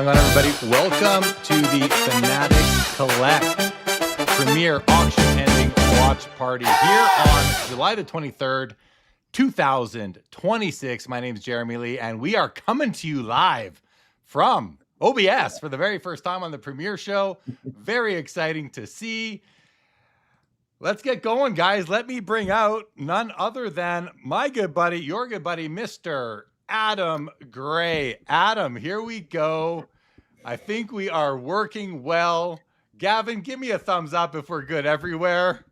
going on, everybody? Welcome to the Fanatics Collect Premier Auction Ending Watch Party here on July the 23rd, 2026. My name is Jeremy Lee, and we are coming to you live from OBS for the very first time on the Premier Show. Very exciting to see. Let's get going, guys. Let me bring out none other than my good buddy, your good buddy, Mr. Adam Gray. Adam, here we go. I think we are working well. Gavin, give me a thumbs up if we're good everywhere.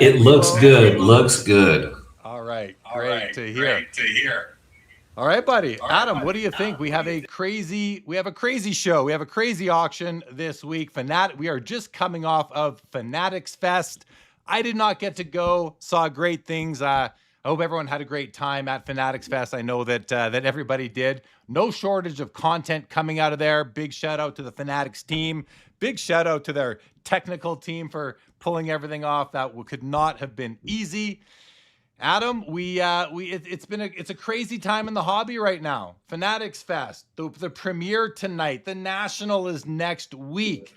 It looks good. Looks good. All right. Great to hear. All right, buddy. Adam, what do you think? We have a crazy show. We have a crazy auction this week. We are just coming off of Fanatics Fest. I did not get to go, saw great things. I hope everyone had a great time at Fanatics Fest. I know that everybody did. No shortage of content coming out of there. Big shout out to the Fanatics team. Big shout out to their technical team for pulling everything off. That could not have been easy. Adam, it's a crazy time in the hobby right now. Fanatics Fest, the premiere tonight, the National is next week.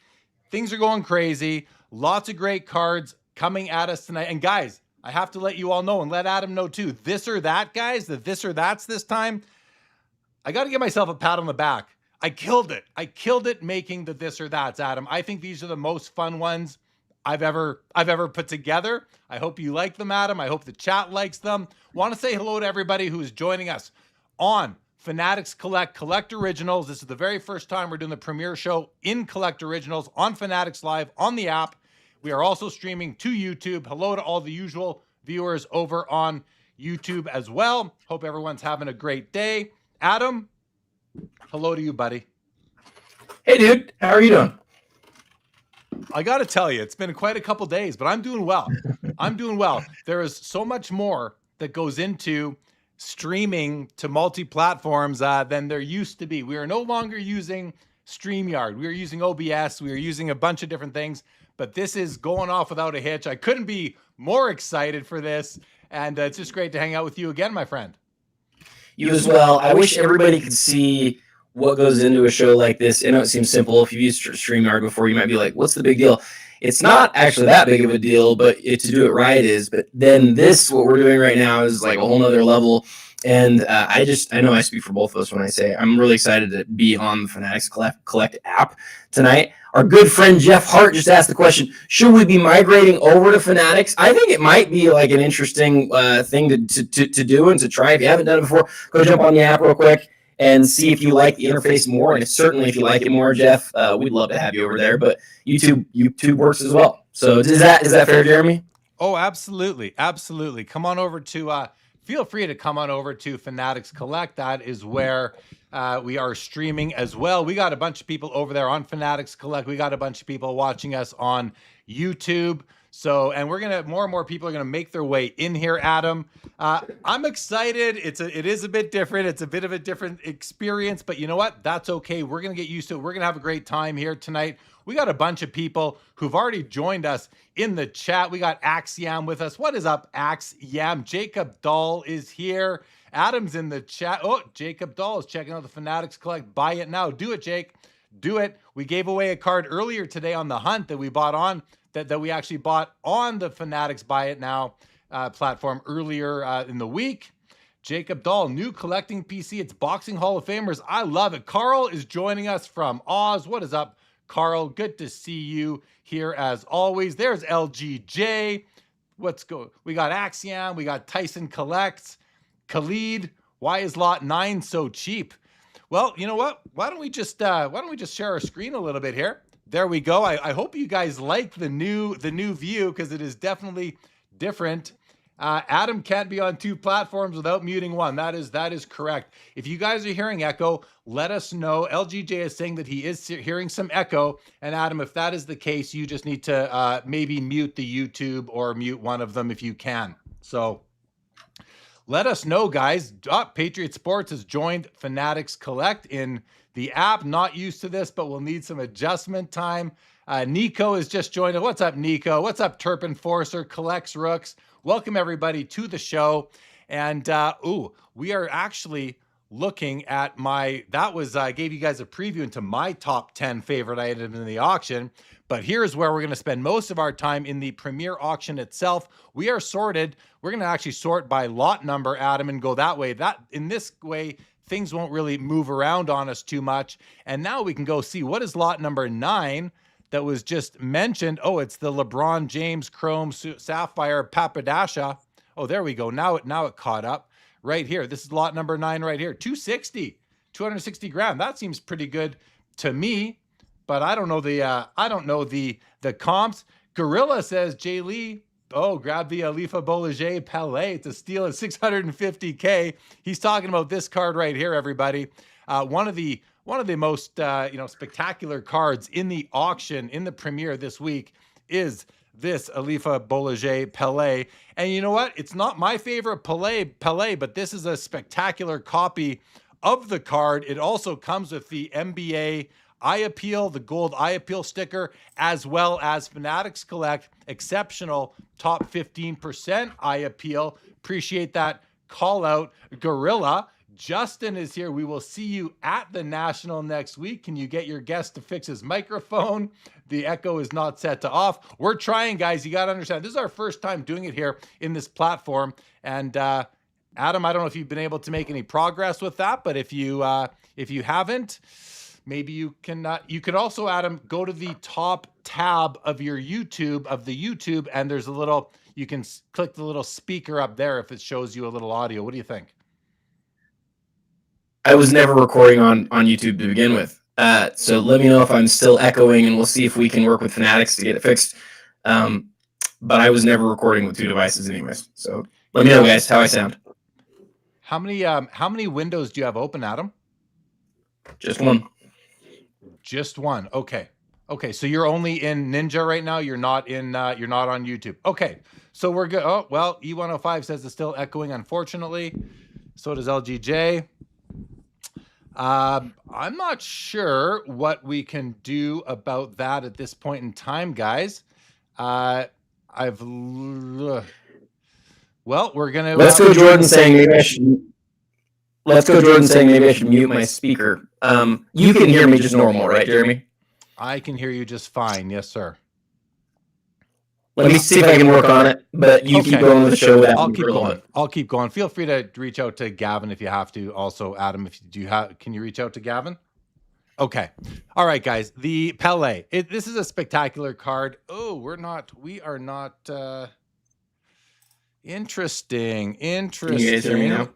Things are going crazy. Lots of great cards coming at us tonight. And guys, I have to let you all know and let Adam know too. This or that, guys, the this or that's this time. I got to give myself a pat on the back. I killed it. I killed it making the this or that's, Adam. I think these are the most fun ones I've ever put together. I hope you like them, Adam. I hope the chat likes them. Want to say hello to everybody who is joining us on Fanatics Collect Originals. This is the very first time we're doing the premiere show in Collect Originals on Fanatics Live on the app. We are also streaming to YouTube. Hello to all the usual viewers over on YouTube as well. Hope everyone's having a great day. Adam, hello to you, buddy. Hey, dude. How are you doing? I got to tell you, it's been quite a couple days, but I'm doing well. I'm doing well. There is so much more that goes into streaming to multi-platforms than there used to be. We are no longer using StreamYard. We are using OBS. We are using a bunch of different things, but this is going off without a hitch. I couldn't be more excited for this, and it's just great to hang out with you again, my friend. You as well. I wish everybody could see what goes into a show like this. I know it seems simple. If you've used StreamYard before, you might be like, what's the big deal? It's not actually that big of a deal, but to do it right is. But then what we're doing right now is like a whole nother level. And I know I speak for both of us when I say I'm really excited to be on the Fanatics Collect app tonight. Our good friend Jeff Hart just asked the question, should we be migrating over to Fanatics? I think it might be like an interesting thing to do and to try. If you haven't done it before, go jump on the app real quick and see if you like the interface more. And certainly if you like it more, Jeff, we'd love to have you over there. But YouTube works as well. So is that fair, Jeremy? Oh, absolutely. Absolutely. Come on over to feel free to come on over to Fanatics Collect. That is where we are streaming as well. We got a bunch of people over there on Fanatics Collect. We got a bunch of people watching us on YouTube. So, and more and more people are gonna make their way in here, Adam. I'm excited. It is a bit different. It's a bit of a different experience, but you know what? That's okay. We're gonna get used to it. We're gonna have a great time here tonight. We got a bunch of people who've already joined us in the chat. We got Axiam with us. What is up, Axiam? Jacob Dahl is here. Adam's in the chat. Oh, Jacob Dahl is checking out the Fanatics Collect. Buy it now. Do it, Jake. Do it. We gave away a card earlier today on the hunt that we bought on, that we actually bought on the Fanatics Buy It Now platform earlier in the week. Jacob Dahl, new collecting PC. It's Boxing Hall of Famers. I love it. Carl is joining us from Oz. What is up, Carl? Good to see you here as always. There's LGJ. We got Axiom. We got Tyson Collects. Khalid. Why is lot 9 so cheap? Well, you know what? Why don't we just share our screen a little bit here? There we go. I hope you guys like the new view because it is definitely different. Adam can't be on 2 platforms without muting one. That is correct. If you guys are hearing echo, let us know. LGJ is saying that he is hearing some echo. And Adam, if that is the case, you just need to maybe mute the YouTube or mute one of them if you can. So let us know, guys. Patriot Sports has joined Fanatics Collect in the app. Not used to this, but we'll need some adjustment time. Nico has just joined us. What's up, Nico? What's up, Terp Enforcer, Collects Rooks? Welcome, everybody, to the show. And, we are actually looking at I gave you guys a preview into my top 10 favorite items in the auction, but here's where we're going to spend most of our time in the Premier Auction itself. We are sorted. We're going to actually sort by lot number, Adam, and go that way. In this way, things won't really move around on us too much. And now we can go see what is lot number 9 that was just mentioned. Oh, it's the LeBron James Chrome Sapphire Papadasha. Oh, there we go. Now it caught up. Right here. This is lot number 9 right here. 260 grand. That seems pretty good to me, but I don't know the comps. Gorilla says, Jay Lee, oh, grab the Alifa Bolliger Pelé to steal at 650K. He's talking about this card right here, everybody. One of the most spectacular cards in the auction in the Premier this week is this Alifa Bolliger Pelé. And you know what? It's not my favorite Pelé, but this is a spectacular copy of the card. It also comes with the NBA Eye Appeal, the gold Eye Appeal sticker, as well as Fanatics Collect exceptional top 15% Eye Appeal. Appreciate that call out, Gorilla. Justin is here. We will see you at the National next week. Can you get your guest to fix his microphone? The echo is not set to off. We're trying, guys. You got to understand, this is our first time doing it here in this platform. And Adam, I don't know if you've been able to make any progress with that, but if you haven't, maybe you can. You can also, Adam, go to the top tab of your YouTube, and there's a little. You can click the little speaker up there if it shows you a little audio. What do you think? I was never recording on YouTube to begin with. So let me know if I'm still echoing, and we'll see if we can work with Fanatics to get it fixed. But I was never recording with 2 devices anyways. So let me know, guys, how I sound. How many windows do you have open, Adam? Just one. Just one. Okay. So you're only in Ninja right now. You're not on YouTube. Okay. So we're good. Oh, well, E105 says it's still echoing, unfortunately. So does LGJ. I'm not sure what we can do about that at this point in time, guys. Well, we're gonna. Let's go, Jordan saying maybe I should. Let's go, Jordan saying maybe I should mute my speaker. You can hear me just normal, right, Jeremy? I can hear you just fine. Yes, sir. Let me see if I can work on it, but you keep going with the show. I'll keep going. Feel free to reach out to Gavin if you have to. Also, Adam, if you do can you reach out to Gavin? Okay. All right, guys. The Pelé. This is a spectacular card. Oh, we are not. Interesting. Can you guys hear me now?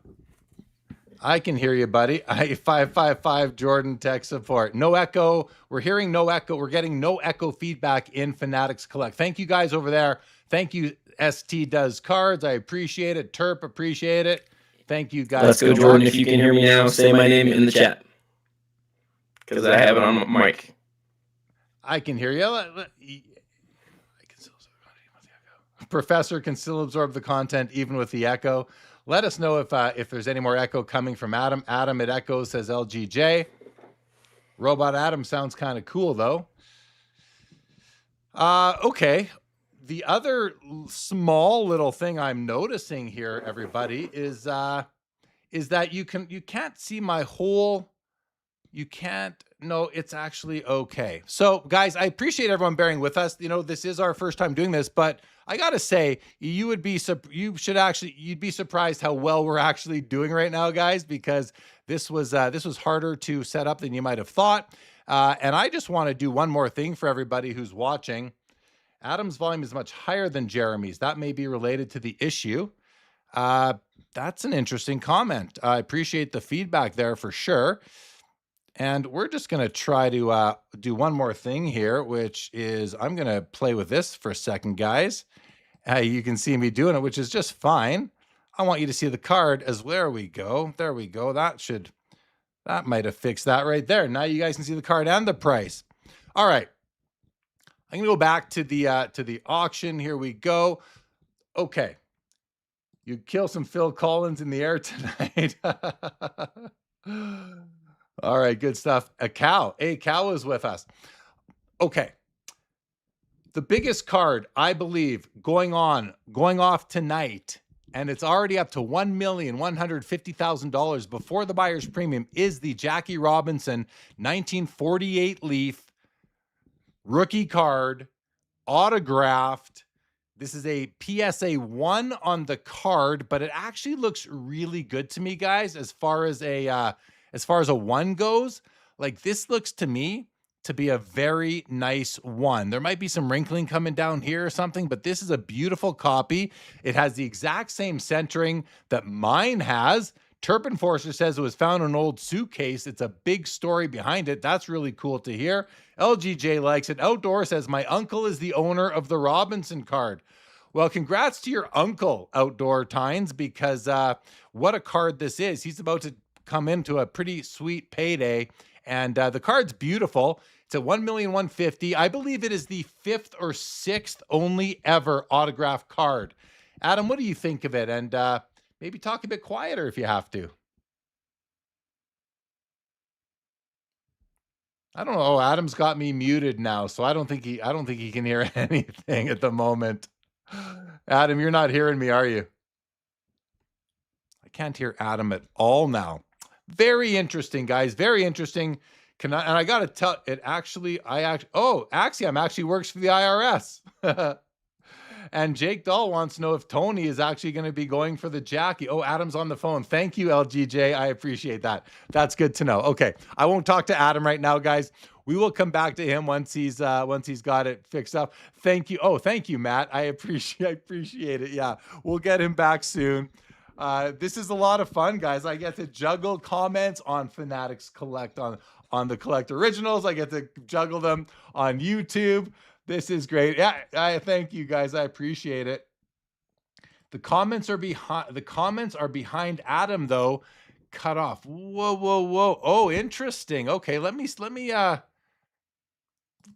I can hear you, buddy. 555 Jordan tech support. No echo. We're hearing no echo. We're getting no echo feedback in Fanatics Collect. Thank you guys over there. Thank you, ST Does Cards. I appreciate it. Terp, appreciate it. Thank you guys. Let's go, Jordan. If you can hear me now, say my name in the chat. Because I have it on my mic. I can hear you. Professor can still absorb the content even with the echo. Let us know if there's any more echo coming from Adam. Adam, it echoes, says LGJ. Robot Adam sounds kind of cool, though. Okay. The other small little thing I'm noticing here, everybody, is that you can't see my whole. You can't. No, it's actually okay. So, guys, I appreciate everyone bearing with us. This is our first time doing this, but I gotta say, you'd be surprised how well we're actually doing right now, guys, because this was harder to set up than you might have thought. And I just want to do one more thing for everybody who's watching. Adam's volume is much higher than Jeremy's. That may be related to the issue. That's an interesting comment. I appreciate the feedback there for sure. And we're just going to try to do one more thing here, which is I'm going to play with this for a second, guys. You can see me doing it, which is just fine. I want you to see the card as there we go. There we go. That might have fixed that right there. Now you guys can see the card and the price. All right. I'm going to go back to the auction. Here we go. Okay. You kill some Phil Collins in the air tonight. All right, good stuff. A cow is with us. Okay. The biggest card, I believe, going off tonight and it's already up to $1,150,000 before the buyer's premium, is the Jackie Robinson 1948 Leaf rookie card, autographed. This is a PSA 1 on the card, but it actually looks really good to me, guys, as far as a 1 goes. Like, this looks to me to be a very nice 1. There might be some wrinkling coming down here or something, but this is a beautiful copy. It has the exact same centering that mine has. Turpin Forster says it was found in an old suitcase. It's a big story behind it. That's really cool to hear. LGJ likes it. Outdoor says, my uncle is the owner of the Robinson card. Well, congrats to your uncle, Outdoor Tines, because what a card this is. He's about to come into a pretty sweet payday, and the card's beautiful. It's at $1,150,000. I believe it is the 5th or 6th only ever autographed card. Adam, what do you think of it? And maybe talk a bit quieter if you have to. I don't know. Oh, Adam's got me muted now, so I don't think he can hear anything at the moment. Adam, you're not hearing me, are you? I can't hear Adam at all now. Very interesting, guys. Very interesting. And I got to tell it actually, Axiom actually works for the IRS. And Jake Dahl wants to know if Tony is actually going to be going for the Jackie. Oh, Adam's on the phone. Thank you, LGJ. I appreciate that. That's good to know. Okay, I won't talk to Adam right now, guys. We will come back to him once he's got it fixed up. Thank you. Oh, thank you, Matt. I appreciate it. Yeah, we'll get him back soon. This is a lot of fun, guys. I get to juggle comments on Fanatics Collect on the Collect Originals. I get to juggle them on YouTube. This is great. Yeah, I thank you guys. I appreciate it. The comments are behind Adam though. Cut off. Whoa. Oh, interesting. Okay, let me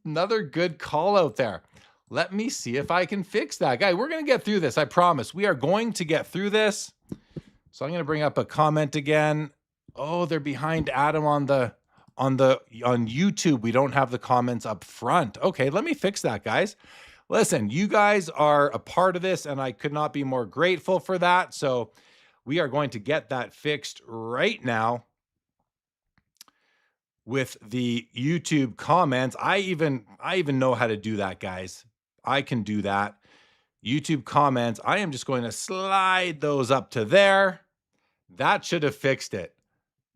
another good call out there. Let me see if I can fix that. Guy, we're going to get through this. I promise. We are going to get through this. So I'm going to bring up a comment again. Oh, they're behind Adam on YouTube. We don't have the comments up front. Okay, let me fix that, guys. Listen, you guys are a part of this, and I could not be more grateful for that. So we are going to get that fixed right now with the YouTube comments. I even know how to do that, guys. I can do that. YouTube comments. I am just going to slide those up to there. That should have fixed it.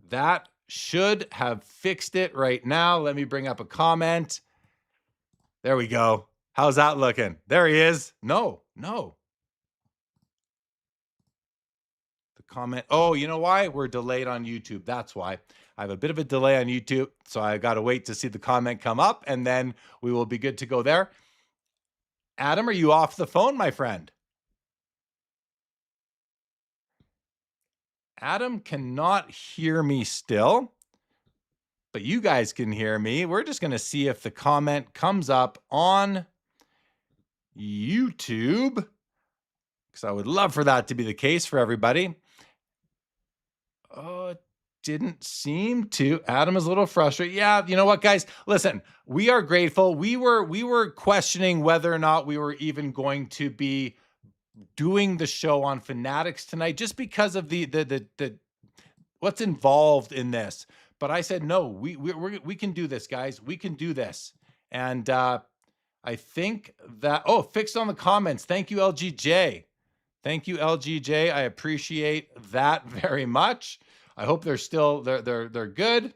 That should have fixed it right now. Let me bring up a comment. There we go. How's that looking? There he is. No. The comment. Oh, you know why? We're delayed on YouTube. That's why. I have a bit of a delay on YouTube, so I got to wait to see the comment come up, and then we will be good to go there. Adam, are you off the phone, my friend? Adam cannot hear me still, but you guys can hear me. We're just going to see if the comment comes up on YouTube, because I would love for that to be the case for everybody. Oh, it didn't seem to. Adam is a little frustrated. Yeah, you know what, guys? Listen, we are grateful. We were questioning whether or not we were even going to be doing the show on Fanatics tonight, just because of the what's involved in this. But I said, no, we can do this, guys. We can do this. And I think that, fixed on the comments. Thank you, LGJ. Thank you, LGJ. I appreciate that very much. I hope they're still, they're good.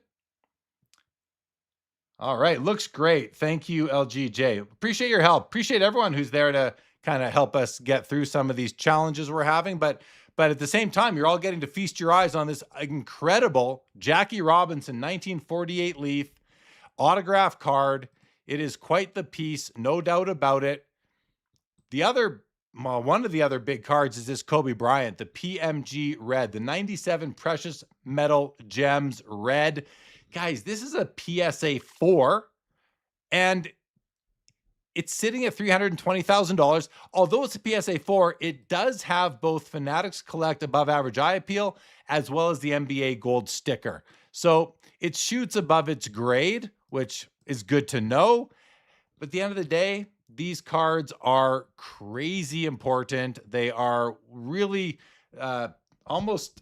All right. Looks great. Thank you, LGJ. Appreciate your help. Appreciate everyone who's there to kind of help us get through some of these challenges we're having. But at the same time, you're all getting to feast your eyes on this incredible Jackie Robinson 1948 Leaf autograph card. It is quite the piece, no doubt about it. One of the other big cards is this Kobe Bryant, the PMG Red, the 97 Precious Metal Gems Red. Guys, this is a PSA 4, and it's sitting at $320,000. Although it's a PSA 4, it does have both Fanatics Collect above average eye appeal as well as the NBA gold sticker. So it shoots above its grade, which is good to know. But at the end of the day, these cards are crazy important. They are really almost,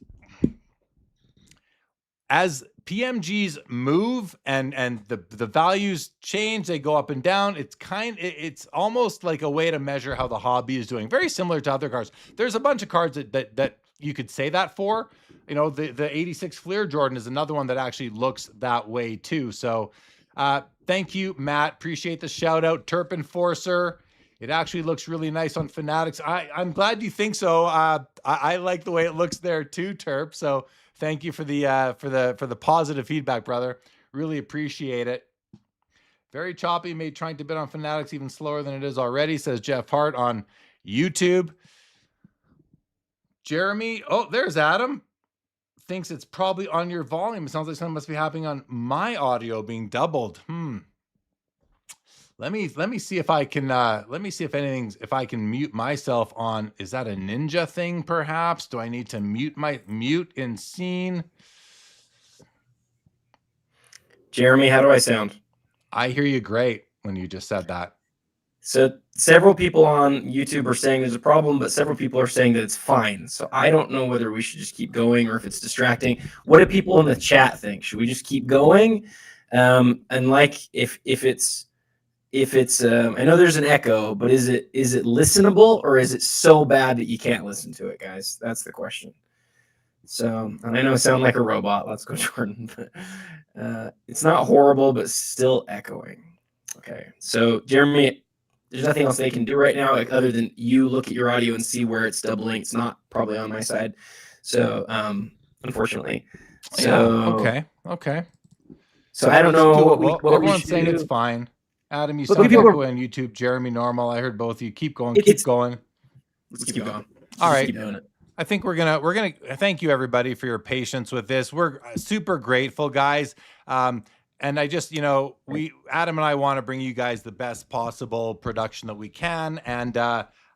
as PMGs move and the values change, they go up and down. It's almost like a way to measure how the hobby is doing. Very similar to other cards. There's a bunch of cards that you could say that for. You know, the 86 Fleer Jordan is another one that actually looks that way too. So thank you, Matt. Appreciate the shout out. Terp Enforcer. It actually looks really nice on Fanatics. I'm glad you think so. I like the way it looks there too, Terp. So thank you for the positive feedback, brother. Really appreciate it. Very choppy, made trying to bid on Fanatics even slower than it is already, says Jeff Hart on YouTube. Jeremy, oh, there's Adam. Thinks it's probably on your volume. It sounds like something must be happening on my audio being doubled. Let me see if I can if I can mute myself on. Is that a ninja thing perhaps? Do I need to mute in scene? Jeremy, how do I sound? I hear you great when you just said that. So several people on YouTube are saying there's a problem, but several people are saying that it's fine. So I don't know whether we should just keep going or if it's distracting. What do people in the chat think? Should we just keep going? And like if it's I know there's an echo, but is it listenable or is it so bad that you can't listen to it, guys? That's the question. So, and I know I sound like a robot. Let's go, Jordan. But it's not horrible, but still echoing. Okay. So, Jeremy, there's nothing else they can do right now, like, other than you look at your audio and see where it's doubling. It's not probably on my side. So, unfortunately. So, yeah, okay. So I don't know what everyone's saying do. It's fine. Adam, you sound echo on YouTube. Jeremy, normal. I heard both of you. Keep going. Keep going. Let's keep going. All right. Keep doing it. I think we're gonna thank you everybody for your patience with this. We're super grateful, guys. And I just, Adam and I want to bring you guys the best possible production that we can. And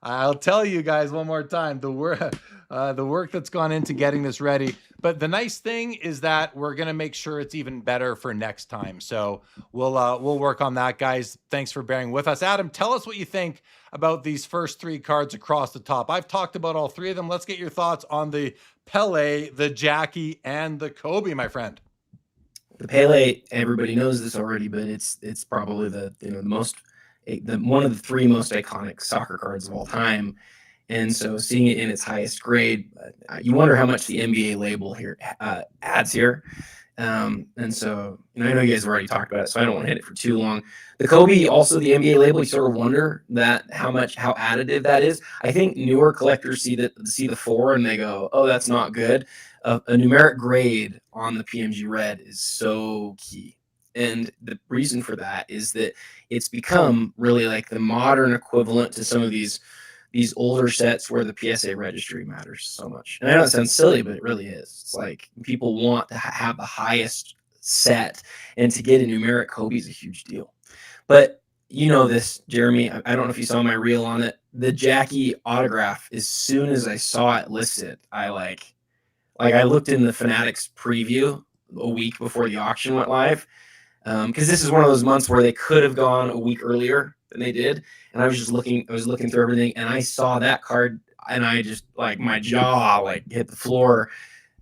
I'll tell you guys one more time, the work that's gone into getting this ready. But the nice thing is that we're going to make sure it's even better for next time. So we'll work on that, guys. Thanks for bearing with us. Adam, tell us what you think about these first three cards across the top. I've talked about all three of them. Let's get your thoughts on the Pele, the Jackie, and the Kobe, my friend. The Pele, everybody knows this already, but it's probably one of the three most iconic soccer cards of all time. And so seeing it in its highest grade, you wonder how much the NBA label here adds here. And so, I know you guys have already talked about it, so I don't want to hit it for too long. The Kobe, also the NBA label, you sort of wonder how additive that is. I think newer collectors see the 4 and they go, oh, that's not good. A numeric grade on the PMG red is so key. And the reason for that is that it's become really like the modern equivalent to some of these older sets where the PSA registry matters so much. And I know it sounds silly, but it really is. It's like people want to have the highest set, and to get a numeric Kobe is a huge deal. But you know this, Jeremy. I don't know if you saw my reel on it. The Jackie autograph, as soon as I saw it listed, I looked in the Fanatics preview a week before the auction went live, because this is one of those months where they could have gone a week earlier than they did. And I was looking through everything, and I saw that card, and I just, my jaw hit the floor.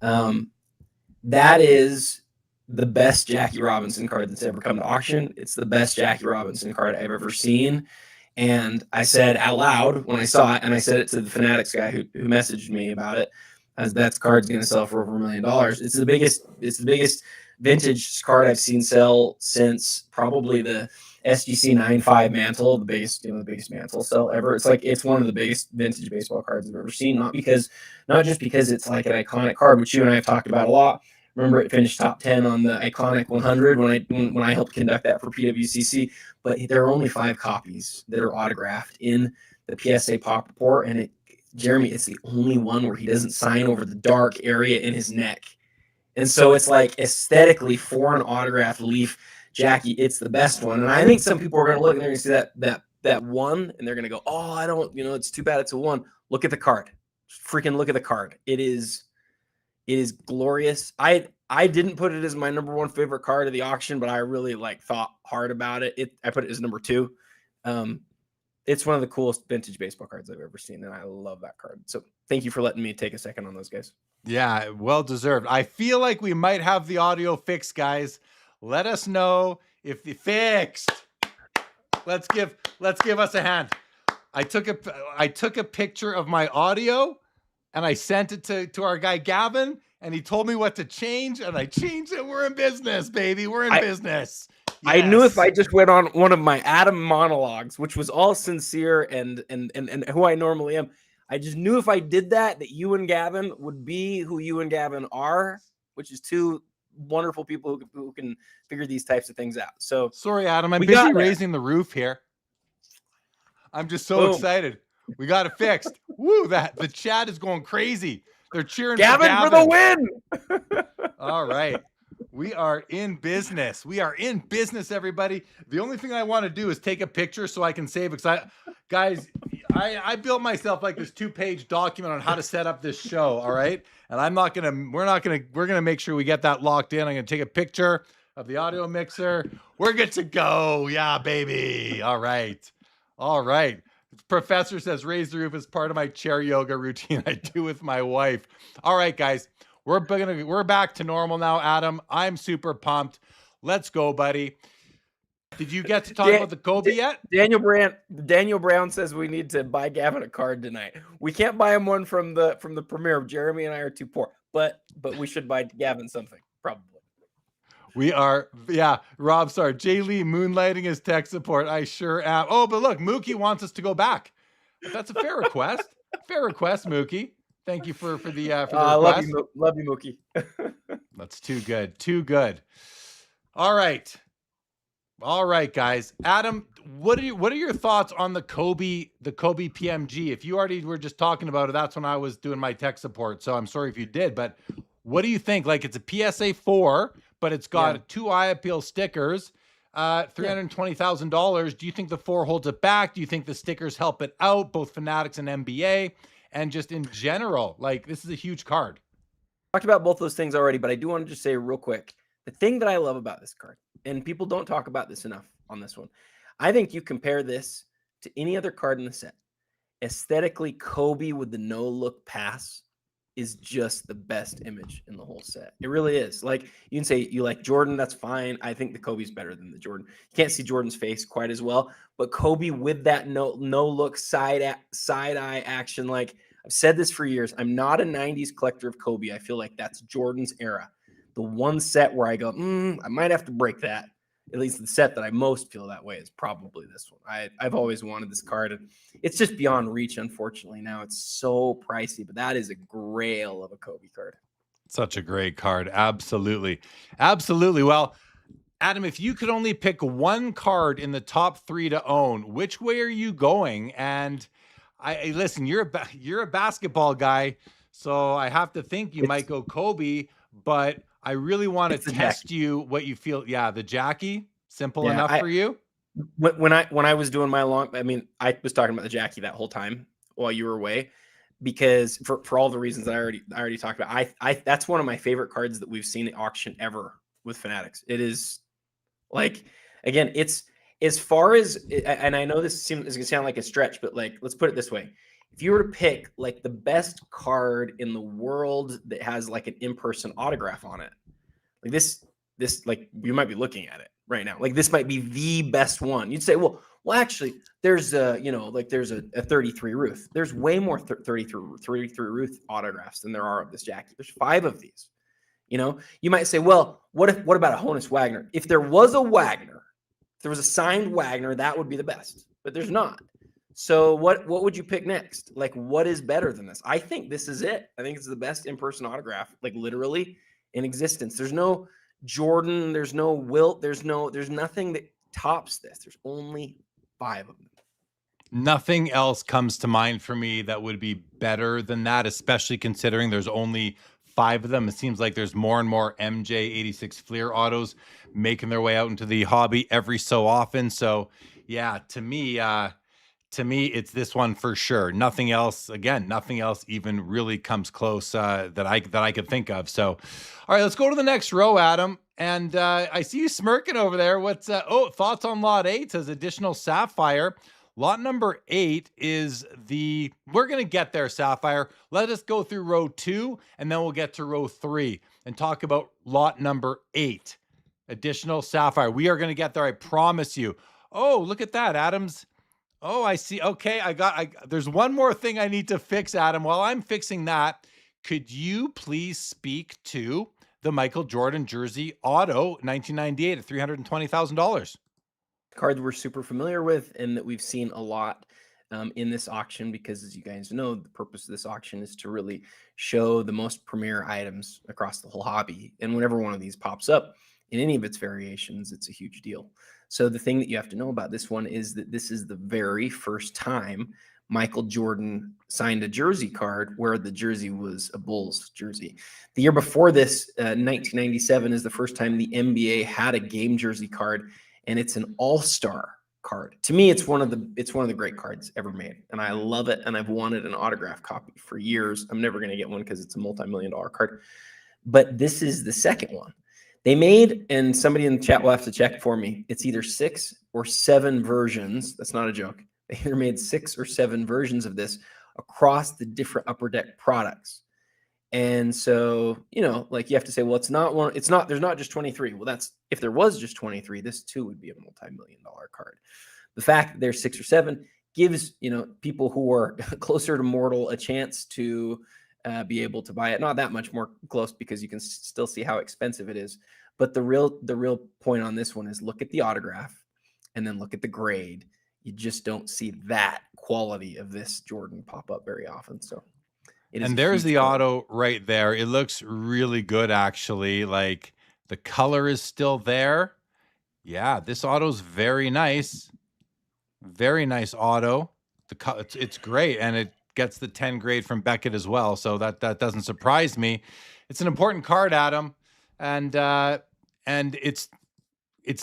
That is the best Jackie Robinson card that's ever come to auction. It's the best Jackie Robinson card I've ever seen. And I said out loud when I saw it, and I said it to the Fanatics guy who messaged me about it, as that card's going to sell for over $1 million. It's the biggest vintage card I've seen sell since probably the SGC 9.5 mantle, the biggest mantle sell ever. It's one of the biggest vintage baseball cards I've ever seen. Not just because it's like an iconic card, which you and I have talked about a lot. Remember, it finished top 10 on the iconic 100 when I helped conduct that for PWCC. But there are only 5 copies that are autographed in the PSA Pop Report, and Jeremy, it's the only one where he doesn't sign over the dark area in his neck. And so it's aesthetically, for an autographed Leaf Jackie, it's the best one. And I think some people are going to look and they're going to see that one, and they're going to go, oh, I don't, it's too bad it's a 1. Look at the card. Freaking look at the card. It is glorious. I didn't put it as my number 1 favorite card of the auction, but I really thought hard about it. I put it as number 2. it's one of the coolest vintage baseball cards I've ever seen, and I love that card. So thank you for letting me take a second on those guys. Yeah, well deserved. I feel like we might have the audio fixed, guys. Let us know if the fixed. Let's give us a hand. I took a picture of my audio and I sent it to our guy Gavin, and he told me what to change, and I changed it. We're in business, baby. We're in business. Yes. I knew if I just went on one of my Adam monologues, which was all sincere and who I normally am, I just knew if I did that you and Gavin would be who you and Gavin are, which is two wonderful people who can figure these types of things out. So sorry, Adam, I'm busy raising the roof here. I'm just so excited. We got it fixed. Woo, the chat is going crazy. They're cheering Gavin for the win. All right. We are in business. We are in business, everybody. The only thing I want to do is take a picture so I can save. Guys, I built myself like this 2-page document on how to set up this show. All right. And we're going to make sure we get that locked in. I'm going to take a picture of the audio mixer. We're good to go. Yeah, baby. All right. All right. Professor says, raise the roof is part of my chair yoga routine I do with my wife. All right, guys. We're back to normal now, Adam. I'm super pumped. Let's go, buddy. Did you get to talk about the Kobe yet? Daniel Brown says we need to buy Gavin a card tonight. We can't buy him one from the premiere. Jeremy and I are too poor, but we should buy Gavin something, probably. We are, yeah. Rob, sorry. Jay Lee moonlighting his tech support. I sure am. Oh, but look, Mookie wants us to go back. That's a fair request. Fair request, Mookie. Thank you for the request. Love you, Mookie. That's too good. Too good. All right, guys. Adam, what are your thoughts on the Kobe PMG? If you already were just talking about it, that's when I was doing my tech support. So I'm sorry if you did, but what do you think? Like, it's a PSA 4, but it's got 2 eye appeal stickers. $320,000. Do you think the 4 holds it back? Do you think the stickers help it out, both Fanatics and NBA? And just in general, like, this is a huge card. Talked about both those things already, but I do want to just say real quick, the thing that I love about this card, and people don't talk about this enough on this one, I think you compare this to any other card in the set. Aesthetically, Kobe with the no-look pass is just the best image in the whole set. It really is. Like, you can say you like Jordan, that's fine. I think the Kobe's better than the Jordan. You can't see Jordan's face quite as well, but Kobe with that no look side eye action. Like, I've said this for years, I'm not a 90s collector of Kobe. I feel like that's Jordan's era. The one set where I go, I might have to break that. At least the set that I most feel that way is probably this one. I've always wanted this card, and it's just beyond reach, unfortunately. Now it's so pricey, but that is a grail of a Kobe card. Such a great card. Absolutely. Absolutely. Well, Adam, if you could only pick one card in the top 3 to own, which way are you going? And listen, you're a basketball guy, so I have to think you might go Kobe, but I really want to test you what you feel. Yeah, the Jackie, simple enough for you. When I was doing my I was talking about the Jackie that whole time while you were away, because for all the reasons that I already talked about. That's one of my favorite cards that we've seen at auction ever with Fanatics. It is, like, again, it's as far as, and I know this is gonna sound like a stretch, but like, let's put it this way. If you were to pick like the best card in the world that has like an in-person autograph on it, like this, like, you might be looking at it right now. Like, this might be the best one. You'd say, well, actually, there's there's a 33 Ruth. There's way more 33 Ruth autographs than there are of this Jackie. There's 5 of these. You might say, well, what about a Honus Wagner? If there was a Wagner, if there was a signed Wagner, that would be the best, but there's not. So what would you pick next? Like, what is better than this? I think this is it. I think it's the best in-person autograph, like, literally in existence. There's no Jordan, there's no Wilt, there's nothing that tops this. There's only 5 of them. Nothing else comes to mind for me that would be better than that, especially considering there's only 5 of them. It seems like there's more and more MJ 86 Fleer autos making their way out into the hobby every so often. So yeah, to me, it's this one for sure. Nothing else even really comes close that I could think of. So, all right, let's go to the next row, Adam. And I see you smirking over there. What's thoughts on Lot 8 as additional Sapphire? Lot number 8 is we're going to get there, Sapphire. Let us go through row 2, and then we'll get to row 3 and talk about lot number 8. Additional Sapphire. We are going to get there, I promise you. Oh, look at that, Adams. Oh, I see. Okay, there's one more thing I need to fix, Adam. While I'm fixing that, could you please speak to the Michael Jordan jersey auto 1998 at $320,000? Card we're super familiar with and that we've seen a lot in this auction, because as you guys know, the purpose of this auction is to really show the most premier items across the whole hobby. And whenever one of these pops up in any of its variations, it's a huge deal. So the thing that you have to know about this one is that this is the very first time Michael Jordan signed a jersey card where the jersey was a Bulls jersey. The year before this, 1997, is the first time the NBA had a game jersey card, and it's an all-star card. To me, it's one of the great cards ever made, and I love it, and I've wanted an autograph copy for years. I'm never going to get one because it's a multi-million-dollar card, but this is the second one. They made, and somebody in the chat will have to check for me, it's either 6 or 7 versions. That's not a joke. They either made 6 or 7 versions of this across the different Upper Deck products. And so, you know, like you have to say, well, there's not just 23. Well, if there was just 23, this too would be a multi-million-dollar card. The fact that there's 6 or 7 gives, you know, people who are closer to mortal a chance to be able to buy it. Not that much more close, because you can still see how expensive it is. But the real point on this one is look at the autograph and then look at the grade. You just don't see that quality of this Jordan pop up very often. So. And there's the auto right there. It looks really good, actually. Like, the color is still there. Yeah, this auto's very nice. Very nice auto. It's great, and it gets the 10 grade from Beckett as well, so that doesn't surprise me. It's an important card, Adam, and it's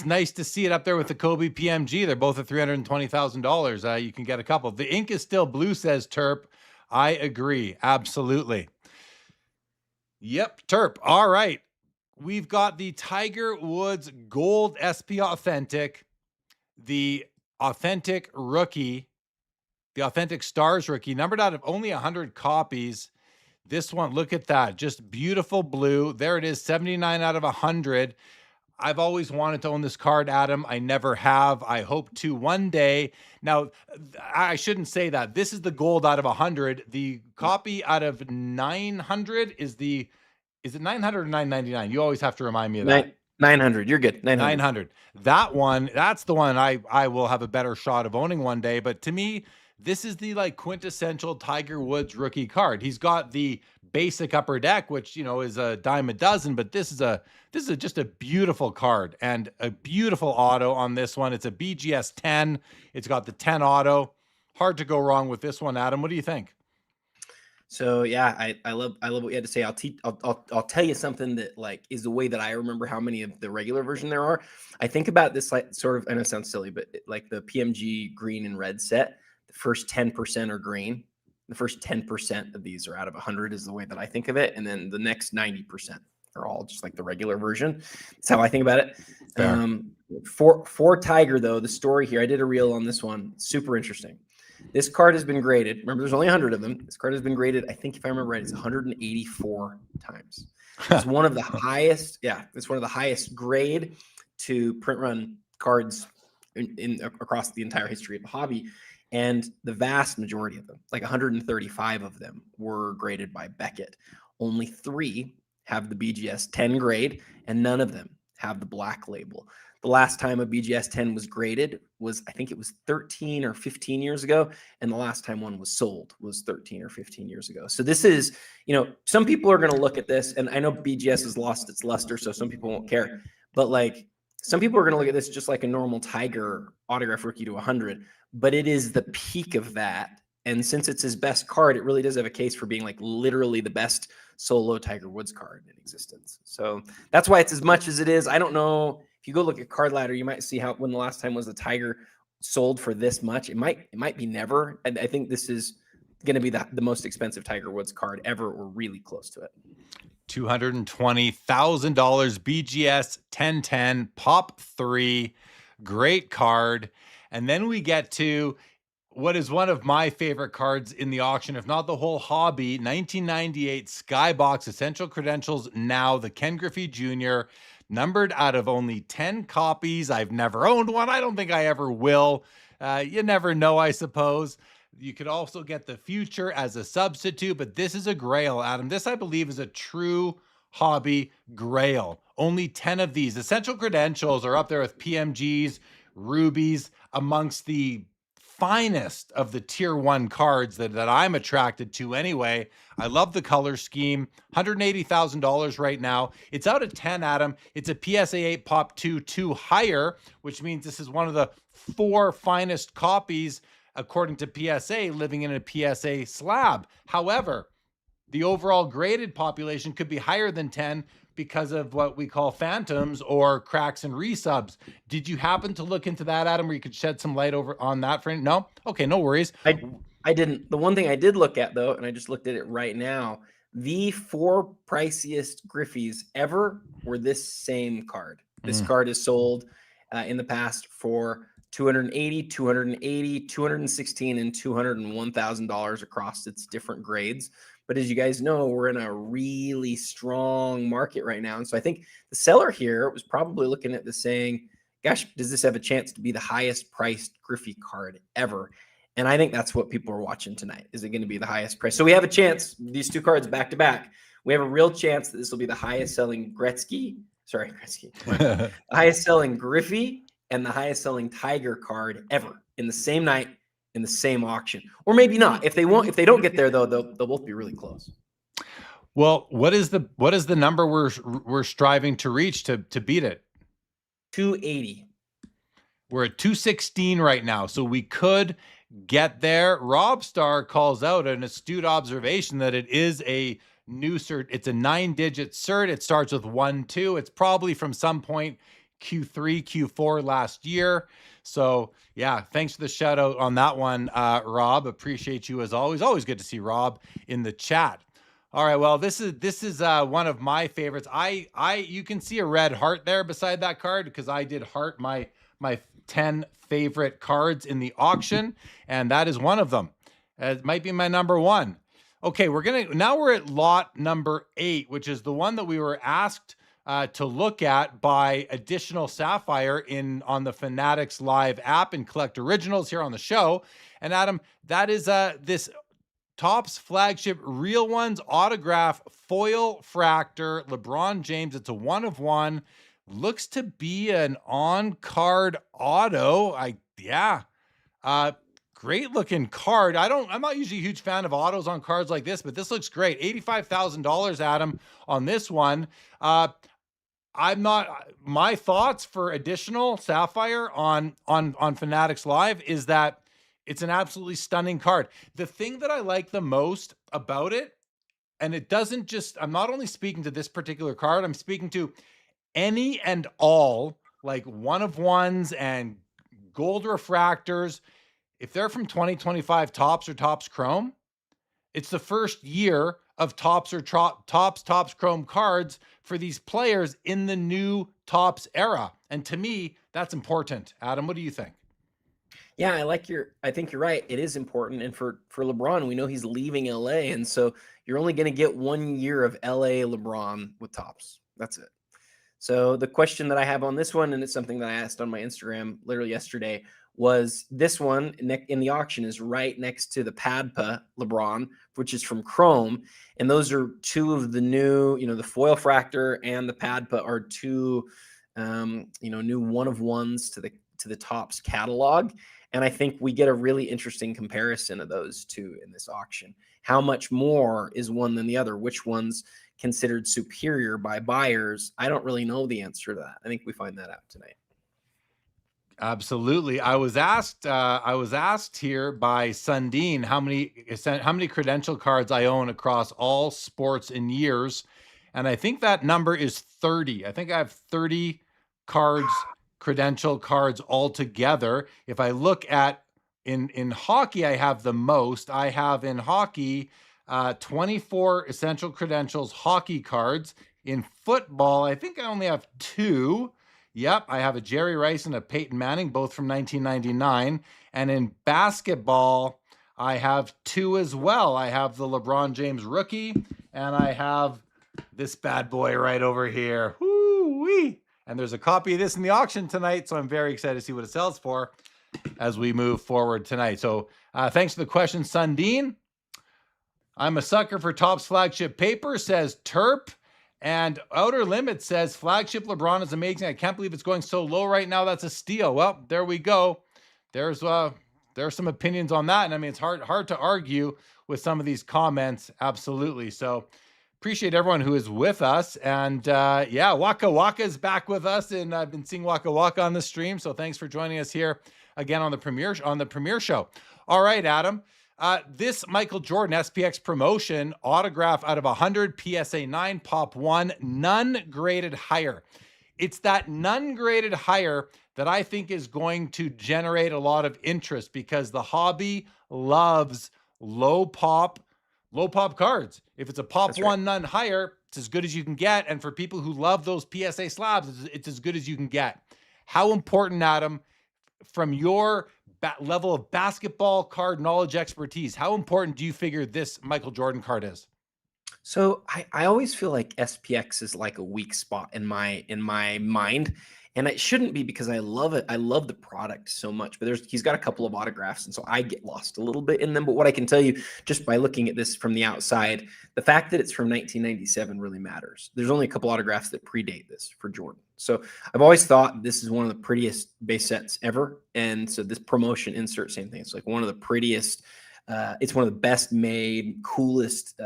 nice to see it up there with the Kobe PMG. They're both at $320,000. You can get a couple. The ink is still blue, says Terp. I agree. Absolutely. Yep, Terp. All right. We've got the Tiger Woods Gold SP Authentic, the Authentic Rookie, the Authentic Stars Rookie, numbered out of only 100 copies. This one, look at that. Just beautiful blue. There it is, 79 out of 100. I've always wanted to own this card, Adam. I never have. I hope to one day. Now, I shouldn't say that. This is the gold out of 100. The copy out of 900 is it 900 or 999? You always have to remind me of that. 900. You're good. 900. That one, that's the one I will have a better shot of owning one day. But to me, this is the like quintessential Tiger Woods rookie card. He's got the basic Upper Deck, which, you know, is a dime a dozen, but this is just a beautiful card and a beautiful auto on this one. It's a BGS 10. It's got the 10 auto. Hard to go wrong with this one, Adam. What do you think? So yeah, I love what you had to say. I'll tell you something that like is the way that I remember how many of the regular version there are. I think about this like sort of, I know it sounds silly, but like the PMG green and red set, the first 10% are green. The first 10% of these are out of 100 is the way that I think of it. And then the next 90% are all just like the regular version. That's how I think about it. For Tiger though, the story here, I did a reel on this one. Super interesting. This card has been graded. Remember, there's only 100 of them. This card has been graded, I think if I remember right, it's 184 times. It's one of the highest. Yeah, it's one of the highest grade to print run cards in across the entire history of the hobby. And the vast majority of them, like 135 of them, were graded by Beckett. Only 3 have the BGS 10 grade, and none of them have the black label. The last time a BGS 10 was graded was, I think it was 13 or 15 years ago. And the last time one was sold was 13 or 15 years ago. So this is, you know, some people are going to look at this, and I know BGS has lost its luster, so some people won't care. But like, some people are going to look at this just like a normal Tiger autograph rookie to 100, but it is the peak of that. And since it's his best card, it really does have a case for being like literally the best solo Tiger Woods card in existence. So that's why it's as much as it is. I don't know. If you go look at Card Ladder, you might see how when the last time was the Tiger sold for this much. It might be never. And I think this is going to be the most expensive Tiger Woods card ever, or really close to it. $220,000 BGS 1010 Pop 3. Great card. And then we get to what is one of my favorite cards in the auction, if not the whole hobby, 1998 Skybox Essential Credentials, now the Ken Griffey Jr., numbered out of only 10 copies. I've never owned one. I don't think I ever will. You never know, I suppose. You could also get the Future as a substitute, but this is a grail, Adam. This, I believe, is a true hobby grail. Only 10 of these. Essential Credentials are up there with PMGs, rubies, amongst the finest of the tier 1 cards that I'm attracted to anyway. I love the color scheme. $180,000 right now. It's out of 10, Adam. It's a PSA 8 Pop 2 higher, which means this is one of the 4 finest copies according to PSA living in a PSA slab. However, the overall graded population could be higher than 10 because of what we call phantoms or cracks and resubs. Did you happen to look into that, Adam, where you could shed some light over on that? No? Okay, no worries. I didn't. The one thing I did look at, though, and I just looked at it right now, the 4 priciest Griffies ever were this same card. This card is sold in the past for $280, $280, $216, and $201,000 across its different grades. But as you guys know, we're in a really strong market right now. And so I think the seller here was probably looking at this saying, gosh, does this have a chance to be the highest priced Griffey card ever? And I think that's what people are watching tonight. Is it going to be the highest price? So we have a chance, these 2 cards back to back, we have a real chance that this will be the highest selling the highest selling Griffey and the highest selling Tiger card ever in the same night, in the same auction. Or maybe not. If they don't get there, though, they'll both be really close. Well, what is the number we're striving to reach to beat it? 280. We're at 216 right now, so we could get there. Rob Star calls out an astute observation that it is a new cert. It's a 9-digit cert. It starts with 12. It's probably from some point Q3, Q4 last year. So yeah, thanks for the shout out on that one, Rob. Appreciate you as always. Always good to see Rob in the chat. All right, well, this is one of my favorites. You can see a red heart there beside that card because I did heart my 10 favorite cards in the auction, and that is one of them. It might be my number 1. Okay, now we're at lot number 8, which is the one that we were asked to look at by Additional Sapphire on the Fanatics Live app and Collect Originals here on the show. And Adam, that is this Topps flagship Real Ones autograph foil fractor LeBron James. It's a 1 of 1. Looks to be an on-card auto. Great looking card. I'm not usually a huge fan of autos on cards like this, but this looks great. $85,000, Adam, on this one. My thoughts for Additional Sapphire on Fanatics Live is that it's an absolutely stunning card. The thing that I like the most about it, and it doesn't just, I'm not only speaking to this particular card, I'm speaking to any and all like 1 of 1s and gold refractors. If they're from 2025 Topps or Topps Chrome, it's the first year of Topps or Topps Chrome cards for these players in the new Topps era. And to me, that's important. Adam, what do you think? Yeah, I think you're right. It is important. And for LeBron, we know he's leaving LA. And so you're only going to get 1 year of LA LeBron with Topps. That's it. So the question that I have on this one, and it's something that I asked on my Instagram literally yesterday, was this one in the auction is right next to the Padpa LeBron, which is from Chrome. And those are 2 of the new, the foil fractor and the Padpa are 2, new 1 of 1s to the Topps catalog. And I think we get a really interesting comparison of those 2 in this auction. How much more is one than the other? Which one's considered superior by buyers? I don't really know the answer to that. I think we find that out tonight. Absolutely. I was asked here by Sundin how many credential cards I own across all sports in years. And I think that number is 30. I think I have 30 cards, credential cards altogether. If I look at in hockey, I have the most. I have in hockey 24 essential credentials hockey cards. In football, I think I only have 2. Yep, I have a Jerry Rice and a Peyton Manning, both from 1999. And in basketball, I have two as well. I have the LeBron James rookie, and I have this bad boy right over here. Woo-wee. And there's a copy of this in the auction tonight, so I'm very excited to see what it sells for as we move forward tonight. So thanks for the question, Sundin. I'm a sucker for Topps flagship paper, says Terp. And Outer Limit says flagship LeBron is amazing. I can't believe it's going so low right now. That's a steal. Well, there we go. There's some opinions on that. And I mean, it's hard to argue with some of these comments. Absolutely. So appreciate everyone who is with us. And yeah, Waka Waka is back with us. And I've been seeing Waka Waka on the stream. So thanks for joining us here again on the premiere show. All right, Adam. This Michael Jordan SPX promotion autograph out of 100 PSA 9 Pop 1, none graded higher. It's that none graded higher that I think is going to generate a lot of interest because the hobby loves low pop cards. If it's a Pop That's 1 right. none higher, it's as good as you can get. And for people who love those PSA slabs, it's as good as you can get. How important, Adam, from your level of basketball card knowledge expertise, how important do you figure this Michael Jordan card is? So I always feel like SPX is like a weak spot in my mind. And it shouldn't be because I love it. I love the product so much, but he's got a couple of autographs. And so I get lost a little bit in them. But what I can tell you just by looking at this from the outside, the fact that it's from 1997 really matters. There's only a couple autographs that predate this for Jordan. So I've always thought this is one of the prettiest base sets ever. And so this promotion insert, same thing. It's like one of the prettiest. It's one of the best made, coolest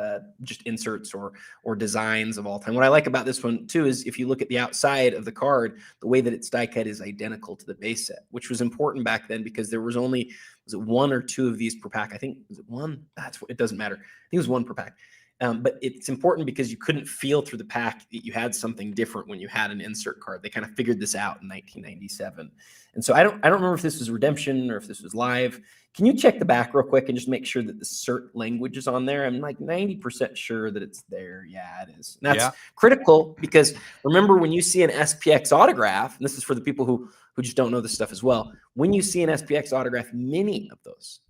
just inserts or designs of all time. What I like about this one too is if you look at the outside of the card, the way that it's die cut is identical to the base set, which was important back then because there was only, was it one or two of these per pack? I think, was it one? It doesn't matter. I think it was one per pack. But it's important because you couldn't feel through the pack that you had something different when you had an insert card. They kind of figured this out in 1997. And so I don't remember if this was redemption or if this was live. Can you check the back real quick and just make sure that the cert language is on there? I'm like 90% sure that it's there. Yeah, it is. And that's critical because remember when you see an SPX autograph, and this is for the people who just don't know this stuff as well. When you see an SPX autograph, many of those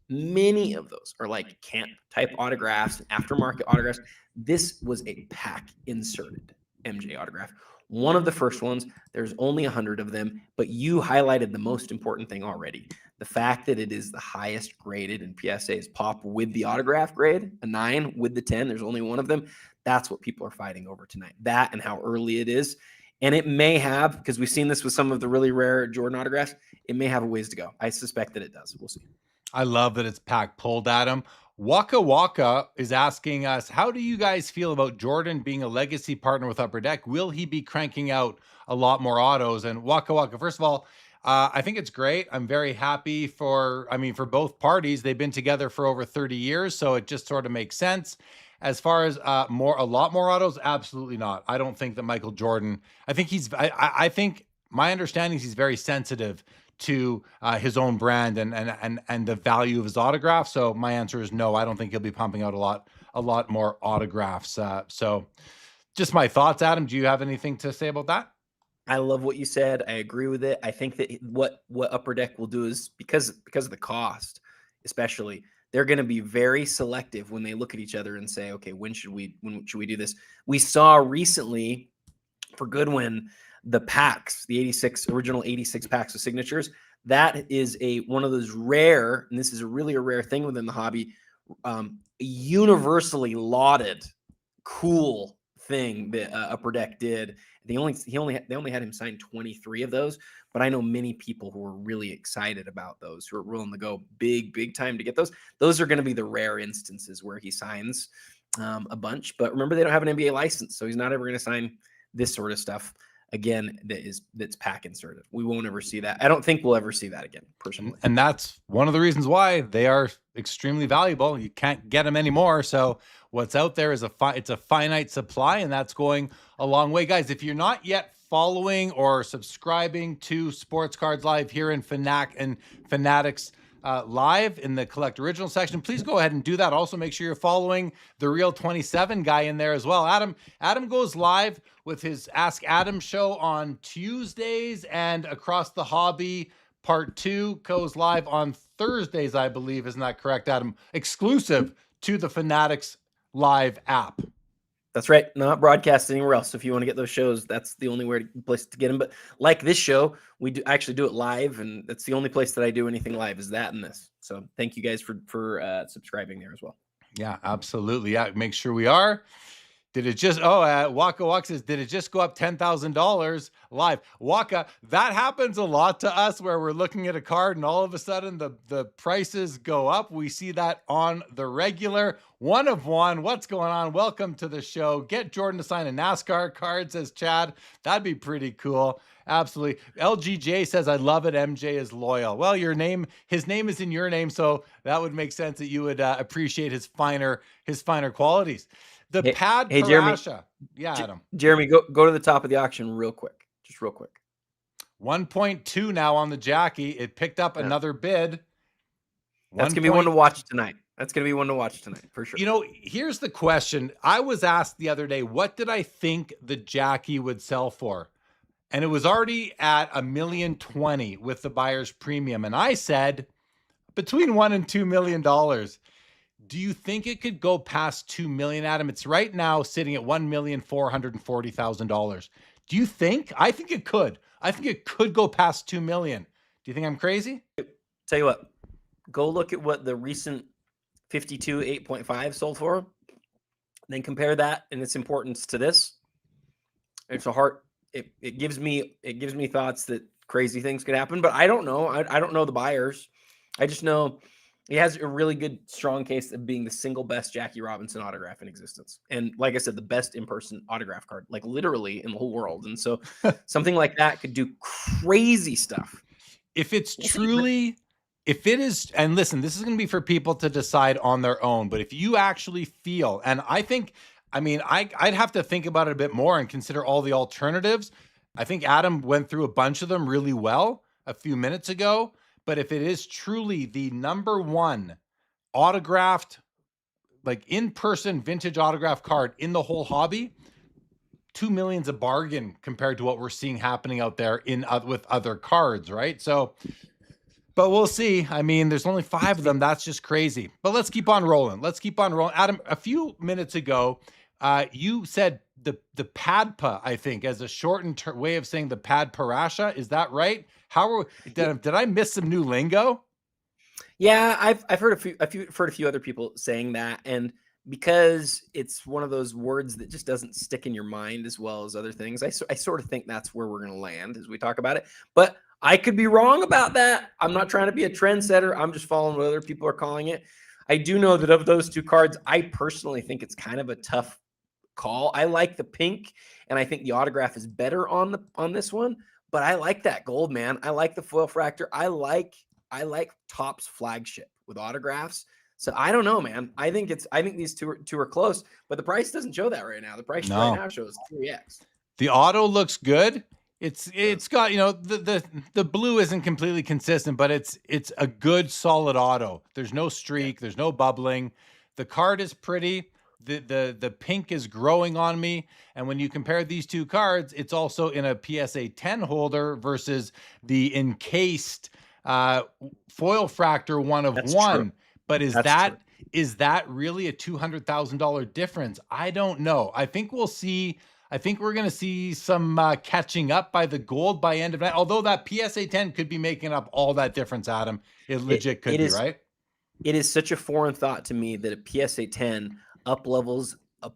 are like camp type autographs, aftermarket autographs. This was a pack inserted MJ autograph. One of the first ones, there's only 100 of them, but you highlighted the most important thing already. The fact that it is the highest graded in PSA's Pop with the autograph grade, a 9 with the 10, there's only one of them. That's what people are fighting over tonight. That and how early it is. And it may have, because we've seen this with some of the really rare Jordan autographs, it may have a ways to go. I suspect that it does. We'll see. I love that it's pack pulled, Adam. Waka Waka is asking us, how do you guys feel about Jordan being a legacy partner with Upper Deck? Will he be cranking out a lot more autos? And Waka Waka, first of all, I think it's great. I'm very happy for both parties. They've been together for over 30 years, so it just sort of makes sense. As far as a lot more autos, absolutely not. I don't think that Michael Jordan, I think my understanding is he's very sensitive to his own brand and the value of his autograph. So my answer is no. I don't think he'll be pumping out a lot more autographs. So just my thoughts, Adam. Do you have anything to say about that? I love what you said. I agree with it. I think that what Upper Deck will do is because of the cost, especially, they're going to be very selective when they look at each other and say, okay, when should we do this? We saw recently for Goodwin, the packs, the original 86 packs of signatures. That is one of those rare, and this is really a rare thing within the hobby, universally lauded, cool thing that Upper Deck did. They only had him sign 23 of those, but I know many people who are really excited about those, who are willing to go big time to get those. Those are going to be the rare instances where he signs a bunch. But remember, they don't have an NBA license, so he's not ever going to sign this sort of stuff again that's pack inserted. We won't ever see that. I don't think we'll ever see that again, personally. And that's one of the reasons why they are extremely valuable. You can't get them anymore. So what's out there is it's a finite supply, and that's going a long way. Guys, if you're not yet following or subscribing to Sports Cards Live here in Fanatics live in the Collect Original section. Please go ahead and do that. Also, make sure you're following the Real 27 guy in there as well. Adam goes live with his Ask Adam show on Tuesdays, and Across the Hobby Part 2 goes live on Thursdays, I believe. Isn't that correct, Adam? Exclusive to the Fanatics Live app. That's right. Not broadcast anywhere else. So if you want to get those shows, that's the only place to get them. But like this show, we actually do it live, and that's the only place that I do anything live is that and this. So thank you guys for subscribing there as well. Yeah, absolutely. Yeah, make sure we are. Did it just, Waka Waka says, did it just go up $10,000 live? Waka, that happens a lot to us where we're looking at a card and all of a sudden the prices go up. We see that on the regular. One of one. What's going on? Welcome to the show. Get Jordan to sign a NASCAR card, says Chad. That'd be pretty cool. Absolutely. LGJ says, I love it. MJ is loyal. Well, his name is in your name, so that would make sense that you would appreciate his finer qualities. The pad Hey, Jeremy. Parasha. Yeah, Adam. Jeremy, go to the top of the auction real quick. Just real quick. 1.2 now on the Jackie. It picked up another bid. That's going to be one to watch tonight. For sure. You know, here's the question. I was asked the other day, what did I think the Jackie would sell for? And it was already at $1,020,000 with the buyer's premium. And I said between $1 and $2 million. Do you think it could go past $2 million, Adam? It's right now sitting at $1,440,000. Do you think? I think it could. I think it could go past $2 million. Do you think I'm crazy? Tell you what, go look at what the recent 52 8.5 sold for. Then compare that and its importance to this. It's a heart. It gives me thoughts that crazy things could happen, but I don't know. I don't know the buyers. I just know he has a really good, strong case of being the single best Jackie Robinson autograph in existence. And like I said, the best in-person autograph card, like literally in the whole world. And so something like that could do crazy stuff. If it is, and listen, this is going to be for people to decide on their own, but if you actually feel, and I'd have to think about it a bit more and consider all the alternatives. I think Adam went through a bunch of them really well a few minutes ago. But if it is truly the number one autographed, like in-person vintage autograph card in the whole hobby, $2 million's a bargain compared to what we're seeing happening out there with other cards, right? So, but we'll see. I mean, there's only 5 of them. That's just crazy. But let's keep on rolling. Adam, a few minutes ago, you said the Padpa, I think, as a shortened way of saying the Pad Parasha. Is that right? Did I miss some new lingo? Yeah, I've heard a few other people saying that, and because it's one of those words that just doesn't stick in your mind as well as other things, I sort of think that's where we're going to land as we talk about it. But I could be wrong about that. I'm not trying to be a trendsetter. I'm just following what other people are calling it. I do know that of those 2 cards, I personally think it's kind of a tough call. I like the pink, and I think the autograph is better on this one. But I like that gold, man. I like the foil fractor. I like Topps flagship with autographs. So I don't know, man. I think these two are close, but the price doesn't show that right now. The price right now shows 3x. The auto looks good. It's got, the blue isn't completely consistent, but it's a good solid auto. There's no streak, there's no bubbling. The card is pretty. The pink is growing on me. And when you compare these 2 cards, it's also in a PSA 10 holder versus the encased foil fractor one of one. True. But is that really a $200,000 difference? I don't know. I think we're going to see some catching up by the gold by end of night. Although that PSA 10 could be making up all that difference, Adam. It legit could be, right? It is such a foreign thought to me that a PSA 10 up levels a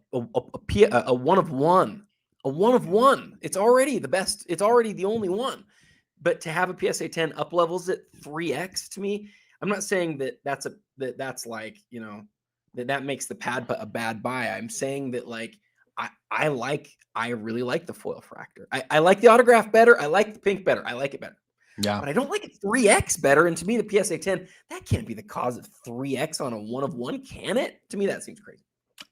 one of one. It's already the best. It's already the only one. But to have a PSA 10 up levels at 3x to me, I'm not saying that that's like, that makes the Padpa a bad buy. I'm saying that like I really like the foil fractor. I like the autograph better. I like the pink better. I like it better. Yeah. But I don't like it 3x better. And to me, the PSA 10, that can't be the cause of 3x on a one of one, can it? To me, that seems crazy.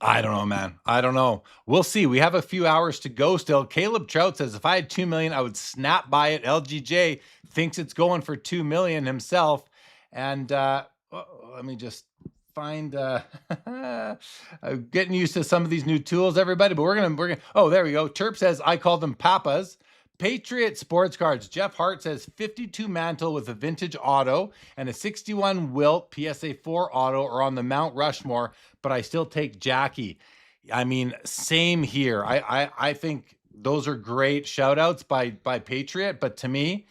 I don't know, man. I don't know. We'll see. We have a few hours to go still. Caleb Trout says, if I had 2 million, I would snap by it. LGJ thinks it's going for 2 million himself. And let me just find I'm getting used to some of these new tools, everybody, but we're gonna oh, there we go. Terp says I call them papas. Patriot Sports Cards. Jeff Hart says 52 mantle with a vintage auto and a 61 Wilt PSA 4 auto are on the Mount Rushmore, but I still take Jackie. I mean, same here. I think those are great shout outs by Patriot, but to me,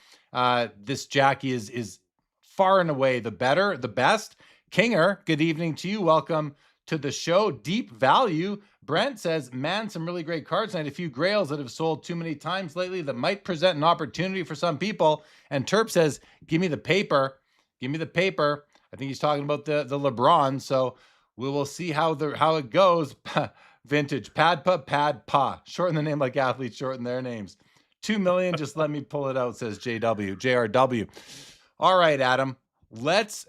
this Jackie is far and away the best. Kinger, good evening to you. Welcome to the show. Deep Value. Brent says, man, some really great cards tonight. A few grails that have sold too many times lately that might present an opportunity for some people. And Terp says, give me the paper. Give me the paper. I think he's talking about the LeBron. So we will see how it goes. Vintage. Padpa. Shorten the name like athletes shorten their names. 2 million. Just let me pull it out, says JRW. All right, Adam. Let's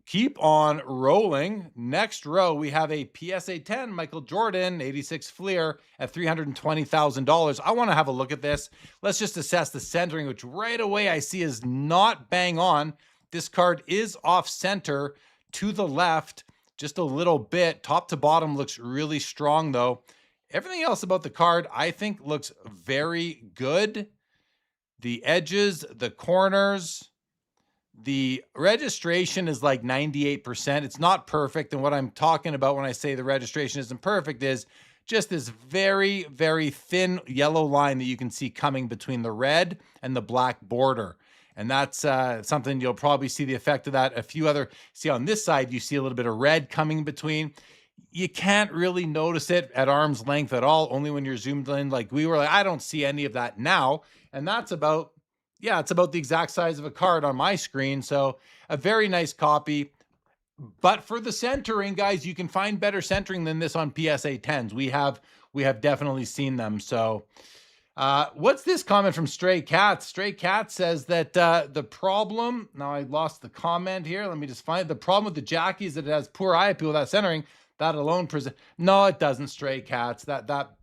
keep on rolling. Next row, we have a PSA 10 Michael Jordan 86 Fleer at $320,000. I want to have a look at this. Let's just assess the centering, which right away I see is not bang on. This card is off center to the left just a little bit. Top to bottom looks really strong though. Everything else about the card I think looks very good. The edges, the corners, the registration is like 98%. It's not perfect. And what I'm talking about when I say the registration isn't perfect is just this very, very thin yellow line that you can see coming between the red and the black border. And that's something you'll probably see the effect of that. A few other, see on this side, you see a little bit of red coming between. You can't really notice it at arm's length at all, only when you're zoomed in. Like we were like, I don't see any of that now. And that's about, yeah, it's about the exact size of a card on my screen. So a very nice copy. But for the centering, guys, you can find better centering than this on PSA 10s. We have definitely seen them. So what's this comment from Stray Cat? Stray Cat says that the problem, now I lost the comment here. Let me just find it. The problem with the Jackie is that it has poor eye appeal without centering. That alone present. No, it doesn't, Stray Cats. That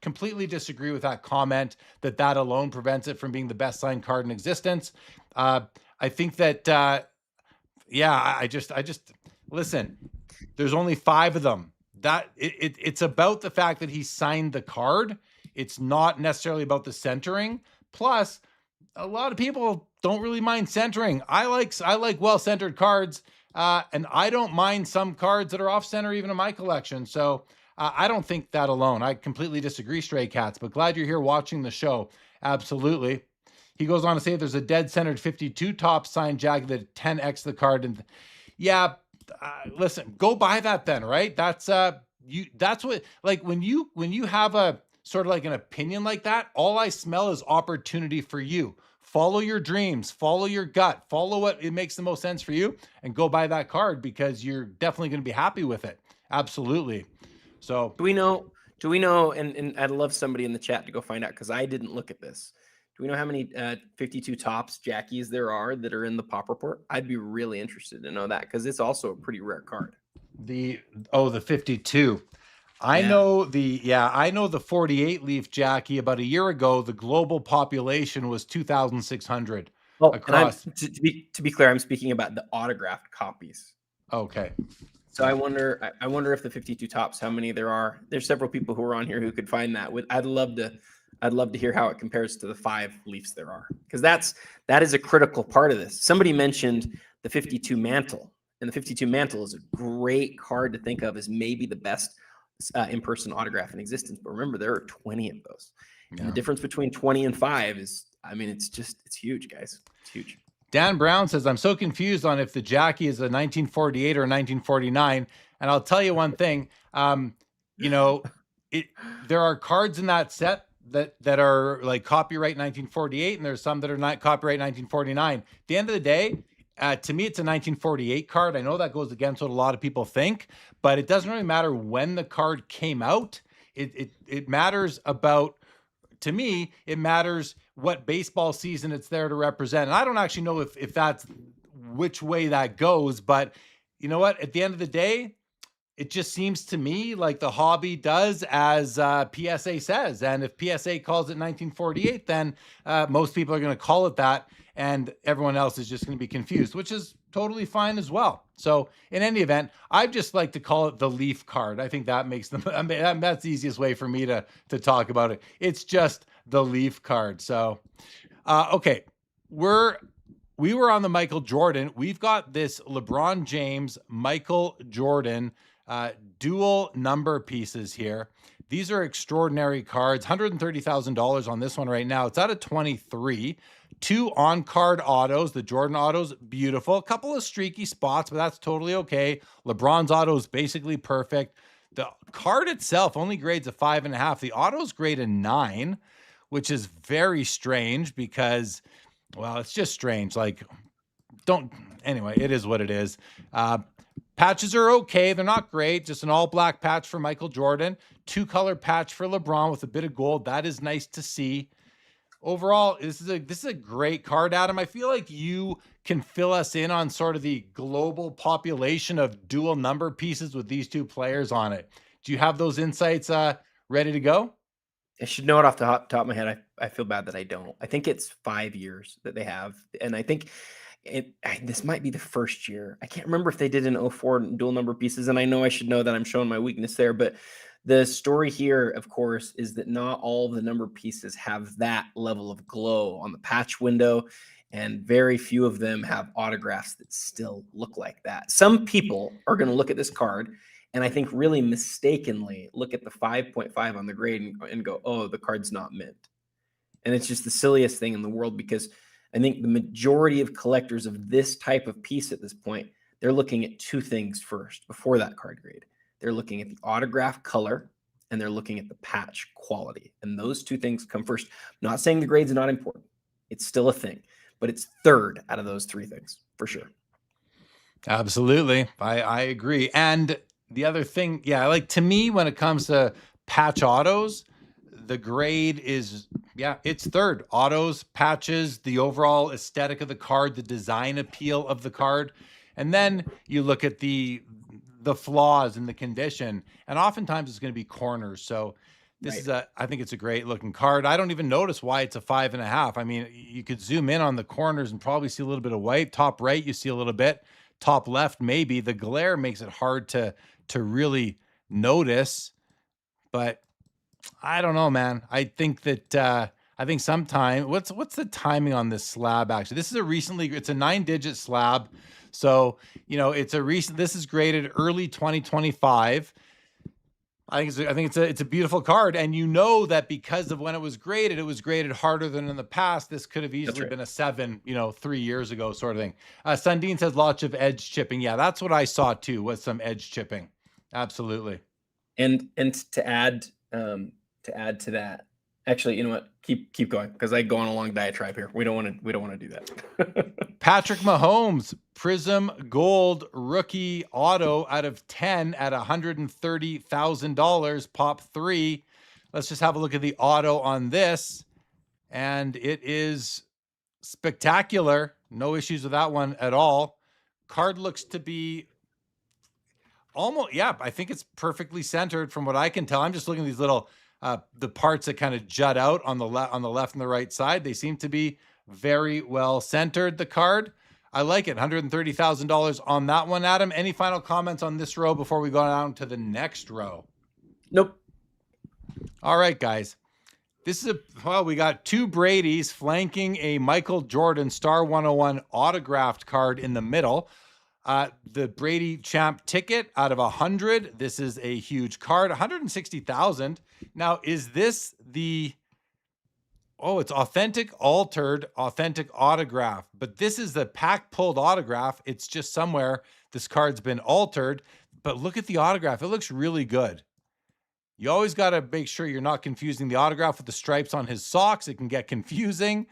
completely disagree with that comment that alone prevents it from being the best signed card in existence. I think that, yeah, I just listen, there's only 5 of them. That it's about the fact that he signed the card. It's not necessarily about the centering. Plus, a lot of people don't really mind centering. I like well-centered cards, and I don't mind some cards that are off-center even in my collection. So I don't think that alone. I completely disagree, Stray Cats, but glad you're here watching the show. Absolutely. He goes on to say there's a dead-centered 52 top signed Jackie that 10x the card. And yeah, listen, go buy that then, right? That's that's what, like when you have a sort of like an opinion like that, all I smell is opportunity for you. Follow your dreams, follow your gut, follow what it makes the most sense for you, and go buy that card because you're definitely going to be happy with it. Absolutely. So do we know, and I'd love somebody in the chat to go find out because I didn't look at this. Do we know how many 52 tops Jackies there are that are in the pop report? I'd be really interested to know that because it's also a pretty rare card. The 52. I know the 48 leaf Jackie. About a year ago, the global population was 2,600 across. To be clear, I'm speaking about the autographed copies. Okay. So I wonder if the 52 tops, how many there are. There's several people who are on here who could find that. I'd love to hear how it compares to the 5 leafs there are, because that is a critical part of this. Somebody mentioned the 52 mantle, and the 52 mantle is a great card to think of as maybe the best in-person autograph in existence. But remember, there are 20 of those. Yeah. And the difference between 20 and 5 is, I mean, it's huge, guys. It's huge. Dan Brown says, I'm so confused on if the Jackie is a 1948 or a 1949. And I'll tell you one thing, there are cards in that set that are like copyright 1948, and there's some that are not copyright 1949. At the end of the day, to me, it's a 1948 card. I know that goes against what a lot of people think, but it doesn't really matter when the card came out. It matters about, to me, it matters what baseball season it's there to represent. And I don't actually know if that's which way that goes, but you know what? At the end of the day, it just seems to me like the hobby does as PSA says. And if PSA calls it 1948, then most people are going to call it that. and everyone else is just going to be confused, which is totally fine as well. So in any event, I just like to call it the Leaf card. I think that makes them, I mean, that's the easiest way for me to talk about it. It's just the Leaf card. So, okay, we were on the Michael Jordan. We've got this LeBron James, Michael Jordan, dual number pieces here. These are extraordinary cards. $130,000 on this one right now. It's out of 23. 2 on-card autos. The Jordan autos, beautiful. A couple of streaky spots, but that's totally okay. LeBron's auto is basically perfect. The card itself only grades a 5.5. The autos grade a 9, which is very strange because, well, it's just strange. Like, anyway, it is what it is. Patches are okay. They're not great. Just an all black patch for Michael Jordan. 2-color patch for LeBron with a bit of gold. That is nice to see. Overall, this is a great card, Adam. I feel like you can fill us in on sort of the global population of dual number pieces with these 2 players on it. Do you have those insights ready to go? I should know it off the top of my head. I feel bad that I don't. I think it's 5 years that they have, and I think this might be the first year. I can't remember if they did an 04 dual number pieces, and I know I should know that I'm showing my weakness there, but the story here, of course, is that not all the number pieces have that level of glow on the patch window, and very few of them have autographs that still look like that. Some people are going to look at this card and I think really mistakenly look at the 5.5 on the grade and go, oh, the card's not mint. And it's just the silliest thing in the world, because I think the majority of collectors of this type of piece at this point, they're looking at 2 things first before that card grade. They're looking at the autograph color and they're looking at the patch quality. And those 2 things come first. I'm not saying the grade's not important. It's still a thing, but it's third out of those 3 things for sure. Absolutely. I agree. And the other thing, yeah, like to me, when it comes to patch autos, the grade is, yeah, it's third. Autos, patches, the overall aesthetic of the card, the design appeal of the card. And then you look at the flaws in the condition, and oftentimes it's going to be corners. So this is I think it's a great looking card. I don't even notice why it's a 5.5. I mean, you could zoom in on the corners and probably see a little bit of white. Top right, you see a little bit. Top left, maybe. The glare makes it hard to really notice, but I don't know, man. I think that I think sometime what's the timing on this slab actually? This is it's a 9-digit slab. So, you know, this is graded early 2025. I think it's a beautiful card, and you know that because of when it was graded harder than in the past. This could have easily been a 7, 3 years ago, sort of thing. Sundin says lots of edge chipping. Yeah, that's what I saw too, was some edge chipping. Absolutely. And to add to that, actually, you know what? Keep going, because I go on a long diatribe here. We don't want to do that. Patrick Mahomes, Prism Gold rookie auto out of 10 at $130,000, pop 3. Let's just have a look at the auto on this, and it is spectacular. No issues with that one at all. Card looks to be almost, yeah, I think it's perfectly centered from what I can tell. I'm just looking at these little the parts that kind of jut out on the left and the right side. They seem to be very well centered. The card, I like it. $130,000 on that one. Adam, any final comments on this row before we go down to the next row? Nope. All right, guys. This is we got 2 Brady's flanking a Michael Jordan Star 101 autographed card in the middle. The Brady champ ticket out of 100. This is a huge card, 160,000. Now, is this it's authentic, altered, authentic autograph, but this is the pack pulled autograph. It's just somewhere this card's been altered, but look at the autograph. It looks really good. You always got to make sure you're not confusing the autograph with the stripes on his socks. It can get confusing.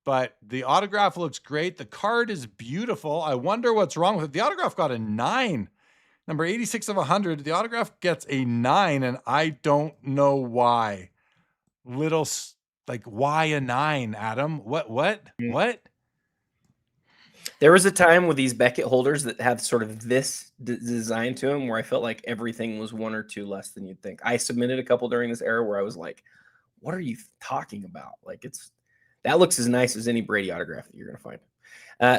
But the autograph looks great. The card is beautiful. I wonder what's wrong with it. The autograph got a 9. Number 86 of 100. The autograph gets a 9, and I don't know why. Why a 9, Adam? What? There was a time with these Beckett holders that had sort of this design to them where I felt like everything was 1 or 2 less than you'd think. I submitted a couple during this era where I was like, what are you talking about? Like, That looks as nice as any Brady autograph that you're going to find.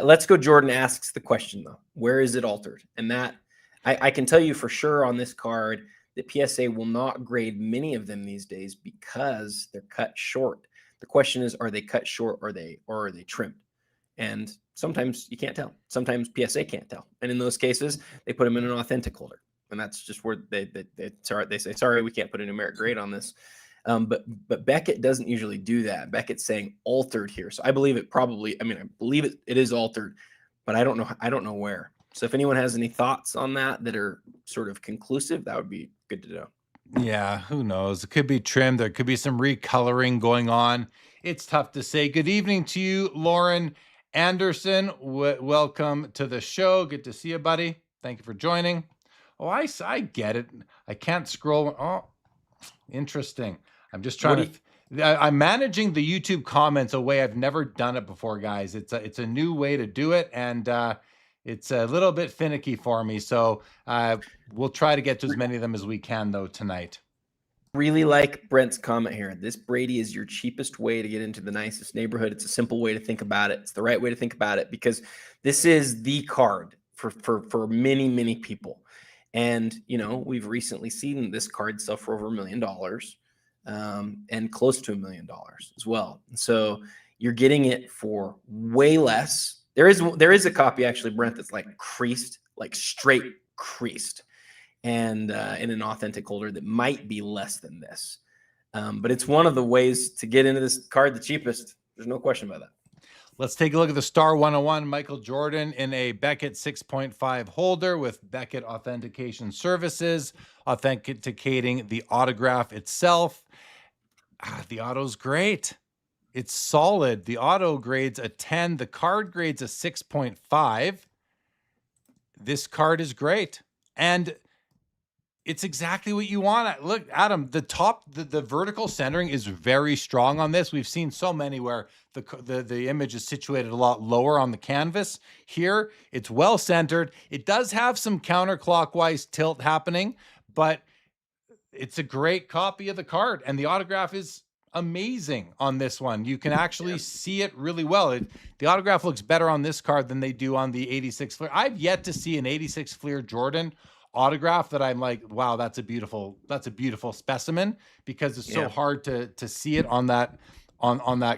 Let's Go Jordan asks the question, though. Where is it altered? And that I can tell you for sure on this card that PSA will not grade many of them these days because they're cut short. The question is, are they cut short or are they trimmed? And sometimes you can't tell. Sometimes PSA can't tell. And in those cases, they put them in an authentic holder. And that's just where they say, sorry, we can't put a numeric grade on this. But Beckett doesn't usually do that. Beckett's saying altered here. So I believe it probably, I believe it is altered, but I don't know where. So if anyone has any thoughts on that are sort of conclusive, that would be good to know. Yeah, who knows? It could be trimmed. There could be some recoloring going on. It's tough to say. Good evening to you, Lauren Anderson. Welcome to the show. Good to see you, buddy. Thank you for joining. Oh, I get it. I can't scroll. Oh, interesting. I'm just trying I'm managing the YouTube comments a way I've never done it before, guys. It's a new way to do it, and it's a little bit finicky for me. So we'll try to get to as many of them as we can, though, tonight. Really like Brent's comment here. This Brady is your cheapest way to get into the nicest neighborhood. It's a simple way to think about it. It's the right way to think about it because this is the card for many, many people. And, we've recently seen this card sell for over $1 million and close to $1 million as well. And so you're getting it for way less. There is a copy, actually, Brent, that's like creased, like straight creased, and in an authentic holder that might be less than this. But it's one of the ways to get into this card the cheapest. There's no question about that. Let's take a look at the Star 101 Michael Jordan in a Beckett 6.5 holder with Beckett Authentication Services, authenticating the autograph itself. The auto's great. It's solid. The auto grades a 10. The card grades a 6.5. This card is great. And it's exactly what you want. Look, Adam, the vertical centering is very strong on this. We've seen so many where the image is situated a lot lower on the canvas. Here, it's well centered. It does have some counterclockwise tilt happening, but it's a great copy of the card, and the autograph is amazing on this one. You can actually see it really well. The autograph looks better on this card than they do on the 86 Fleer. I've yet to see an 86 Fleer Jordan autograph that I'm like, wow, that's a beautiful specimen, because it's so hard to see it on that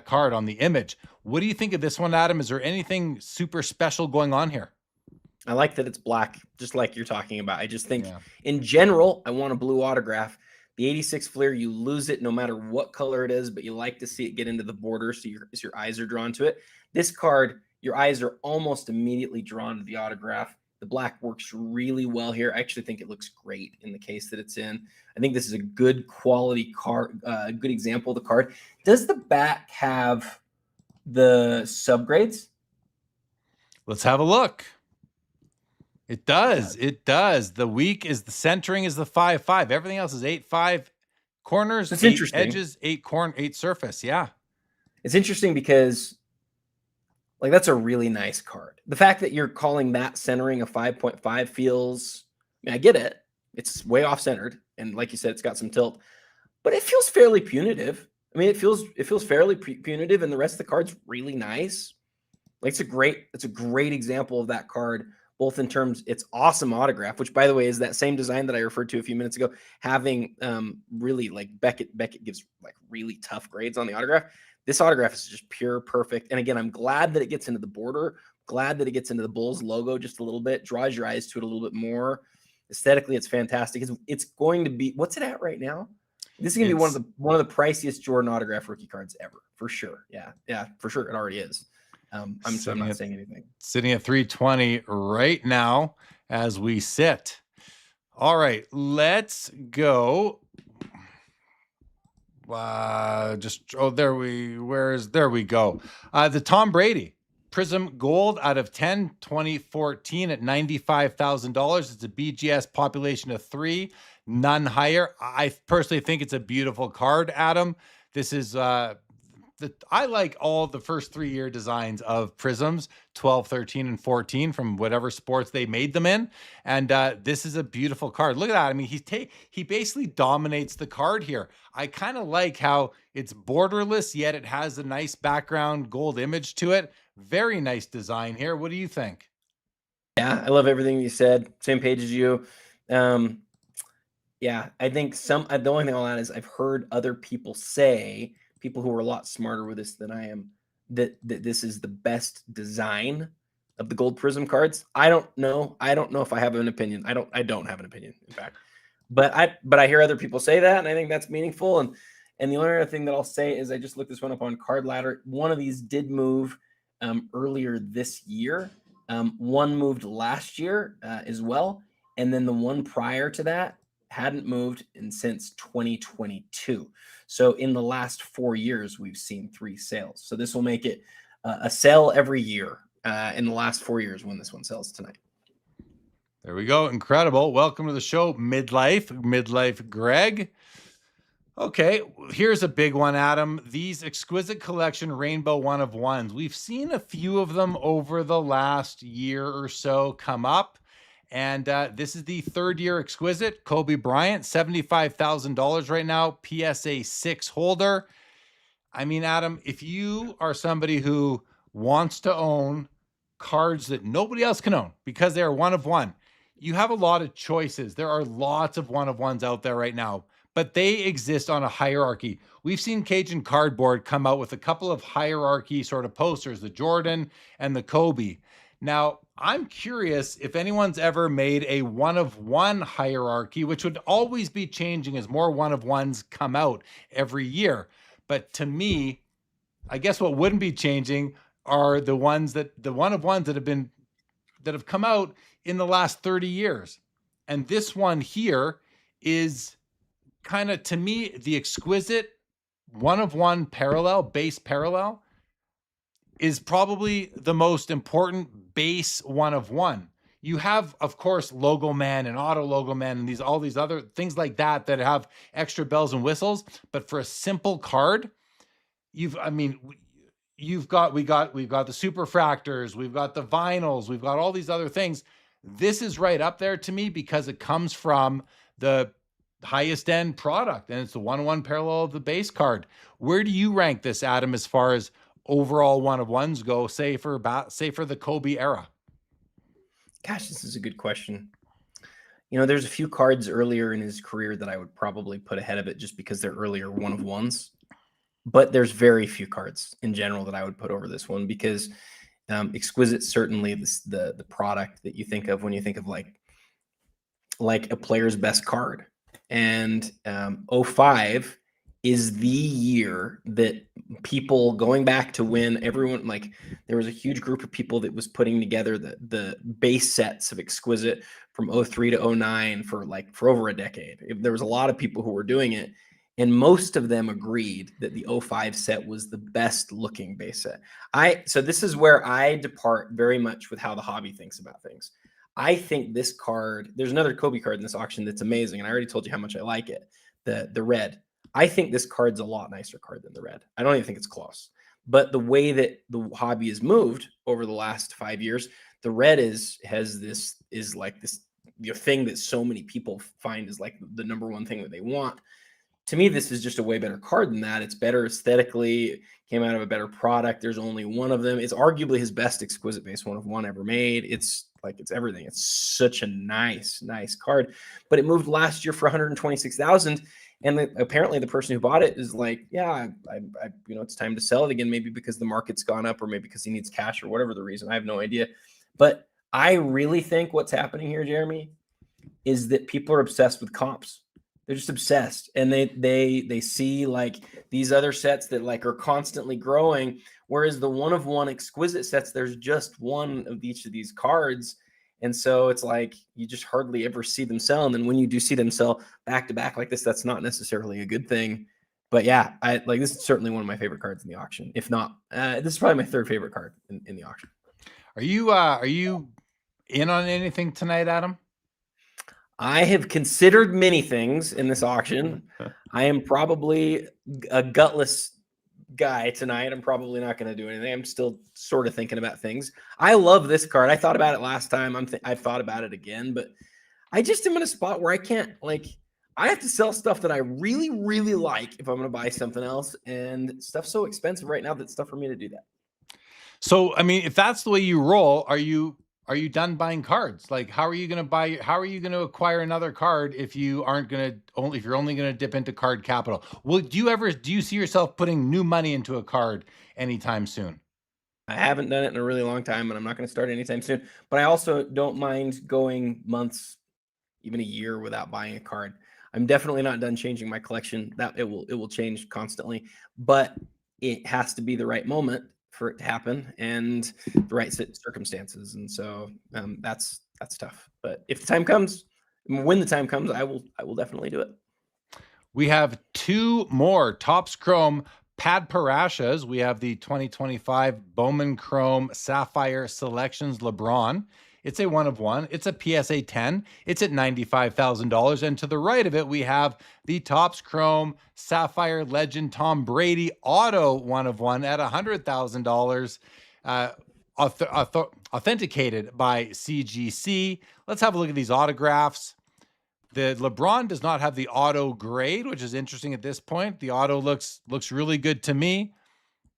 card, on the image. What do you think of this one, Adam? Is there anything super special going on here? I like that it's black, just like you're talking about. I just think in general, I want a blue autograph. The 86 Fleer, you lose it no matter what color it is, but you like to see it get into the border so your eyes are drawn to it. This card, your eyes are almost immediately drawn to the autograph. The black works really well here. I actually think it looks great in the case that it's in. I think this is a good quality card, a good example of the card. Does the back have the subgrades? Let's have a look. It does. It does. The weak is the centering is the 5.5. Everything else is 8.5. Corners, That's 8 interesting. edges, 8 surface. Yeah. It's interesting because that's a really nice card. The fact that you're calling that centering a 5.5 feels, I get it. It's way off centered. And like you said, it's got some tilt, but it feels fairly punitive. It feels fairly punitive, and the rest of the card's really nice. It's a great example of that card, both in terms, it's awesome autograph, which by the way is that same design that I referred to a few minutes ago, having really Beckett gives really tough grades on the autograph. This autograph is just pure perfect. And again, I'm glad that it gets into the border, glad that it gets into the Bulls logo just a little bit, draws your eyes to it a little bit more. Aesthetically, it's fantastic. It's going to be, what's it at right now? This is going to be one of the priciest Jordan autograph rookie cards ever, for sure. Yeah, for sure. It already is. I'm not saying anything. Sitting at 320 right now as we sit. All right, let's go. There we go. The Tom Brady Prism Gold out of 10, 2014 at $95,000. It's a BGS population of 3, none higher. I personally think it's a beautiful card, Adam. This is I like all the first 3-year designs of Prisms, 12, 13, and 14 from whatever sports they made them in. And this is a beautiful card. Look at that. I mean, he basically dominates the card here. I kind of like how it's borderless, yet it has a nice background gold image to it. Very nice design here. What do you think? Yeah, I love everything you said. Same page as you. Yeah, I think the only thing I'll add is I've heard other people say, people who are a lot smarter with this than I am, that this is the best design of the gold prism cards. I don't know. I don't know if I have an opinion. I don't have an opinion, in fact. But I hear other people say that, and I think that's meaningful. And the only other thing that I'll say is I just looked this one up on Card Ladder. One of these did move earlier this year. One moved last year as well. And then the one prior to that hadn't moved since 2022. So in the last 4 years, we've seen 3 sales. So this will make it a sale every year in the last 4 years when this one sells tonight. There we go. Incredible. Welcome to the show, Midlife Greg. Okay, here's a big one, Adam. These Exquisite Collection Rainbow One of Ones. We've seen a few of them over the last year or so come up. And this is the 3rd-year Exquisite. Kobe Bryant, $75,000 right now. PSA 6 holder. I mean, Adam, if you are somebody who wants to own cards that nobody else can own because they're one of one, you have a lot of choices. There are lots of one of ones out there right now, but they exist on a hierarchy. We've seen Cajun Cardboard come out with a couple of hierarchy sort of posters, the Jordan and the Kobe. Now, I'm curious if anyone's ever made a one of one hierarchy, which would always be changing as more one of ones come out every year. But to me, I guess what wouldn't be changing are the one of ones that have come out in the last 30 years. And this one here is kind of, to me, the Exquisite one of one base parallel is probably the most important base one of one. You have, of course, Logo Man and Auto Logo Man and all these other things like that have extra bells and whistles. But for a simple card, we've got the superfractors, we've got the vinyls, we've got all these other things. This is right up there to me because it comes from the highest end product, and it's the 1-1 parallel of the base card. Where do you rank this, Adam, as far as overall one of ones go, say for the Kobe era? Gosh, this is a good question. You know, there's a few cards earlier in his career that I would probably put ahead of it just because they're earlier one of ones. But there's very few cards in general that I would put over this one because Exquisite, certainly the product that you think of when you think of like a player's best card. And 05 is the year that people, going back to when everyone, like, there was a huge group of people that was putting together the base sets of Exquisite from 03 to 09 for over a decade. There was a lot of people who were doing it, and most of them agreed that the 05 set was the best looking base set. So this is where I depart very much with how the hobby thinks about things. I think this card, there's another Kobe card in this auction that's amazing, and I already told you how much I like it, the red. I think this card's a lot nicer card than the red. I don't even think it's close. But the way that the hobby has moved over the last 5 years, the red is like this thing that so many people find is like the number one thing that they want. To me, this is just a way better card than that. It's better aesthetically, came out of a better product. There's only one of them. It's arguably his best Exquisite base one of one ever made. It's everything. It's such a nice card. But it moved last year for $126,000. And apparently the person who bought it is like, yeah, it's time to sell it again, maybe because the market's gone up or maybe because he needs cash or whatever the reason. I have no idea. But I really think what's happening here, Jeremy, is that people are obsessed with comps. They're just obsessed, and they see like these other sets that like are constantly growing, whereas the one of one Exquisite sets, there's just one of each of these cards, and so it's like you just hardly ever see them sell. And then when you do see them sell back to back like this, that's not necessarily a good thing. But yeah, this is certainly one of my favorite cards in the auction. If not, this is probably my third favorite card in the auction. Are you in on anything tonight, Adam? I have considered many things in this auction. I am probably a gutless guy tonight. I'm probably not going to do anything. I'm still sort of thinking about things. I love this card. I thought about it last time. I've thought about it again, but I just am in a spot where I can't, like, I have to sell stuff that I really, really like if I'm going to buy something else, and stuff's so expensive right now that's tough for me to do that. So, I mean, if that's the way you roll, are you done buying cards? Like, how are you going to acquire another card if you aren't going to if you're only going to dip into card capital? Do you see yourself putting new money into a card anytime soon? I haven't done it in a really long time, and I'm not going to start anytime soon, but I also don't mind going months, even a year, without buying a card. I'm definitely not done changing my collection. That it will change constantly, but it has to be the right moment for it to happen and the right circumstances. And so that's tough. But if the time comes, when the time comes, I will definitely do it. We have two more Topps Chrome Pad Parashas. We have the 2025 Bowman Chrome Sapphire Selections LeBron. It's a 1/1. It's a PSA 10. It's at $95,000. And to the right of it, we have the Topps Chrome Sapphire Legend Tom Brady Auto 1/1 at $100,000. Authenticated by CGC. Let's have a look at these autographs. The LeBron does not have the auto grade, which is interesting at this point. The auto looks really good to me.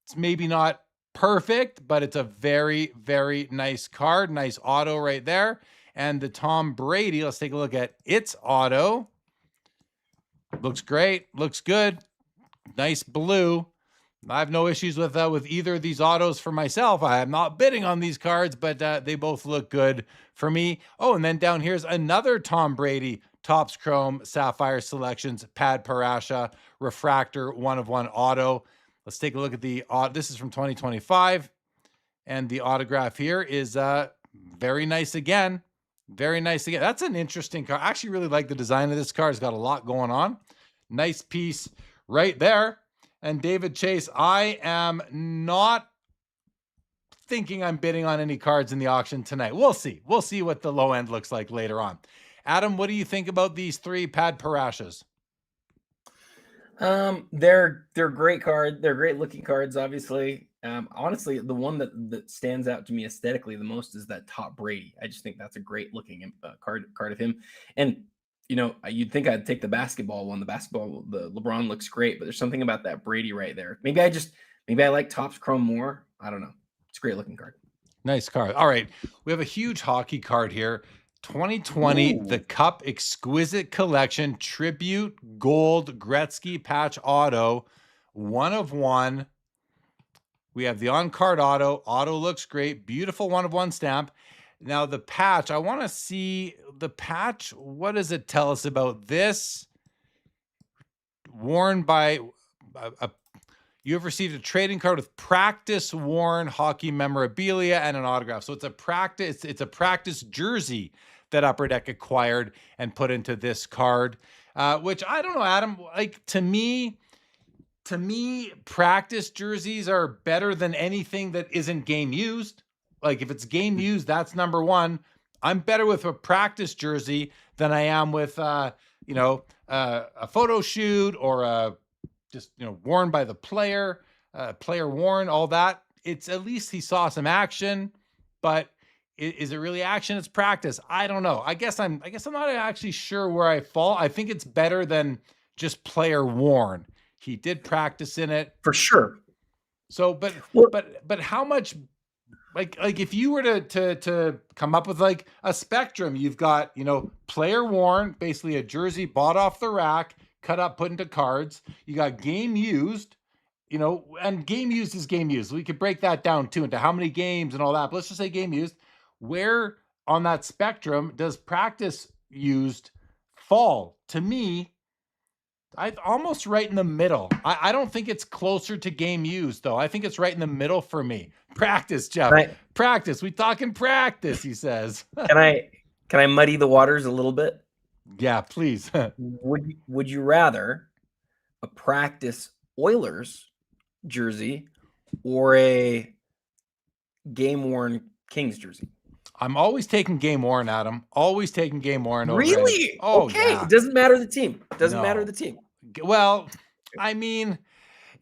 It's maybe not perfect, but it's a very, very nice card. Nice auto right there. And the Tom Brady, let's take a look at its auto. Looks great. Looks good. Nice blue. I have no issues with either of these autos for myself. I am not bidding on these cards, but they both look good for me. Oh, and then down here's another Tom Brady Topps Chrome Sapphire Selections Pad Parasha Refractor 1/1 auto. Let's take a look at the this is from 2025, and the autograph here is very nice again. Very nice again. That's an interesting card. I actually really like the design of this card. It's got a lot going on. Nice piece right there. And David Chase, I am not thinking I'm bidding on any cards in the auction tonight. We'll see. We'll see what the low end looks like later on. Adam, what do you think about these three Pad Parashas? They're great card. They're great looking cards, obviously. Honestly, the one that stands out to me aesthetically the most is that Top Brady. I just think that's a great looking card of him. And you know, you'd think I'd take the basketball one. The LeBron looks great, but there's something about that Brady right there. Maybe I like Topps Chrome more. I don't know. It's a great looking card. Nice card. All right. We have a huge hockey card here. 2020, Ooh. the Cup Exquisite Collection Tribute Gold Gretzky Patch Auto, 1/1. We have the on-card auto. Auto looks great. Beautiful 1/1 stamp. Now the patch, I want to see the patch. What does it tell us about this? Worn by you have received a trading card with practice worn hockey memorabilia and an autograph. So it's a practice jersey that Upper Deck acquired and put into this card, which I don't know, Adam, like to me, practice jerseys are better than anything that isn't game used. Like if it's game used, that's number one. I'm better with a practice jersey than I am with, a photo shoot or just worn by the player, player worn, all that. It's at least he saw some action, but is it really action? It's practice. I don't know. I guess I'm not actually sure where I fall. I think it's better than just player worn. He did practice in it For sure. So, but how much? Like if you were to come up with like a spectrum, you've got player worn, basically a jersey bought off the rack, cut up, put into cards. You got game used, and game used is game used. We could break that down too into how many games and all that. But let's just say game used. Where on that spectrum does practice used fall? To me, I'm almost right in the middle. I don't think it's closer to game used though. I think it's right in the middle for me. Practice, Jeff. Practice. We talking practice, he says. Can I muddy the waters a little bit? Yeah, please. Would you rather a practice Oilers jersey or a game worn Kings jersey? I'm always taking game worn, Adam. Always taking game worn. Really? Oh, okay. yeah. It doesn't matter the team. It doesn't matter the team. Well, I mean,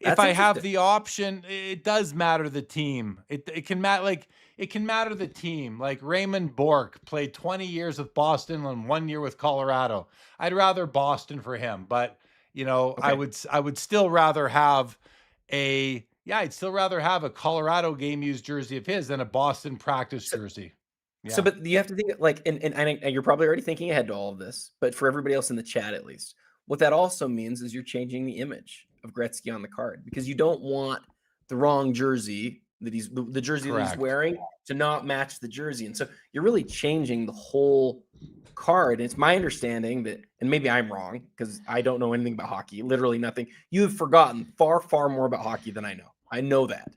if I have the option, it does matter the team. It can matter, like it can matter the team. Like Raymond Bourque played 20 years with Boston and 1 year with Colorado. I'd rather Boston for him, but you know, I would still rather have I'd still rather have a Colorado game used jersey of his than a Boston practice jersey. Yeah. So, but you have to think like, and you're probably already thinking ahead to all of this, but for everybody else in the chat, at least, what that also means is you're changing the image of Gretzky on the card, because you don't want the wrong jersey that the jersey that he's wearing to not match the jersey. And so you're really changing the whole card. And it's my understanding that, and maybe I'm wrong because I don't know anything about hockey, literally nothing. You've forgotten far, far more about hockey than I know. I know that.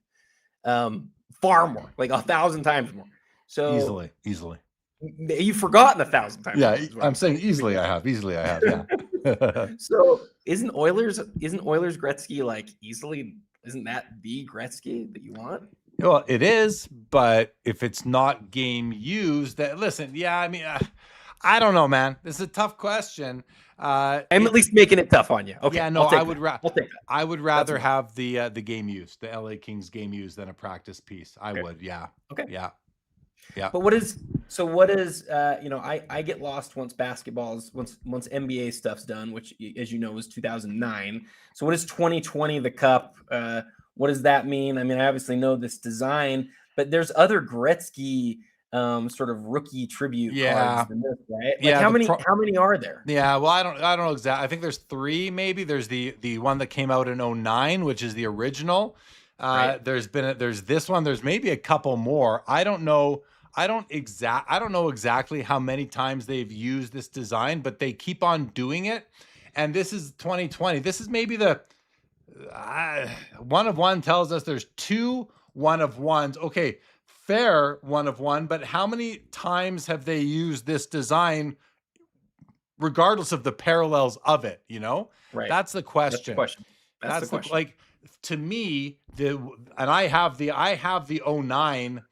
Far more, like 1,000 times more. So easily. You've forgotten 1,000 times. Yeah, I'm saying easily I have. Yeah. So isn't Oilers Gretzky like easily? Isn't that the Gretzky that you want? Well, it is, but if it's not game used, I mean, I don't know, man. This is a tough question. I'm at least making it tough on you. Okay. Yeah, no, I'll take that. I would rather have the game used, the LA Kings game used, than a practice piece. I would, yeah. Okay. Yeah. But what is I get lost once once NBA stuff's done, which, as you know, was 2009. So what is 2020, the Cup? What does that mean? I mean, I obviously know this design, but there's other Gretzky sort of rookie tribute cards than this, right? Like how many are there? Yeah, well, I don't know exactly. I think there's 3 maybe. There's the one that came out in 2009, which is the original. There's this one. There's maybe a couple more. I don't know exactly how many times they've used this design, but they keep on doing it. And this is 2020. This is maybe the 1 of 1 tells us there's 2 1 of 1s. Okay, fair 1 of 1, but how many times have they used this design regardless of the parallels of it, you know? Right. That's the question. That's the question. Like, to me, I have the 09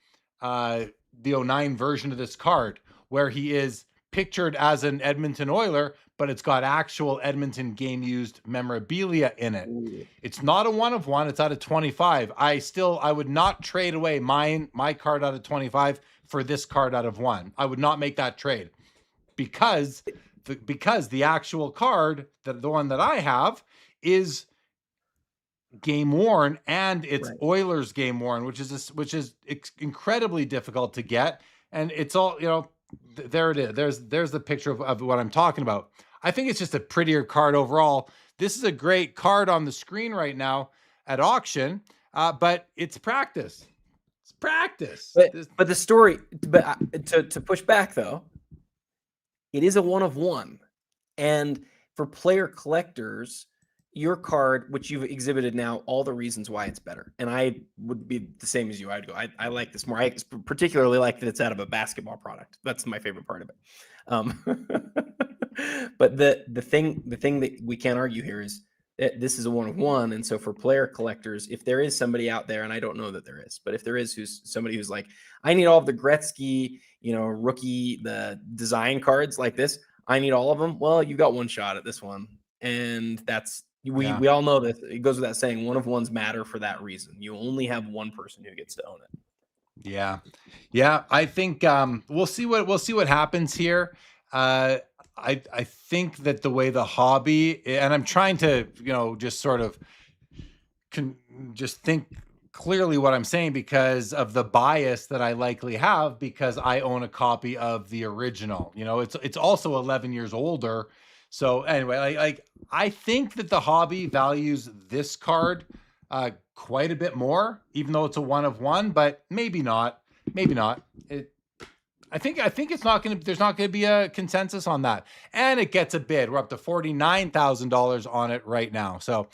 the 09 version of this card where he is pictured as an Edmonton Oiler, but it's got actual Edmonton game used memorabilia in it. Ooh. It's not a 1 of 1, it's out of 25. I would not trade away my card out of 25 for this card out of 1. I would not make that trade because the actual card, the one that I have, is game worn, and it's Oilers game worn, which is incredibly difficult to get. And it's all, you know, there it is. There's the picture of what I'm talking about. I think it's just a prettier card overall. This is a great card on the screen right now at auction, but it's practice. It's practice. But the story, to push back though, it is a 1 of 1, and for player collectors, your card, which you've exhibited now, all the reasons why it's better. And I would be the same as you. I'd go, I like this more. I particularly like that it's out of a basketball product. That's my favorite part of it. But the thing that we can't argue here is that this is a 1 of 1. And so for player collectors, if there is somebody out there, and I don't know that there is, but if there is somebody who's like, I need all of the Gretzky, rookie, the design cards like this, I need all of them. Well, you got one shot at this one. And that's, we all know that it goes without saying, 1 of 1s matter for that reason. You only have one person who gets to own it. Yeah. I think we'll see what happens here. I think that the way the hobby, and I'm trying to just sort of just think clearly what I'm saying because of the bias that I likely have because I own a copy of the original. It's also 11 years older. So anyway, I think that the hobby values this card quite a bit more, even though it's a 1 of 1, but maybe not. I think it's not going to. There's not going to be a consensus on that, and it gets a bid. We're up to $49,000 on it right now. So,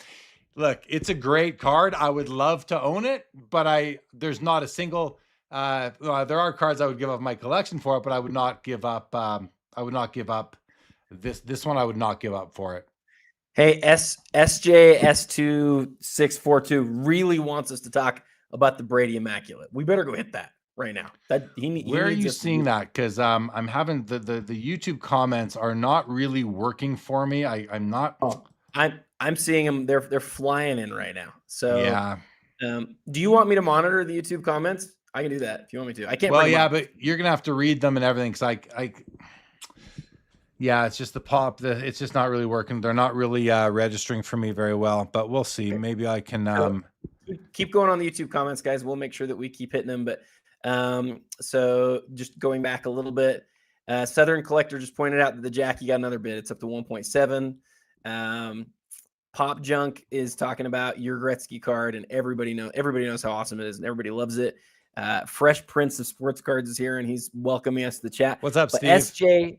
look, it's a great card. I would love to own it, but there's not a single. There are cards I would give up my collection for it, but I would not give up. I would not give up. This one I would not give up for it. Hey, SJS2642 really wants us to talk about the Brady Immaculate. We better go hit that right now. Where are you seeing that? Because I'm having the YouTube comments are not really working for me. I'm not. Oh, I'm I'm seeing them. They're flying in right now. So, Yeah. do you want me to monitor the YouTube comments? I can do that if you want me to. I can't. Well, bring them yeah, up. but you're gonna have to read them and everything. Cause yeah, it's just the pop. It's just not really working. They're not really registering for me very well. But we'll see. Okay. Maybe I can. So, keep going on the YouTube comments, guys. We'll make sure that we keep hitting them. But so just going back a little bit, Southern Collector just pointed out that the Jackie got another bid. It's up to 1.7. Pop Junk is talking about your Gretzky card, and everybody knows how awesome it is, and everybody loves it. Fresh Prince of Sports Cards is here, and he's welcoming us to the chat. What's up, but Steve?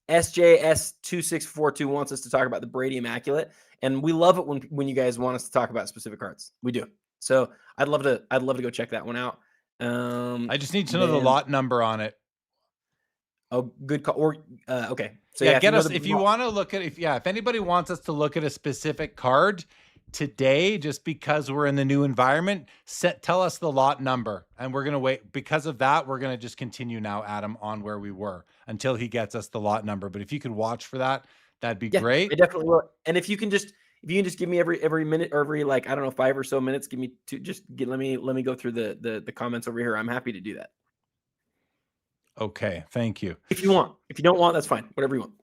SJS2642 wants us to talk about the Brady Immaculate, and we love it when you guys want us to talk about specific cards. We do. So I'd love to go check that one out. I just need to know the lot number on it. Oh, good call. Or okay. So yeah, get us if you want to look at if anybody wants us to look at a specific card today, just because we're in the new environment, tell us the lot number, and we're gonna wait. Because of that, we're gonna just continue now, Adam, on where we were until he gets us the lot number. But if you could watch for that, that'd be great. I definitely will. And if you can just give me every minute or every, like, I don't know, 5 or so minutes, give me two. Let me go through the comments over here. I'm happy to do that. Okay, thank you. If you want, if you don't want, that's fine. Whatever you want.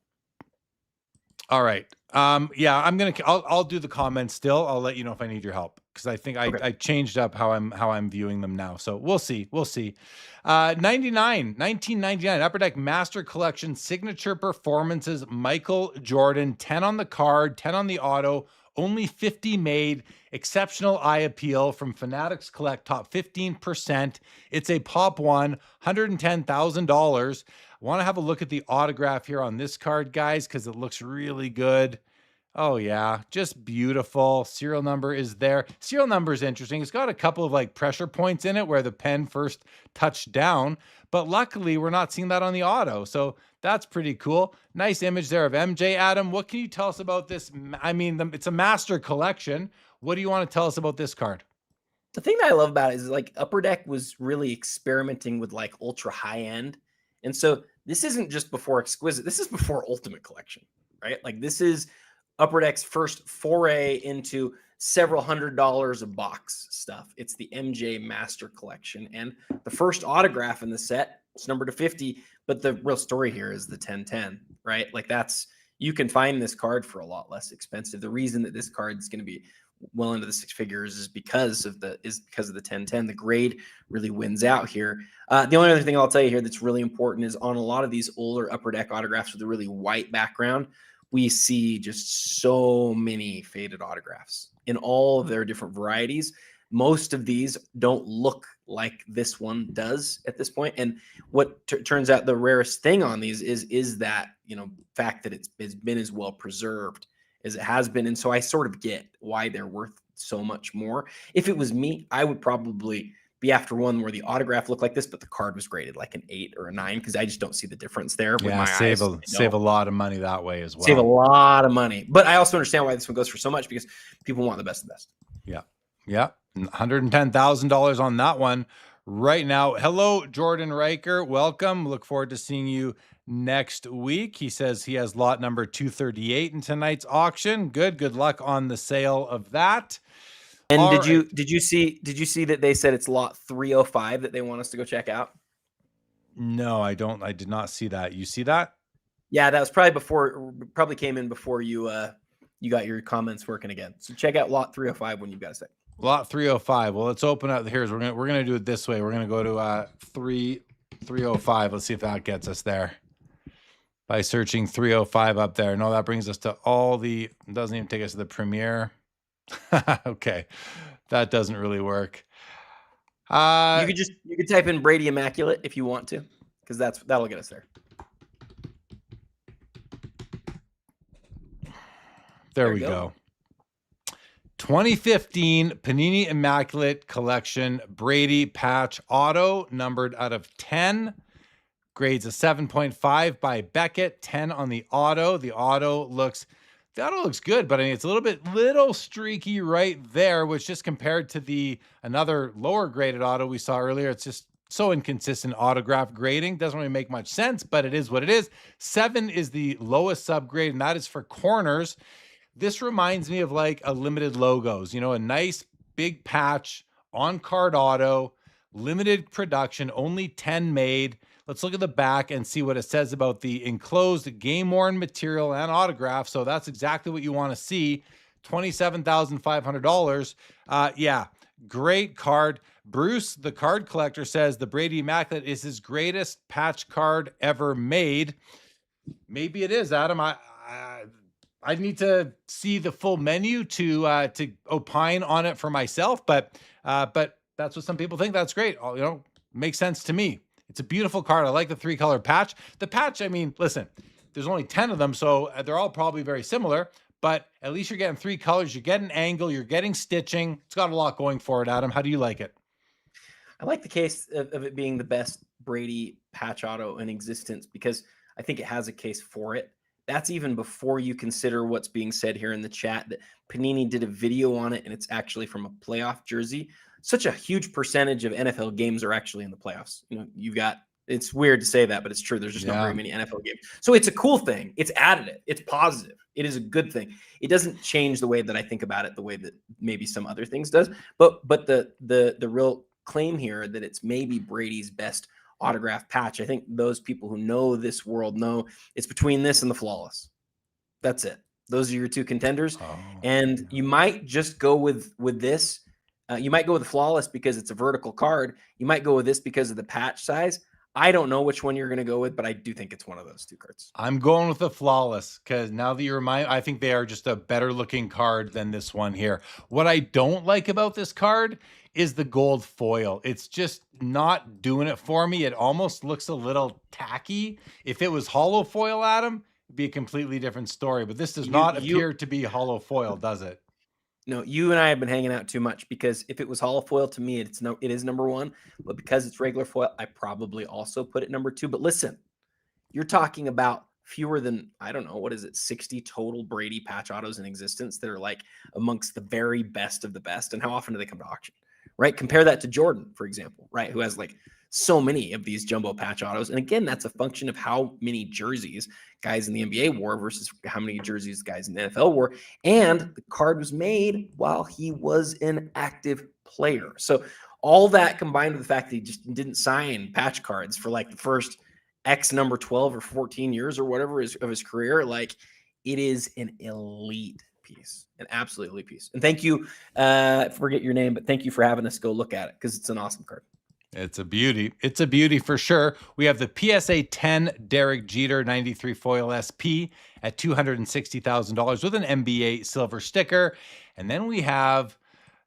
All right. Yeah, I'll do the comments still. I'll let you know if I need your help, because I think I changed up how I'm viewing them now. So we'll see. 1999 Upper Deck Master Collection Signature Performances, Michael Jordan, 10 on the card, 10 on the auto, only 50 made, exceptional eye appeal from Fanatics Collect, top 15%. It's a pop one, $110,000. I want to have a look at the autograph here on this card, guys, because it looks really good. Oh, yeah, just beautiful. Serial number is there. Serial number is interesting. It's got a couple of like pressure points in it where the pen first touched down, but luckily we're not seeing that on the auto. So that's pretty cool. Nice image there of MJ. Adam, what can you tell us about this? I mean, it's a master collection. What do you want to tell us about this card? The thing that I love about it is, like, Upper Deck was really experimenting with like ultra high end. And so this isn't just before Exquisite. This is before Ultimate Collection, right? Like, this is Upper Deck's first foray into several $100s a box stuff. It's the MJ Master Collection. And the first autograph in the set, it's numbered to 50. But the real story here is the 1010, right? Like, you can find this card for a lot less expensive. The reason that this card is going to be well into the 6 figures is because of the 1010. The grade really wins out here. The only other thing I'll tell you here that's really important is on a lot of these older Upper Deck autographs with a really white background, we see just so many faded autographs in all of their different varieties. Most of these don't look like this one does at this point. And what turns out the rarest thing on these is that, fact that it's been as well preserved as it has been. And so I sort of get why they're worth so much more. If it was me, I would probably be after one where the autograph looked like this, but the card was graded like an 8 or a 9, because I just don't see the difference there. With my save a lot of money that way as well. Save a lot of money. But I also understand why this one goes for so much, because people want the best of the best. Yeah. Yeah. $110,000 on that one right now. Hello, Jordan Riker. Welcome. Look forward to seeing you next week. He says he has lot number 238 in tonight's auction. Good luck on the sale of that. And did you see that they said it's lot 305 that they want us to go check out? No, I did not see that. You see that? Yeah, that was probably came in before you got your comments working again. So check out lot 305 when you've got a sec. Lot 305. Well, let's open up. We're gonna do it this way. We're gonna go to 305. Let's see if that gets us there by searching 305 up there. No, that brings us to doesn't even take us to the premiere. Okay, that doesn't really work. You could type in Brady Immaculate if you want to, because that'll get us there. There we go. 2015 Panini Immaculate Collection Brady Patch Auto, numbered out of 10. Grades a 7.5 by Beckett, 10 on the auto. The auto looks good, but I mean, it's a little streaky right there, which just compared to another lower graded auto we saw earlier, it's just so inconsistent autograph grading. Doesn't really make much sense, but it is what it is. 7 is the lowest subgrade, and that is for corners. This reminds me of like a limited logos, a nice big patch on card auto, limited production, only 10 made. Let's look at the back and see what it says about the enclosed game worn material and autograph. So that's exactly what you want to see. $27,500. Yeah, great card. Bruce, the card collector, says the Brady Immaculate is his greatest patch card ever made. Maybe it is, Adam. I need to see the full menu to opine on it for myself, but that's what some people think. That's great. Makes sense to me. It's a beautiful card. I like the 3-color patch. The patch, I mean, listen, there's only 10 of them, so they're all probably very similar, but at least you're getting 3 colors. You're getting angle. You're getting stitching. It's got a lot going for it, Adam. How do you like it? I like the case of it being the best Brady patch auto in existence because I think it has a case for it. That's even before you consider what's being said here in the chat that Panini did a video on it and it's actually from a playoff jersey. Such a huge percentage of NFL games are actually in the playoffs. It's weird to say that, but it's true. There's just not very many NFL games. So it's a cool thing. It's additive. It's positive. It is a good thing. It doesn't change the way that I think about it the way that maybe some other things does. But the real claim here that it's maybe Brady's best autograph patch. I think those people who know this world know it's between this and the flawless. That's it. Those are your 2 contenders. And you might just go with this. You might go with the flawless because it's a vertical card. You might go with this because of the patch size. I don't know which one you're going to go with, but I do think it's one of those 2 cards. I'm going with the flawless because now that you remind, I think they are just a better looking card than this one here. What I don't like about this card is the gold foil. It's just not doing it for me. It almost looks a little tacky. If it was hollow foil, Adam, it'd be a completely different story. But this does not appear to be hollow foil, does it? No, you and I have been hanging out too much because if it was hollow foil to me, it is number 1. But because it's regular foil, I probably also put it number 2. But listen, you're talking about fewer than, I don't know, what is it, 60 total Brady patch autos in existence that are like amongst the very best of the best. And how often do they come to auction, right? Compare that to Jordan, for example, right? Who has like so many of these jumbo patch autos. And again, that's a function of how many jerseys guys in the NBA wore versus how many jerseys guys in the NFL wore. And the card was made while he was an active player. So all that combined with the fact that he just didn't sign patch cards for like the first X number 12 or 14 years or whatever of his career, like it is an elite piece, an absolute elite piece. And thank you, forget your name, but thank you for having us go look at it because it's an awesome card. It's a beauty. It's a beauty for sure. We have the PSA 10 Derek Jeter 93 foil SP at $260,000 with an NBA silver sticker. And then we have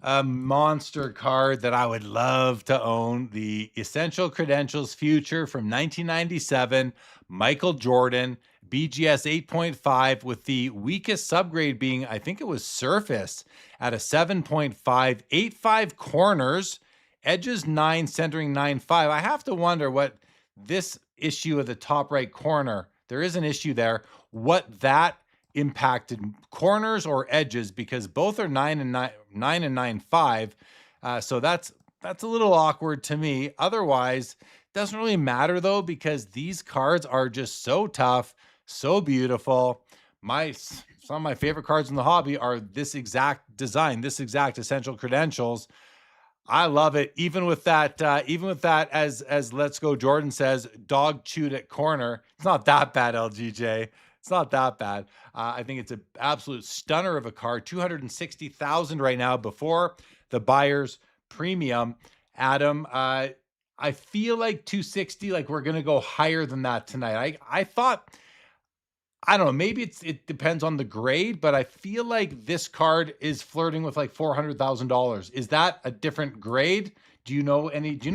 a monster card that I would love to own, the Essential Credentials Future from 1997, Michael Jordan, BGS 8.5 with the weakest subgrade being, I think it was Surface at a 7.5, 85 corners, edges 9, centering 9.5. I have to wonder what this issue of the top right corner, there is an issue there, what that impacted, corners or edges, because both are 9 and 9.5. So that's a little awkward to me. Otherwise, doesn't really matter though, because these cards are just so tough, so beautiful. Some of my favorite cards in the hobby are this exact design, this exact Essential Credentials. I love it. Even with that, as Let's Go Jordan says, dog chewed at corner. It's not that bad, LGJ. It's not that bad. I think it's an absolute stunner of a card. $260,000 right now before the buyer's premium. Adam, I feel like 260. Like we're gonna go higher than that tonight. I thought. I don't know. Maybe it depends on the grade, but I feel like this card is flirting with like $400,000. Is that a different grade? Do you know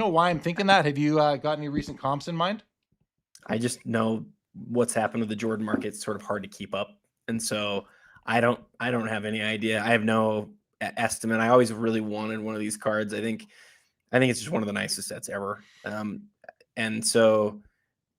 why I'm thinking that? Have you got any recent comps in mind? I just know what's happened with the Jordan market. It's sort of hard to keep up. And so I don't have any idea. I have no estimate. I always really wanted one of these cards. I think it's just one of the nicest sets ever. And so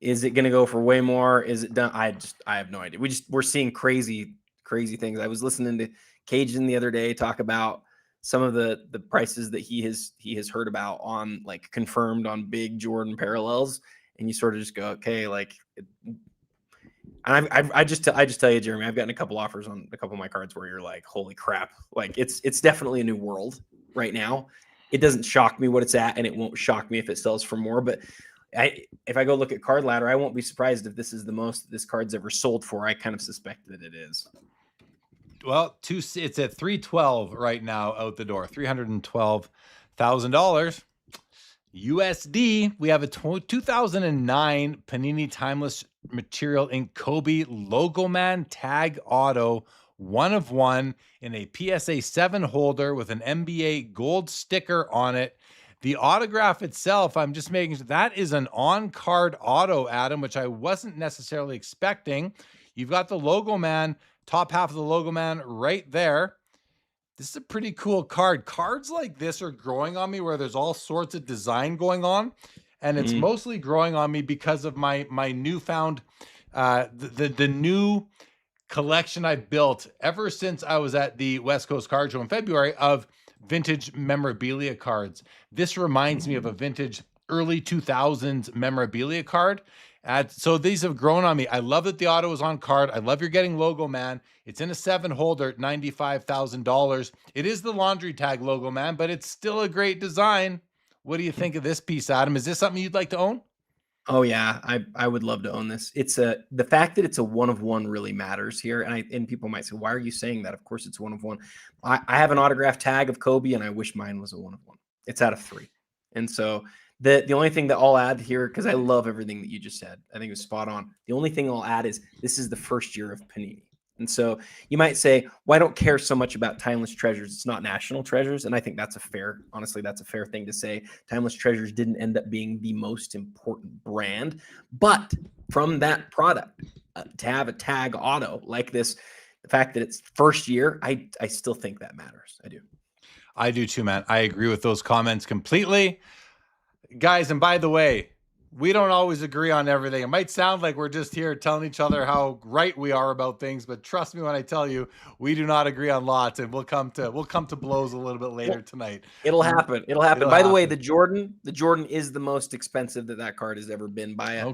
is it going to go for way more? Is it done? I have no idea. We're seeing crazy things. I was listening to Cajun the other day talk about some of the prices that he has heard about on like confirmed on big Jordan parallels. And you sort of just go, okay, like And I just tell you, Jeremy, I've gotten a couple offers on a couple of my cards where you're like, holy crap. Like it's definitely a new world right now. It doesn't shock me what it's at, and it won't shock me if it sells for more. But if I go look at Card Ladder, I won't be surprised if this is the most this card's ever sold for. I kind of suspect that it is. Well, it's at 312 right now out the door. $312,000 USD. We have a 2009 Panini Timeless Material in Kobe Logo Man Tag Auto, 1 of 1 in a PSA 7 holder with an NBA gold sticker on it. The autograph itself, I'm just making sure that is an on-card auto, Adam, which I wasn't necessarily expecting. You've got the Logo Man, top half of the Logo Man right there. This is a pretty cool card. Cards like this are growing on me where there's all sorts of design going on. And it's mostly growing on me because of my newfound, the new collection I built ever since I was at the West Coast Card Show in February of vintage memorabilia cards. This reminds me of a vintage early 2000s memorabilia card. So these have grown on me. I love that the auto is on card. I love you're getting Logo Man. It's in a 7 holder at $95,000. It is the laundry tag Logo Man, but it's still a great design. What do you think of this piece, Adam? Is this something you'd like to own? Oh yeah, I would love to own this. The fact that it's a 1 of 1 really matters here. And people might say, why are you saying that? Of course it's 1 of 1. I have an autographed tag of Kobe, and I wish mine was a 1 of 1. It's out of 3. And so the only thing that I'll add here, because I love everything that you just said, I think it was spot on. The only thing I'll add is this is the first year of Panini. And so you might say, well, I don't care so much about Timeless Treasures. It's not National Treasures. And I think that's honestly, that's a fair thing to say. Timeless Treasures didn't end up being the most important brand. But from that product, to have a tag auto like this, the fact that it's first year, I still think that matters. I do. I do too, man. I agree with those comments completely. Guys, and by the way, we don't always agree on everything. It might sound like we're just here telling each other how right we are about things, but trust me when I tell you, we do not agree on lots, and we'll come to blows a little bit later tonight. It'll happen. By the way, the Jordan is the most expensive that card has ever been by a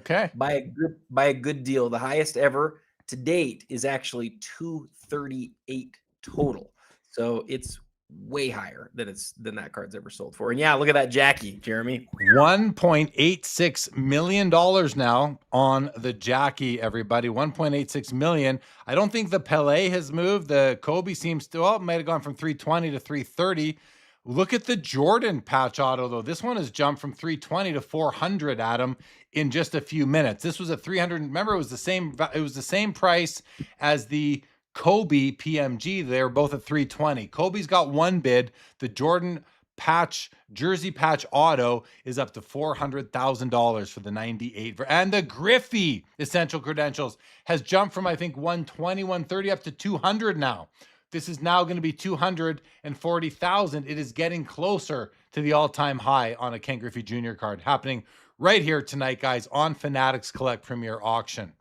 good deal. The highest ever to date is actually $238 total. So it's way higher than that card's ever sold for. And yeah, look at that Jackie, Jeremy. $1.86 million now on the Jackie, everybody. $1.86 million. I don't think the Pelé has moved. The Kobe seems to, it might have gone from 320 to 330. Look at the Jordan patch auto, though. This one has jumped from 320 to 400, Adam, in just a few minutes. This was at 300. Remember, it was the same price as the Kobe PMG. They're both at 320. Kobe's got one bid. The Jordan jersey patch auto is up to $400,000 for the 98. And the Griffey Essential Credentials has jumped from, I think, 120, 130 up to 200 now. This is now going to be 240,000. It is getting closer to the all-time high on a Ken Griffey Jr. card, happening right here tonight, guys, on Fanatics Collect Premier Auction.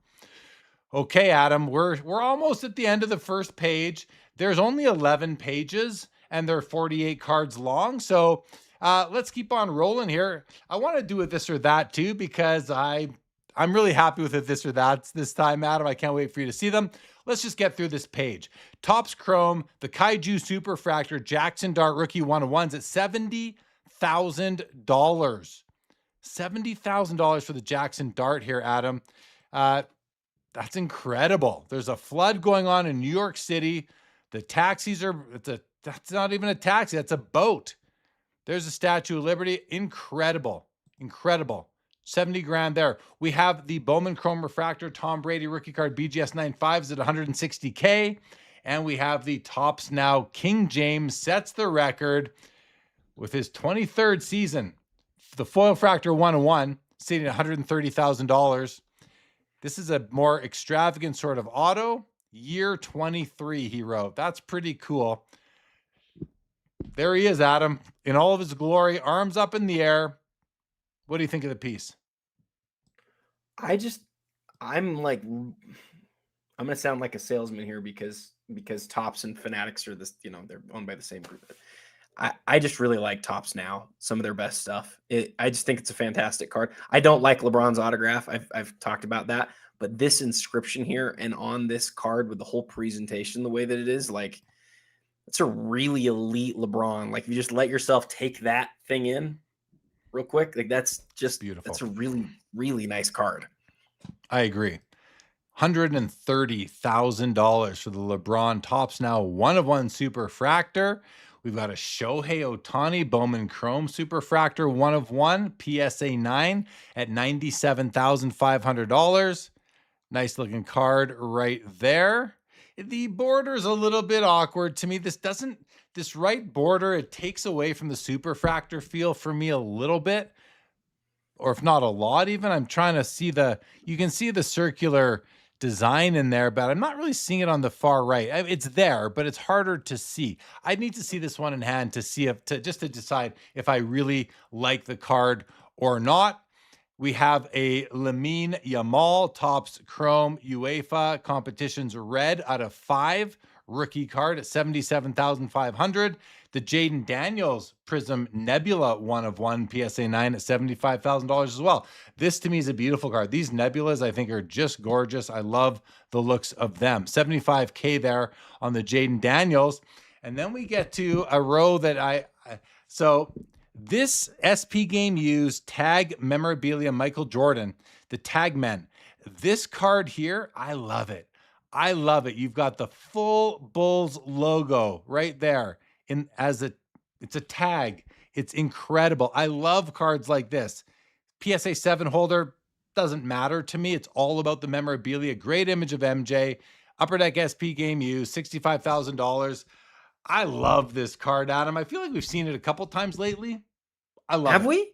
Okay, Adam, we're almost at the end of the first page. There's only 11 pages, and they're 48 cards long. So let's keep on rolling here. I want to do a this or that too, because I'm really happy with it this or that this time, Adam. I can't wait for you to see them. Let's just get through this page. Topps Chrome, the Kaiju Superfractor Jackson Dart Rookie 101's at $70,000. $70,000 for the Jackson Dart here, Adam. That's incredible. There's a flood going on in New York City. The taxis that's not even a taxi. That's a boat. There's a Statue of Liberty. Incredible. 70 grand there. We have the Bowman Chrome Refractor Tom Brady rookie card BGS 95s at $160K. And we have the Topps Now King James sets the record with his 23rd season. The Foil Fractor 101 sitting at $130,000. This is a more extravagant sort of auto. Year 23, he wrote. That's pretty cool. There he is, Adam, in all of his glory, arms up in the air. What do you think of the piece? I'm going to sound like a salesman here because Topps and Fanatics are this, they're owned by the same group. I just really like Topps Now, some of their best stuff. I just think it's a fantastic card. I don't like LeBron's autograph. I've talked about that, but this inscription here and on this card with the whole presentation, the way that it is, like, it's a really elite LeBron. Like, if you just let yourself take that thing in real quick, like that's Beautiful. That's a really, really nice card. I agree. $130,000 for the LeBron Topps Now 1/1 Superfractor. We've got a Shohei Ohtani Bowman Chrome Superfractor 1/1 PSA 9 at $97,500. Nice looking card right there. The border is a little bit awkward to me. This right border, it takes away from the Superfractor feel for me a little bit, or if not a lot even. I'm trying to see you can see the circular design in there, but I'm not really seeing it on the far right. It's there, but it's harder to see. I need to see this one in hand to see just to decide if I really like the card or not. We have a Lamine Yamal Topps Chrome UEFA Competitions Red out of 5 rookie card at $77,500. The Jaden Daniels Prism Nebula 1/1 PSA 9 at $75,000 as well. This to me is a beautiful card. These Nebulas I think are just gorgeous. I love the looks of them. $75K there on the Jaden Daniels. And then we get to a row that this SP Game Used Tag Memorabilia Michael Jordan, the Tag Men. This card here, I love it. I love it. You've got the full Bulls logo right there it's a tag. It's incredible. I love cards like this. PSA 7 holder doesn't matter to me. It's all about the memorabilia. Great image of MJ. Upper Deck SP Game Used, $65,000. I love this card, Adam. I feel like we've seen it a couple times lately. I love it. Have we?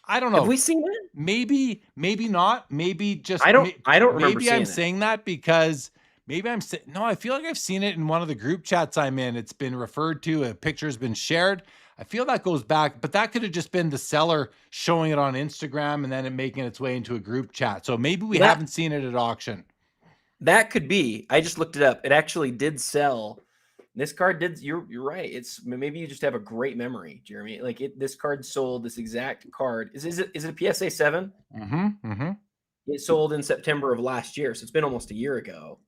I don't know. Have we seen it? Maybe not. Maybe just I don't remember maybe I'm seeing it. saying that because no, I feel like I've seen it in one of the group chats I'm in. It's been referred to, a picture's been shared. I feel that goes back, but that could have just been the seller showing it on Instagram and then it making its way into a group chat. So maybe we haven't seen it at auction. That could be. I just looked it up. It actually did sell. This card did. You're right. It's maybe you just have a great memory, Jeremy. Like this card sold. This exact card is it a PSA 7? Mm-hmm. Mm-hmm. It sold in September of last year, so it's been almost a year ago.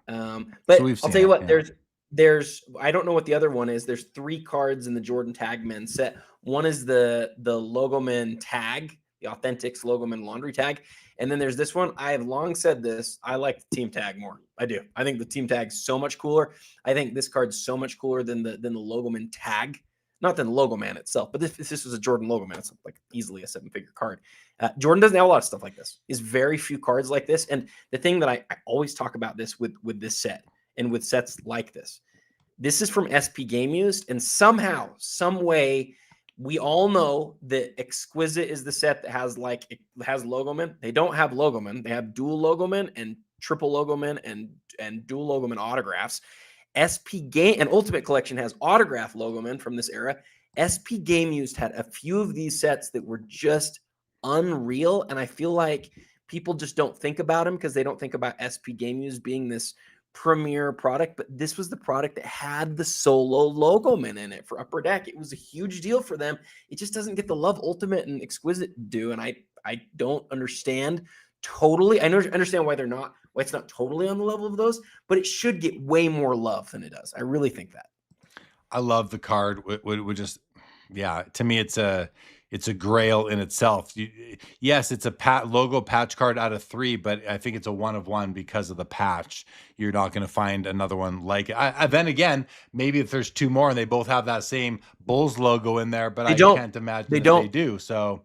But I'll tell you what. Yeah. There's I don't know what the other one is. There's 3 cards in the Jordan Tagman set. One is the Logoman tag, the Authentics Logoman laundry tag. And then there's this one. I have long said this. I like the team tag more. I do. I think the team tag's so much cooler. I think this card's so much cooler than the Logoman tag. Not than the Logoman itself, but if this was a Jordan Logoman, it's like easily a 7-figure card. Jordan doesn't have a lot of stuff like this. He's very few cards like this. And the thing that I always talk about this with this set and with sets like this is from SP Game Used. And somehow, some way, we all know that Exquisite is the set that has Logoman. They don't have Logoman. They have dual Logoman and triple Logoman and dual Logoman autographs. SP Game and Ultimate Collection has autograph Logoman from this era. SP Game Used had a few of these sets that were just unreal, and I feel like people just don't think about them because they don't think about SP Game Used being this premier product, but this was the product that had the solo Logoman in it for Upper Deck. It was a huge deal for them. It just doesn't get the love Ultimate and Exquisite do, and I don't understand totally. I understand why it's not totally on the level of those, but it should get way more love than it does. I really think that. I love the card. Would just, yeah. To me, it's a grail in itself. Yes, it's a logo patch card out of 3, but I think it's a 1/1 because of the patch. You're not going to find another one like it. Then again, maybe if there's 2 more and they both have that same Bulls logo in there, but I can't imagine they do. So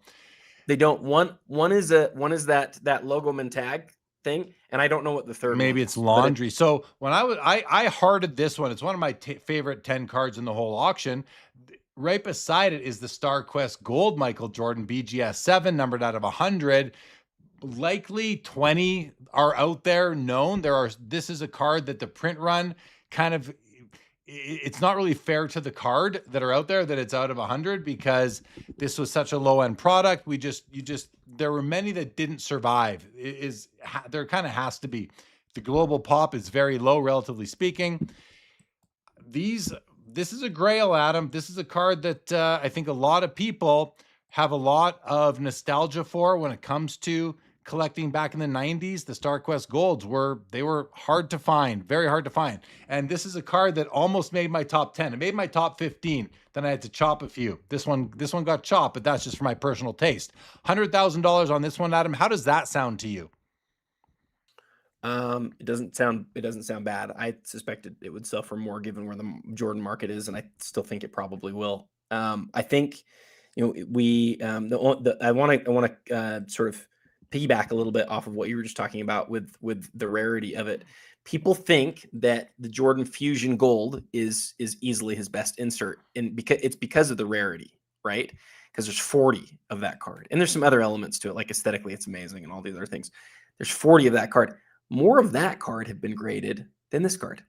they don't. One is that Logoman tag thing, and I don't know what the third. Maybe it's laundry. So when I hearted this one. It's one of my favorite 10 cards in the whole auction. Right beside it is the Star Quest Gold Michael Jordan BGS 7, numbered out of 100. Likely 20 are out there known. This is a card that the print run kind of, it's not really fair to the card that are out there that it's out of 100 because this was such a low end product. There were many that didn't survive. There kind of has to be. The global pop is very low, relatively speaking. This is a grail, Adam. This is a card that I think a lot of people have a lot of nostalgia for when it comes to collecting back in the 90s, the StarQuest Golds were hard to find, very hard to find. And this is a card that almost made my top 10. It made my top 15. Then I had to chop a few. This one got chopped, but that's just for my personal taste. $100,000 on this one, Adam. How does that sound to you? It doesn't sound bad. I suspected it would sell for more given where the Jordan market is, and I still think it probably will. I think, I want to sort of piggyback a little bit off of what you were just talking about with the rarity of it. People think that the Jordan Fusion Gold is easily his best insert, and because of the rarity, right? Because there's 40 of that card, and there's some other elements to it, like aesthetically, it's amazing, and all these other things. There's 40 of that card. More of that card have been graded than this card.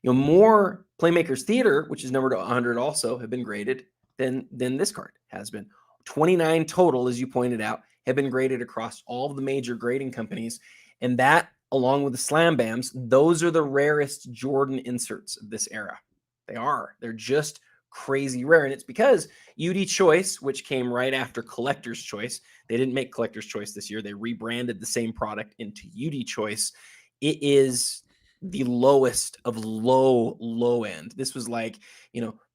More Playmakers Theater, which is numbered to 100, also have been graded than this card has been. 29 total, as you pointed out, have been graded across all of the major grading companies. And that, along with the Slam Bams, those are the rarest Jordan inserts of this era. They're just crazy rare. And it's because UD Choice, which came right after Collector's Choice, they didn't make Collector's Choice this year. They rebranded the same product into UD Choice. It is the lowest of low end. This was like,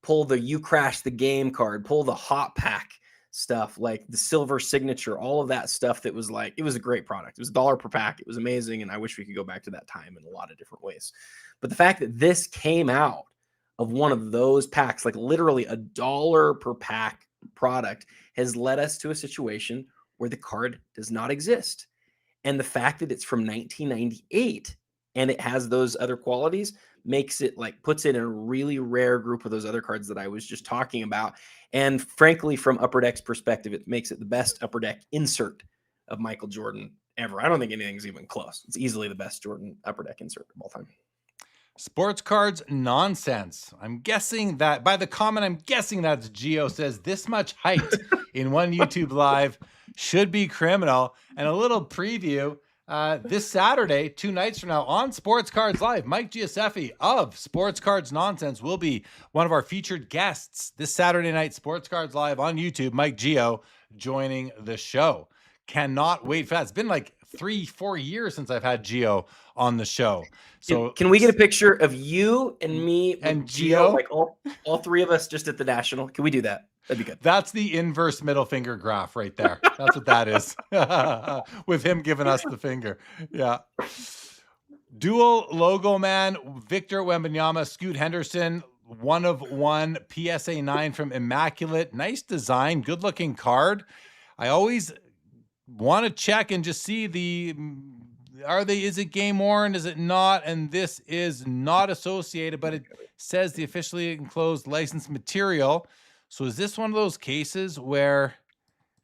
pull the You Crash the Game card, pull the Hot Pack stuff, like the Silver Signature, all of that stuff that was like, it was a great product. It was $1 per pack. It was amazing. And I wish we could go back to that time in a lot of different ways. But the fact that this came out of one of those packs, like literally $1 per pack product, has led us to a situation where the card does not exist. And the fact that it's from 1998 and it has those other qualities makes it puts it in a really rare group of those other cards that I was just talking about. And frankly, from Upper Deck's perspective, it makes it the best Upper Deck insert of Michael Jordan ever. I don't think anything's even close. It's easily the best Jordan Upper Deck insert of all time. Sports cards nonsense. I'm guessing that by the comment, I'm guessing that's Gio says this much height in one YouTube live should be criminal. And a little preview this Saturday, 2 nights from now on Sports Cards Live. Mike Giuseppe of Sports Cards Nonsense will be one of our featured guests this Saturday night, Sports Cards Live on YouTube. Mike Gio joining the show. Cannot wait for that. It's been like 3-4 years since I've had Gio on the show. So can we get a picture of you and me and Gio, like all three of us just at the National? Can we do that? That'd be good. That's the inverse middle finger graph right there. That's what that is. With him giving us the finger. Yeah. Dual logo man, Victor Wembanyama, Scoot Henderson, 1 of 1 PSA 9 from Immaculate. Nice design, good looking card. I always want to check and just see is it game worn? Is it not? And this is not associated, but it says the officially enclosed licensed material. So is this one of those cases where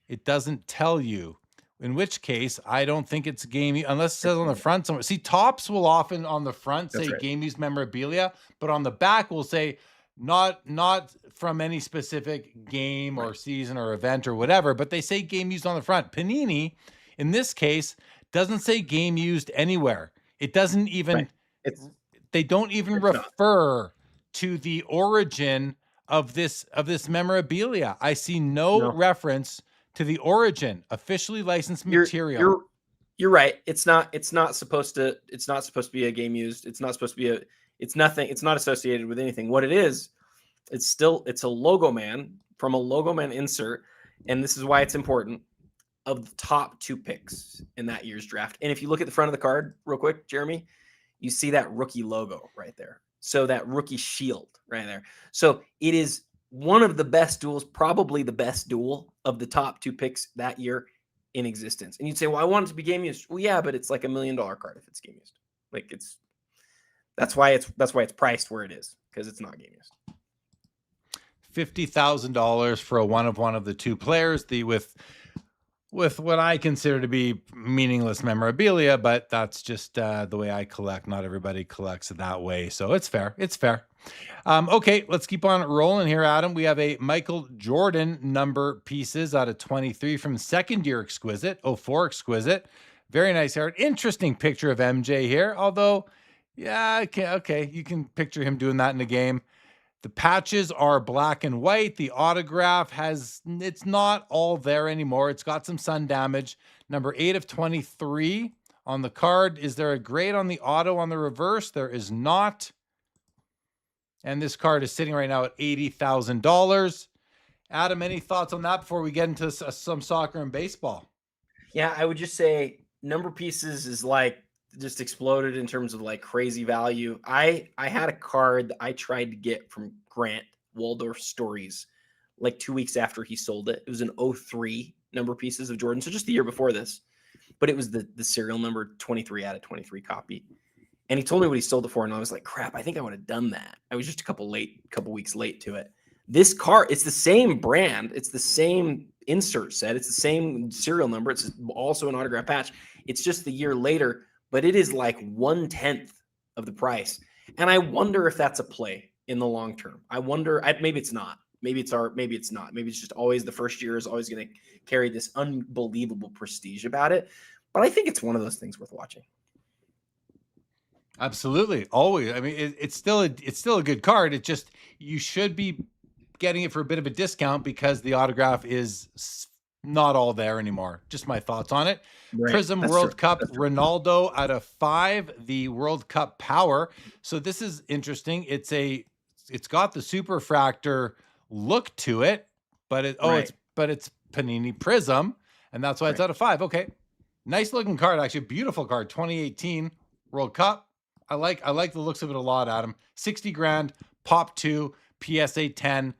it doesn't tell you? In which case, I don't think it's game, unless it says on the front somewhere. See, tops will often on the front say game used memorabilia, but on the back will say not from any specific game or season or event or whatever, but they say game used on the front. Panini, in this case, doesn't say game used anywhere. It doesn't even, they don't even refer to the origin of this memorabilia. I see no reference to the origin, officially licensed material. You're right. It's not supposed to be a game used. It's not supposed to be it's nothing. It's not associated with anything. What it is, it's a logo man from a logo man insert. And this is why it's important, of the top 2 picks in that year's draft. And if you look at the front of the card real quick, Jeremy, you see that rookie logo right there. So that rookie shield right there. So it is one of the best duels, probably the best duel of the top 2 picks that year in existence. And you'd say, well, I want it to be game used. Well, yeah, but it's like $1 million card if it's game used. Like that's why it's priced where it is, because it's not game used. $50,000 for a 1 of 1 of the 2 players, with what I consider to be meaningless memorabilia, but that's just the way I collect. Not everybody collects it that way, so it's fair. It's fair. Okay, let's keep on rolling here, Adam. We have a Michael Jordan number pieces out of 23 from second year Exquisite, 04 Exquisite. Very nice hair. Interesting picture of MJ here, although, yeah, okay, you can picture him doing that in the game. The patches are black and white. The autograph it's not all there anymore. It's got some sun damage. Number 8 of 23 on the card. Is there a grade on the auto on the reverse? There is not. And this card is sitting right now at $80,000. Adam, any thoughts on that before we get into some soccer and baseball? Yeah, I would just say number pieces is like just exploded in terms of like crazy value. I had a card that I tried to get from Grant Waldorf Stories like 2 weeks after he sold it. It was an 03 number pieces of Jordan, so just the year before this. But it was the serial number 23 out of 23 copy. And he told me what he sold it for, and I was like, crap, I think I would have done that. I was just a couple weeks late to it. This card, it's the same brand, it's the same insert set, it's the same serial number, it's also an autograph patch. It's just the year later, but it is like 1/10 of the price. And I wonder if that's a play in the long term. I wonder, maybe it's not. Maybe it's not. Maybe it's just always the first year is always going to carry this unbelievable prestige about it. But I think it's one of those things worth watching. Absolutely, always. I mean, it's still a good card. It just, you should be getting it for a bit of a discount because the autograph is not all there anymore. Just my thoughts on it. Right. Prism That's World true. Cup That's true. Ronaldo out of 5, the World Cup Power. So this is interesting. It's got the superfractor look to it, but it's Panini Prism, and that's why it's out of 5. Okay. Nice looking card, actually. Beautiful card. 2018 World Cup. I like the looks of it a lot, Adam. 60 grand, pop 2, PSA 10,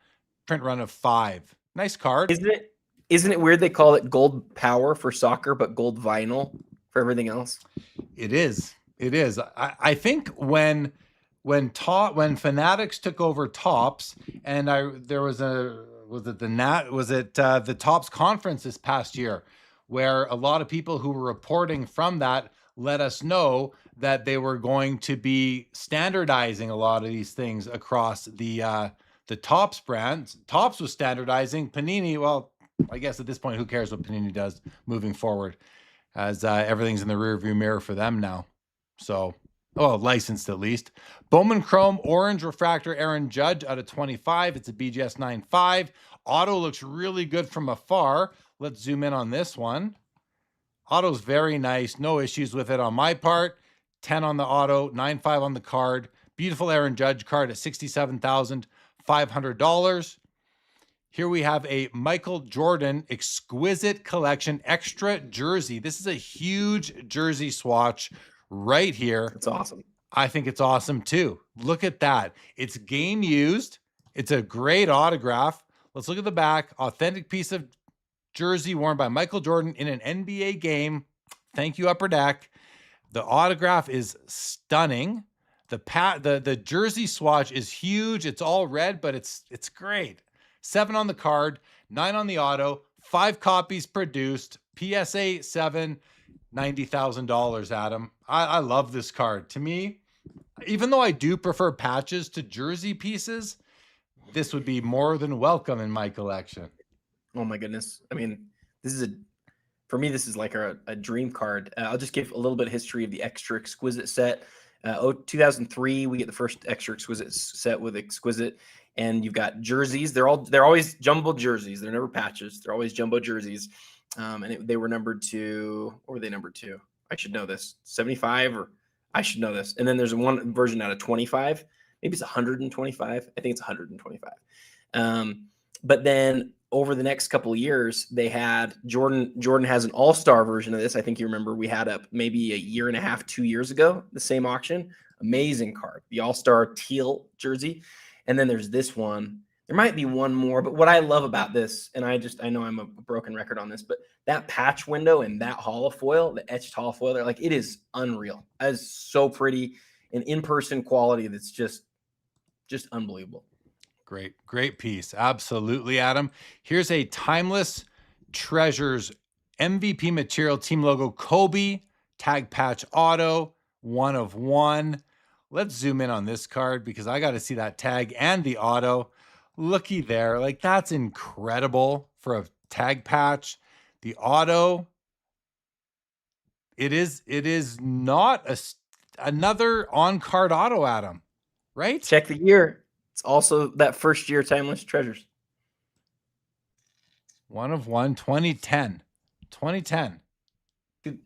print run of 5. Nice card. Isn't it weird they call it gold power for soccer, but gold vinyl for everything else? It is. I think when Fanatics took over Topps, and there was the Topps conference this past year, where a lot of people who were reporting from that let us know that they were going to be standardizing a lot of these things across the Topps brands. Topps was standardizing. Panini, well, I guess at this point, who cares what Panini does moving forward, as everything's in the rearview mirror for them now. So, licensed at least. Bowman Chrome Orange Refractor Aaron Judge out of 25. It's a BGS 9.5. Auto looks really good from afar. Let's zoom in on this one. Auto's very nice. No issues with it on my part. 10 on the auto, 9.5 on the card. Beautiful Aaron Judge card at $67,500. Here we have a Michael Jordan Exquisite Collection Extra Jersey. This is a huge jersey swatch right here. It's awesome. I think it's awesome too. Look at that. It's game used. It's a great autograph. Let's look at the back. Authentic piece of jersey worn by Michael Jordan in an NBA game. Thank you, Upper Deck. The autograph is stunning. The jersey swatch is huge. It's all red, but it's great. 7 on the card, 9 on the auto, 5 copies produced. PSA 7, $90,000, Adam. I love this card. To me, even though I do prefer patches to jersey pieces, this would be more than welcome in my collection. Oh my goodness. I mean, for me, this is like a dream card. I'll just give a little bit of history of the Extra Exquisite set. 2003, we get the first Extra Exquisite set with Exquisite, and you've got jerseys. They're always jumbo jerseys. They're never patches. They're always jumbo jerseys. And they were numbered to, what were they numbered to? I should know this. 75, or I should know this. And then there's one version out of 25. Maybe it's 125. I think it's 125. But then over the next couple of years, they had Jordan has an all-star version of this. I think you remember we had up maybe a year and a half, 2 years ago, the same auction. Amazing card, the all-star teal jersey. And then there's this one. There might be one more, but what I love about this, and I know I'm a broken record on this, but that patch window and that holofoil, the etched holofoil, they're like, it is unreal. It is so pretty, and in-person quality that's just unbelievable. Great piece. Absolutely, Adam. Here's a Timeless Treasures MVP material team logo Kobe tag patch auto, 1 of 1. Let's zoom in on this card because I got to see that tag and the auto. Looky there. Like, that's incredible for a tag patch. The auto, it is not another on-card auto, Adam, right? Check the year. It's also that first year Timeless Treasures. 1 of 1, 2010.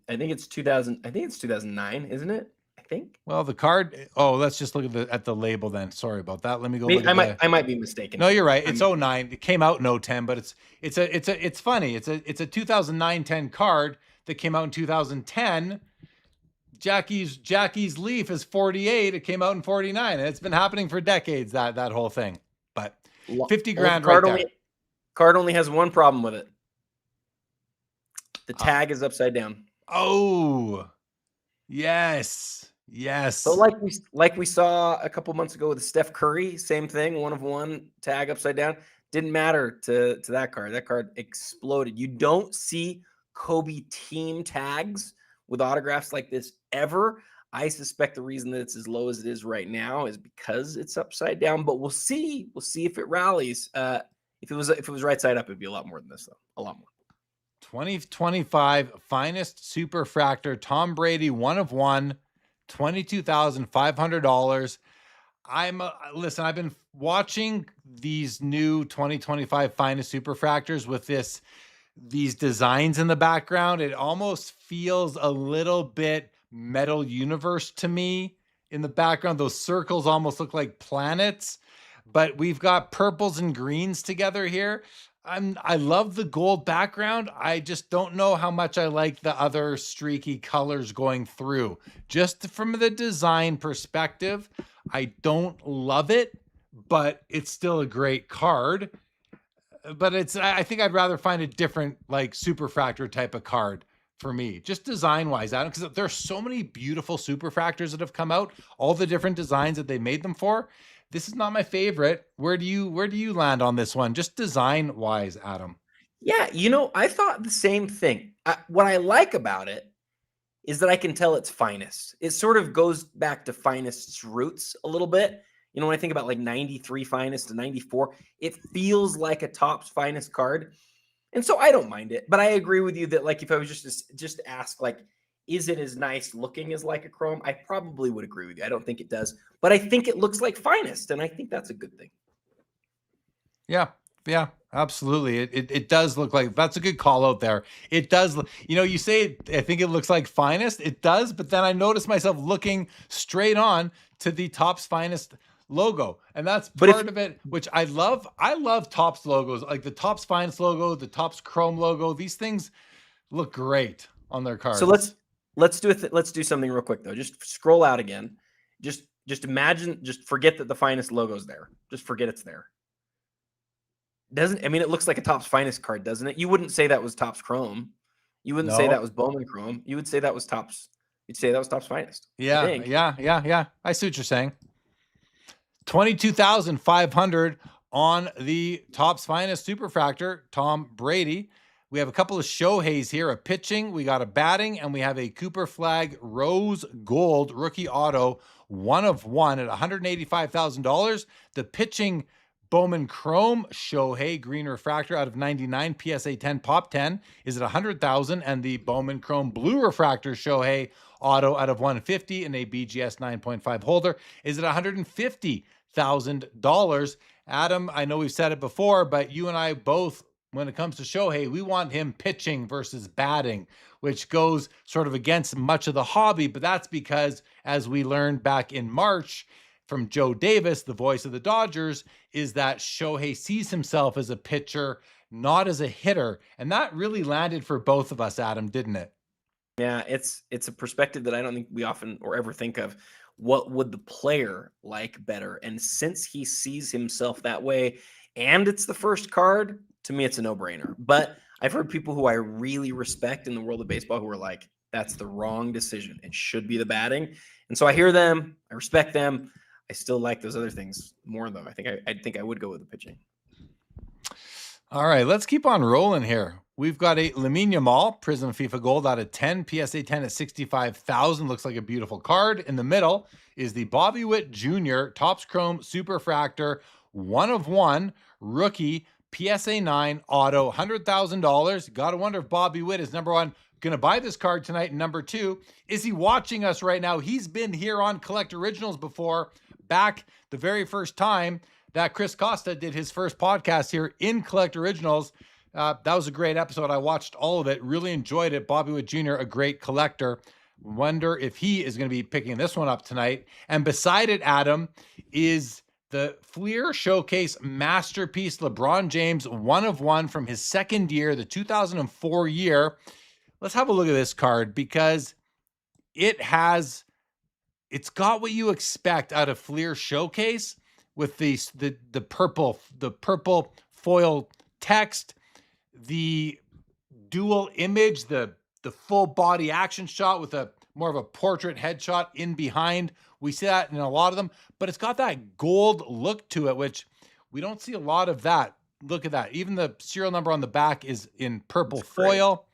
I think it's 2000. I think it's 2009, isn't it? I think. Well, the card. Oh, let's just look at the label then. Sorry about that. Let me go look I at I might be mistaken. No, you're right. It's 09. It came out in 010, but it's funny. It's a 2009-10 card that came out in 2010. Jackie's Leaf is 48. It came out in 49, and it's been happening for decades. That whole thing. But 50 grand right there. Card only has one problem with it. The tag is upside down. Oh, yes. So like we saw a couple months ago with Steph Curry, same thing, 1 of 1, tag upside down. Didn't matter to that card. That card exploded. You don't see Kobe team tags with autographs like this ever. I suspect the reason that it's as low as it is right now is because it's upside down, but we'll see. We'll see if it rallies. If it was right side up, it'd be a lot more than this, though. A lot more. 2025 finest superfractor Tom Brady, 1 of 1, $22,500. Listen, I've been watching these new 2025 finest superfractors with these designs in the background. It almost feels a little bit Metal Universe to me in the background. Those circles almost look like planets, but we've got purples and greens together here. I love the gold background. I just don't know how much I like the other streaky colors going through. Just from the design perspective, I don't love it, but it's still a great card. But I think I'd rather find a different like superfractor type of card for me, just design wise, Adam, because there's so many beautiful superfractors that have come out, all the different designs that they made them for. This is not my favorite. Where do you land on this one? Just design wise, Adam. Yeah, I thought the same thing. What I like about it is that I can tell it's finest. It sort of goes back to finest's roots a little bit. When I think about like 93 finest to 94, it feels like a Topps finest card. And so I don't mind it, but I agree with you that like if I was just to ask like, is it as nice looking as like a chrome? I probably would agree with you. I don't think it does, but I think it looks like finest, and I think that's a good thing. Yeah, absolutely. It does look like, that's a good call out there. It does. You say I think it looks like finest. It does, but then I notice myself looking straight on to the Topps finest logo, and that's part of it, which I love. I love Topps logos, like the Topps finest logo, the Topps chrome logo. These things look great on their cards. So let's do something real quick though. Just scroll out again. Just imagine, just forget that the finest logo's there. Just forget it's there. It looks like a Topps finest card, doesn't it? You wouldn't say that was Topps chrome. You wouldn't say that was Bowman chrome. You would say that was Topps. You'd say that was Topps finest. Yeah. I see what you're saying. 22,500 on the Topps finest superfractor, Tom Brady. We have a couple of Shoheis here, a pitching, we got a batting, and we have a Cooper Flag Rose Gold rookie auto, 1 of 1 at $185,000. The pitching Bowman Chrome Shohei green refractor out of 99 PSA 10 Pop 10 is at $100,000, and the Bowman Chrome blue refractor Shohei auto out of 150 and a BGS 9.5 holder is at $150,000. Adam, I know we've said it before, but you and I both, when it comes to Shohei, we want him pitching versus batting, which goes sort of against much of the hobby. But that's because, as we learned back in March from Joe Davis, the voice of the Dodgers, is that Shohei sees himself as a pitcher, not as a hitter. And that really landed for both of us, Adam, didn't it? Yeah, it's a perspective that I don't think we often or ever think of. What would the player like better? And since he sees himself that way, and it's the first card, to me, it's a no-brainer. But I've heard people who I really respect in the world of baseball who are like, that's the wrong decision. It should be the batting. And so I hear them. I respect them. I still like those other things more, though. I think I would go with the pitching. All right, let's keep on rolling here. We've got a Lamine Yamal Prism FIFA Gold out of 10, PSA 10 at 65,000. Looks like a beautiful card. In the middle is the Bobby Witt Jr. Topps Chrome Superfractor 1 of 1 rookie PSA 9 auto, $100,000. Got to wonder if Bobby Witt is, number one, going to buy this card tonight, and number two, is he watching us right now? He's been here on Collect Originals before, back the very first time that Chris Costa did his first podcast here in Collect Originals. That was a great episode. I watched all of it, really enjoyed it. Bobby Wood Jr., a great collector. Wonder if he is going to be picking this one up tonight. And beside it, Adam, is the Fleer Showcase Masterpiece LeBron James 1 of 1 from his second year, the 2004 year. Let's have a look at this card because it's got what you expect out of Fleer Showcase with the purple foil text, the dual image, the full body action shot with a more of a portrait headshot in behind. We see that in a lot of them, but it's got that gold look to it, which we don't see a lot of that. Look at that. Even the serial number on the back is in purple foil.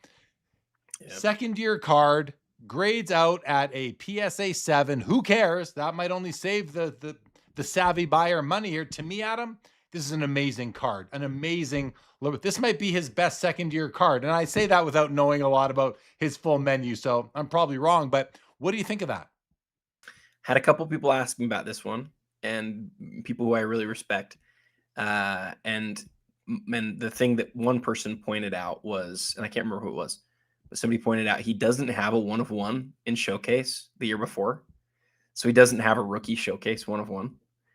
Yep. Second year card, grades out at a PSA 7. Who cares? That might only save the savvy buyer money here. To me, Adam, this is an amazing card. An amazing look. This might be his best second year card. And I say that without knowing a lot about his full menu. So I'm probably wrong, but what do you think of that? Had a couple people ask me about this one, and people who I really respect. And the thing that one person pointed out was, and I can't remember who it was, but somebody pointed out he doesn't have a 1 of 1 in Showcase the year before. So he doesn't have a rookie Showcase 1 of 1,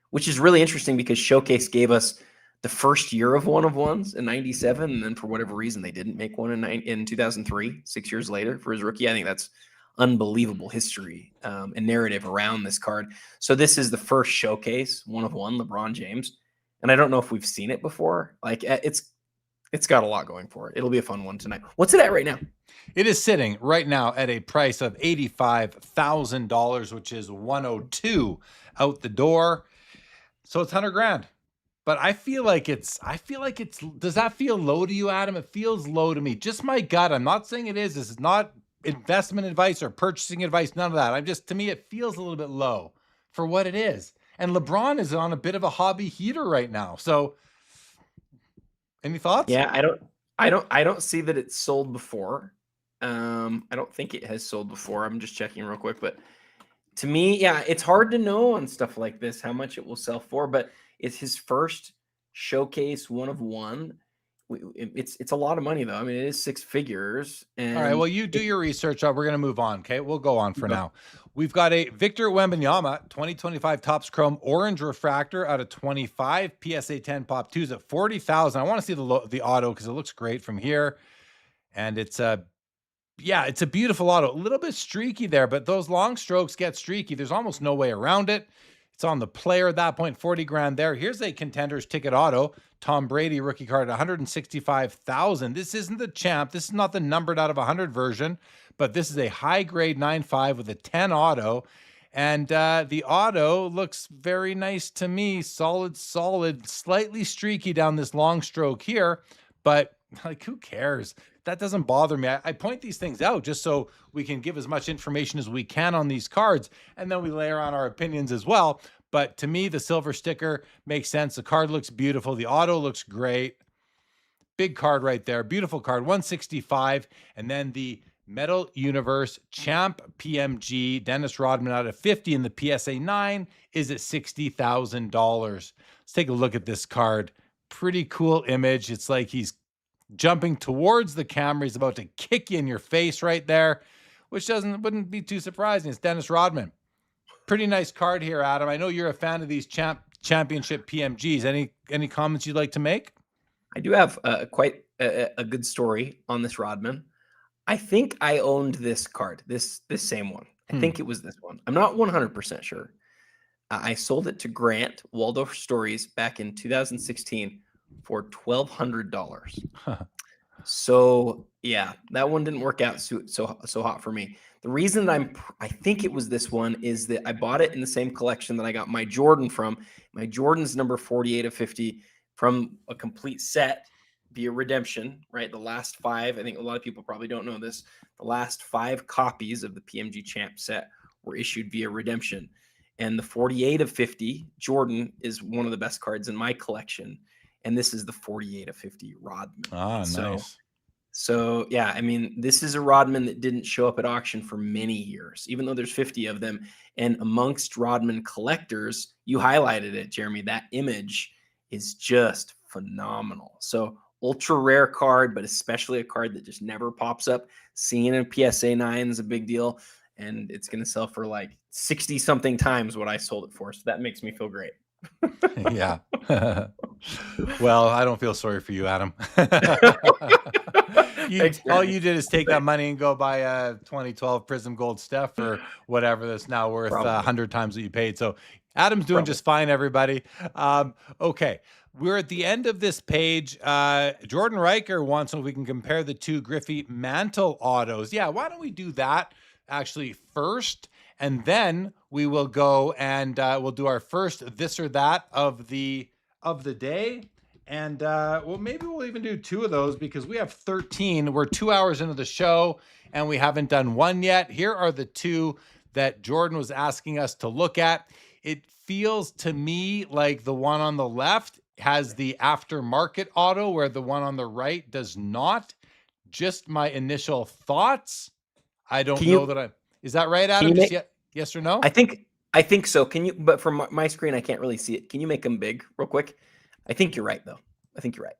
which is really interesting because Showcase gave us the first year of 1 of 1s in 97. And then for whatever reason, they didn't make one in 2003, 6 years later for his rookie. I think that's unbelievable history and narrative around this card. So this is the first Showcase 1 of 1 LeBron James. And I don't know if we've seen it before. Like it's got a lot going for it. It'll be a fun one tonight. What's it at right now? It is sitting right now at a price of $85,000, which is 102 out the door. So it's 100 grand. But I feel like it's, does that feel low to you, Adam? It feels low to me. Just my gut. I'm not saying it is. This is not investment advice or purchasing advice. None of that. To me, it feels a little bit low for what it is. And LeBron is on a bit of a hobby heater right now. So any thoughts? Yeah, I don't see that it's sold before. I don't think it has sold before. I'm just checking real quick, but to me, yeah, it's hard to know on stuff like this how much it will sell for, but it's his first Showcase 1 of 1. It's a lot of money though. I mean, it is 6 figures. And all right, well, you do your research. We're going to move on. Okay, we'll go on for now. We've got a Victor Wembanyama 2025 Topps Chrome Orange Refractor out of 25 PSA 10 Pop 2s at 40,000. I want to see the auto because it looks great from here, and it's a beautiful auto. A little bit streaky there, but those long strokes get streaky. There's almost no way around it. It's on the player at that point, 40 grand there. Here's a Contenders ticket auto. Tom Brady rookie card at 165,000. This isn't the champ. This is not the numbered out of 100 version, but this is a high grade 9.5 with a 10 auto. And the auto looks very nice to me. Solid, slightly streaky down this long stroke here, but like, who cares? That doesn't bother me. I point these things out just so we can give as much information as we can on these cards, and then we layer on our opinions as well. But to me, the silver sticker makes sense. The card looks beautiful. The auto looks great. Big card right there. Beautiful card, 165. And then the Metal Universe Champ PMG Dennis Rodman out of 50 in the PSA 9 is at $60,000. Let's take a look at this card. Pretty cool image. It's like he's jumping towards the camera. He's about to kick you in your face right there, which wouldn't be too surprising. It's Dennis Rodman. Pretty nice card here, Adam. I know you're a fan of these championship PMGs. Any comments you'd like to make? I do have quite a good story on this Rodman. I think I owned this card, this same one. I think it was this one. I'm not 100% sure. I sold it to Grant Waldorf Stories back in 2016 for $1,200. So yeah, that one didn't work out so hot for me. The reason that I think it was this one is that I bought it in the same collection that I got my Jordan from. My Jordan's number 48 of 50 from a complete set via redemption, right? The last 5, I think a lot of people probably don't know this. The last 5 copies of the PMG Champ set were issued via redemption. And the 48 of 50 Jordan is one of the best cards in my collection. And this is the 48 of 50 Rodman. Ah, nice. So yeah, I mean, this is a Rodman that didn't show up at auction for many years, even though there's 50 of them. And amongst Rodman collectors, you highlighted it, Jeremy, that image is just phenomenal. So ultra rare card, but especially a card that just never pops up. Seeing a PSA 9 is a big deal, and it's going to sell for like 60 something times what I sold it for. So that makes me feel great. Yeah. Well, I don't feel sorry for you, Adam. All you did is take that money and go buy a 2012 Prism Gold Steph or whatever that's now worth 100 times what you paid. So Adam's doing just fine, everybody. Okay. We're at the end of this page. Jordan Riker wants to know if we can compare the two Griffey Mantle autos. Yeah, why don't we do that actually first? And then we will go and we'll do our first this or that of the day. And well, maybe we'll even do 2 of those because we have 13. We're 2 hours into the show and we haven't done one yet. Here are the 2 that Jordan was asking us to look at. It feels to me like the one on the left has the aftermarket auto where the one on the right does not. Just my initial thoughts. I don't know that is that right, Adam? Yes or no? I think so. Can you, but from my screen, I can't really see it. Can you make them big real quick? I think you're right, though. I think you're right.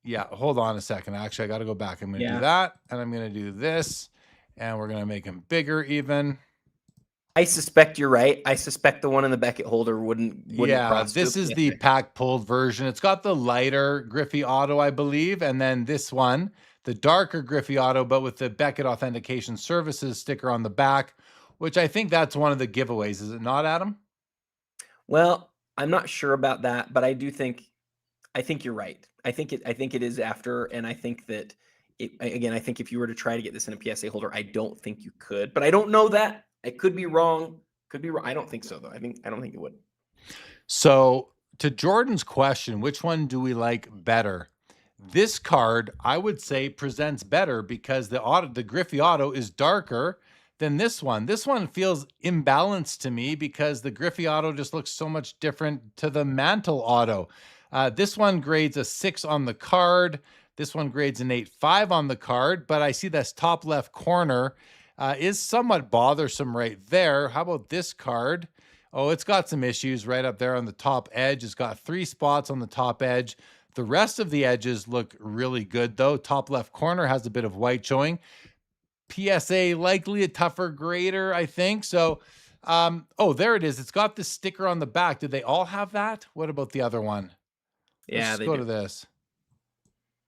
Yeah, hold on a second. Actually, I got to go back. I'm going to do that, and I'm going to do this, and we're going to make them bigger even. I suspect you're right. I suspect the one in the Beckett holder wouldn't yeah, this is the pack pulled version. It's got the lighter Griffey auto, I believe, and then this one, the darker Griffey auto, but with the Beckett Authentication Services sticker on the back, which I think that's one of the giveaways. Is it not, Adam? Well, I'm not sure about that, but I think you're right. I think it is after, and I think that I think if you were to try to get this in a PSA holder, I don't think you could, but I don't know that. I could be wrong. Could be wrong. I don't think so, though. I don't think it would. So to Jordan's question, which one do we like better? This card, I would say, presents better because the Griffey auto is darker than this one. This one feels imbalanced to me because the Griffey auto just looks so much different to the Mantle auto. This one grades a 6 on the card. This one grades an 8.5 on the card, but I see this top left corner is somewhat bothersome right there. How about this card? Oh, it's got some issues right up there on the top edge. It's got 3 spots on the top edge. The rest of the edges look really good, though. Top left corner has a bit of white showing. PSA likely a tougher grader, I think. So, oh, there it is. It's got the sticker on the back. Did they all have that? What about the other one? Yeah, let's go to this.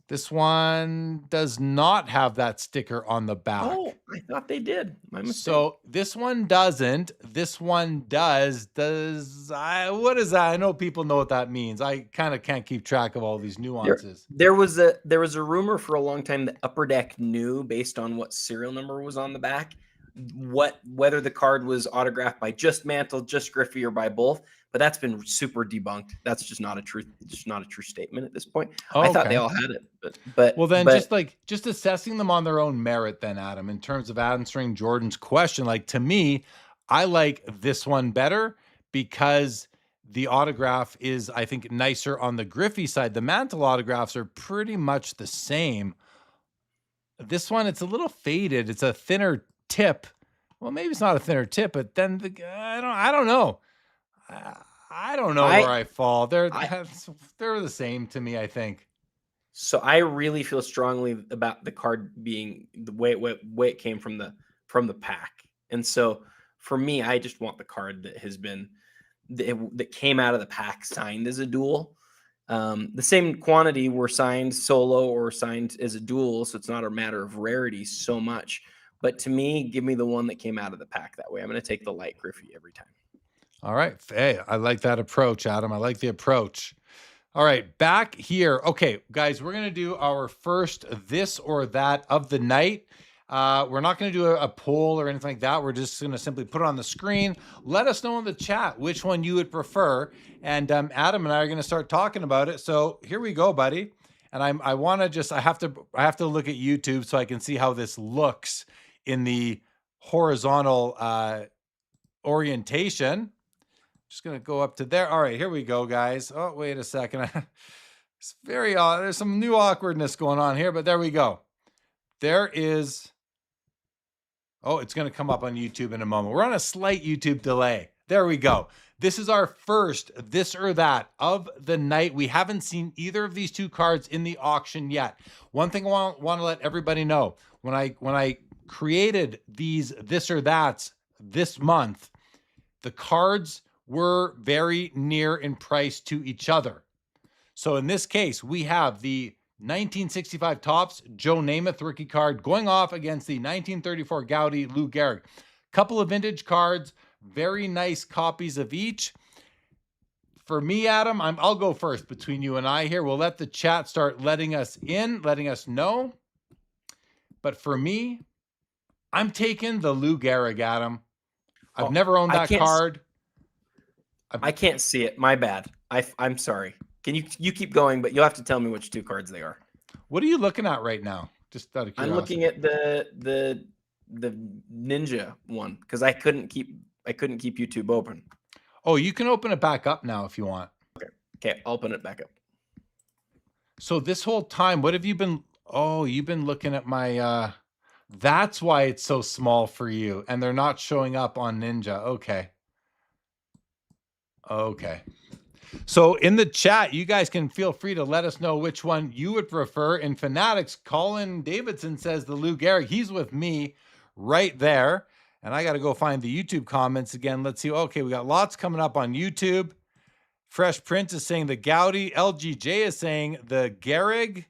This one does not have that sticker on the back. Oh, I thought they did. My mistake. So this one doesn't. This one does. What is that? I know people know what that means. I kind of can't keep track of all these nuances. There was a rumor for a long time that Upper Deck knew based on what serial number was on the back, whether the card was autographed by just Mantle, just Griffey, or by both. But that's been super debunked. That's just not a true statement at this point. Oh, I thought they all had it, but well, then just assessing them on their own merit, then, Adam, in terms of answering Jordan's question. Like, to me, I like this one better because the autograph is, I think, nicer on the Griffey side. The Mantle autographs are pretty much the same. This one, it's a little faded. It's a thinner tip. Well, maybe it's not a thinner tip, but then I don't know. I don't know where I fall. They're the same to me, I think. So I really feel strongly about the card being the way it came from the pack. And so for me, I just want the card that has been that came out of the pack signed as a dual. The same quantity were signed solo or signed as a dual, so it's not a matter of rarity so much. But to me, give me the one that came out of the pack that way. I'm going to take the light Griffey every time. All right. Hey, I like that approach, Adam. I like the approach. All right, back here. Okay, guys, we're going to do our first this or that of the night. We're not going to do a poll or anything like that. We're just going to simply put it on the screen. Let us know in the chat which one you would prefer. And Adam and I are going to start talking about it. So here we go, buddy. And I have to look at YouTube so I can see how this looks in the horizontal orientation. Just going to go up to there. All right, here we go, guys. Oh, wait a second. It's very odd. There's some new awkwardness going on here, but there we go. There is. Oh, it's going to come up on YouTube in a moment. We're on a slight YouTube delay. There we go. This is our first this or that of the night. We haven't seen either of these two cards in the auction yet. One thing I want to let everybody know, when I created these this or that's this month, the cards were very near in price to each other. So in this case, we have the 1965 Topps Joe Namath rookie card going off against the 1934 Gaudy Lou Gehrig. Couple of vintage cards, very nice copies of each. For me, Adam, I'll go first between you and I here. We'll let the chat start letting us in, letting us know. But for me, I'm taking the Lou Gehrig, Adam. I've never owned that card. I can't see it. My bad. I'm sorry. Can you keep going, but you'll have to tell me which two cards they are. What are you looking at right now? Just out of curiosity. I'm looking at the Ninja one because I couldn't keep YouTube open. Oh, you can open it back up now if you want. Okay, I'll open it back up. So this whole time, what have you been? Oh, you've been looking at my. That's why it's so small for you, and they're not showing up on Ninja. Okay. Okay. So in the chat, you guys can feel free to let us know which one you would prefer. In Fanatics, Colin Davidson says the Lou Gehrig. He's with me right there. And I got to go find the YouTube comments again. Let's see. Okay, we got lots coming up on YouTube. Fresh Prince is saying the Gaudy. LGJ is saying the Gehrig.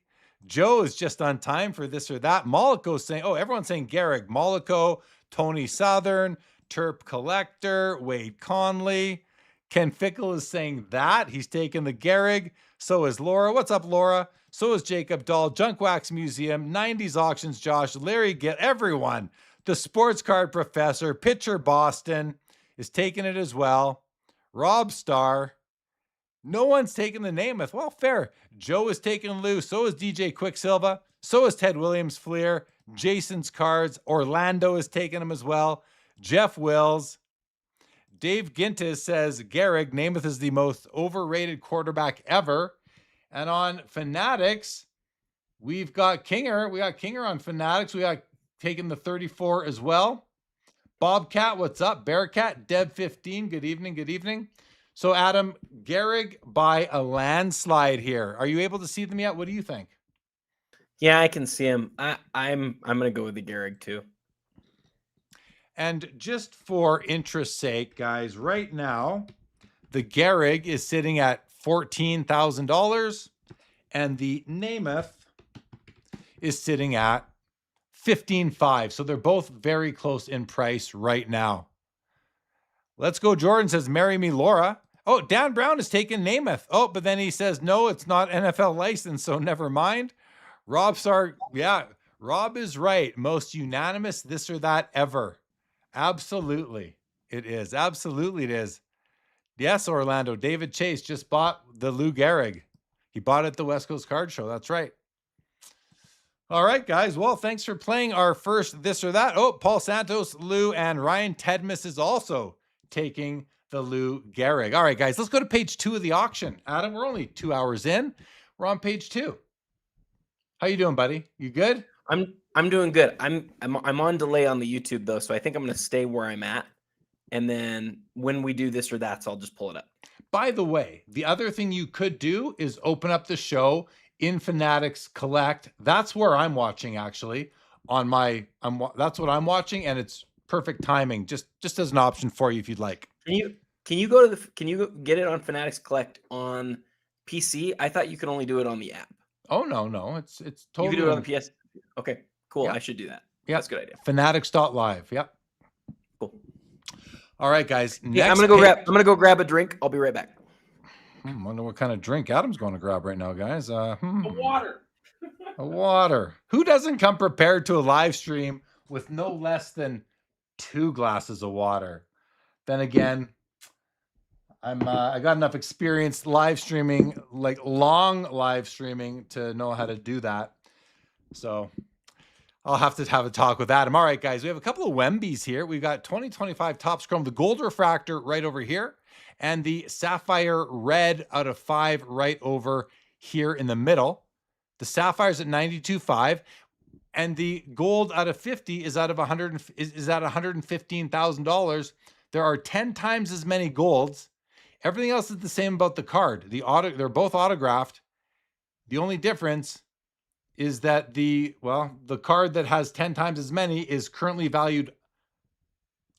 Joe is just on time for this or that. Mollico is saying, oh, everyone's saying Gehrig. Mollico, Tony Southern, Terp Collector, Wade Conley. Ken Fickle is saying that. He's taking the Gehrig. So is Laura. What's up, Laura? So is Jacob Dahl. Junk Wax Museum. 90s Auctions, Josh. Larry, get everyone. The Sports Card Professor. Pitcher Boston is taking it as well. Rob Starr. No one's taking the Namath. Well, fair. Joe is taking Lou. So is DJ Quicksilva. So is Ted Williams Fleer. Jason's Cards. Orlando is taking them as well. Jeff Wills. Dave Gintis says Gehrig, Namath is the most overrated quarterback ever. And on Fanatics, we've got Kinger. We got Kinger on Fanatics. We got taking the 34 as well. Bobcat, what's up? Bearcat, Dev15, good evening, good evening. So Adam, Gehrig by a landslide here. Are you able to see them yet? What do you think? Yeah, I can see him. I'm gonna go with the Gehrig too. And just for interest's sake, guys, right now, the Gehrig is sitting at $14,000 and the Namath is sitting at $15,500. So they're both very close in price right now. Let's go. Jordan says, marry me, Laura. Oh, Dan Brown is taking Namath. Oh, but then he says, no, it's not NFL licensed, so never mind. Rob Star, yeah, Rob is right. Most unanimous this or that ever. Absolutely. It is. Absolutely it is. Yes, Orlando. David Chase just bought the Lou Gehrig. He bought it at the West Coast Card Show. That's right. All right, guys. Well, thanks for playing our first this or that. Oh, Paul Santos, Lou, and Ryan Tedmus is also taking the Lou Gehrig. All right, guys, let's go to page 2 of the auction. Adam, we're only 2 hours in. We're on page 2. How you doing, buddy? You good? I'm doing good. I'm on delay on the YouTube though, so I think I'm going to stay where I'm at. And then when we do this or that, so I'll just pull it up. By the way, the other thing you could do is open up the show in Fanatics Collect. That's where I'm watching actually on my, that's what I'm watching, and it's perfect timing. Just as an option for you if you'd like. Can you go get it on Fanatics Collect on PC? I thought you could only do it on the app. Oh no, it's totally. You can do it on the PS. Okay, cool. Yep. I should do that. Yeah, that's a good idea. Fanatics.live. Yep. Cool. All right, guys. Yeah, I'm gonna go grab a drink. I'll be right back. Wonder what kind of drink Adam's going to grab right now, guys. A water. A water. Who doesn't come prepared to a live stream with no less than 2 glasses of water? Then again, I got enough experience live streaming, like long live streaming, to know how to do that. So I'll have to have a talk with Adam. All right, guys, we have a couple of Wembies here. We've got 2025 Topps Chrome, the gold refractor right over here, and the sapphire red out of 5 right over here in the middle. The sapphire's at 92.5, and the gold out of 50 is out of is at $115,000. There are 10 times as many golds. Everything else is the same about the card. They're both autographed. The only difference is that the card that has 10 times as many is currently valued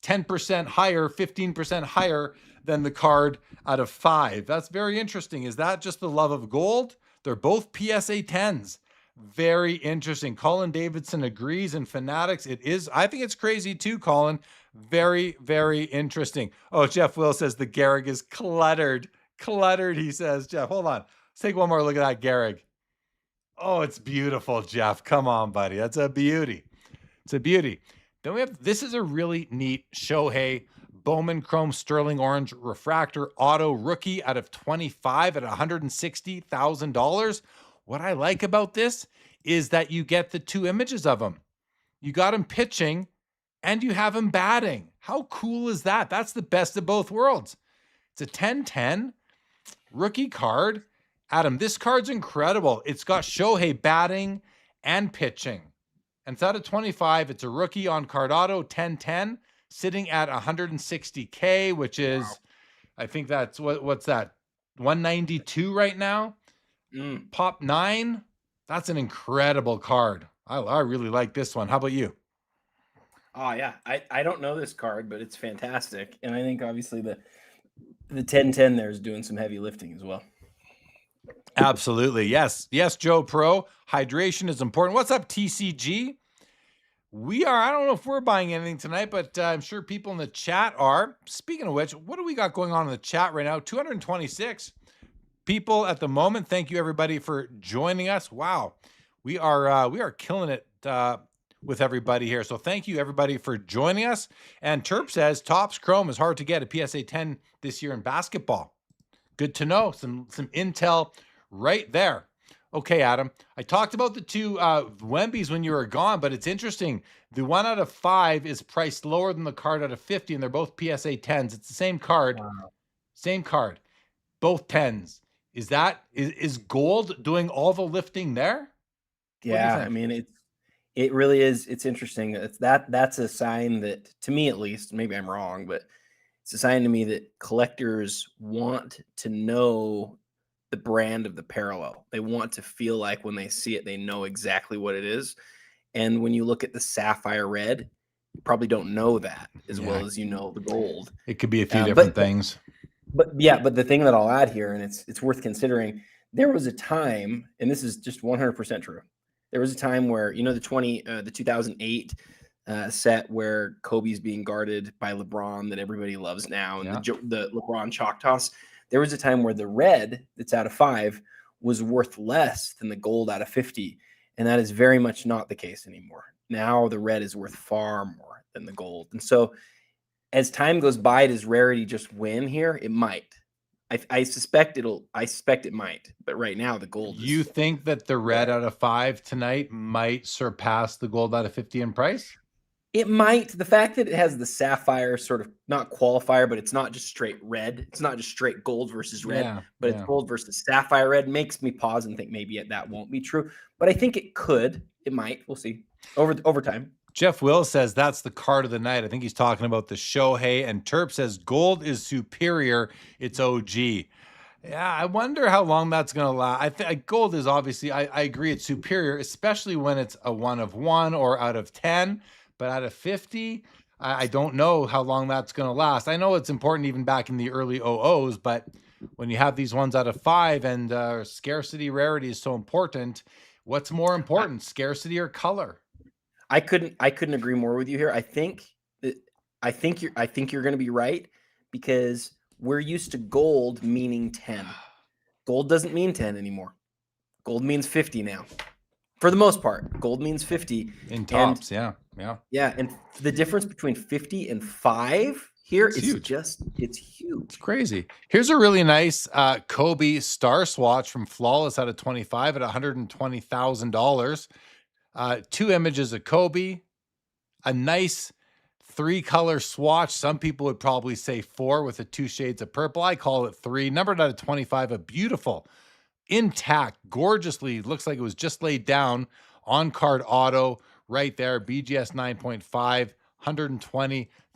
10% higher, 15% higher than the card out of 5. That's very interesting. Is that just the love of gold? They're both PSA 10s. Very interesting. Colin Davidson agrees, and Fanatics, it is. I think it's crazy too, Colin. Very, very interesting. Oh, Jeff Will says the Garrig is cluttered. Cluttered, he says. Jeff, hold on. Let's take one more look at that Garrig. Oh, it's beautiful, Jeff. Come on, buddy. That's a beauty. It's a beauty. Then we have, this is a really neat Shohei Bowman Chrome Sterling Orange Refractor Auto Rookie out of 25 at $160,000. What I like about this is that you get the 2 images of him. You got him pitching and you have him batting. How cool is that? That's the best of both worlds. It's a 10-10 rookie card. Adam, this card's incredible. It's got Shohei batting and pitching. And it's out of 25. It's a rookie on card auto, 10-10, sitting at $160K, which is, I think that's, what's that? 192 right now. Pop 9. That's an incredible card. I really like this one. How about you? Oh yeah, I don't know this card, but it's fantastic, and I think obviously the 10-10 there is doing some heavy lifting as well. Absolutely, yes, Joe Pro. Hydration is important. What's up, TCG? We are. I don't know if we're buying anything tonight, but I'm sure people in the chat are. Speaking of which, what do we got going on in the chat right now? 226 people at the moment. Thank you everybody for joining us. Wow, we are killing it with everybody here. So thank you everybody for joining us. And Terp says Topps Chrome is hard to get a PSA 10 this year in basketball. Good to know. Some intel right there. Okay, Adam. I talked about the 2 Wembies when you were gone, but it's interesting. The 1 out of 5 is priced lower than the card out of 50, and they're both PSA 10s. It's the same card. Wow. Same card. Both 10s. Is gold doing all the lifting there? Yeah, I mean it really is. It's interesting. That's a sign that, to me at least, maybe I'm wrong, but it's a sign to me that collectors want to know the brand of the parallel. They want to feel like when they see it, they know exactly what it is. And when you look at the sapphire red, you probably don't know that as well as you know the gold. It could be a few different things. But the thing that I'll add here, and it's worth considering, there was a time, and this is just 100% true. There was a time where, you know, the 2008 set where Kobe's being guarded by LeBron that everybody loves now, and the LeBron chalk toss. There was a time where the red that's out of 5 was worth less than the gold out of 50, and that is very much not the case anymore. Now the red is worth far more than the gold, and so as time goes by, does rarity just win here? It might. I suspect it might, but right now the gold. You think that the red out of 5 tonight might surpass the gold out of 50 in price? It might. The fact that it has the sapphire sort of, not qualifier, but it's not just straight red. It's not just straight gold versus red, but it's gold versus sapphire red, makes me pause and think maybe that won't be true. But I think it could. It might. We'll see over time. Jeff Will says that's the card of the night. I think he's talking about the Shohei. And Terp says gold is superior. It's OG. Yeah, I wonder how long that's going to last. I think gold is obviously, I agree, it's superior, especially when it's a 1 of 1 or out of 10. But out of 50, I don't know how long that's going to last. I know it's important even back in the early 00s, but when you have these ones out of 5 and scarcity rarity is so important, what's more important, scarcity or color? I couldn't agree more with you here. I think you're going to be right, because we're used to gold meaning 10. Gold doesn't mean 10 anymore. Gold means 50 now. For the most part, gold means 50 in Topps. Yeah. And the difference between 50 and 5 here is huge. It's huge. It's crazy. Here's a really nice Kobe star swatch from Flawless out of 25 at $120,000. 2 images of Kobe, a nice 3-color swatch. Some people would probably say 4 with the 2 shades of purple. I call it 3. Numbered out of 25, a beautiful, intact, gorgeously, looks like it was just laid down on card auto right there. BGS 9.5,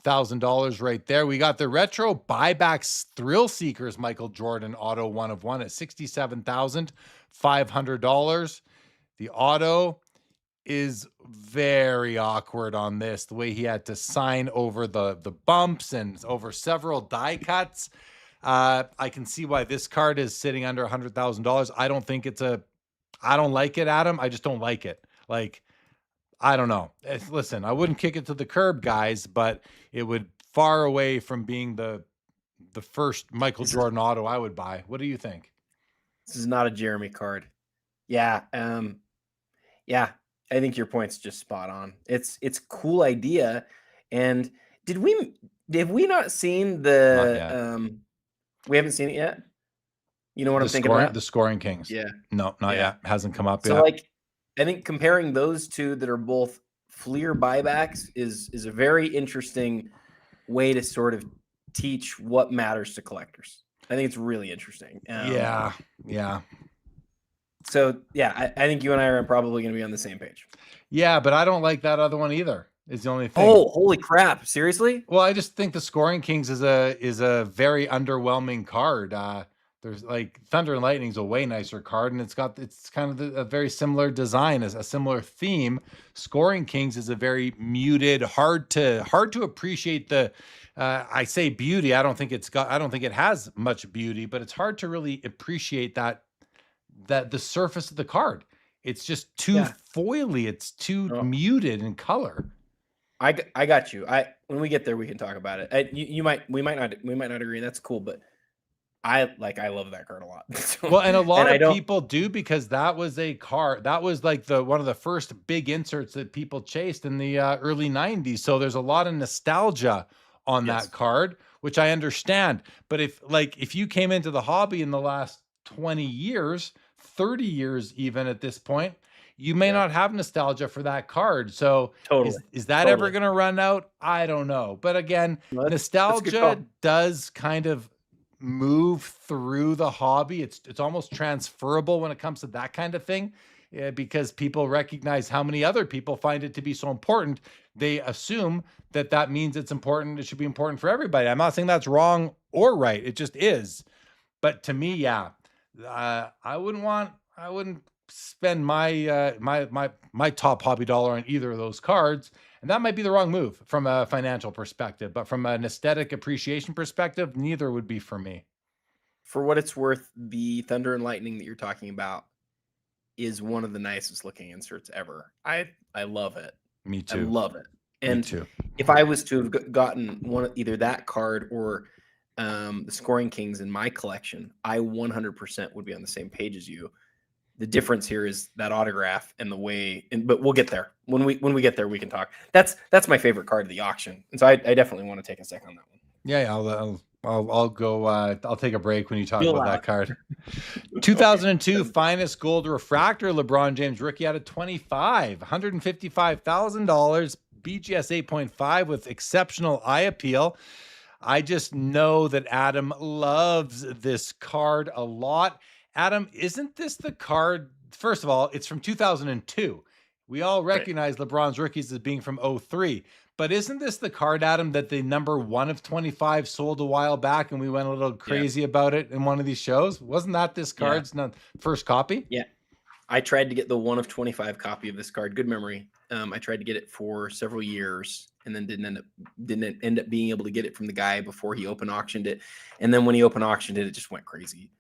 $100,000 right there. We got the retro buybacks thrill seekers Michael Jordan auto 1 of 1 at $67,500. The auto is very awkward on this, the way he had to sign over the bumps and over several die cuts. I can see why this card is sitting under $100,000. I don't think I don't like it, Adam. I just don't like it. Like, I don't know. Listen, I wouldn't kick it to the curb, guys, but it would far away from being the first Michael Jordan auto I would buy. What do you think? This is not a Jeremy card. Yeah. Yeah. I think your point's just spot on. It's a cool idea. And have we not seen we haven't seen it yet? You know what I'm thinking about? The Scoring Kings. Yeah. No, not yet. Hasn't come up yet. So like, I think comparing those two that are both Fleer buybacks is a very interesting way to sort of teach what matters to collectors. I think it's really interesting. Yeah. So yeah, I think you and I are probably going to be on the same page. Yeah, but I don't like that other one either. Is the only thing. Oh, holy crap! Seriously? Well, I just think the Scoring Kings is a very underwhelming card. There's like Thunder and Lightning's a way nicer card, and it's kind of a very similar design, as a similar theme. Scoring Kings is a very muted, hard to appreciate the. I say beauty. I don't think it has much beauty, but it's hard to really appreciate that the surface of the card. It's just too foily. It's too muted in color. I got you. When we get there, we can talk about it. We might not agree. That's cool, but I love that card a lot. Well, and a lot of people do, because that was a card that was like one of the first big inserts that people chased in the early 90s. So there's a lot of nostalgia on that card, which I understand. But if you came into the hobby in the last 20 years, 30 years even at this point, you may not have nostalgia for that card. So is that ever going to run out? I don't know. But again, nostalgia does kind of move through the hobby. It's almost transferable when it comes to that kind of thing, because people recognize how many other people find it to be so important. They assume that means it's important. It should be important for everybody. I'm not saying that's wrong or right. It just is. But to me, I wouldn't spend my top hobby dollar on either of those cards. And that might be the wrong move from a financial perspective, but from an aesthetic appreciation perspective, neither would be for me. For what it's worth, the Thunder and Lightning that you're talking about is one of the nicest looking inserts ever. I love it. Me too. I love it. And me too. If I was to have gotten either that card or the Scoring Kings in my collection, I 100% would be on the same page as you. The difference here is that autograph and the way, but we'll get there. When we get there, we can talk. That's my favorite card of the auction, and so I definitely want to take a second on that one. Yeah, I'll go. I'll take a break when you talk about that card. 2002 finest gold refractor LeBron James rookie out of 25, $155,000, BGS 8.5 with exceptional eye appeal. I just know that Adam loves this card a lot. Adam, isn't this the card? First of all, it's from 2002. We all recognize LeBron's rookies as being from 03. But isn't this the card, Adam, that the number 1 of 25 sold a while back, and we went a little crazy about it in one of these shows? Wasn't that this card's first copy? Yeah. I tried to get the 1 of 25 copy of this card. Good memory. I tried to get it for several years, and then didn't end up being able to get it from the guy before he open auctioned it. And then when he open auctioned it, it just went crazy.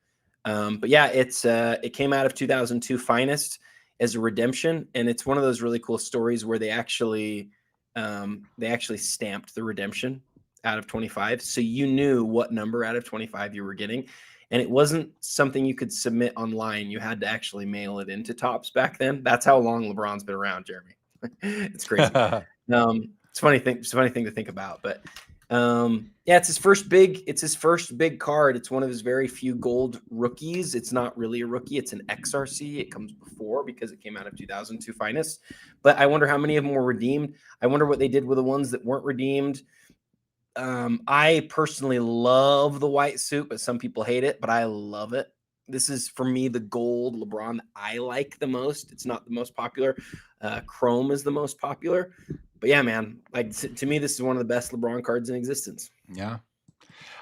But yeah, it came out of 2002 finest as a redemption, and it's one of those really cool stories where they actually stamped the redemption out of 25, so you knew what number out of 25 you were getting, and it wasn't something you could submit online. You had to actually mail it into Topps back then. That's how long LeBron's been around, Jeremy. It's crazy. It's a funny thing to think about, but it's his first big card. It's one of his very few gold rookies. It's not really a rookie. It's an XRC. It comes before because it came out of 2002 finest, but I wonder how many of them were redeemed. I wonder what they did with the ones that weren't redeemed. I personally love the white suit, but some people hate it, but I love it. This is, for me, the gold LeBron that I like the most. It's not the most popular. Chrome is the most popular. But yeah, man, like to me, this is one of the best LeBron cards in existence. Yeah.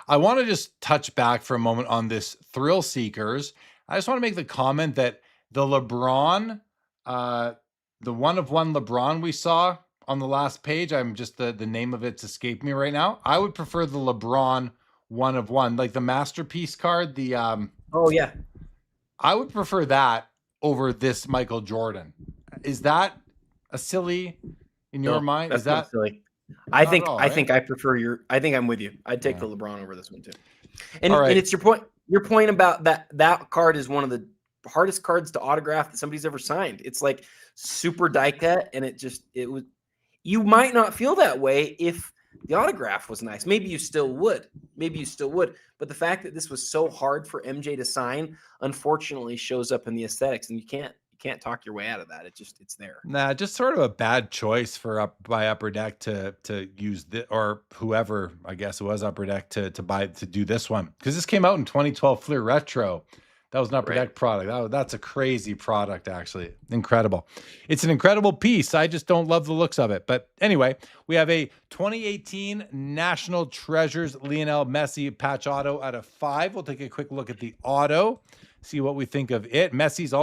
I want to just touch back for a moment on this Thrill Seekers. I just want to make the comment that the LeBron, the one of one LeBron we saw on the last page, I'm just the name of it's escaped me right now. I would prefer the LeBron one of one, like the masterpiece card. The Oh yeah, I would prefer that over this Michael Jordan. Is that a silly in your no, mind? Is that's not that silly. I not at think all, I right? think I prefer your. I think I'm with you. I'd take Yeah. the LeBron over this one too. And All right. and it's your point. Your point about that card is one of the hardest cards to autograph that somebody's ever signed. It's like super die cut, and it was. You might not feel that way if the autograph was nice. Maybe you still would. Maybe you still would. But the fact that this was so hard for MJ to sign, unfortunately, shows up in the aesthetics, and you can't talk your way out of that. It's there. Nah, just sort of a bad choice for Upper Deck to use the, or whoever, I guess it was Upper Deck to do this one, because this came out in 2012 Fleer Retro. That was an Upper Right. Deck product. That's a crazy product, actually. Incredible. It's an incredible piece. I just don't love the looks of it. But anyway, we have a 2018 National Treasures Lionel Messi patch auto out of 5. We'll take a quick look at the auto, see what we think of it. Messi's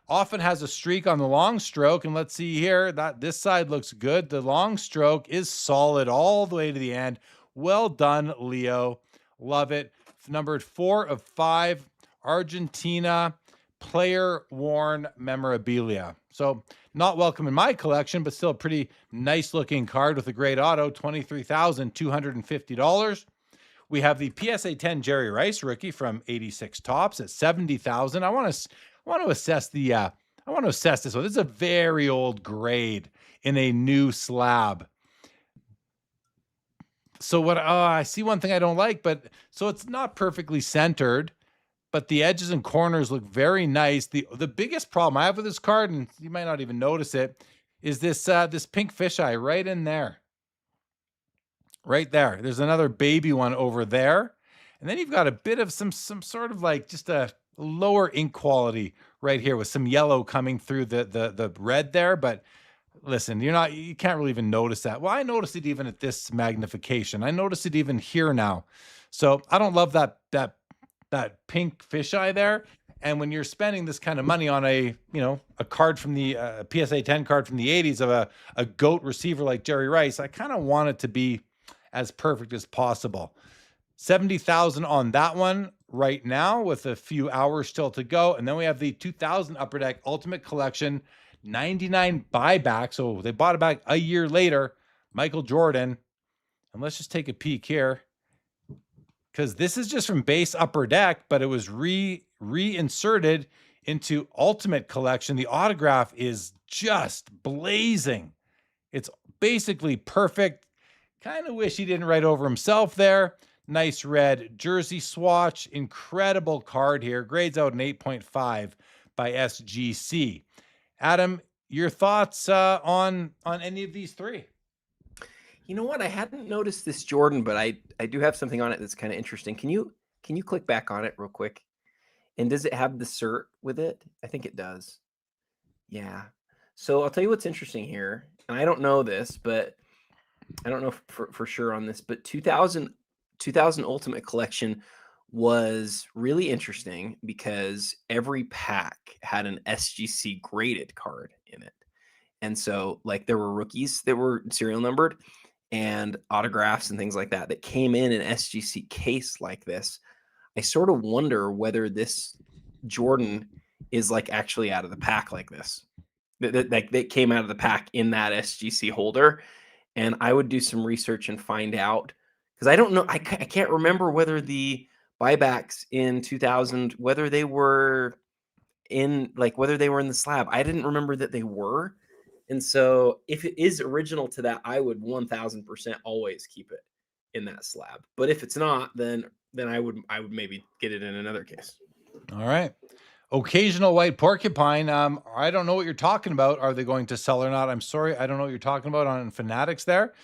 often has a streak on the long stroke, and let's see here that this side looks good. The long stroke is solid all the way to the end. Well done, Leo. Love it. Numbered 4 of 5. Argentina player worn memorabilia. So not welcome in my collection, but still a pretty nice looking card with a great auto, $23,250. We have the PSA 10 Jerry Rice rookie from 86 Tops at 70,000. I want to assess the I want to assess this one. This is a very old grade in a new slab. So what I see one thing I don't like, but so it's not perfectly centered, but the edges and corners look very nice. The biggest problem I have with this card, and you might not even notice it, is this this pink fisheye right in there. Right there. There's another baby one over there. And then you've got a bit of some sort of like just a lower ink quality right here with some yellow coming through the red there. But listen, you can't really even notice that. Well, I noticed it even at this magnification. I notice it even here now. So I don't love that pink fisheye there. And when you're spending this kind of money on a card from the PSA 10 card from the 80s of a GOAT receiver like Jerry Rice, I kind of want it to be as perfect as possible. 70,000 on that one right now with a few hours still to go. And then we have the 2000 Upper Deck Ultimate Collection 99 buyback. So they bought it back a year later, Michael Jordan. And let's just take a peek here, because this is just from base Upper Deck, but it was reinserted into Ultimate Collection. The autograph is just blazing. It's basically perfect. Kind of wish he didn't write over himself there. Nice red jersey swatch. Incredible card here. Grades out an 8.5 by SGC. Adam, your thoughts on any of these three? You know what? I hadn't noticed this Jordan, but I do have something on it that's kind of interesting. Can you click back on it real quick? And does it have the cert with it? I think it does. Yeah. So I'll tell you what's interesting here. And I don't know this, but I don't know for sure on this, but 2000 Ultimate Collection was really interesting because every pack had an SGC graded card in it. And so like there were rookies that were serial numbered and autographs and things like that came in an SGC case like this. I sort of wonder whether this Jordan is like actually out of the pack like this. That came out of the pack in that SGC holder. And I would do some research and find out, because I don't know. I can't remember whether the buybacks in 2000, whether they were in the slab. I didn't remember that they were. And so if it is original to that, I would 1000% always keep it in that slab. But if it's not, then I would maybe get it in another case. All right. Occasional white porcupine. I don't know what you're talking about. Are they going to sell or not? I'm sorry. I don't know what you're talking about on Fanatics there.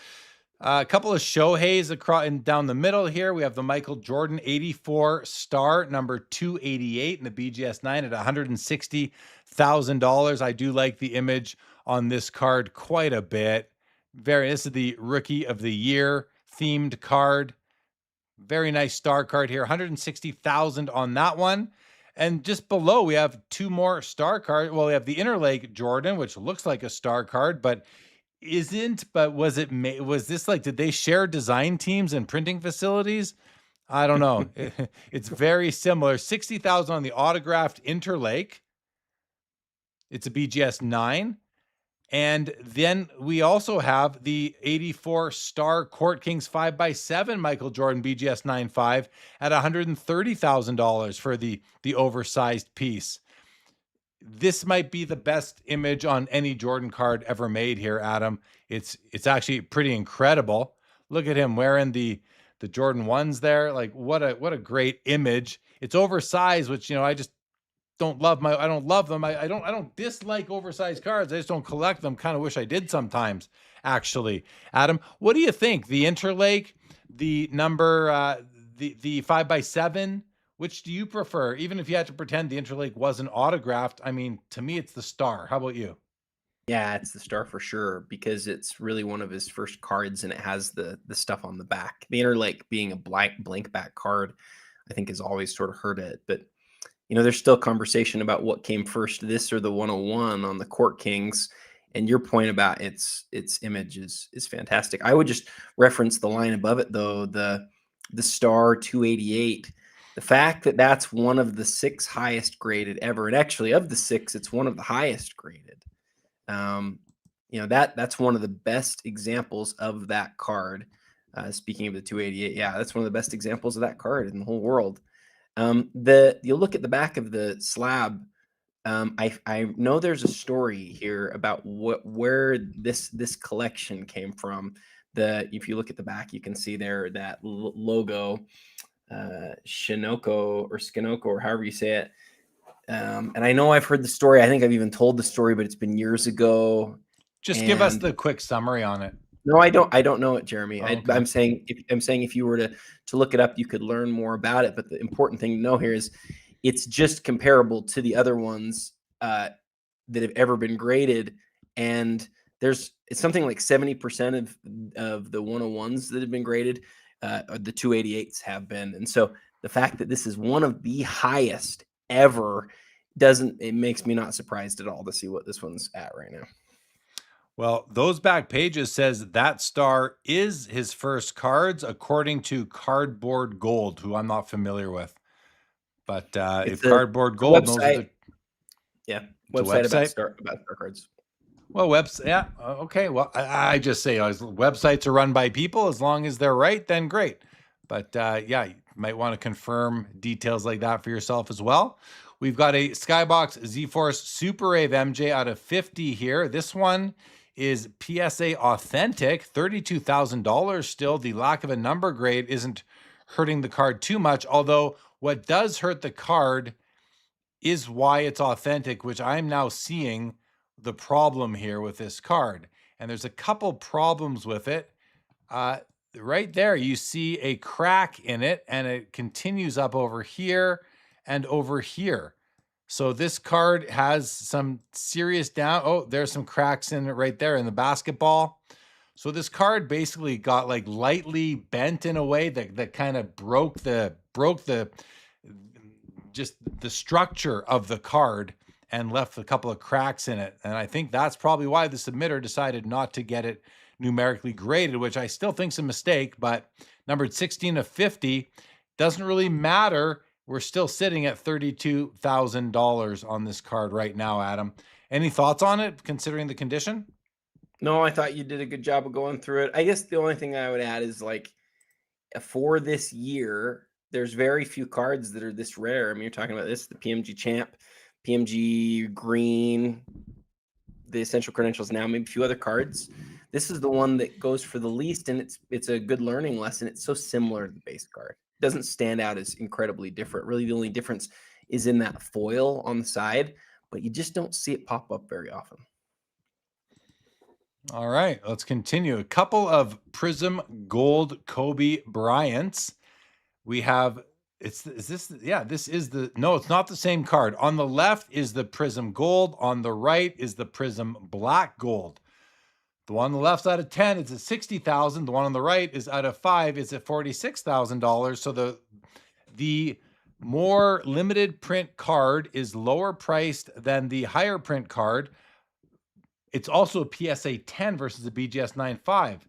A couple of Shoheis across and down the middle here. We have the Michael Jordan 84 star, number 288 in the BGS 9 at $160,000. I do like the image on this card quite a bit. This is the Rookie of the Year themed card. Very nice star card here. 160,000 on that one. And just below, we have two more star cards. Well, we have the Interlake Jordan, which looks like a star card, but isn't. But was this like, did they share design teams and printing facilities? I don't know. It's very similar. 60,000 on the autographed Interlake. It's a BGS 9. And then we also have the 84 Star Court Kings 5x7 Michael Jordan BGS 9.5 at $130,000 for the oversized piece. This might be the best image on any Jordan card ever made here, Adam. It's actually pretty incredible. Look at him wearing the Jordan 1s there. Like what a great image. It's oversized, which, you know, I don't love them. I don't dislike oversized cards. I just don't collect them. Kind of wish I did sometimes, actually. Adam, what do you think? The Interlake, the number, the 5x7, which do you prefer? Even if you had to pretend the Interlake wasn't autographed, I mean, to me, it's the Star. How about you? Yeah, it's the Star for sure, because it's really one of his first cards and it has the stuff on the back. The Interlake being a blank back card, I think has always sort of hurt it, but you know, there's still conversation about what came first, this or the 101 on the Court Kings. And your point about its image is fantastic. I would just reference the line above it, though, the Star 288. The fact that that's one of the 6 highest graded ever, and actually of the 6, it's one of the highest graded. You know, that's one of the best examples of that card. Speaking of the 288, yeah, that's one of the best examples of that card in the whole world. You look at the back of the slab. I know there's a story here about where this collection came from. If you look at the back, you can see there that logo, Shinoko or Skinoko or however you say it. And I know I've heard the story. I think I've even told the story, but it's been years ago. Just give us the quick summary on it. No, I don't know it, Jeremy. Oh, okay. I'm saying if you were to look it up, you could learn more about it. But the important thing to know here is it's just comparable to the other ones that have ever been graded. And it's something like 70% of the 101s that have been graded, the 288s have been. And so the fact that this is one of the highest ever it makes me not surprised at all to see what this one's at right now. Well, those back pages says that Star is his first cards, according to Cardboard Gold, who I'm not familiar with. But if Cardboard Gold knows website about Star cards. Well, yeah, okay. Well, I just say websites are run by people. As long as they're right, then great. But yeah, you might want to confirm details like that for yourself as well. We've got a Skybox Z-Force Super Rave MJ out of 50 here. This one is PSA authentic, $32,000 still. The lack of a number grade isn't hurting the card too much, although what does hurt the card is why it's authentic, which I'm now seeing the problem here with this card. And there's a couple problems with it. Right there, you see a crack in it, and it continues up over here and over here. So this card has some serious there's some cracks in it right there in the basketball. So this card basically got like lightly bent in a way that kind of broke the structure of the card and left a couple of cracks in it. And I think that's probably why the submitter decided not to get it numerically graded, which I still think is a mistake, but numbered 16 of 50 doesn't really matter. We're still sitting at $32,000 on this card right now, Adam. Any thoughts on it, considering the condition? No, I thought you did a good job of going through it. I guess the only thing I would add is, like, for this year, there's very few cards that are this rare. I mean, you're talking about this, the PMG Champ, PMG Green, the Essential Credentials now, maybe a few other cards. This is the one that goes for the least, and it's a good learning lesson. It's so similar to the base card. Doesn't stand out as incredibly different. Really, the only difference is in that foil on the side, but you just don't see it pop up very often. All right, let's continue. A couple of Prism Gold Kobe Bryants. We have, this is no, it's not the same card. On the left is the Prism Gold. On the right is the Prism Black Gold. The one on the left's out of 10, it's at 60,000. The one on the right is out of 5, it's at $46,000. So the more limited print card is lower priced than the higher print card. It's also a PSA 10 versus a BGS 9.5.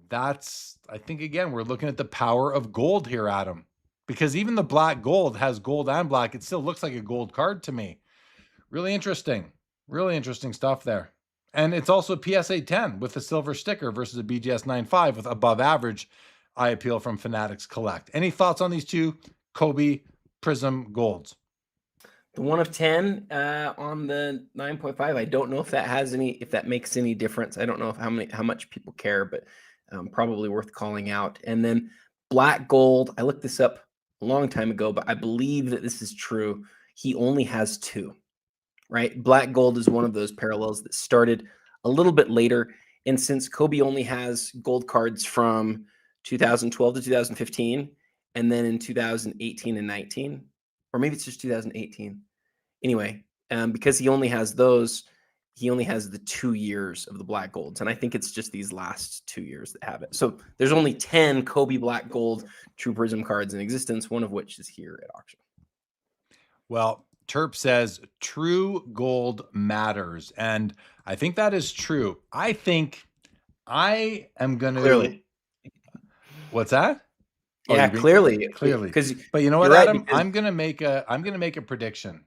That's, I think, again, we're looking at the power of gold here, Adam, because even the black gold has gold and black. It still looks like a gold card to me. Really interesting stuff there. And it's also a PSA 10 with a silver sticker versus a BGS 9.5 with above average eye appeal from Fanatics Collect. Any thoughts on these two Kobe Prism Golds? The 1 of 10 on the 9.5. I don't know if that makes any difference. I don't know how much people care, but probably worth calling out. And then black gold. I looked this up a long time ago, but I believe that this is true. He only has 2. Right? Black gold is one of those parallels that started a little bit later. And since Kobe only has gold cards from 2012 to 2015, and then in 2018 and 19, or maybe it's just 2018. Anyway, because he only has those, he only has the 2 years of the black golds. And I think it's just these last 2 years that have it. So there's only 10 Kobe black gold True Prism cards in existence, one of which is here at auction. Well, Terp says true gold matters. And I think that is true. I think I am going to... Clearly. What's that? Yeah, clearly. But you know what, Adam? I'm going to make a prediction.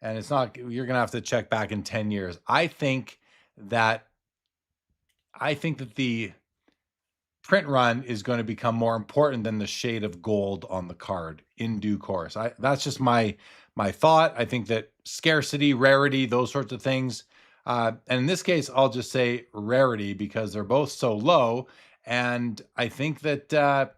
And it's not, you're going to have to check back in 10 years. I think that the print run is going to become more important than the shade of gold on the card in due course. That's just my thought. I think that scarcity, rarity, those sorts of things. And in this case, I'll just say rarity because they're both so low. And I think that that's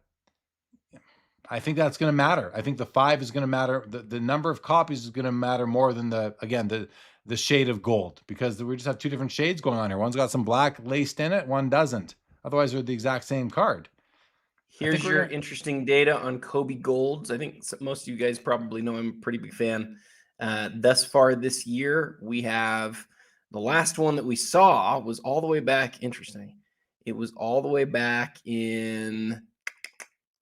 going to matter. I think the 5 is going to matter. The number of copies is going to matter more than the shade of gold, because we just have 2 different shades going on here. One's got some black laced in it, one doesn't. Otherwise, they're the exact same card. Here's your interesting data on Kobe Golds. I think most of you guys probably know I'm a pretty big fan. Thus far this year, we have the last one that we saw was all the way back. Interesting. It was all the way back in,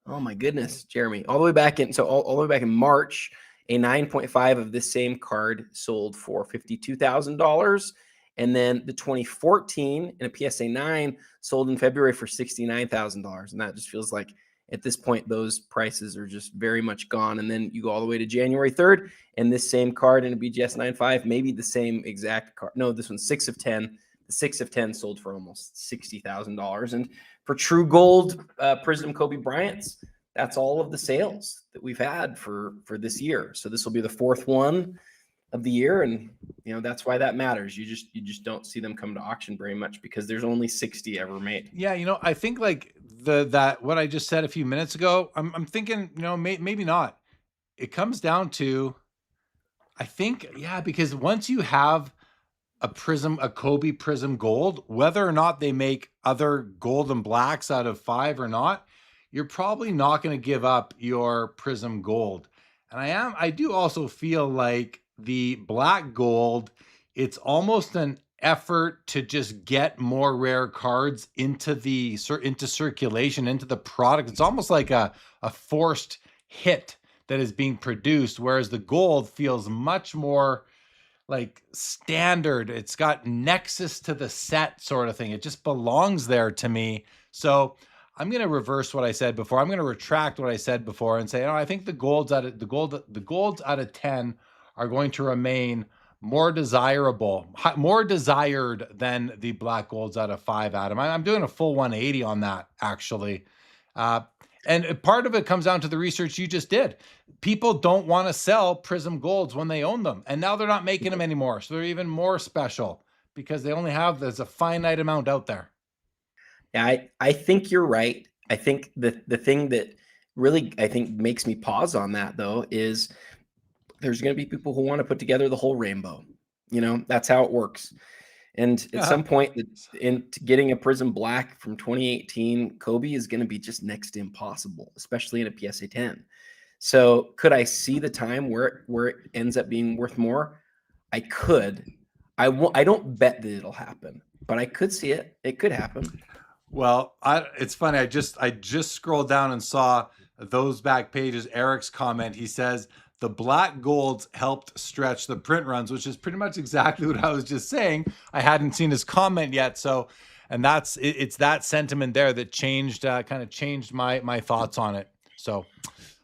oh my goodness, Jeremy, all the way back in. So all the way back in March, a 9.5 of this same card sold for $52,000. And then the 2014 and a PSA 9 sold in February for $69,000. And that just feels like at this point, those prices are just very much gone. And then you go all the way to January 3rd, and this same card in a BGS 9.5, maybe the same exact card. No, this one's 6 of 10. The 6 of 10 sold for almost $60,000. And for true gold Prism Kobe Bryant's, that's all of the sales that we've had for this year. So this will be the 4th one of the year, and that's why that matters. You just don't see them come to auction very much because there's only 60 ever made. Yeah, I think like that what I just said a few minutes ago, I'm thinking, maybe not. It comes down to, I think, because once you have a Kobe Prism Gold, whether or not they make other gold and blacks out of 5 or not, you're probably not going to give up your Prism Gold. And I do also feel like the black gold, it's almost an effort to just get more rare cards into circulation, into the product. It's almost like a forced hit that is being produced, whereas the gold feels much more like standard. It's got nexus to the set sort of thing. It just belongs there to me. So I'm going to reverse what I said before. I'm going to retract what I said before and say, I think the golds out of 10 are going to remain more desirable, more desired than the black golds out of 5, Adam. I'm doing a full 180 on that, actually. And part of it comes down to the research you just did. People don't want to sell Prism Golds when they own them. And now they're not making them anymore. So they're even more special because there's a finite amount out there. Yeah, I think you're right. I think the thing that really, I think, makes me pause on that, though, is there's going to be people who want to put together the whole rainbow. That's how it works. And at some point, getting a Prism Black from 2018 Kobe is going to be just next to impossible, especially in a PSA 10. So could I see the time where it ends up being worth more? I could. I don't bet that it'll happen. but I could see it. It could happen. Well, it's funny. I just scrolled down and saw those back pages. Eric's comment. He says the black golds helped stretch the print runs, which is pretty much exactly what I was just saying. I hadn't seen his comment yet, so and it's that sentiment there that changed kind of changed my thoughts on it. So,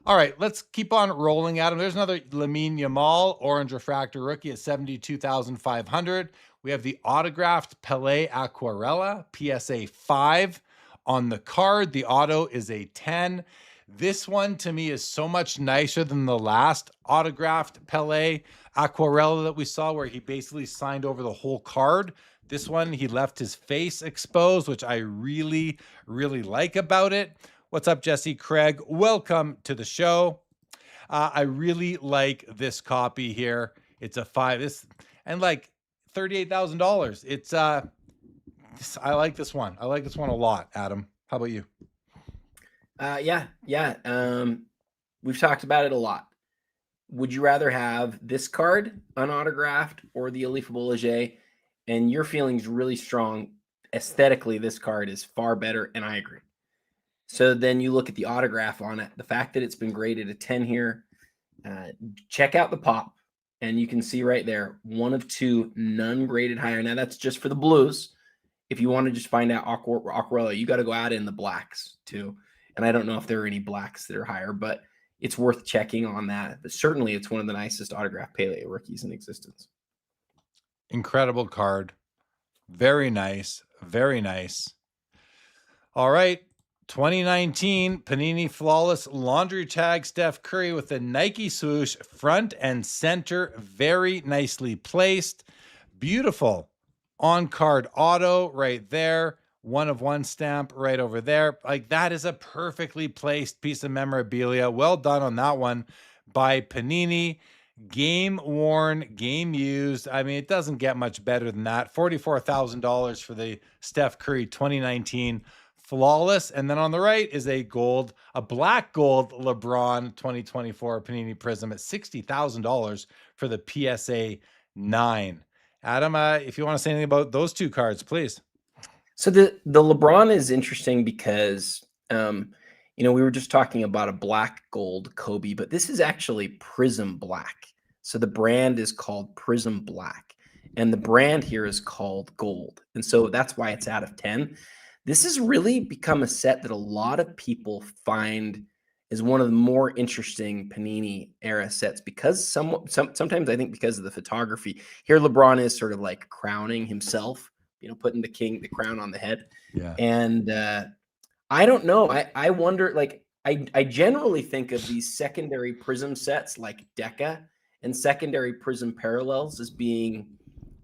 all right, let's keep on rolling, Adam. There's another Lamine Yamal orange refractor rookie at 72,500. We have the autographed Pelé Aquarella PSA 5 on the card. The auto is a 10. This one to me is so much nicer than the last autographed Pelé Aquarella that we saw, where he basically signed over the whole card. This one, he left his face exposed, which I really, really like about it. What's up, Jesse Craig? Welcome to the show. I really like this copy here. It's a 5. And like $38,000. It's I like this one. I like this one a lot, Adam. How about you? Yeah. We've talked about it a lot. Would you rather have this card unautographed or the Alifa Boulanger? And your feeling's really strong. Aesthetically, this card is far better, and I agree. So then you look at the autograph on it, the fact that it's been graded a 10 here. Check out the pop, and you can see right there, 1 of 2, none graded higher. Now that's just for the blues. If you want to just find out Aquarella, you got to go out in the blacks too. And I don't know if there are any blacks that are higher, but it's worth checking on that. But certainly it's one of the nicest autographed Pelé rookies in existence. Incredible card. Very nice. Very nice. All right. 2019 Panini Flawless Laundry Tag Steph Curry with the Nike swoosh front and center. Very nicely placed. Beautiful on-card auto right there. 1 of 1 stamp right over there. Like, that is a perfectly placed piece of memorabilia. Well done on that one by Panini. Game worn, game used. I mean, it doesn't get much better than that. $44,000 for the Steph Curry 2019 Flawless. And then on the right is a black gold LeBron 2024 Panini Prism at $60,000 for the PSA 9. Adam, if you want to say anything about those two cards, please. So the LeBron is interesting because, we were just talking about a black gold Kobe, but this is actually Prism Black. So the brand is called Prism Black, and the brand here is called Gold. And so that's why it's out of 10. This has really become a set that a lot of people find is one of the more interesting Panini era sets because sometimes I think because of the photography. Here LeBron is sort of like crowning himself, putting the crown on the head. Yeah. And I don't know. I wonder, like, I generally think of these secondary Prism sets like Deca and secondary Prism Parallels as being,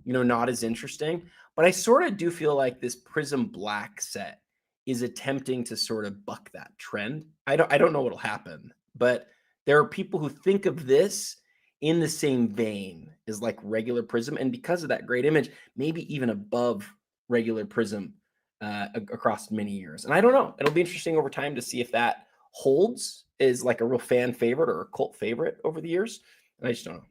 not as interesting. But I sort of do feel like this Prism Black set is attempting to sort of buck that trend. I don't know what'll happen, but there are people who think of this in the same vein as like regular Prism, and because of that great image, maybe even above regular Prism across many years. And I don't know. It'll be interesting over time to see if that holds as like a real fan favorite or a cult favorite over the years. And I just don't know.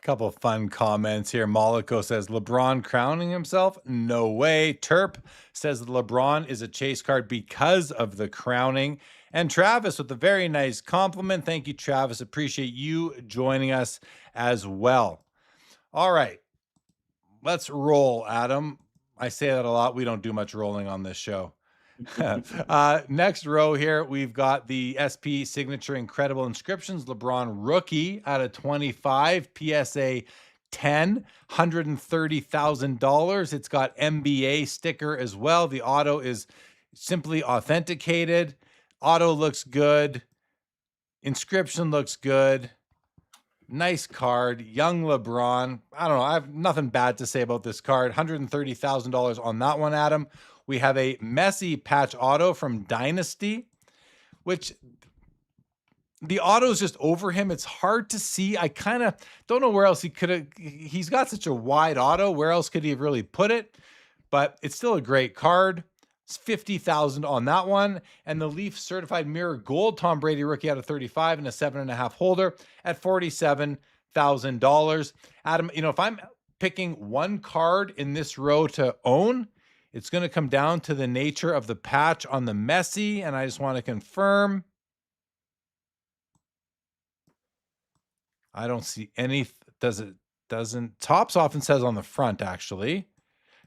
Couple of fun comments here. Mollico says, LeBron crowning himself? No way. Terp says LeBron is a chase card because of the crowning. And Travis with a very nice compliment. Thank you, Travis. Appreciate you joining us as well. All right. Let's roll, Adam. I say that a lot. We don't do much rolling on this show. Next row here, we've got the SP Signature Incredible Inscriptions LeBron Rookie out of 25 PSA 10, $130,000. It's got NBA sticker as well. The auto is simply authenticated. Auto looks good. Inscription looks good. Nice card. Young LeBron. I don't know. I have nothing bad to say about this card. $130,000 on that one, Adam. We have a Messi patch auto from Dynasty, which the auto is just over him. It's hard to see. I kind of don't know where else he could have. He's got such a wide auto. Where else could he have really put it? But it's still a great card. It's $50,000 on that one. And the Leaf Certified Mirror Gold Tom Brady rookie out of 35 and a 7.5 holder at $47,000. Adam, if I'm picking one card in this row to own, it's going to come down to the nature of the patch on the Messi, and I just want to confirm. I don't see any. Doesn't Tops often says on the front, actually.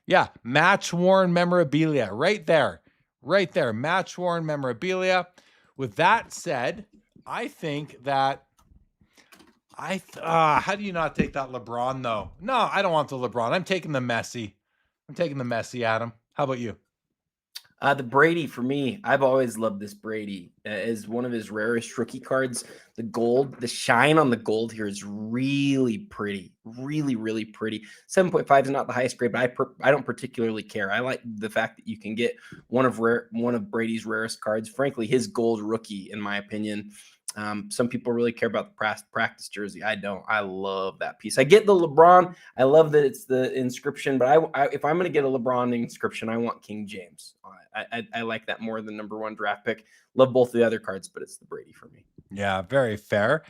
Yeah, match worn memorabilia right there. Right there, match worn memorabilia. With that said, I think that how do you not take that LeBron though? No, I don't want the LeBron. I'm taking the Messi. I'm taking the Messi, Adam. How about you? The Brady for me, I've always loved this Brady as one of his rarest rookie cards. The gold, the shine on the gold here is really pretty, really, really pretty. 7.5 is not the highest grade, but I don't particularly care. I like the fact that you can get one of Brady's rarest cards. Frankly, his gold rookie, in my opinion. Some people really care about the practice jersey. I don't. I love that piece. I get the LeBron. I love that it's the inscription, but if I'm going to get a LeBron inscription, I want King James. I like that more than #1 draft pick. Love both the other cards, but it's the Brady for me. Yeah, very fair.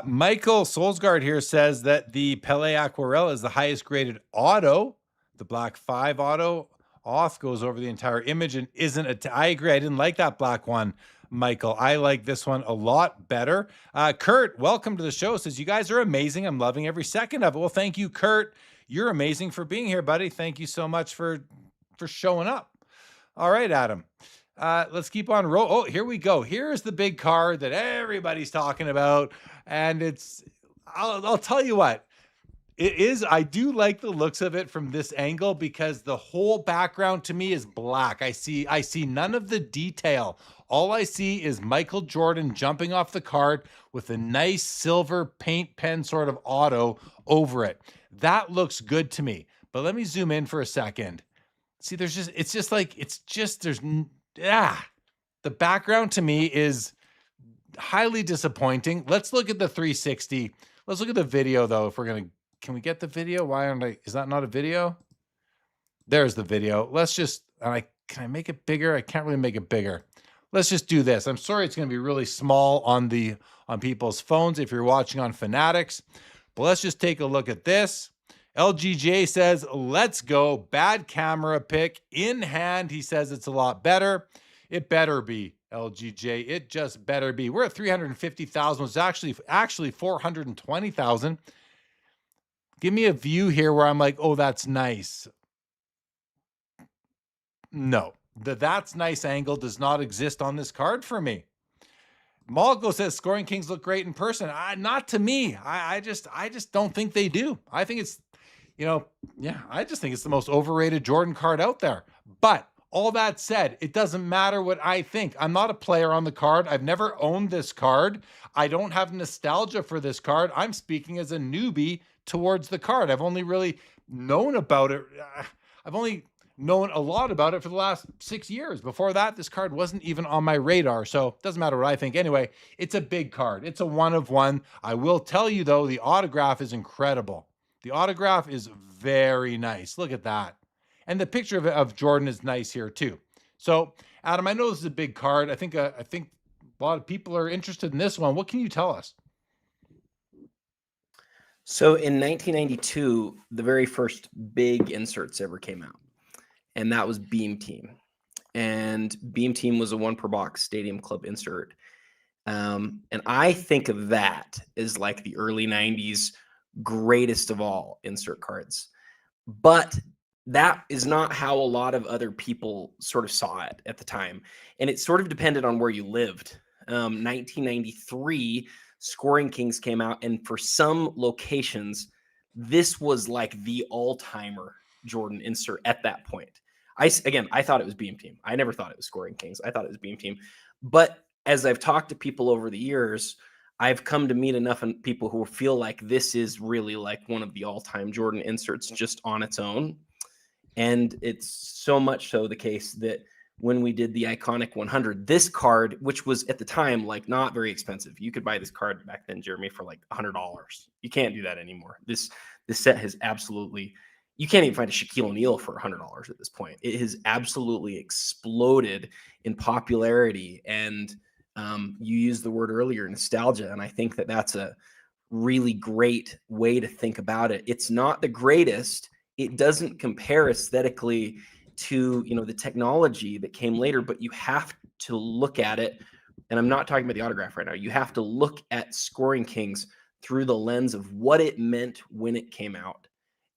Michael Solsgaard here says that the Pele Aquarella is the highest graded auto. The black 5 auto auth goes over the entire image and isn't I agree. I didn't like that black one, Michael. I like this one a lot better. Kurt, welcome to the show. Says, you guys are amazing. I'm loving every second of it. Well, thank you, Kurt. You're amazing for being here, buddy. Thank you so much for showing up. All right, Adam. Let's keep on roll. Oh, here we go. Here's the big card that everybody's talking about. And I'll tell you what, it is. I do like the looks of it from this angle because the whole background to me is black. I see none of the detail. All I see is Michael Jordan jumping off the card with a nice silver paint pen sort of auto over it. That looks good to me. But let me zoom in for a second. See, the background to me is highly disappointing. Let's look at the 360. Let's look at the video though. Can we get the video? Is that not a video? There's the video. Can I make it bigger? I can't really make it bigger. Let's just do this. I'm sorry, it's going to be really small on people's phones if you're watching on Fanatics, but let's just take a look at this. LGJ says, let's go. Bad camera pick in hand. He says it's a lot better. It better be, LGJ. It just better be. We're at 350,000. It's actually 420,000. Give me a view here where I'm like, oh, that's nice. No, the that's nice angle does not exist on this card for me. Malgo says Scoring Kings look great in person. Not to me. I just don't think they do. I think it's, I just think it's the most overrated Jordan card out there. But all that said, it doesn't matter what I think. I'm not a player on the card. I've never owned this card. I don't have nostalgia for this card. I'm speaking as a newbie towards the card. I've only really known about it. I've only known a lot about it for the last 6 years. Before that, this card wasn't even on my radar. So it doesn't matter what I think. Anyway, it's a big card. It's a 1 of 1. I will tell you though, the autograph is incredible. The autograph is very nice. Look at that. And the picture of Jordan is nice here too. So Adam, I know this is a big card. I think a lot of people are interested in this one. What can you tell us? So in 1992, the very first big inserts ever came out, and that was Beam Team. And Beam Team was a 1 per box Stadium Club insert. And I think of that as like the early 90s greatest of all insert cards. But that is not how a lot of other people sort of saw it at the time. And it sort of depended on where you lived. 1993, Scoring Kings came out, and for some locations, this was like the all-timer Jordan insert at that point. I thought it was Beam Team. I never thought it was Scoring Kings. I thought it was Beam Team. But as I've talked to people over the years, I've come to meet enough people who feel like this is really like one of the all-time Jordan inserts just on its own. And it's so much so the case that when we did the iconic 100, this card, which was at the time like not very expensive, you could buy this card back then, Jeremy, for like $100. You can't do that anymore. This set has absolutely, you can't even find a Shaquille O'Neal for $100 at this point. It has absolutely exploded in popularity. And you used the word earlier, nostalgia, and I think that that's a really great way to think about it. It's not the greatest. It doesn't compare aesthetically to, you know, the technology that came later, but you have to look at it. And I'm not talking about the autograph right now. You have to look at Scoring Kings through the lens of what it meant when it came out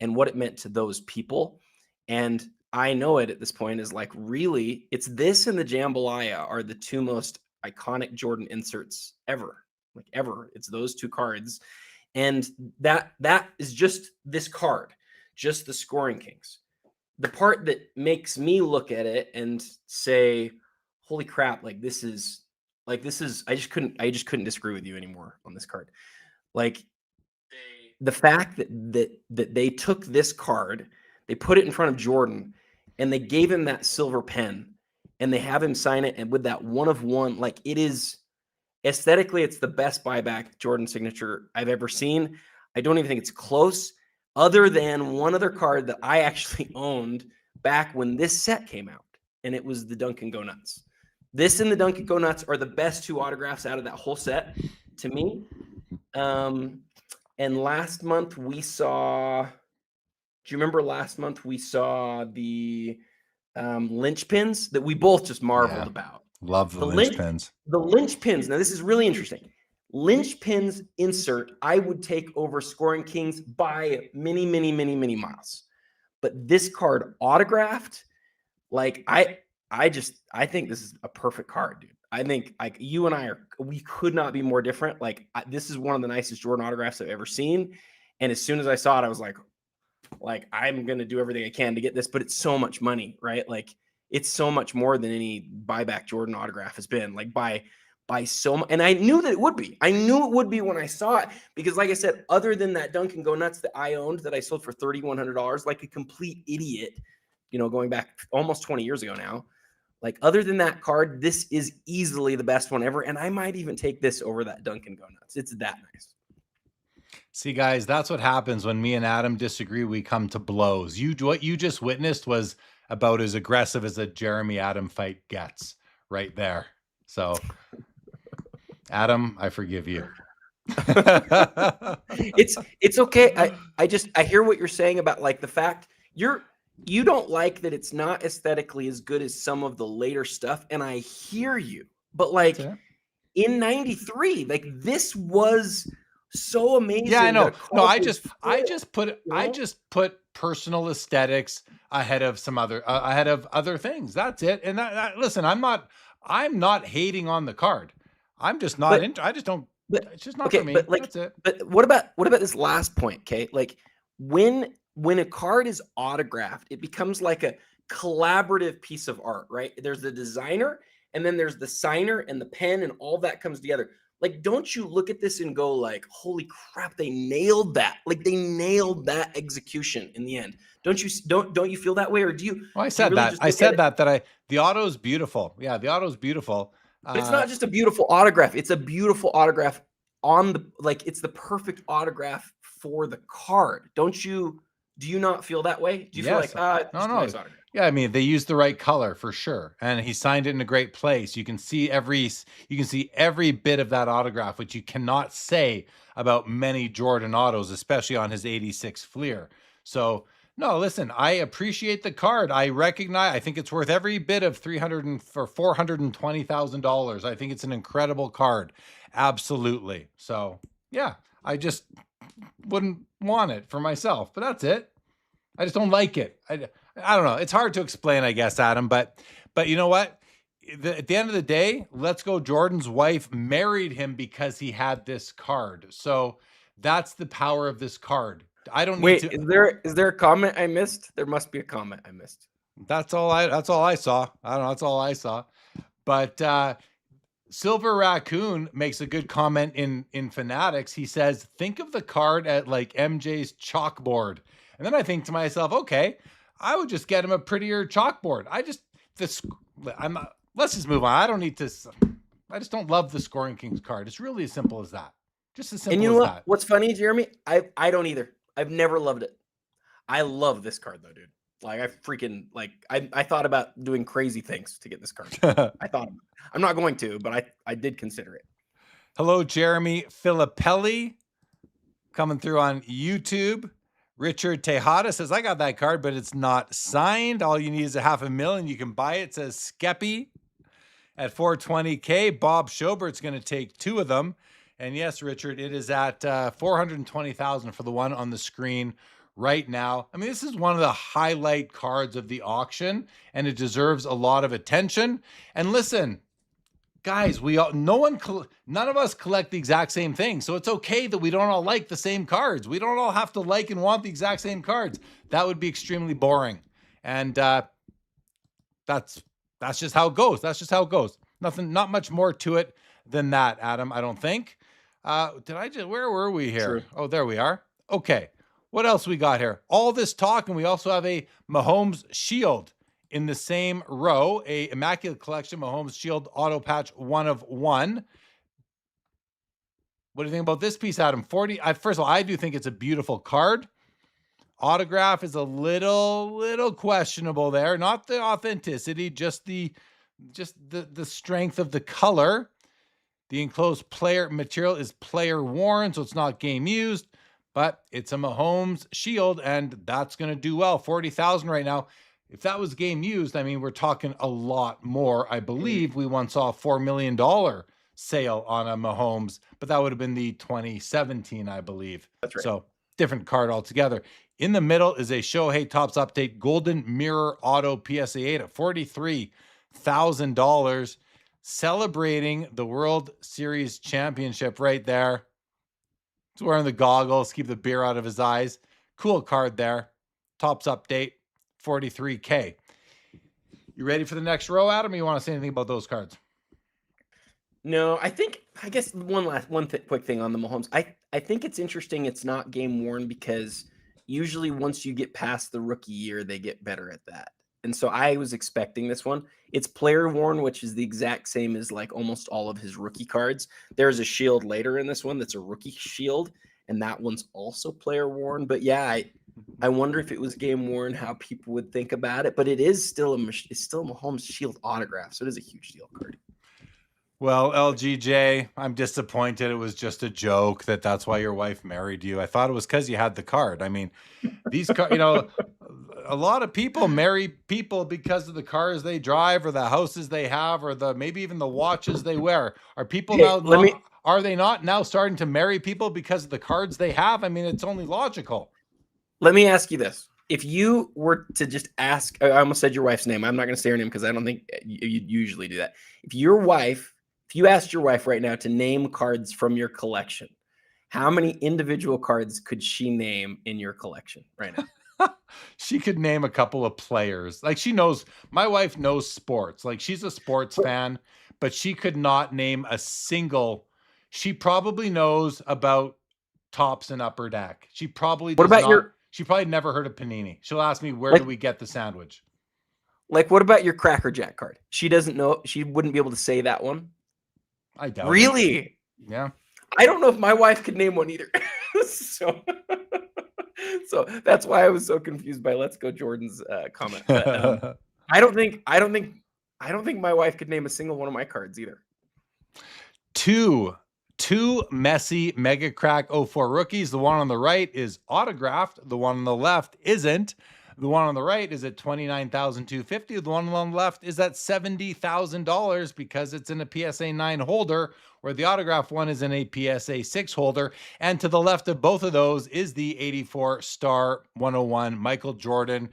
and what it meant to those people. And I know it at this point is like, really, it's this and the Jambalaya are the two most iconic Jordan inserts ever, like ever. It's those two cards. And that is just this card, just the Scoring Kings. The part that makes me look at it and say, holy crap, this is I just couldn't disagree with you anymore on this card. Like the fact that they took this card, they put it in front of Jordan, and they gave him that silver pen, and they have him sign it, and with that 1 of 1, like it is aesthetically, it's the best buyback Jordan signature I've ever seen. I don't even think it's close, other than one other card that I actually owned back when this set came out, and it was the Duncan Go Nuts. This and the Duncan Go Nuts are the best 2 autographs out of that whole set to me. And last month we saw, do you remember last month we saw the linchpins that we both just marveled about? Love the linchpins. The linchpins. Now, this is really interesting. Linchpins insert, I would take over Scoring Kings by many, many, many, many miles. But this card autographed, like I think this is a perfect card, dude. I think like you and we could not be more different. Like this is one of the nicest Jordan autographs I've ever seen. And as soon as I saw it, I was like I'm going to do everything I can to get this, but it's so much money, right? Like it's so much more than any buyback Jordan autograph has been, like by so much. And I knew that it would be. I knew it would be when I saw it, because like I said, other than that Duncan Go Nuts that I owned that I sold for $3,100, like a complete idiot, you know, going back almost 20 years ago now. Like other than that card, this is easily the best one ever. And I might even take this over that Duncan Go Nuts. It's that nice. See, guys, that's what happens when me and Adam disagree. We come to blows. What you just witnessed was about as aggressive as a Jeremy Adam fight gets right there. So, Adam, I forgive you. It's okay. I hear what you're saying about like the fact you don't like that it's not aesthetically as good as some of the later stuff, and I hear you. But like in '93, like this was so amazing. Yeah, I know. No, I just put personal aesthetics ahead of some other things. That's it. And listen, I'm not hating on the card. I'm just not into. I just don't. It's just not for me. But like, that's it. But what about this last point? Okay, like when a card is autographed, it becomes like a collaborative piece of art, right? There's the designer, and then there's the signer and the pen, and all that comes together. Like, don't you look at this and go like, holy crap, they nailed that. Like they nailed that execution in the end. Don't you feel that way? Or do you? Well, I said that. The auto's beautiful. Yeah, the auto's beautiful. But it's not just a beautiful autograph. It's a beautiful autograph it's the perfect autograph for the card. Do you not feel that way? Do you feel like, no. Nice autograph? Yeah, I mean, they used the right color for sure, and he signed it in a great place. You can see every bit of that autograph, which you cannot say about many Jordan autos, especially on his '86 Fleer. So, no, listen, I appreciate the card. I think it's worth every bit of $420,000. I think it's an incredible card, absolutely. So, yeah, I just wouldn't want it for myself, but that's it. I just don't like it. I don't know. It's hard to explain, I guess, Adam, but you know what? At the end of the day, Let's Go Jordan's wife married him because he had this card. So that's the power of this card. I don't need to. Is there a comment I missed? There must be a comment I missed. That's all I saw. I don't know. That's all I saw. But Silver Raccoon makes a good comment in Fanatics. He says, think of the card at like MJ's chalkboard. And then I think to myself, okay, I would just get him a prettier chalkboard. Let's just move on. I just don't love the Scoring Kings card. It's really as simple as that. Just as simple as that. And you know what? What's funny, Jeremy? I don't either. I've never loved it. I love this card though, dude. Like I thought about doing crazy things to get this card. I'm not going to, but I did consider it. Hello, Jeremy Filippelli. Coming through on YouTube, Richard Tejada says, I got that card, but it's not signed. All you need is $500,000. You can buy it. It says Skeppy at 420K. Bob Schobert's going to take 2 of them. And yes, Richard, it is at 420,000 for the one on the screen right now. I mean, this is one of the highlight cards of the auction, and it deserves a lot of attention. And listen, guys, none of us collect the exact same thing. So it's okay that we don't all like the same cards. We don't all have to like and want the exact same cards. That would be extremely boring. And that's just how it goes. That's just how it goes. Not much more to it than that, Adam, I don't think. Where were we here? True. Oh, there we are. Okay. What else we got here? All this talk, and we also have a Mahomes Shield in the same row, a Immaculate Collection Mahomes Shield auto patch 1 of 1. What do you think about this piece, Adam? First of all, I do think it's a beautiful card. Autograph is a little questionable there. Not the authenticity, just the strength of the color. The enclosed player material is player worn, so it's not game used, but it's a Mahomes Shield, and that's going to do well. 40,000 right now. If that was game used, I mean, we're talking a lot more. I believe we once saw a $4 million sale on a Mahomes, but that would have been the 2017, I believe. That's right. So different card altogether. In the middle is a Shohei Topps Update Golden Mirror Auto PSA 8 at $43,000. Celebrating the World Series championship right there. He's wearing the goggles, keep the beer out of his eyes. Cool card there. Topps Update, 43K. You ready for the next row, Adam? Or you want to say anything about those cards? No, I guess one quick thing on the Mahomes. I think it's interesting it's not game worn because usually once you get past the rookie year, they get better at that. And so I was expecting this one. It's player worn, which is the exact same as like almost all of his rookie cards. There's a shield later in this one that's a rookie shield, and that one's also player worn. But yeah, I wonder if it was game worn, how people would think about it. But it's still a Mahomes Shield autograph, so it is a huge deal card. Well, LGJ, I'm disappointed. It was just a joke that's why your wife married you. I thought it was because you had the card. I mean, these cards, a lot of people marry people because of the cars they drive or the houses they have or maybe even the watches they wear. Are people are they not now starting to marry people because of the cards they have? I mean, it's only logical. Let me ask you this. If you were to just ask, I almost said your wife's name. I'm not going to say her name because I don't think you usually do that. If you asked your wife right now to name cards from your collection, how many individual cards could she name in your collection right now? She could name a couple of players. Like my wife knows sports. Like she's a sports fan, but she could not name a single. She probably knows about Topps and Upper Deck. She probably she probably never heard of Panini. She'll ask me, where do we get the sandwich? Like, what about your Cracker Jack card? She doesn't know. She wouldn't be able to say that one. I doubt really? It. Yeah. I don't know if my wife could name one either. So that's why I was so confused by Let's Go Jordan's comment. But, I don't think my wife could name a single one of my cards either. Two Messi Mega Crack 04 rookies. The one on the right is autographed. The one on the left isn't. The one on the right is at $29,250. The one on the left is at $70,000 because it's in a PSA 9 holder, where the autograph one is in a PSA 6 holder. And to the left of both of those is the 84 Star 101 Michael Jordan.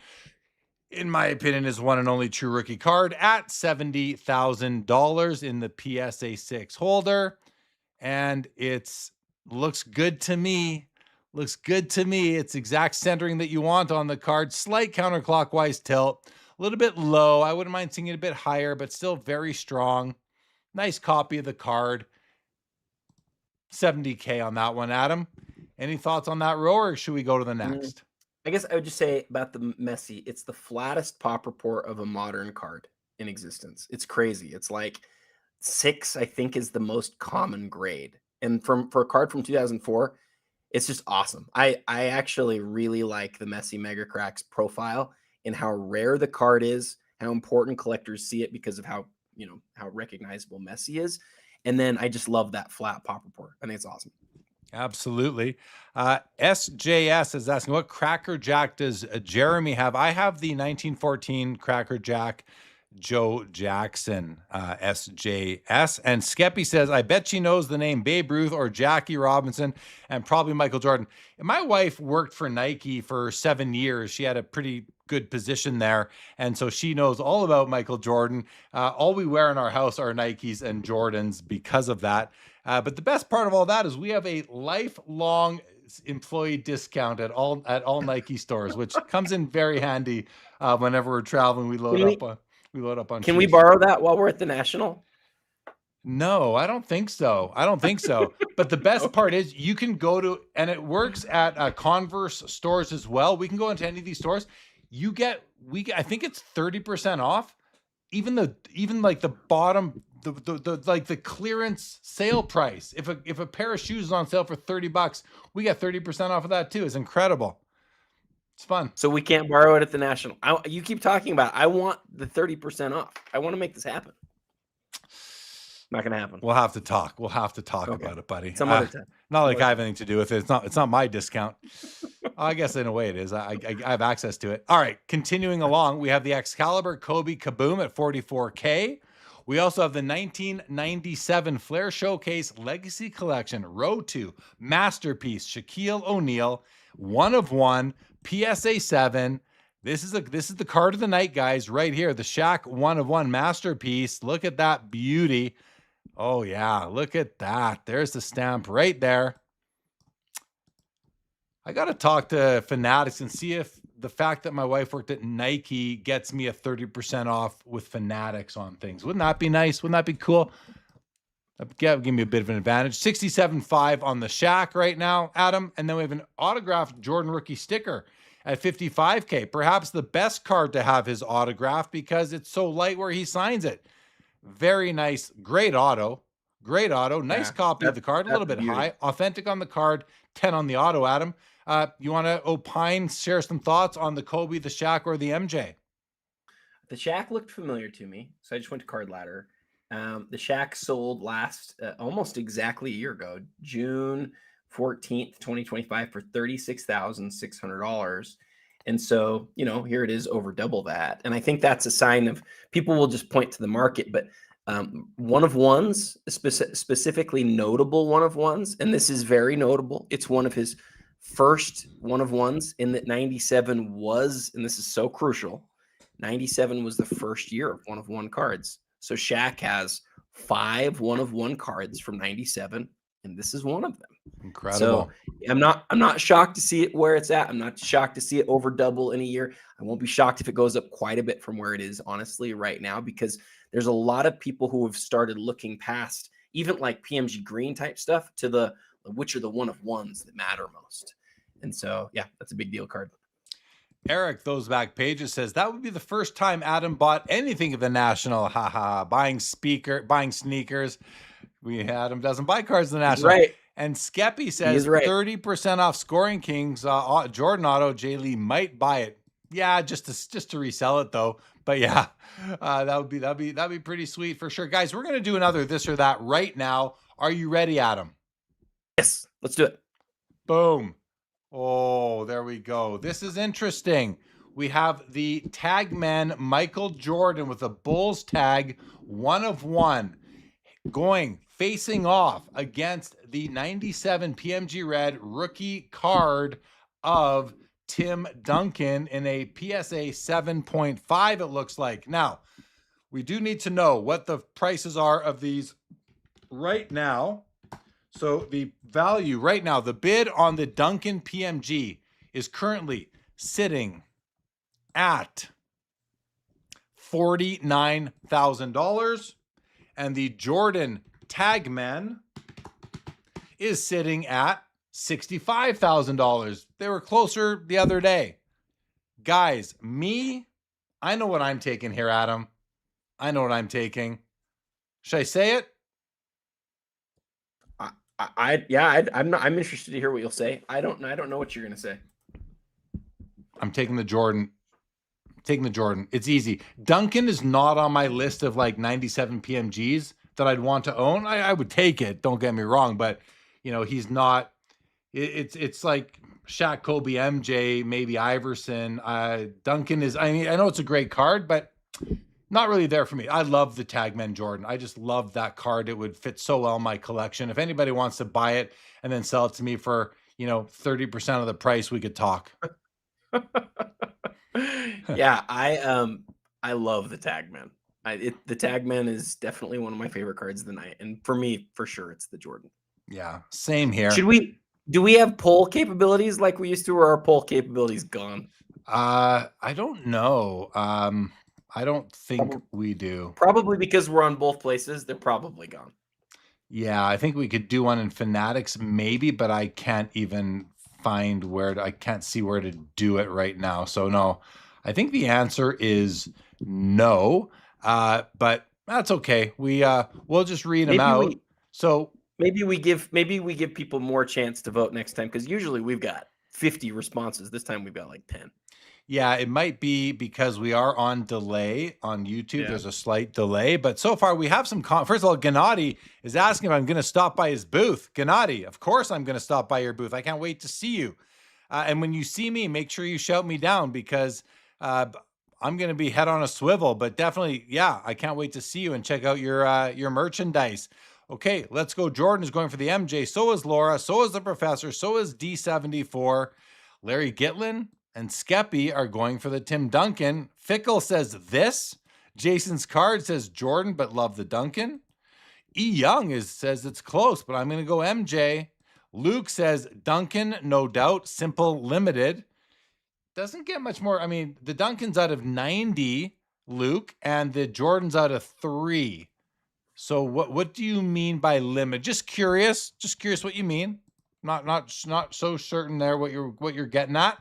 In my opinion, is one and only true rookie card at $70,000 in the PSA 6 holder. And looks good to me. Looks good to me. It's exact centering that you want on the card. Slight counterclockwise tilt. A little bit low. I wouldn't mind seeing it a bit higher, but still very strong. Nice copy of the card. 70K on that one, Adam. Any thoughts on that row, or should we go to the next? I guess I would just say about the Messi, it's the flattest pop report of a modern card in existence. It's crazy. It's like 6, I think, is the most common grade. And for a card from 2004, it's just awesome. I actually really like the Messi Mega Cracks profile and how rare the card is, how important collectors see it because of how recognizable Messi is. And then I just love that flat pop report. I think it's awesome. Absolutely. SJS is asking, what Cracker Jack does Jeremy have? I have the 1914 Cracker Jack Joe Jackson, SJS. And Skeppy says, I bet she knows the name Babe Ruth or Jackie Robinson and probably Michael Jordan. And my wife worked for Nike for 7 years. She had a pretty good position there. And so she knows all about Michael Jordan. All we wear in our house are Nikes and Jordans because of that. But the best part of all that is we have a lifelong employee discount at all Nike stores, which comes in very handy whenever we're traveling. We load up on. Can we borrow that while we're at the National? No, I don't think so. But the best part is you can go to, and it works at Converse stores as well. We can go into any of these stores. I think it's 30% off. Even like the bottom, the clearance sale price. If a pair of shoes is on sale for $30, we get 30% off of that too. It's incredible. It's fun. So we can't borrow it at the National. You keep talking about, I want the 30% off. I want to make this happen. Not gonna happen. We'll have to talk. About it, buddy. Some other time. Not like I have anything to do with it. It's not my discount. I guess in a way it is. I have access to it. All right, continuing along, we have the Excalibur Kobe Kaboom at $44K. We also have the 1997 Flair Showcase Legacy Collection Row 2 Masterpiece Shaquille O'Neal, 1 of 1, PSA 7. This is the card of the night, guys, right here. The Shaq 1 of 1 Masterpiece. Look at that beauty. Oh, yeah, look at that. There's the stamp right there. I got to talk to Fanatics and see if the fact that my wife worked at Nike gets me a 30% off with Fanatics on things. Wouldn't that be nice? Wouldn't that be cool? Give me a bit of an advantage. 67.5 on the Shaq right now, Adam. And then we have an autographed Jordan rookie sticker at $55K. Perhaps the best card to have his autograph because it's so light where he signs it. Very nice. Great auto. Nice copy of the card. A little bit high. Authentic on the card. 10 on the auto, Adam. You want to opine, share some thoughts on the Kobe, the Shaq, or the MJ? The Shaq looked familiar to me, so I just went to Card Ladder. The Shaq sold almost exactly a year ago, June 14th, 2025, for $36,600. And so, here it is, over double that. And I think that's a sign of people will just point to the market, but one of ones, specifically notable one of ones, and this is very notable. It's one of his first one of ones in that 97 was, and this is so crucial, 97 was the first year of one of one cards. So Shaq has 5 one of one cards from 97, and this is one of them. Incredible. So I'm not shocked to see it where it's at. I'm not shocked to see it over double in a year. I won't be shocked if it goes up quite a bit from where it is, honestly, right now, because there's a lot of people who have started looking past even like PMG green type stuff to which are the one of ones that matter most. And so, yeah, that's a big deal card. Eric, those back pages, says that would be the first time Adam bought anything at the National. Buying sneakers. Adam doesn't buy cards at the National. Right. And Skeppy says 30% off Scoring Kings Jordan Auto. Jay Lee might buy it. Yeah, just to resell it though. But yeah, that'd be pretty sweet for sure, guys. We're gonna do another this or that right now. Are you ready, Adam? Yes, let's do it. Boom. Oh, there we go. This is interesting. We have the Tagman Michael Jordan with a Bulls tag, 1 of 1, facing off against the 97 PMG Red rookie card of Tim Duncan in a PSA 7.5, it looks like. Now, we do need to know what the prices are of these right now. So the value right now, the bid on the Duncan PMG is currently sitting at $49,000. And the Jordan Tagman is sitting at $65,000. They were closer the other day. Guys, I know what I'm taking here, Adam. I know what I'm taking. Should I say it? I'm interested to hear what you'll say. I don't know what you're going to say. I'm taking the Jordan. It's easy. Duncan is not on my list of like 97 PMGs that I'd want to own. I would take it. Don't get me wrong, but he's not It's like Shaq, Kobe, MJ, maybe Iverson. Duncan is. I mean, I know it's a great card, but not really there for me. I love the Tagman Jordan. I just love that card. It would fit so well in my collection. If anybody wants to buy it and then sell it to me for 30% of the price, we could talk. Yeah, I love the Tagman. The Tagman is definitely one of my favorite cards of the night, and for me, for sure, it's the Jordan. Yeah, same here. Do we have poll capabilities like we used to, or are poll capabilities gone? I don't know. I don't think we do. Probably because we're on both places. They're probably gone. Yeah, I think we could do one in Fanatics maybe, but I can't even find I can't see where to do it right now. So no, I think the answer is no. But that's okay. We'll just read them out. So maybe we give people more chance to vote next time, because usually we've got 50 responses. This time we've got like 10. Yeah, it might be because we are on delay on YouTube. Yeah. There's a slight delay, but so far we have some. First of all, Gennady is asking if I'm going to stop by his booth. Gennady, of course I'm going to stop by your booth. I can't wait to see you. And when you see me, make sure you shout me down, because I'm going to be head on a swivel. But definitely, yeah, I can't wait to see you and check out your merchandise. Okay, let's go. Jordan is going for the MJ. So is Laura. So is the Professor. So is D74. Larry Gitlin and Skeppy are going for the Tim Duncan. Fickle says this. Jason's card says Jordan, but love the Duncan. E. Young says it's close, but I'm going to go MJ. Luke says Duncan, no doubt. Simple, limited. Doesn't get much more. I mean, the Duncan's out of 90, Luke, and the Jordan's out of 3. So what do you mean by limit? Just curious what you mean. Not so certain there what you're getting at.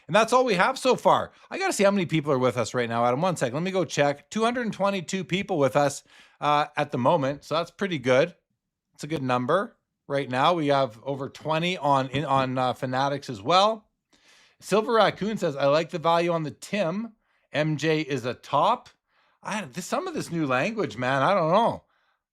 And that's all we have so far. I got to see how many people are with us right now, Adam. 1 second. Let me go check. 222 people with us at the moment. So that's pretty good. It's a good number. Right now, we have over 20 on Fanatics as well. Silver Raccoon says, I like the value on the Tim. MJ is a top. Some of this new language, man, I don't know.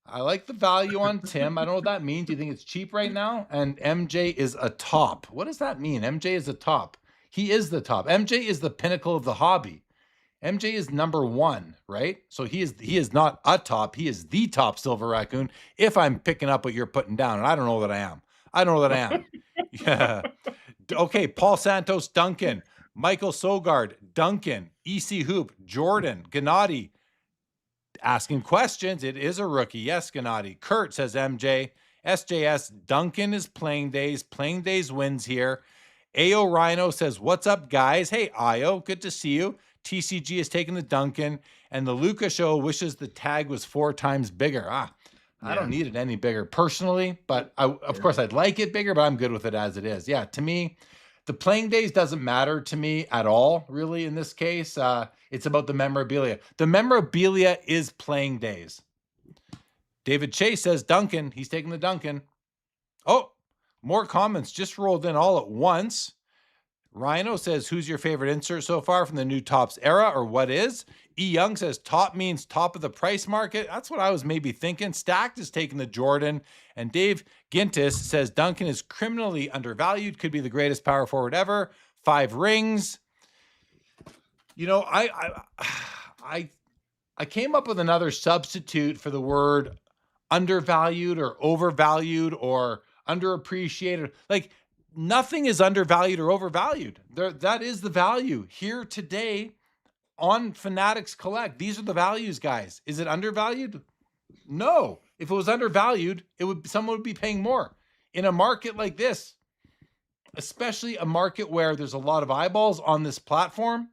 I like the value on Tim. I don't know what that means. Do you think it's cheap right now? And MJ is a top. What does that mean? MJ is a top. He is the top. MJ is the pinnacle of the hobby. MJ is number 1, right? So he is not a top. He is the top, Silver Raccoon, if I'm picking up what you're putting down. And I don't know that I am. Yeah. Okay, Paul Santos, Duncan. Michael Sogard, Duncan. EC Hoop, Jordan. Gennady asking questions. It is a rookie. Yes, Gennady. Kurt says MJ. SJS, Duncan is playing days. Playing days wins here. AO Rhino says, what's up, guys? Hey, Io, good to see you. TCG is taking the Duncan, and the Luca Show wishes the tag was 4 times bigger. I don't need it any bigger personally, but of course I'd like it bigger, but I'm good with it as it is. Yeah, to me, the playing days doesn't matter to me at all, really, in this case. It's about the memorabilia. The memorabilia is playing days. David Chase says Duncan. He's taking the Duncan. Oh, more comments just rolled in all at once. Rhino says, who's your favorite insert so far from the new Topps era, or what is? E. Young says, top means top of the price market. That's what I was maybe thinking. Stacked is taking the Jordan. And Dave Gintis says, Duncan is criminally undervalued. Could be the greatest power forward ever. 5 rings. I came up with another substitute for the word undervalued or overvalued or underappreciated. Like, nothing is undervalued or overvalued. That is the value here today on Fanatics Collect. These are the values, guys. Is it undervalued? No. If it was undervalued, someone would be paying more. In a market like this, especially a market where there's a lot of eyeballs on this platform,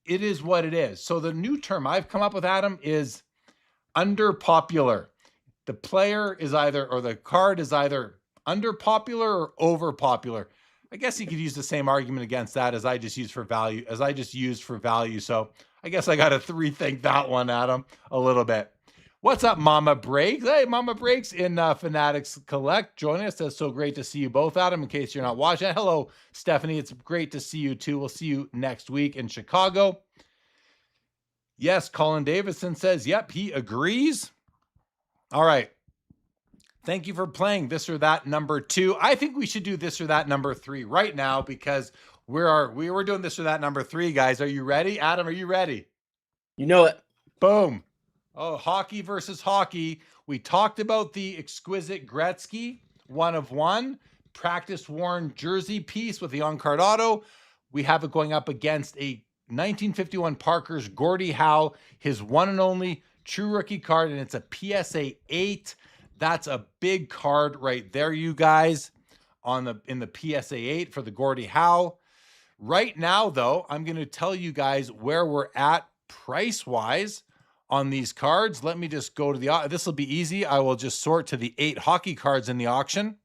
it is what it is. So the new term I've come up with, Adam, is underpopular. The player is the card is either underpopular or overpopular. I guess you could use the same argument against that as I just used for value. So I guess I got to rethink that one, Adam, a little bit. What's up, Mama Breaks? Hey, Mama Breaks in Fanatics Collect joining us. It's so great to see you both, Adam, in case you're not watching. Hello, Stephanie. It's great to see you too. We'll see you next week in Chicago. Yes, Colin Davidson says, yep, he agrees. All right. Thank you for playing This or That number 2. I think we should do This or That number 3 right now because we were doing This or That number 3, guys. Are you ready? Adam, are you ready? You know it. Boom. Oh, hockey versus hockey. We talked about the exquisite Gretzky, 1 of 1, practice worn jersey piece with the on-card auto. We have it going up against a 1951 Parker's Gordie Howe, his one and only true rookie card, and it's a PSA 8. That's a big card right there, you guys, in the PSA 8 for the Gordie Howe. Right now, though, I'm going to tell you guys where we're at price-wise on these cards. Let me just go to this will be easy. I will just sort to the 8 hockey cards in the auction,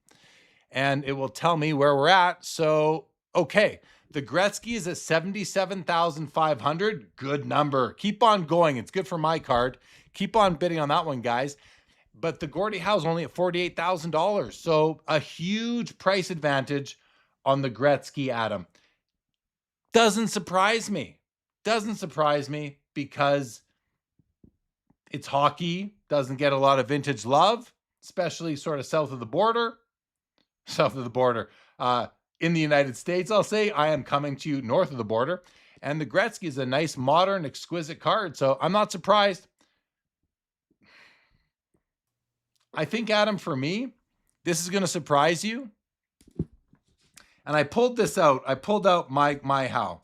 and it will tell me where we're at. So, okay, the Gretzky is at $77,500. Good number. Keep on going. It's good for my card. Keep on bidding on that one, guys. But the Gordie Howe's only at $48,000. So a huge price advantage on the Gretzky, Adam. Doesn't surprise me. Doesn't surprise me because it's hockey. Doesn't get a lot of vintage love, especially sort of south of the border. South of the border. In the United States, I'll say. I am coming to you north of the border. And the Gretzky is a nice, modern, exquisite card. So I'm not surprised. I think, Adam, for me, this is going to surprise you. And I pulled this out. I pulled out my Howe.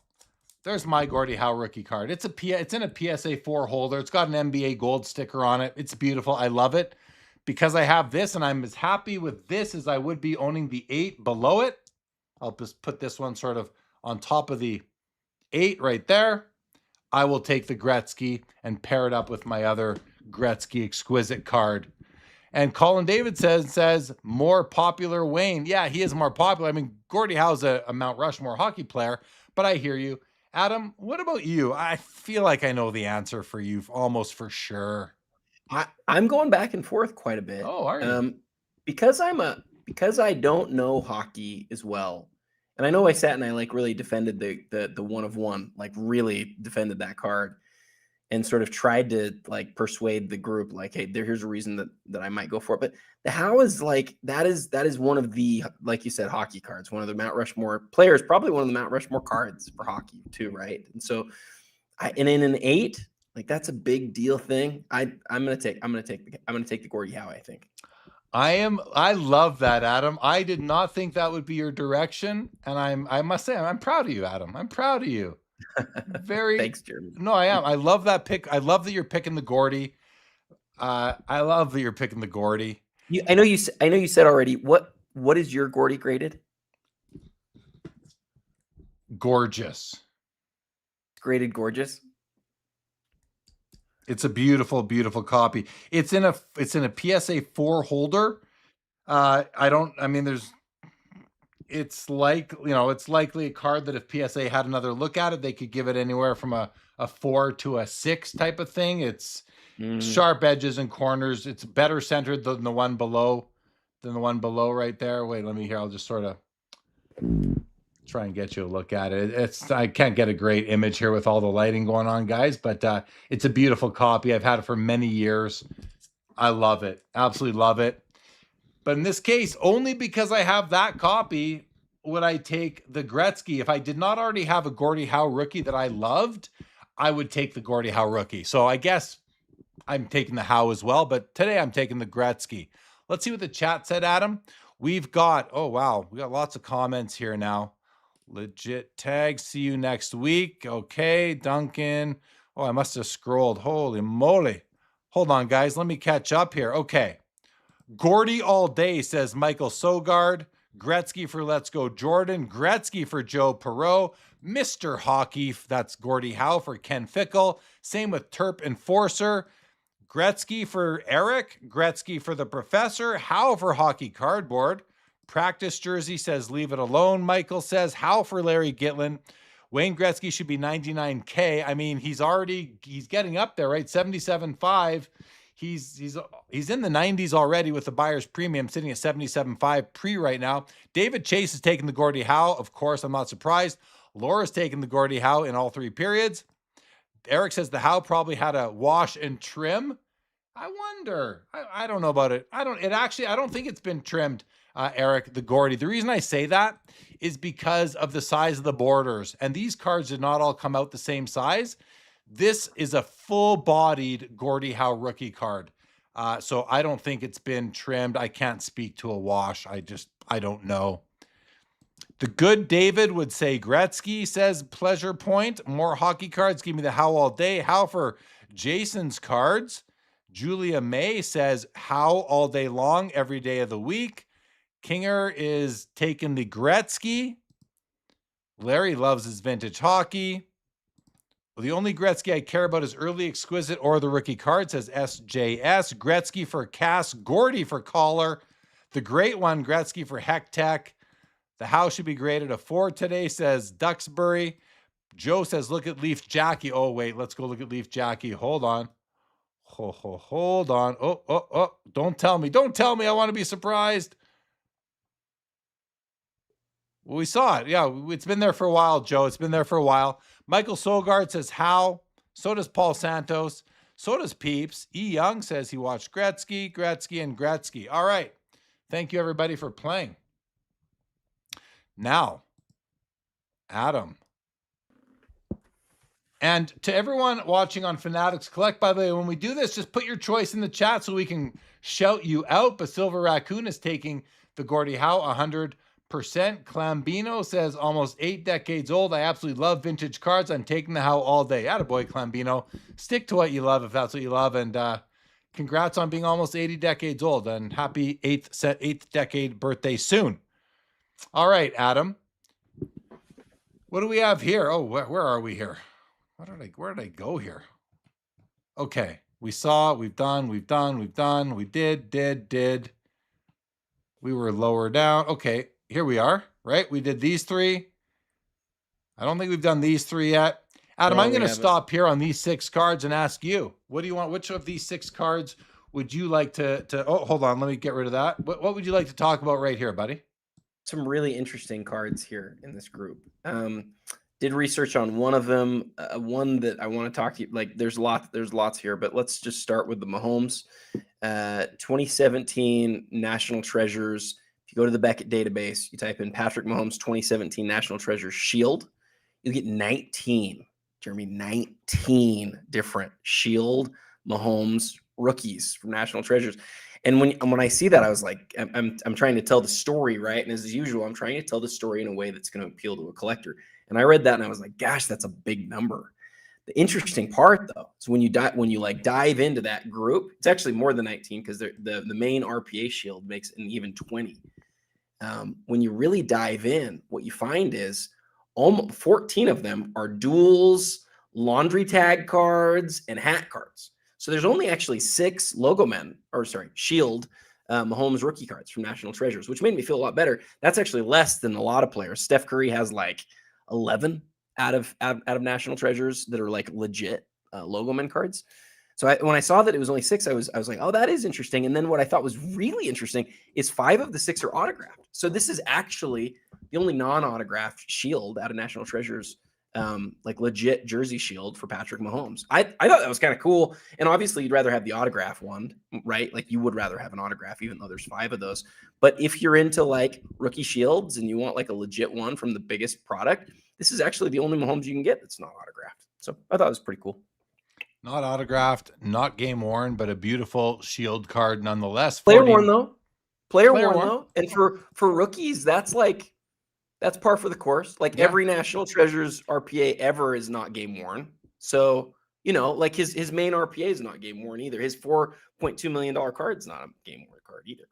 There's my Gordie Howe rookie card. It's in a PSA 4 holder. It's got an NBA gold sticker on it. It's beautiful. I love it because I have this, and I'm as happy with this as I would be owning the 8 below it. I'll just put this one sort of on top of the 8 right there. I will take the Gretzky and pair it up with my other Gretzky exquisite card. And Colin David says more popular Wayne. Yeah, he is more popular. I mean, Gordie Howe's a Mount Rushmore hockey player, but I hear you. Adam, what about you? I feel like I know the answer for you almost for sure. I'm going back and forth quite a bit. Oh, are you? Because I don't know hockey as well. And I know I sat and I really defended the 1 of 1, really defended that card. And sort of tried to persuade the group, hey, here's a reason that I might go for it. But the Howe is that is one of the, like you said, hockey cards, one of the Mount Rushmore players, probably one of the Mount Rushmore cards for hockey too, right? And so, and in an 8, that's a big deal thing. I'm gonna take the Gordie Howe, I think. I love that, Adam. I did not think that would be your direction, and I must say I'm proud of you, Adam. I'm proud of you. Very Thanks, Jeremy. No, I am. I love that pick. I love that you're picking the Gordie. I love that you're picking the Gordie. I know you said already. What is your Gordie graded? Gorgeous. Graded gorgeous. It's a beautiful, beautiful copy. It's in a PSA 4 holder. It's likely a card that if PSA had another look at it, they could give it anywhere from a 4 to a 6 type of thing. It's sharp edges and corners. It's better centered than the one below right there. Wait, let me hear. I'll just sort of try and get you a look at it. I can't get a great image here with all the lighting going on, guys, but it's a beautiful copy. I've had it for many years. I love it. Absolutely love it. But in this case, only because I have that copy would I take the Gretzky. If I did not already have a Gordie Howe rookie that I loved, I would take the Gordie Howe rookie. So I guess I'm taking the Howe as well, but today I'm taking the Gretzky. Let's see what the chat said, Adam. We've got, oh, wow, we got lots of comments here now. Legit tag, see you next week. Okay, Duncan. Oh, I must have scrolled. Holy moly. Hold on, guys. Let me catch up here. Okay. Gordie all day, says Michael Sogard. Gretzky for Let's Go Jordan. Gretzky for Joe Perot. Mr. Hockey, that's Gordie Howe for Ken Fickle. Same with Terp Enforcer. Gretzky for Eric. Gretzky for the Professor. Howe for Hockey Cardboard. Practice jersey, says leave it alone. Michael says Howe for Larry Gitlin. Wayne Gretzky should be $99K. I mean, he's getting up there, right? 77.5. He's in the 90s already with the buyer's premium, sitting at 77.5 pre right now. David Chase is taking the Gordie Howe. Of course, I'm not surprised. Laura's taking the Gordie Howe in all 3 periods. Eric says the Howe probably had a wash and trim. I wonder. I don't know about it. I don't think it's been trimmed, Eric, the Gordy. The reason I say that is because of the size of the borders. And these cards did not all come out the same size. This is a full-bodied Gordie Howe rookie card. So I don't think it's been trimmed. I can't speak to a wash. I don't know. The good David would say Gretzky, says Pleasure Point. More hockey cards. Give me the Howe all day. Howe for Jason's cards. Julia May says Howe all day long, every day of the week. Kinger is taking the Gretzky. Larry loves his vintage hockey. Well, the only Gretzky I care about is early exquisite or the rookie card, says SJS. Gretzky for Cass. Gordy for Collar. The great one, Gretzky for Heck Tech. The house should be graded a 4 today, says Duxbury. Joe says, look at Leaf Jackie. Oh, wait, let's go look at Leaf Jackie. Hold on. Hold on. Oh. Don't tell me. Don't tell me. I want to be surprised. Well, we saw it. Yeah, it's been there for a while, Joe. It's been there for a while. Michael Sogard says, how? So does Paul Santos. So does Peeps. E. Young says he watched Gretzky, and Gretzky. All right. Thank you, everybody, for playing. Now, Adam. And to everyone watching on Fanatics Collect, by the way, when we do this, just put your choice in the chat so we can shout you out. But Silver Raccoon is taking the Gordie Howe 100%. Clambino says almost 8 decades old. I absolutely love vintage cards. I'm taking the Howe all day. Attaboy, Clambino. Stick to what you love if that's what you love. And congrats on being almost 80 decades old. And happy 8th decade birthday soon. All right, Adam. What do we have here? Oh, where are we here? Where did I go here? Okay. We've done. We did. We were lower down. Okay. Here we are, right? We did these 3. I don't think we've done these 3 yet. Adam, I'm going to stop here on these 6 cards and ask you, what do you want? Which of these 6 cards would you like to oh, hold on. Let me get rid of that. What would you like to talk about right here, buddy? Some really interesting cards here in this group. Did research on one of them. One that I want to talk to you. Like, there's lots here, but let's just start with the Mahomes 2017 National Treasures. If you go to the Beckett database, you type in Patrick Mahomes 2017 National Treasures Shield, you get 19 different Shield Mahomes rookies from National Treasures. And when I see that, I was like, I'm trying to tell the story, right? And as usual, I'm trying to tell the story in a way that's going to appeal to a collector. And I read that and I was like, gosh, that's a big number. The interesting part, though, is when you dive into that group, it's actually more than 19 because the main RPA shield makes an even 20. When you really dive in, what you find is almost 14 of them are duels, laundry tag cards, and hat cards. So there's only actually 6 Shield Mahomes rookie cards from National Treasures, which made me feel a lot better. That's actually less than a lot of players. Steph Curry has like 11 out of National Treasures that are like legit logo men cards. So when I saw that it was only 6, I was like, oh, that is interesting. And then what I thought was really interesting is 5 of the 6 are autographed. So this is actually the only non-autographed shield out of National Treasures, like legit jersey shield for Patrick Mahomes. I thought that was kind of cool. And obviously you'd rather have the autograph one, right? Like you would rather have an autograph, even though there's 5 of those. But if you're into like rookie shields and you want like a legit one from the biggest product, this is actually the only Mahomes you can get that's not autographed. So I thought it was pretty cool. Not autographed, not game worn, but a beautiful shield card nonetheless. Player worn though. Player worn though. And for rookies, that's par for the course. Like every National Treasures RPA ever is not game worn. So, like his main RPA is not game worn either. His $4.2 million card is not a game worn card either.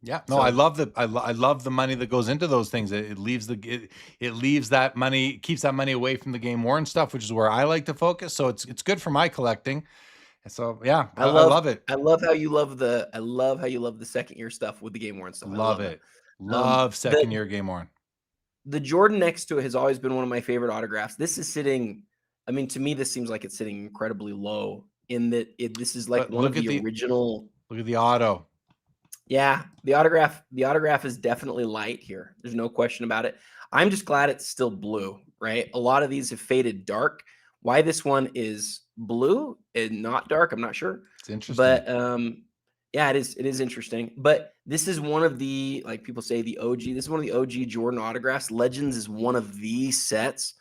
Yeah, no, so, I love the money that goes into those things. It leaves that money, keeps that money away from the game worn stuff, which is where I like to focus. So it's good for my collecting. So yeah, I love it. I love how you love the second year stuff with the game worn stuff. Love it. Love second year game worn. The Jordan next to it has always been one of my favorite autographs. This is sitting. I mean, to me, this seems like it's sitting incredibly low. In that, this is like one of the original. Look at the auto. Yeah, the autograph is definitely light here. There's no question about it. I'm just glad it's still blue, right? A lot of these have faded dark. Why this one is blue and not dark. I'm not sure. It's interesting. But yeah, it is interesting. But this is one of the, like people say, the OG. This is one of the OG Jordan autographs. Legends is one of these sets.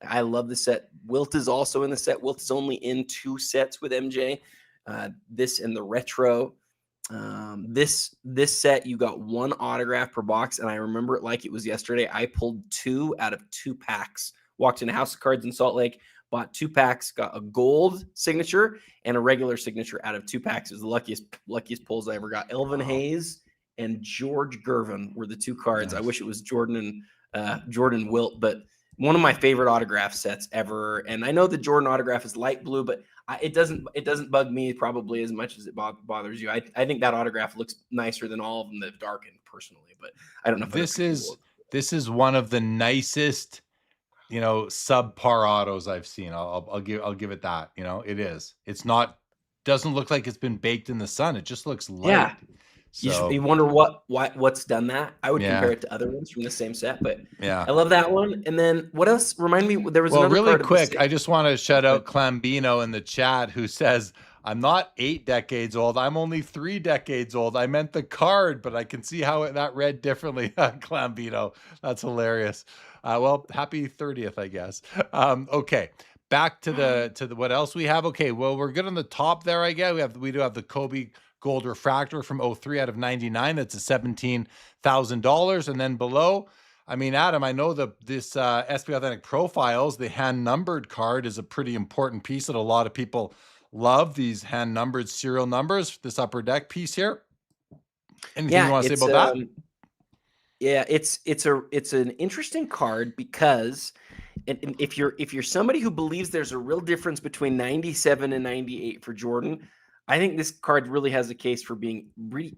I love the set. Wilt is also in the set. Wilt is only in 2 sets with MJ. This and the retro. This set, you got 1 autograph per box, and I remember it like it was yesterday. I pulled 2 out of 2 packs. Walked in a House of Cards in Salt Lake, bought 2 packs, got a gold signature and a regular signature out of 2 packs. It was the luckiest pulls I ever got. Elvin Hayes and George Gervin were the 2 cards. Nice. I wish it was Jordan and Jordan Wilt, but one of my favorite autograph sets ever. And I know the Jordan autograph is light blue, but it doesn't bug me probably as much as it bothers you. I think that autograph looks nicer than all of them that have darkened personally, but I don't know if this is one of the nicest, you know, subpar autos I've seen. I'll give it that. You know, it is. It's not, doesn't look like it's been baked in the sun. It just looks light. Yeah. So you wonder what's done that. I would compare it to other ones from the same set, but yeah, I love that one. And then what else? Remind me, there was another really card quick. I just want to shout out Clambino in the chat who says, "I'm not 8 decades old. I'm only 3 decades old. I meant the card, but I can see how that read differently." Clambino, that's hilarious. Well, happy 30th, I guess. Okay, back to the what else we have. Okay, well, we're good on the top there. I guess we do have the Kobe Gold Refractor from 03 out of 99. That's a $17,000. And then below, I mean, Adam, I know this SP Authentic Profiles, the hand numbered card is a pretty important piece that a lot of people love. These hand numbered serial numbers. This upper deck piece here. Anything you want to say about that? Yeah, it's an interesting card because if you're somebody who believes there's a real difference between 97 and 98 for Jordan, I think this card really has a case for being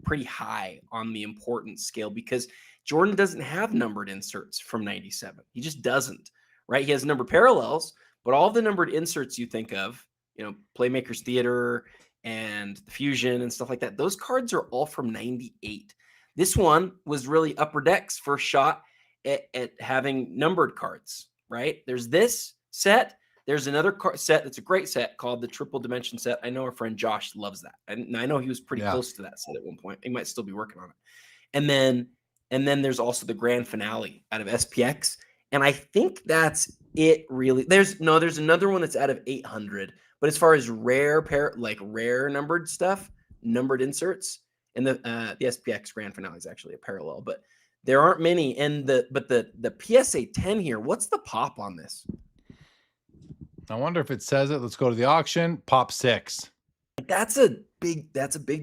pretty high on the importance scale because Jordan doesn't have numbered inserts from 97. He just doesn't, right? He has numbered parallels, but all the numbered inserts you think of, you know, Playmakers Theater and the Fusion and stuff like that, those cards are all from 98. This one was really Upper Deck's first shot at having numbered cards, right? There's this set. There's another set that's a great set called the Triple Dimension set. I know our friend Josh loves that. And I know he was pretty close to that set at one point. He might still be working on it. And then there's also the grand finale out of SPX. And I think that's it really. There's another one that's out of 800. But as far as rare numbered stuff, numbered inserts, and the SPX grand finale is actually a parallel, but there aren't many. And the PSA 10 here, what's the pop on this? I wonder if it says it. Let's go to the auction. Pop 6. That's a big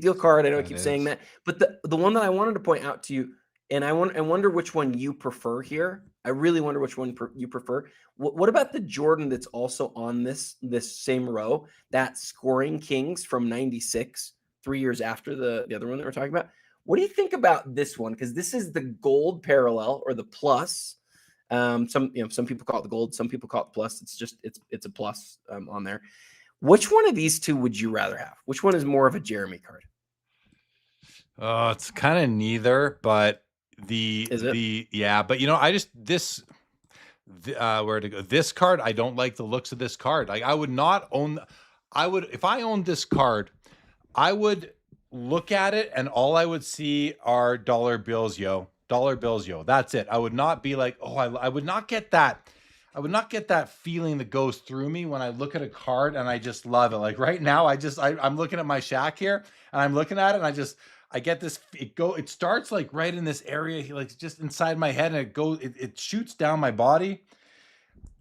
deal card. I know I keep saying that, but the one that I wanted to point out to you, and I wonder which one you prefer here. I really wonder which one you prefer. What about the Jordan that's also on this same row? That Scoring Kings from 96, 3 years after the other one that we're talking about. What do you think about this one? Because this is the gold parallel or the plus. Some people call it the gold, some people call it the plus. It's a plus on there. Which one of these two would you rather have? Which one is more of a Jeremy card? It's kind of neither, but but you know, where to go? This card, I don't like the looks of this card. Like if I owned this card, I would look at it and all I would see are dollar bills, yo. Dollar bills, yo. That's it. I would not be like, oh, I would not get that. I would not get that feeling that goes through me when I look at a card and I just love it. Like right now, I'm looking at my shack here and I'm looking at it and I get this, it starts like right in this area, like just inside my head, and it shoots down my body.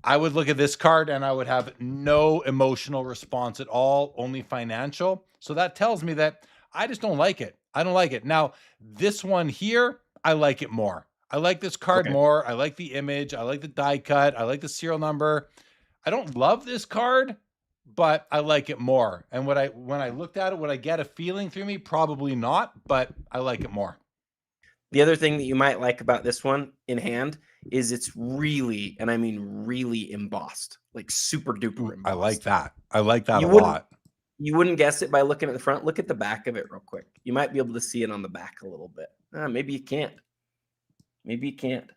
I would look at this card and I would have no emotional response at all, only financial. So that tells me that I just don't like it. I don't like it. Now, this one here, I like it more. I like this card more. I like the image. I like the die cut. I like the serial number. I don't love this card, but I like it more. And when I looked at it, would I get a feeling through me? Probably not, but I like it more. The other thing that you might like about this one in hand is it's really, and I mean really embossed, like super duper embossed. I like that. I like that a lot. You wouldn't guess it by looking at the front. Look at the back of it real quick. You might be able to see it on the back a little bit. Maybe you can't. Maybe you can't.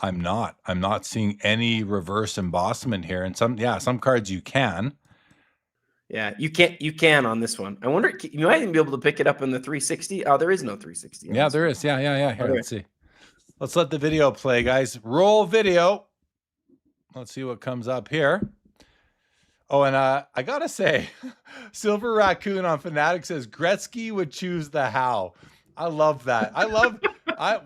I'm not seeing any reverse embossment here. And some cards you can. Yeah, you can on this one. I wonder, you might even be able to pick it up in the 360. Oh, there is no 360. Yeah, there is. Yeah. Here, Okay. let's see. Let's let the video play, guys. Roll video. Let's see what comes up here. Oh, and I gotta say, Silver Raccoon on Fanatics says Gretzky would choose the how. I love that.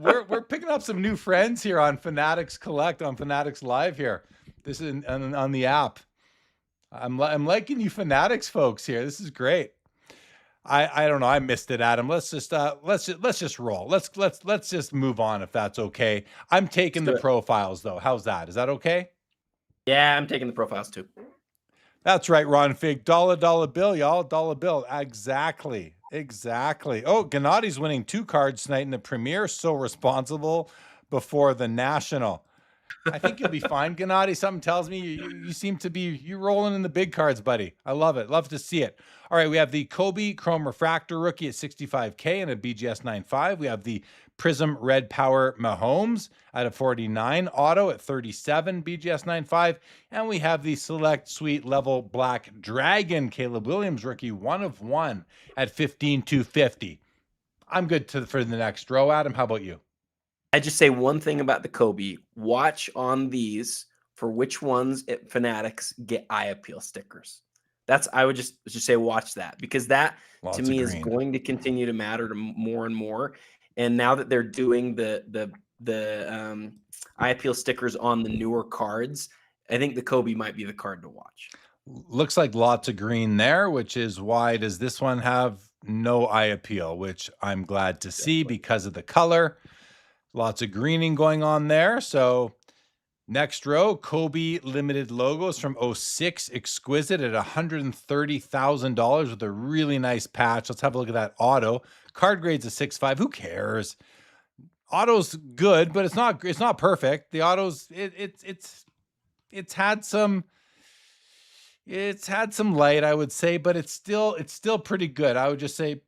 We're picking up some new friends here on Fanatics Collect, on Fanatics Live here. This is on the app. I'm liking you Fanatics folks here. This is great. I don't know. I missed it, Adam. Let's just roll. Let's just move on if that's okay. I'm taking the profiles though. How's that? Is that okay? Yeah, I'm taking the profiles too. That's right, Ron Fig. Dollar bill, y'all. Dollar bill. Exactly. Oh, Gennadi's winning 2 cards tonight in the Premier. So responsible before the National. I think you'll be fine, Gennady. Something tells me you seem to be rolling in the big cards, buddy. I love it. Love to see it. All right, we have the Kobe Chrome Refractor rookie at $65K and a BGS 9.5. We have the Prism Red Power Mahomes at a 49 auto at 37 BGS 9.5. And we have the Select Suite Level Black Dragon Caleb Williams rookie 1 of 1 at 15,250. I'm good for the next row, Adam. How about you? I just say one thing about the Kobe. Watch on these for which ones at Fanatics get eye appeal stickers. I would just say watch that, because that to me is going to continue to matter to more and more. And now that they're doing the eye appeal stickers on the newer cards, I think the Kobe might be the card to watch. Looks like lots of green there, which is why does this one have no eye appeal, which I'm glad to see because of the color. Lots of greening going on there. So next row, Kobe limited logos from 06 Exquisite at $130,000 with a really nice patch. Let's have a look at that auto. Card grade's a 6.5. Who cares? Auto's good, but it's not perfect. The auto's it's had some light, I would say, but it's still pretty good. I would just say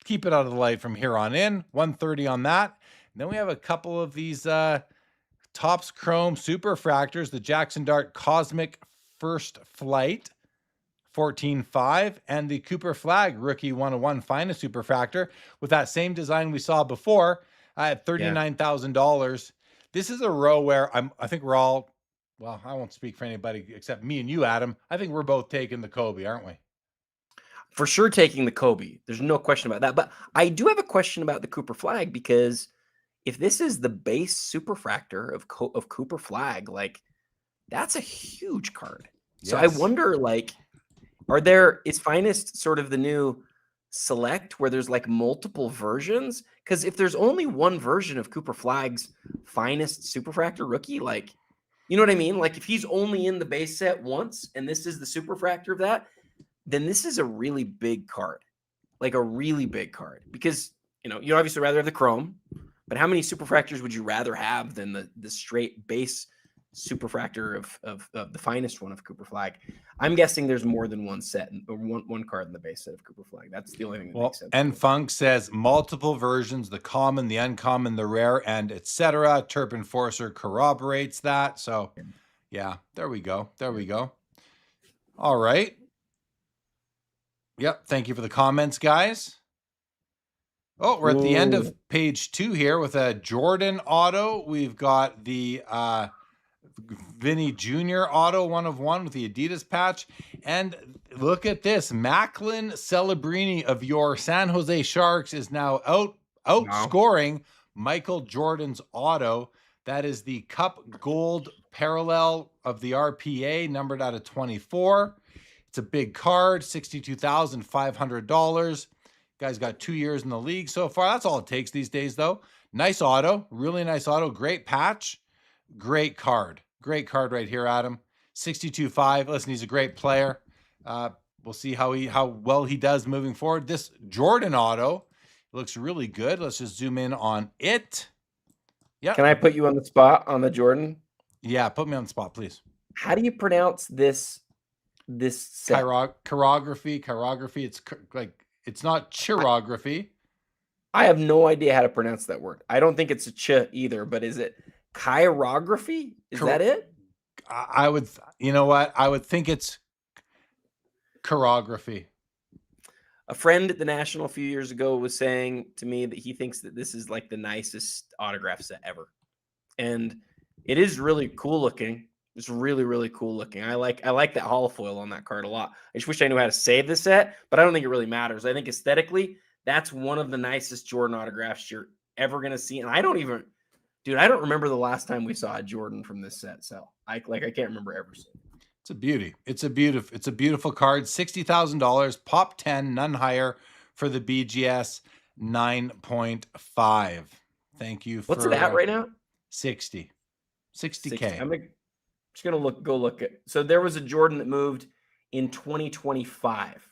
keep it out of the light from here on in. 130 on that. And then we have a couple of these Topps Chrome Super Fractors, the Jackson Dart Cosmic First Flight 14.5, and the Cooper Flag Rookie 101 Finest Super Fractor with that same design we saw before at $39,000. This is a row where I think we're all, well, I won't speak for anybody except me and you, Adam. I think we're both taking the Kobe, aren't we? For sure taking the Kobe. There's no question about that. But I do have a question about the Cooper Flag, because if this is the base superfractor of Cooper Flag, like, that's a huge card. Yes. So I wonder, like, is Finest sort of the new Select where there's like multiple versions? Because if there's only one version of Cooper Flag's Finest superfractor rookie, like, you know what I mean? Like, if he's only in the base set once and this is the superfractor of that, then this is a really big card, like a really big card, because, you know, you'd obviously rather have the Chrome. But how many superfractors would you rather have than the straight base superfractor of the Finest one of Cooper Flag? I'm guessing there's more than one set or one card in the base set of Cooper Flag. That's the only thing that makes sense. And Funk says multiple versions, the common, the uncommon, the rare, and etc. Terp Enforcer corroborates that. So yeah, there we go. All right. Yep. Thank you for the comments, guys. Oh, we're at the end of page 2 here with a Jordan auto. We've got the Vinny Jr. auto 1 of 1 with the Adidas patch. And look at this. Macklin Celebrini of your San Jose Sharks is now outscoring Michael Jordan's auto. That is the Cup Gold parallel of the RPA, numbered out of 24. It's a big card, $62,500. Guy's got 2 years in the league so far. That's all it takes these days, though. Nice auto, really nice auto. Great patch, great card. Great card right here, Adam. 62.5. Listen, he's a great player. We'll see how well he does moving forward. This Jordan auto looks really good. Let's just zoom in on it. Yeah. Can I put you on the spot on the Jordan? Yeah, put me on the spot, please. How do you pronounce this set? Chirography. It's like, it's not chirography. I have no idea how to pronounce that word. I don't think it's a ch either, but is it chirography? Is that it? I would, you know what? I would think it's choreography. A friend at the National a few years ago was saying to me that he thinks that this is like the nicest autograph set ever. And it is really cool looking. It's really, really cool looking. I like that holofoil on that card a lot. I just wish I knew how to save the set, but I don't think it really matters. I think aesthetically, that's one of the nicest Jordan autographs you're ever going to see. And I don't remember the last time we saw a Jordan from this set. So I can't remember ever seeing it. It's a beauty. It's a beautiful card. $60,000, pop 10, none higher for the BGS 9.5. Thank you. What's it at right now? 60K. I'm just gonna go look at. So there was a Jordan that moved in 2025.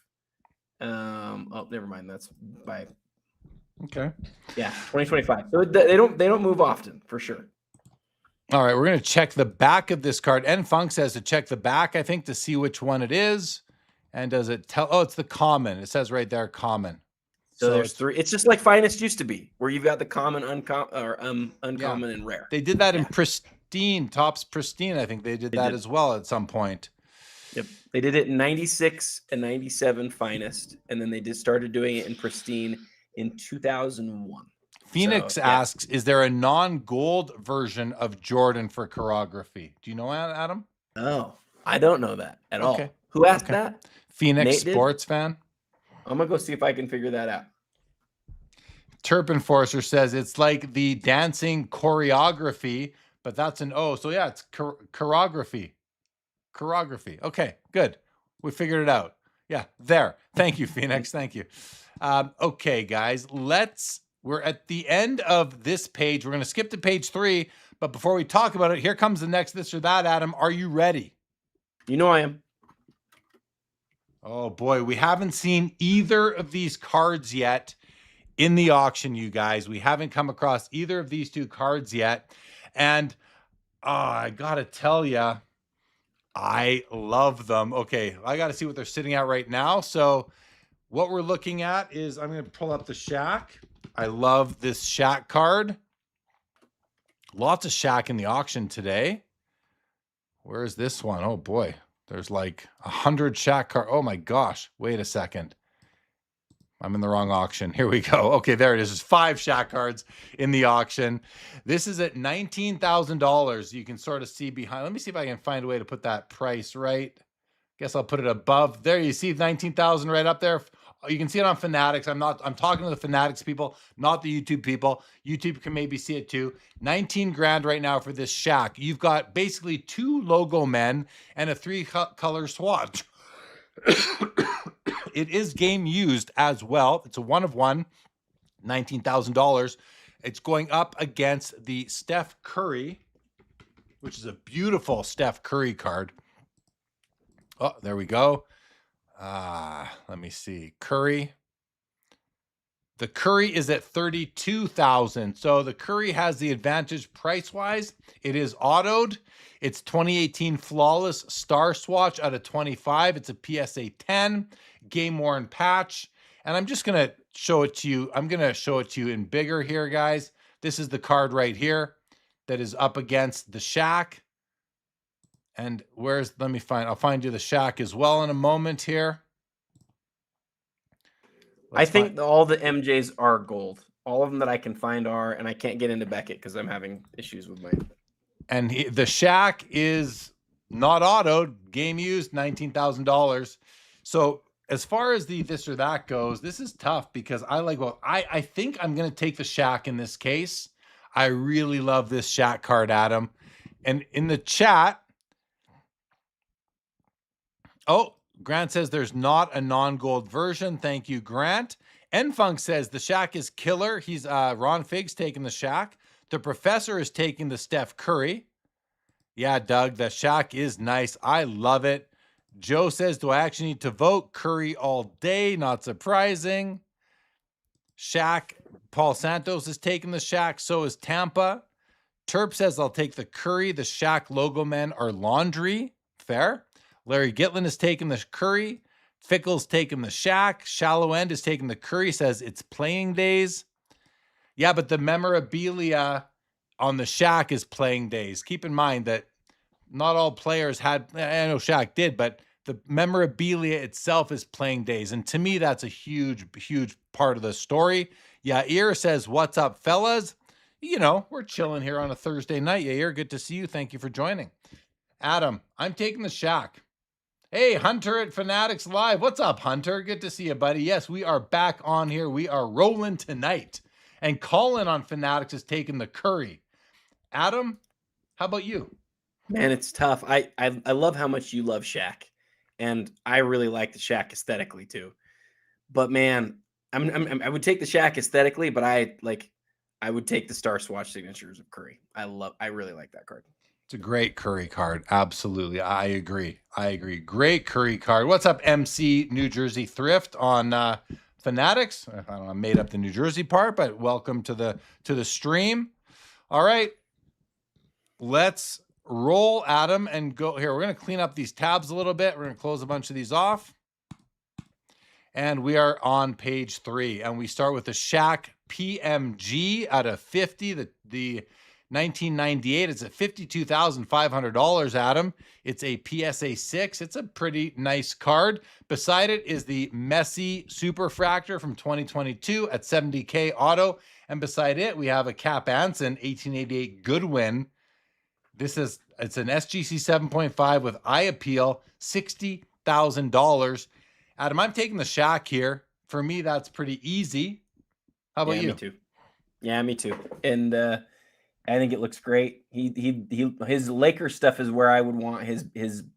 Oh, never mind. That's by. Okay. Yeah, 2025. So they don't move often for sure. All right, we're going to check the back of this card. N Funk says to check the back, I think, to see which one it is. And does it tell? Oh, it's the common. It says right there, common. So there's three. It's just like Finest used to be, where you've got the common, uncommon, and rare. They did that in pristine, Topps pristine. I think they did that as well at some point. Yep, they did it in 96 and 97 Finest, and then they started doing it in pristine in 2001. Phoenix asks, is there a non-gold version of Jordan for choreography? Do you know, Adam? Oh, I don't know that at all. Who asked that? Phoenix sports fan. I'm going to go see if I can figure that out. Terp Enforcer says it's like the dancing choreography, but that's an O. So yeah, it's choreography. Choreography. Okay, good. We figured it out. Yeah, there. Thank you, Phoenix. Thank you. Okay, guys, we're at the end of this page. We're going to skip to page 3, but before we talk about it, here comes the next this or that, Adam. Are you ready? You know I am. Oh, boy. We haven't seen either of these cards yet in the auction, you guys. We haven't come across either of these two cards yet. And I got to tell you, I love them. Okay, I got to see what they're sitting at right now. So what we're looking at is, I'm going to pull up the Shaq. I love this Shaq card. Lots of Shaq in the auction today. Where is this one? Oh boy, there's like 100 Shaq cards. Oh my gosh, wait a second. I'm in the wrong auction. Here we go. Okay, there it is. There's 5 Shaq cards in the auction. This is at $19,000. You can sort of see behind. Let me see if I can find a way to put that price right. Guess I'll put it above. There you see 19,000 right up there. You can see it on Fanatics. I'm talking to the Fanatics people, not the YouTube people. YouTube can maybe see it too. 19 grand right now for this Shaq. You've got basically 2 logo men and a 3-color swatch. It is game used as well. It's a 1 of 1, $19,000. It's going up against the Steph Curry, which is a beautiful Steph Curry card. Oh, there we go. Let me see. Curry. The Curry is at 32,000. So the Curry has the advantage price-wise. It is autoed. It's 2018 Flawless Star Swatch out of 25. It's a PSA 10 game-worn patch. And I'm just going to show it to you. I'm going to show it to you in bigger here, guys. This is the card right here that is up against the Shaq. And I'll find you the Shaq as well in a moment here. I think all the MJs are gold. All of them that I can find are, and I can't get into Beckett because I'm having issues with my. And the Shaq is not autoed, game used, $19,000. So as far as the this or that goes, this is tough because I think I'm going to take the Shaq in this case. I really love this Shaq card, Adam. And in the chat, Grant says there's not a non-gold version. Thank you, Grant. N-Funk says the Shaq is killer. He's Ron Figg's taking the Shaq. The Professor is taking the Steph Curry. Yeah, Doug, the Shaq is nice. I love it. Joe says, do I actually need to vote? Curry all day. Not surprising. Shaq. Paul Santos is taking the Shaq. So is Tampa. Terp says, I'll take the Curry. The Shaq logo men are laundry. Fair. Larry Gitlin is taking the Curry. Fickle's taking the Shaq. Shallow End is taking the Curry. Says it's playing days. Yeah, but the memorabilia on the Shaq is playing days. Keep in mind that not all players had, I know Shaq did, but the memorabilia itself is playing days. And to me, that's a huge, huge part of the story. Yair says, what's up, fellas? You know, we're chilling here on a Thursday night. Yair, good to see you. Thank you for joining. Adam, I'm taking the Shaq. Hey, Hunter at Fanatics Live. What's up, Hunter? Good to see you, buddy. Yes, we are back on here. We are rolling tonight. And Colin on Fanatics is taking the Curry. Adam, how about you? Man, it's tough. I love how much you love Shaq, and I really like the Shaq aesthetically too. But man, I would take the Shaq aesthetically, but I would take the Star Swatch signatures of Curry. I really like that card. It's a great Curry card. Absolutely. I agree. Great Curry card. What's up, MC New Jersey Thrift on Fanatics? I don't know, I made up the New Jersey part, but welcome to the stream. All right. Let's roll, Adam, and go here. We're going to clean up these tabs a little bit. We're going to close a bunch of these off. And we are on page 3. And we start with the Shaq PMG out of 50. The 1998. It's at $52,500, Adam. It's a PSA 6. It's a pretty nice card. Beside it is the Messi Superfractor from 2022 at $70K auto. And beside it, we have a Cap Anson 1888 Goodwin. It's an SGC 7.5 with eye appeal, $60,000. Adam, I'm taking the Shaq here. For me, that's pretty easy. How about you? Me too. Yeah, me too. And I think it looks great. His Lakers stuff is where I would want his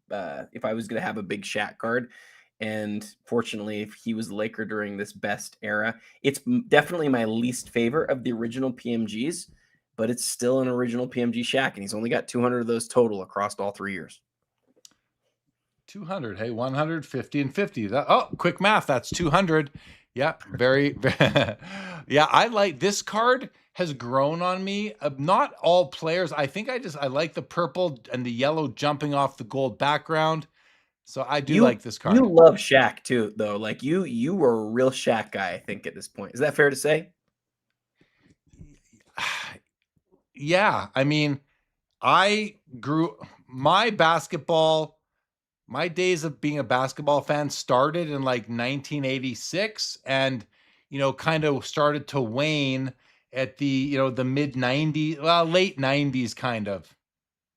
if I was going to have a big Shaq card. And fortunately, if he was Laker during this best era, it's definitely my least favorite of the original PMGs, but it's still an original PMG Shaq, and he's only got 200 of those total across all 3 years. 200. Hey, 150 and 50. Quick math. That's 200. Yeah, very. Yeah, I like this card. Has grown on me. Not all players. I think I like the purple and the yellow jumping off the gold background. So I do like this card. You love Shaq too, though. Like you were a real Shaq guy, I think, at this point. Is that fair to say? Yeah. I mean, my days of being a basketball fan started in like 1986 and, kind of started to wane at the, the mid 90s, late 90s kind of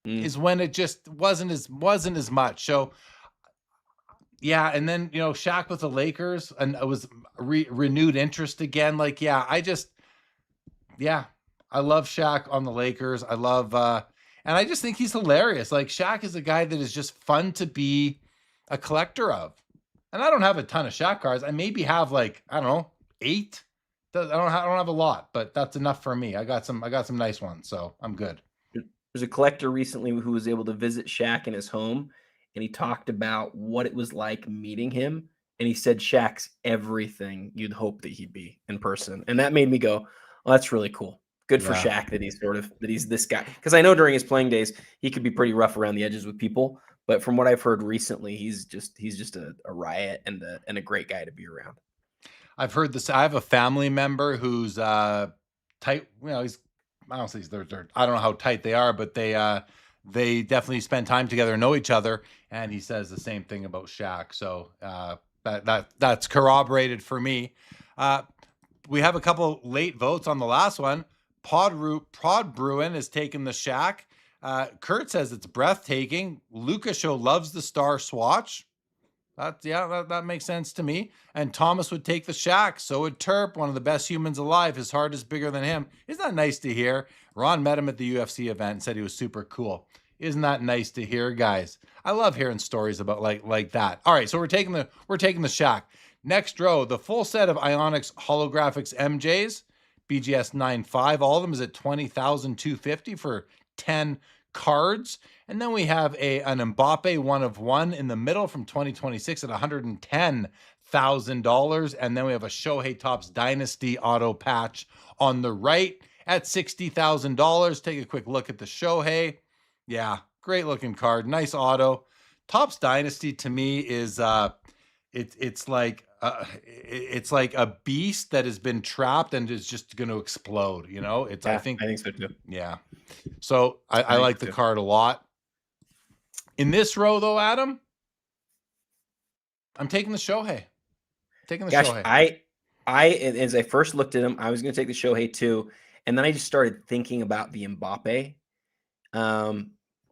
is when it just wasn't as much. So yeah. And then, Shaq with the Lakers and it was renewed interest again. Like, yeah, I love Shaq on the Lakers. I love, and I just think he's hilarious. Like Shaq is a guy that is just fun to be a collector of. And I don't have a ton of Shaq cards. I maybe have like, I don't know, 8. I don't have a lot, but that's enough for me. I got some nice ones, so I'm good. There's a collector recently who was able to visit Shaq in his home, and he talked about what it was like meeting him. And he said Shaq's everything you'd hope that he'd be in person. And that made me go, well, that's really cool. Good for Shaq that he's this guy. Because I know during his playing days, he could be pretty rough around the edges with people. But from what I've heard recently, he's just a riot and a great guy to be around. I've heard this. I have a family member who's tight. He's, I don't say I don't know how tight they are, but they definitely spend time together, know each other, and he says the same thing about Shaq. So that's corroborated for me. We have a couple late votes on the last one. Pod Bruin is taking the Shaq. Kurt says it's breathtaking. Lucas Show loves the Star Swatch. That makes sense to me. And Thomas would take the Shaq. So would Terp, one of the best humans alive. His heart is bigger than him. Isn't that nice to hear? Ron met him at the UFC event and said he was super cool. Isn't that nice to hear, guys? I love hearing stories about like that. All right, so we're taking the Shaq. Next row, the full set of Ionix holographics MJs, BGS 9.5. All of them is at $20,250 for 10 cards. And then we have an Mbappe 1 of 1 in the middle from 2026 at $110,000. And then we have a Shohei Topps Dynasty auto patch on the right at $60,000. Take a quick look at the Shohei. Yeah, great looking card. Nice auto. Topps Dynasty to me is it's like a beast that has been trapped and is just going to explode. I think so too. Yeah. So I like the card a lot. In this row though, Adam, I'm taking the Shohei. Taking the Gosh, Shohei. as I first looked at him, I was going to take the Shohei too, and then I just started thinking about the Mbappe.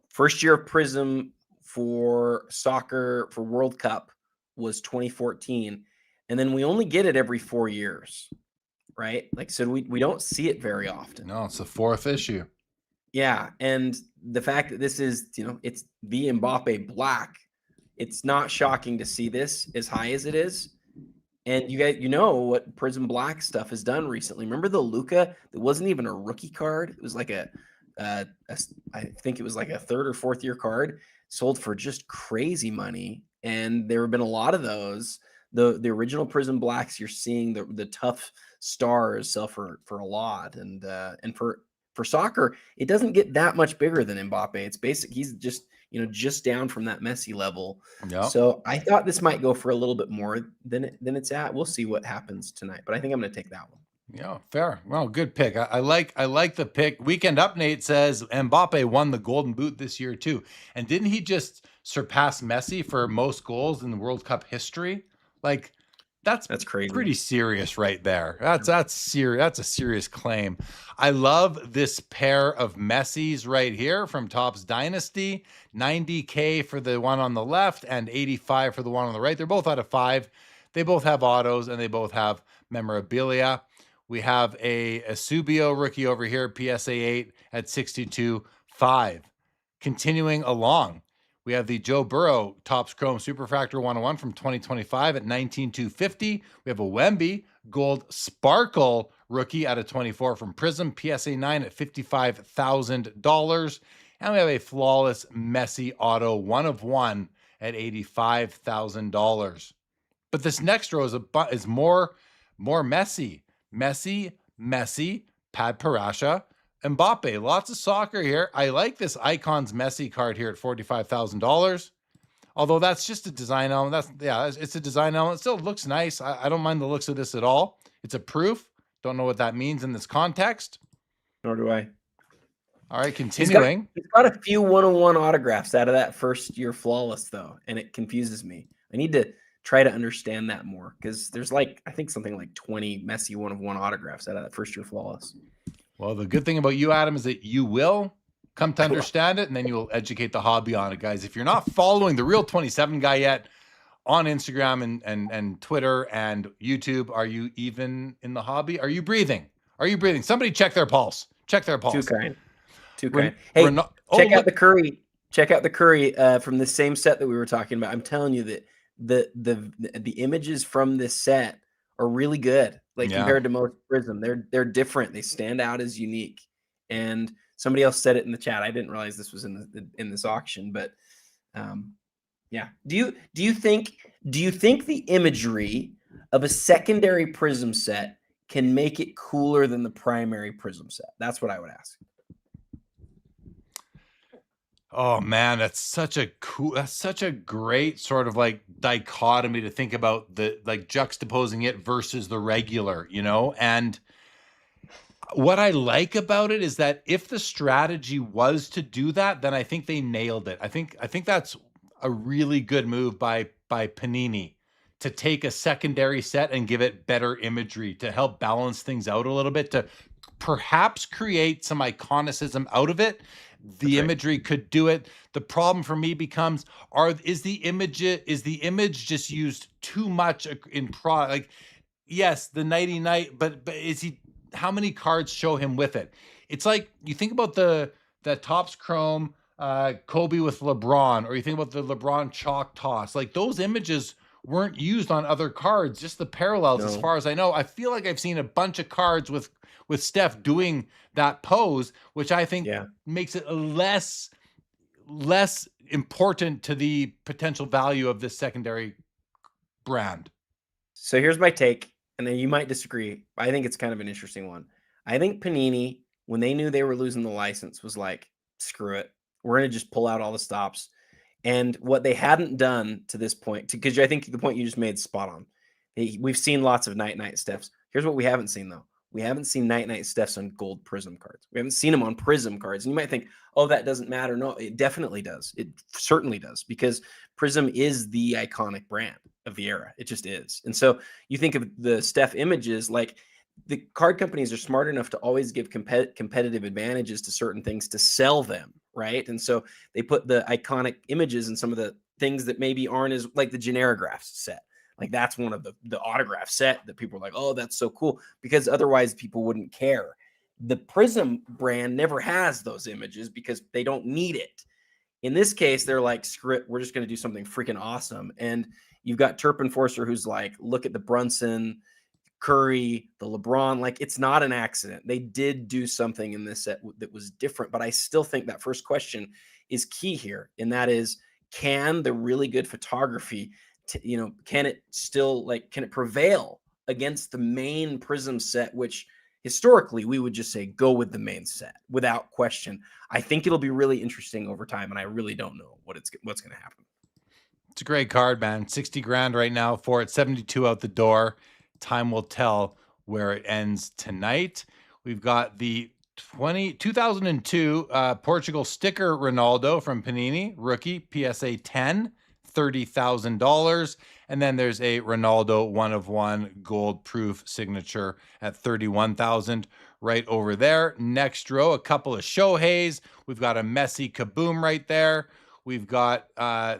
First year of Prism for soccer for World Cup was 2014, and then we only get it every 4 years, right? Like, so we don't see it very often. No, it's the fourth issue. Yeah, and the fact that this is, it's the Mbappe black, it's not shocking to see this as high as it is. And you guys, what Prism Black stuff has done recently. Remember the Luca? It wasn't even a rookie card. It was like I think it was like a third or fourth year card, sold for just crazy money. And there have been a lot of those. The original Prism Blacks, you're seeing the tough stars sell for a lot. And for soccer, it doesn't get that much bigger than Mbappe. It's basic. He's just down from that Messi level. Yeah. So I thought this might go for a little bit more than it's at. We'll see what happens tonight, but I think I'm going to take that one. Yeah, fair. Well, good pick. I like the pick. Weekend Update says Mbappe won the Golden Boot this year too, and didn't he just surpass Messi for most goals in the World Cup history? Like, that's crazy. Pretty serious right there. That's serious. That's a serious claim. I love this pair of Messis right here from Topps Dynasty. 90K for the one on the left and 85 for the one on the right. They're both out of 5. They both have autos and they both have memorabilia. We have a Subio rookie over here, PSA 8 at 62.5. Continuing along, we have the Joe Burrow Topps Chrome Superfractor 101 from 2025 at 19,250. We have a Wemby Gold Sparkle rookie out of 24 from Prism, PSA 9 at $55,000. And we have a Flawless Messi Auto 1 of 1 at $85,000. But this next row is more Messi. Messi, Pad Parasha, Mbappe. Lots of soccer here. I like this Icons Messi card here at $45,000. Although that's just a design element. It's a design element. It still looks nice. I don't mind the looks of this at all. It's a proof. Don't know what that means in this context. Nor do I. All right, continuing. He's got a few 101 autographs out of that first year Flawless, though, and it confuses me. I need to try to understand that more, because there's I think something like 20 Messi 1 of 1 autographs out of that first year Flawless. Well, the good thing about you, Adam, is that you will come to understand it, and then you will educate the hobby on it, guys. If you're not following the Real 27 guy yet on Instagram and Twitter and YouTube, are you even in the hobby? Are you breathing? Somebody check their pulse. Check their pulse. Too kind. Hey, check out the Curry. Check out the Curry from the same set that we were talking about. I'm telling you that the images from this set are really good. Compared to most Prism, they're different. They stand out as unique. And somebody else said it in the chat. I didn't realize this was in this auction, but yeah. Do you think the imagery of a secondary Prism set can make it cooler than the primary Prism set? That's what I would ask. Oh man, that's such a great sort of dichotomy to think about, the juxtaposing it versus the regular, and what I like about it is that if the strategy was to do that, then I think they nailed it. I think that's a really good move by Panini to take a secondary set and give it better imagery to help balance things out a little bit, to perhaps create some iconicism out of it. The imagery could do it. The problem for me becomes, is the image just used too much in product? Yes, the Nighty Night, but is he? How many cards show him with it? It's like you think about the Topps Chrome Kobe with LeBron, or you think about the LeBron chalk toss. Those images weren't used on other cards. Just the parallels, as far as I know. I feel like I've seen a bunch of cards with Steph doing that pose, which I think makes it less important to the potential value of this secondary brand. So here's my take, and then you might disagree. I think it's kind of an interesting one. I think Panini, when they knew they were losing the license, was like, screw it. We're going to just pull out all the stops. And what they hadn't done to this point, because I think the point you just made is spot on. We've seen lots of Night Stephs. Here's what we haven't seen, though. We haven't seen Night Stephs on gold Prism cards. We haven't seen them on Prism cards. And you might think, oh, that doesn't matter. No, it definitely does. It certainly does, because Prism is the iconic brand. of the era. It just is. And so you think of the Steph images, like the card companies are smart enough to always give competitive advantages to certain things to sell them, right? And so they put the iconic images in some of the things that maybe aren't as, like the Generagraphs set. Like that's one of the autograph set that people are like, oh, that's so cool, because otherwise people wouldn't care. The Prism brand never has those images because they don't need it. In this case, they're like, screw it, we're just going to do something freaking awesome. And you've got Turp Enforcer who's like, look at the Brunson, Curry, the LeBron. Like, it's not an accident. They did do something in this set that was different. But I still think that first question is key here. And that is, can the really good photography, can it still, like, can it prevail against the main Prism set, which historically we would just say go with the main set without question. I think it'll be really interesting over time, and I really don't know what's going to happen. It's a great card, man. 60 grand right now for it, 72 out the door. Time will tell where it ends tonight. We've got the 2002 Portugal sticker Ronaldo from Panini, rookie, PSA 10, $30,000. And then there's a Ronaldo 1 of 1 gold proof signature at 31,000 right over there. Next row, a couple of Shoheis. We've got a Messi Kaboom right there. We've got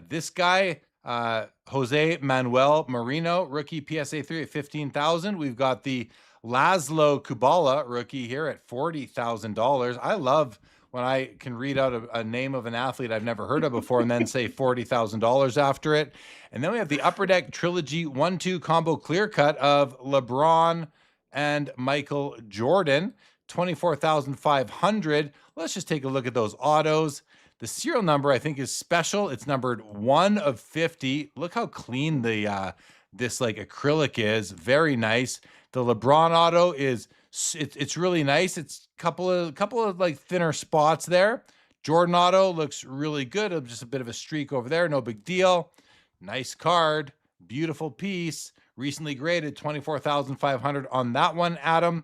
this guy, Jose Manuel Marino, rookie, PSA 3 at 15,000. We've got the Laszlo Kubala rookie here at $40,000. I love when I can read out a name of an athlete I've never heard of before and then say $40,000 after it. And then we have the Upper Deck Trilogy 1-2 combo clear cut of LeBron and Michael Jordan, 24,500. Let's just take a look at those autos. The serial number, I think, is special. It's numbered 1 of 50. Look how clean the this like acrylic is. Very nice. The LeBron auto is it's really nice. It's a couple of like thinner spots there. Jordan auto looks really good. Just a bit of a streak over there. No big deal. Nice card. Beautiful piece. Recently graded, 24,500 on that one, Adam.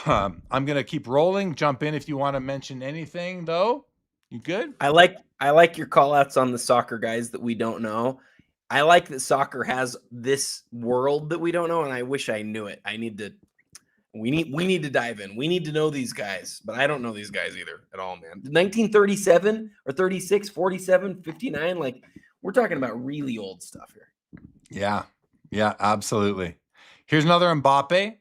I'm going to keep rolling. Jump in if you want to mention anything, though. You good? I like your call outs on the soccer guys that we don't know. I like that soccer has this world that we don't know, and I wish I knew it. We need to dive in. We need to know these guys, but I don't know these guys either at all, man. 1937 or 36, 47, 59, like we're talking about really old stuff here. Yeah, absolutely. Here's another Mbappe,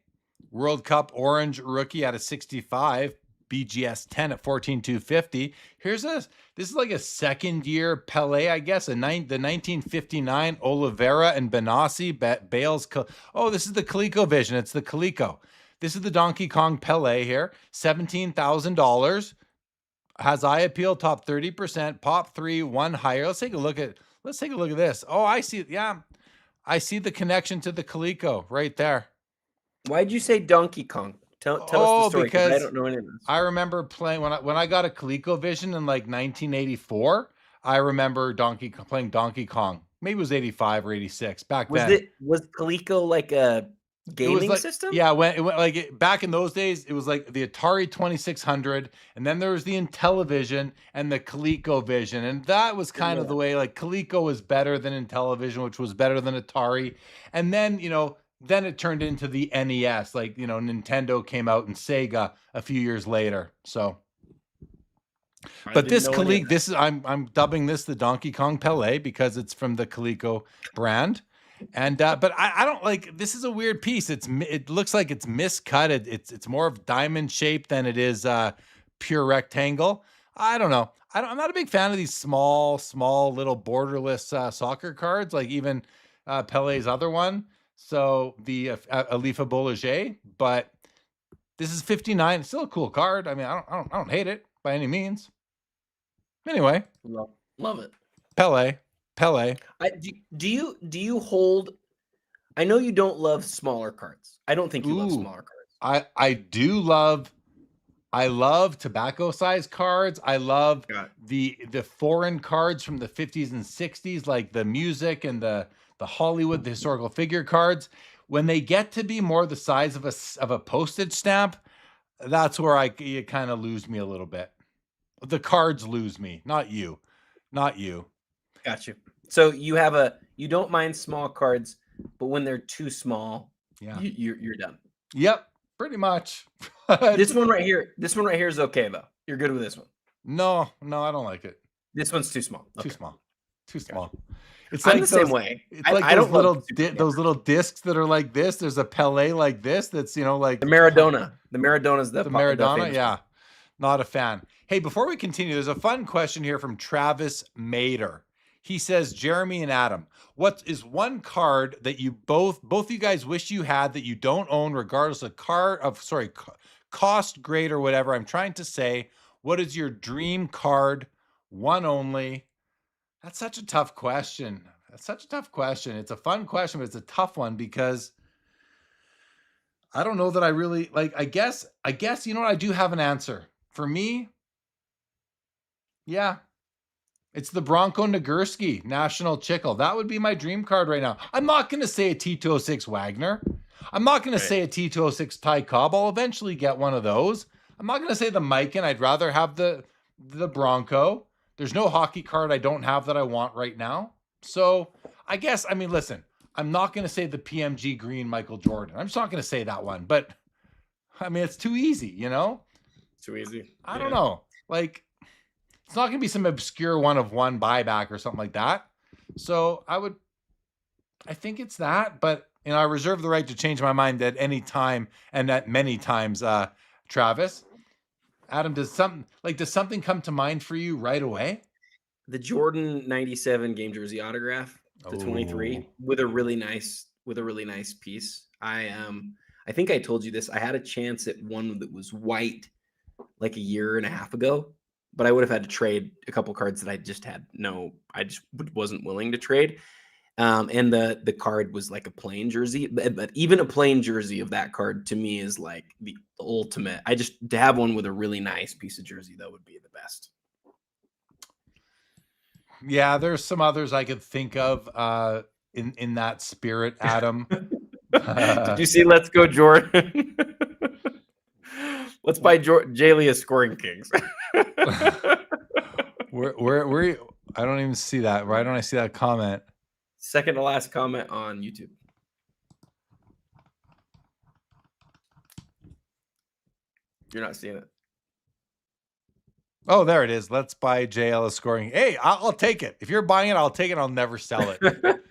World Cup orange rookie out of 65. BGS 10 at 14,250. This is like a second year Pele, I guess, the 1959 Oliveira and Benassi, Bales. Oh, this is the Coleco Vision. It's the Coleco. This is the Donkey Kong Pele here, $17,000. Has eye appeal, top 30%, pop 3, 1 higher. Let's take a look at this. Oh, I see. Yeah, I see the connection to the Coleco right there. Why'd you say Donkey Kong? Tell us the story, because I don't know any of this. I remember playing when I got a ColecoVision in like 1984. I remember playing Donkey Kong. Maybe it was 85 or 86 back then. Was Coleco like a gaming system? Yeah, it went like back in those days. It was like the Atari 2600, and then there was the Intellivision and the ColecoVision, and that was kind of the way. Like Coleco was better than Intellivision, which was better than Atari, and then then it turned into the NES, like, Nintendo came out and Sega a few years later. So, but this Coleco, I'm dubbing this the Donkey Kong Pele because it's from the Coleco brand. And, but I don't like, this is a weird piece. It looks like it's miscut. It's more of diamond shape than it is, pure rectangle. I don't know. I'm not a big fan of these small little borderless, soccer cards, like even, Pele's other one. So the Alifa Boulanger, but this is 59. It's still a cool card. I mean, I don't hate it by any means. Anyway, love it. Pele. Do you hold? I know you don't love smaller cards. I don't think you love smaller cards. I do love. I love tobacco size cards. I love the foreign cards from the 50s and 60s, like the music and the Hollywood, the historical figure cards. When they get to be more the size of a postage stamp, that's where you kind of lose me a little bit. The cards lose me, not you. Got you. So you don't mind small cards, but when they're too small, Yeah. you're done. Yep, pretty much. This one right here is okay though. You're good with this one. No, I don't like it. This one's too small. Too small. Too small. It's I'm like the same way. It's like I those don't love little those little discs that are like this. There's a Pele like this. That's like the Maradona. The Maradona's the Maradona. famous Yeah, one. not a fan. Hey, before we continue, there's a fun question here from Travis Mader. He says, Jeremy and Adam, what is one card that you both of you guys wish you had that you don't own, regardless of cost, grade, or whatever? I'm trying to say, what is your dream card? One only. That's such a tough question. It's a fun question, but it's a tough one because I don't know that I really like. I guess you know what? I do have an answer for me. Yeah, it's the Bronco Nagurski National Chickle. That would be my dream card right now. I'm not going to say a T206 Wagner. I'm not going to say a T206 Ty Cobb. I'll eventually get one of those. I'm not going to say the Mikan. I'd rather have the Bronco. There's no hockey card I don't have that I want right now. So I guess, I mean, listen, I'm not going to say the PMG green Michael Jordan. I'm just not going to say that one. But, I mean, it's too easy, Too easy. I don't know. Like, it's not going to be some obscure one of one buyback or something like that. So I think it's that. But, I reserve the right to change my mind at any time and at many times, Travis. Adam, does something come to mind for you right away? The Jordan 97 game jersey autograph, the 23, with a really nice piece. I think I told you this. I had a chance at one that was white like a year and a half ago, but I would have had to trade a couple cards that I just wasn't willing to trade. And the card was like a plain jersey, but even a plain jersey of that card to me is like the ultimate. To have one with a really nice piece of jersey, that would be the best. Yeah, there's some others I could think of in that spirit, Adam. Did you see Let's Go Jordan? Let's buy Jalea Scoring Kings. where I don't even see that. Why don't I see that comment? Second to last comment on YouTube. You're not seeing it. Oh, there it is. Let's buy JL scoring. Hey, I'll take it. If you're buying it, I'll take it. I'll never sell it.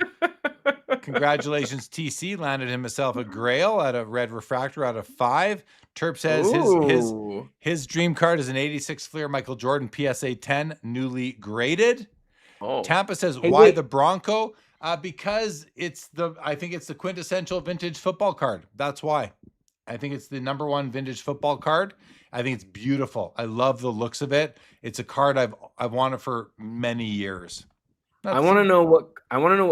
Congratulations, TC. Landed himself a Grail at a red refractor out of 5. Terp says his dream card is an 86 Fleer Michael Jordan PSA 10, newly graded. Oh. Tampa says, why the Bronco? Because I think it's the quintessential vintage football card. That's why. I think it's the number one vintage football card. I think it's beautiful. I love the looks of it. It's a card I've wanted for many years. I want to know what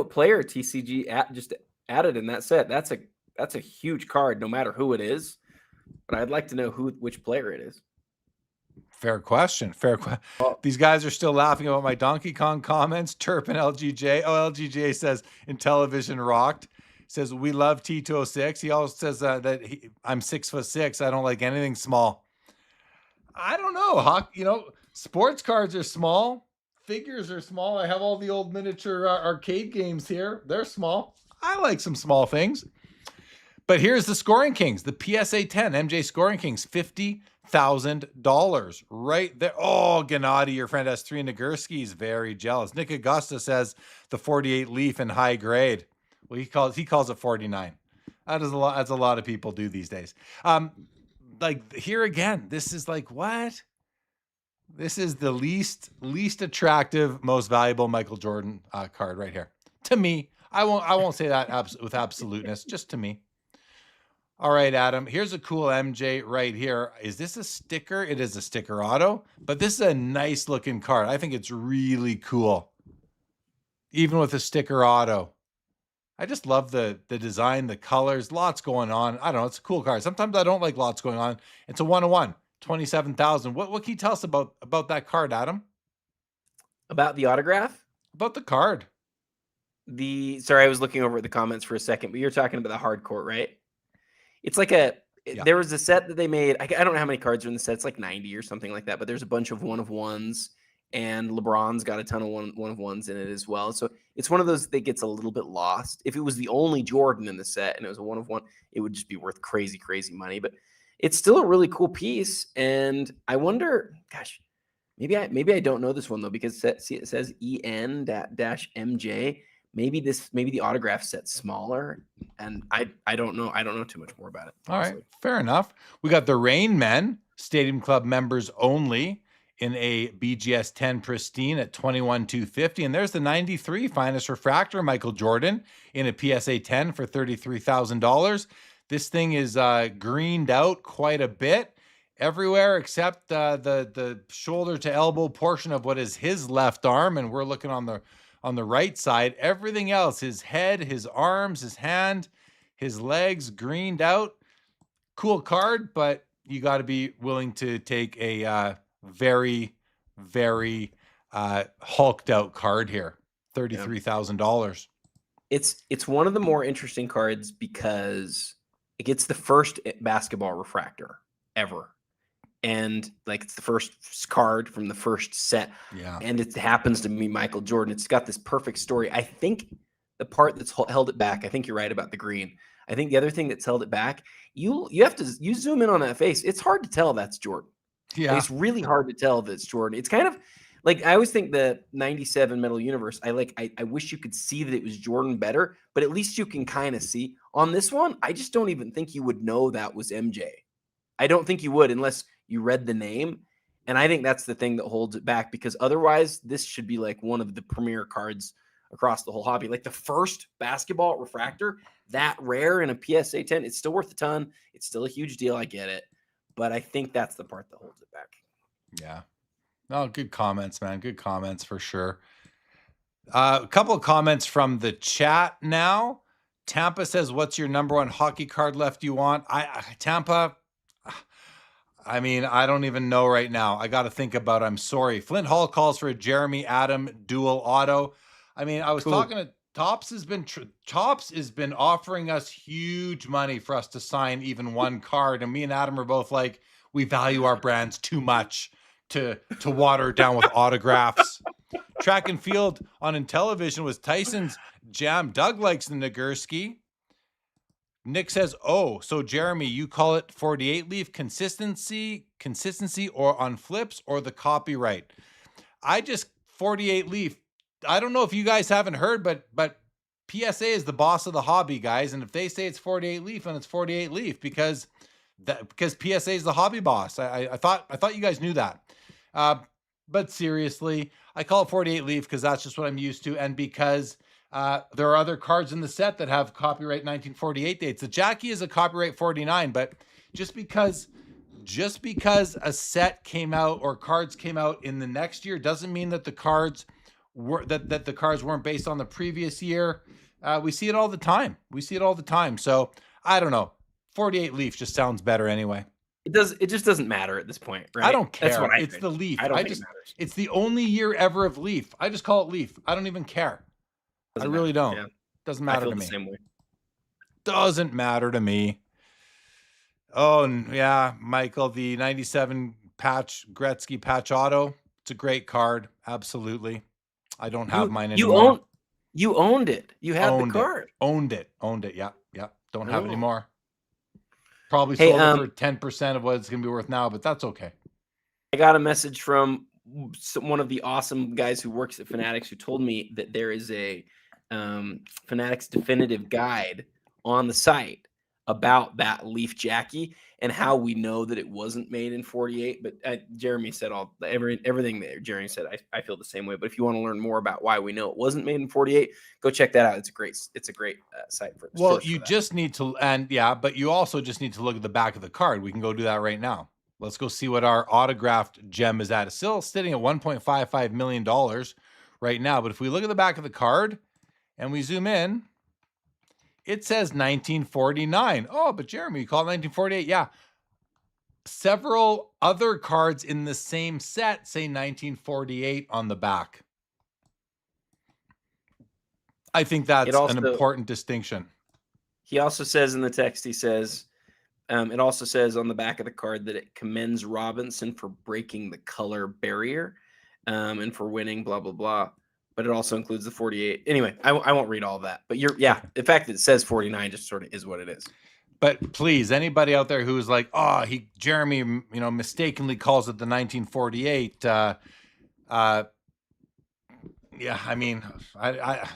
player TCG just added in that set. That's a huge card, no matter who it is. But I'd like to know which player it is. Fair question. These guys are still laughing about my Donkey Kong comments. Terp and LGJ. Oh, LGJ says in rocked. Says we love T206. He also says that I'm 6'6". I don't like anything small. I don't know. Sports cards are small. Figures are small. I have all the old miniature arcade games here. They're small. I like some small things. But here's the Scoring Kings, the PSA 10 MJ Scoring Kings, $50,000 right there. Oh, Gennady, your friend S3 Nagurski is very jealous. Nick Augusta says the 48 Leaf in high grade. Well, he calls it 49. That is a lot. That's a lot of people do these days. Like here again, this is like what? This is the least attractive, most valuable Michael Jordan card right here. To me, I won't say that with absoluteness. Just to me. All right, Adam, here's a cool MJ right here. Is this a sticker? It is a sticker auto, but this is a nice looking card. I think it's really cool. Even with a sticker auto. I just love the design, the colors, lots going on. I don't know, it's a cool card. Sometimes I don't like lots going on. It's a 1-of-1, 27,000. What can you tell us about that card, Adam? About the autograph? About the card. Sorry, I was looking over at the comments for a second, but you're talking about the hard court, right? It's like there was a set that they made. I don't know how many cards are in the set. It's like 90 or something like that, but there's a bunch of 1-of-1s. and LeBron's got a ton of one of ones in it as well. So it's one of those that gets a little bit lost. If it was the only Jordan in the set and it was a one of one, it would just be worth crazy money. But it's still a really cool piece. And I wonder, gosh, maybe I don't know this one though, because it says EN-MJ. Maybe the autograph set's smaller, and I don't know. I don't know too much more about it. Honestly. All right, fair enough. We got the Rain Men Stadium Club members only in a BGS 10 pristine at 21,250, and there's the 93 finest refractor Michael Jordan in a PSA 10 for $33,000. This thing is greened out quite a bit everywhere except the shoulder to elbow portion of what is his left arm, and we're looking on the right side. Everything else, his head, his arms, his hand, his legs, greened out. Cool card, but you got to be willing to take a very, very hulked out card here. $33,000. It's one of the more interesting cards because it gets the first basketball refractor ever. And like it's the first card from the first set. Yeah. And it happens to be Michael Jordan. It's got this perfect story. I think the part that's held it back, I think you're right about the green. I think the other thing that's held it back, you zoom in on that face. It's hard to tell that's Jordan. Yeah. Like, it's really hard to tell that's Jordan. It's kind of like, I always think the 97 Metal Universe, I wish you could see that it was Jordan better, but at least you can kind of see. On this one, I just don't even think you would know that was MJ. I don't think you would unless you read the name. And I think that's the thing that holds it back, because otherwise this should be like one of the premier cards across the whole hobby. Like the first basketball refractor, that rare in a PSA 10, it's still worth a ton. It's still a huge deal. I get it. But I think that's the part that holds it back. Yeah. No, good comments, man. Good comments for sure. A couple of comments from the chat now. Tampa says, what's your number one hockey card left you want? Tampa, I mean, I don't even know right now. I got to think about it. I'm sorry. Flint Hall calls for a Jeremy Adam dual auto. I mean, I was talking to Tops has been offering us huge money for us to sign even one card. And me and Adam are both like, we value our brands too much to water it down with autographs. Track and field on Intellivision was Tyson's jam. Doug likes the Nagurski. Nick says, oh, so Jeremy, you call it 48 leaf consistency or on flips or the copyright? I just 48 leaf. I don't know if you guys haven't heard, but PSA is the boss of the hobby, guys. And if they say it's 48 leaf, then it's 48 leaf because PSA is the hobby boss. I thought you guys knew that. But seriously, I call it 48 leaf because that's just what I'm used to. And because there are other cards in the set that have copyright 1948 dates. The Jackie is a copyright 49, but just because a set came out or cards came out in the next year doesn't mean that the cards weren't based on the previous year. We see it all the time. So I don't know. 48 leaf just sounds better anyway. It just doesn't matter at this point, right? I don't care. That's what it's think. The leaf. I don't think it matters. It's the only year ever of leaf. I just call it leaf. I don't even care. I really don't. Yeah. Doesn't matter to me. The same way. Doesn't matter to me. Oh, yeah, Michael, the 97 Gretzky patch auto. It's a great card. Absolutely. I don't have mine anymore. You owned it. You had the card. Owned it. Yeah. Don't have it anymore. Probably sold it for 10% of what it's going to be worth now, but that's okay. I got a message from one of the awesome guys who works at Fanatics who told me that there is a Fanatics definitive guide on the site about that Leaf Jackie and how we know that it wasn't made in 48. But Jeremy said everything that Jeremy said. I feel the same way. But if you want to learn more about why we know it wasn't made in 48, go check that out. It's a great site for. Well, you just need to, but you also just need to look at the back of the card. We can go do that right now. Let's go see what our autographed gem is at. It's still sitting at $1.55 million right now. But if we look at the back of the card and we zoom in, it says 1949. Oh, but Jeremy, you call it 1948. Yeah. Several other cards in the same set say 1948 on the back. I think that's an important distinction. He also says in the text, he says, it also says on the back of the card that it commends Robinson for breaking the color barrier. and for winning, blah, blah, blah. But it also includes the 48. Anyway, I won't read all of that. But the fact that it says 49 just sort of is what it is. But please, anybody out there who's like, oh, Jeremy, mistakenly calls it the 1948. Yeah, I mean, I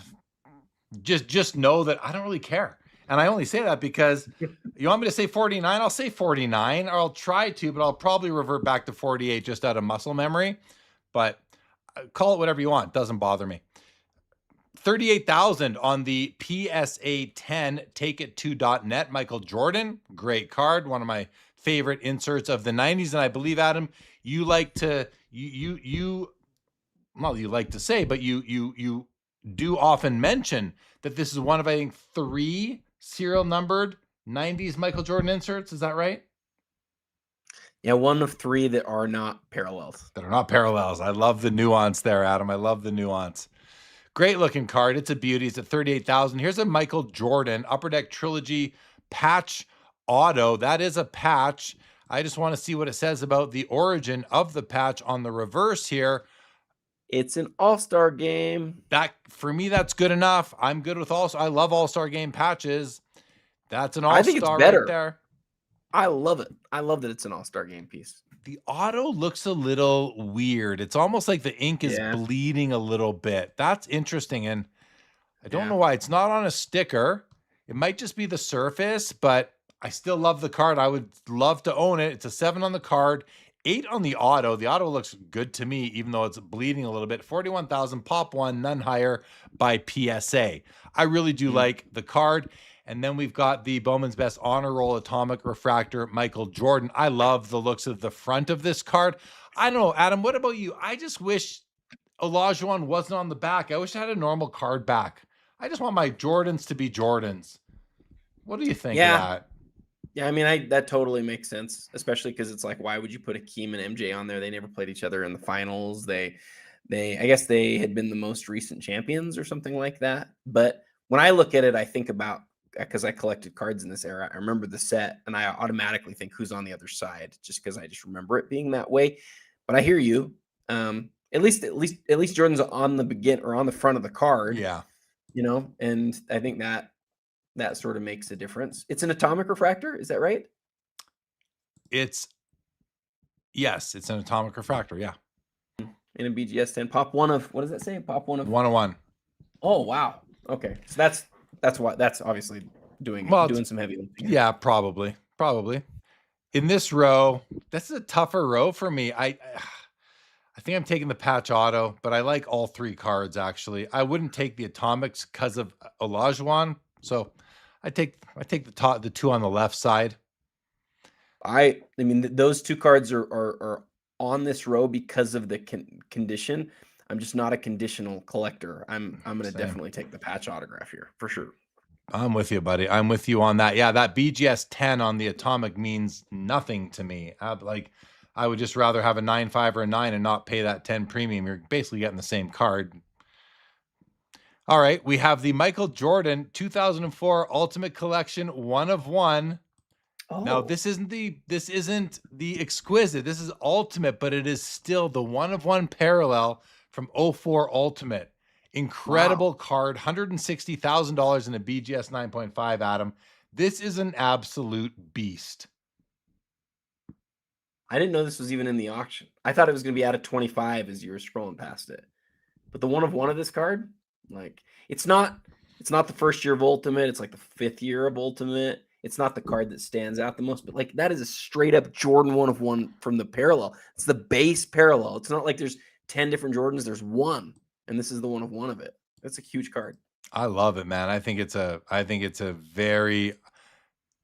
just know that I don't really care. And I only say that because you want me to say 49, I'll say 49, or I'll try to, but I'll probably revert back to 48 just out of muscle memory. But call it whatever you want. Doesn't bother me. 38,000 on the PSA 10 takeit2.net. Michael Jordan, great card. One of my favorite inserts of the 90s. And I believe, Adam, you like to, well, you like to say, but you do often mention that this is one of, I think, 3 serial numbered 90s Michael Jordan inserts. Is that right? Yeah, one of 3 that are not parallels. That are not parallels. I love the nuance there, Adam. I love the nuance. Great looking card. It's a beauty. It's at 38,000. Here's a Michael Jordan Upper Deck Trilogy patch auto. That is a patch. I just want to see what it says about the origin of the patch on the reverse here. It's an all-star game. That, for me, that's good enough. I'm good with I love all-star game patches. That's an all-star right there. I love it. I love that it's an all-star game piece. The auto looks a little weird. It's almost like the ink is bleeding a little bit. That's interesting. And I don't know why it's not on a sticker. It might just be the surface, but I still love the card. I would love to own it. It's a 7 on the card, 8 on the auto. The auto looks good to me, even though it's bleeding a little bit. 41,000, pop 1, none higher by PSA. I really do like the card. And then we've got the Bowman's Best Honor Roll Atomic Refractor Michael Jordan. I love the looks of the front of this card. I don't know, Adam, what about you? I just wish Olajuwon wasn't on the back. I wish I had a normal card back. I just want my Jordans to be Jordans. What do you think of that? Yeah, I mean, that totally makes sense, especially because it's like, why would you put Hakeem and MJ on there? They never played each other in the finals. I guess they had been the most recent champions or something like that. But when I look at it, I think about, because I collected cards in this era, I remember the set and I automatically think who's on the other side, just because I just remember it being that way. But I hear you. At least Jordan's on the on the front of the card. Yeah. And I think that sort of makes a difference. It's an atomic refractor, is that right? Yes, it's an atomic refractor, yeah. In a BGS 10, pop 1 of, what does that say? Pop 1 of 101. Oh, wow. Okay. So that's obviously doing some heavy lifting. Yeah, probably. In this row, this is a tougher row for me. I think I'm taking the patch auto, but I like all 3 cards actually. I wouldn't take the atomics because of Olajuwon, so I take the 2 on the left side. I mean, those 2 cards are on this row because of the condition. I'm just not a conditional collector. I'm going to definitely take the patch autograph here for sure. I'm with you, buddy. I'm with you on that. Yeah, that BGS 10 on the atomic means nothing to me. I would just rather have a 9.5 or a 9 and not pay that 10 premium. You're basically getting the same card. All right, we have the Michael Jordan 2004 Ultimate Collection 1 of 1. Oh. Now, this isn't the exquisite. This is Ultimate, but it is still the 1 of 1 parallel from 04 Ultimate. Incredible card, $160,000 in a BGS 9.5, Adam. This is an absolute beast. I didn't know this was even in the auction. I thought it was going to be out of 25 as you were scrolling past it. But the 1 of 1 of this card, like, it's not the first year of Ultimate. It's like the 5th year of Ultimate. It's not the card that stands out the most, but like that is a straight up Jordan 1 of 1 from the parallel. It's the base parallel. It's not like there's 10 different Jordans. There's 1. And this is the 1 of 1 of it. That's a huge card. I love it, man. I think it's a very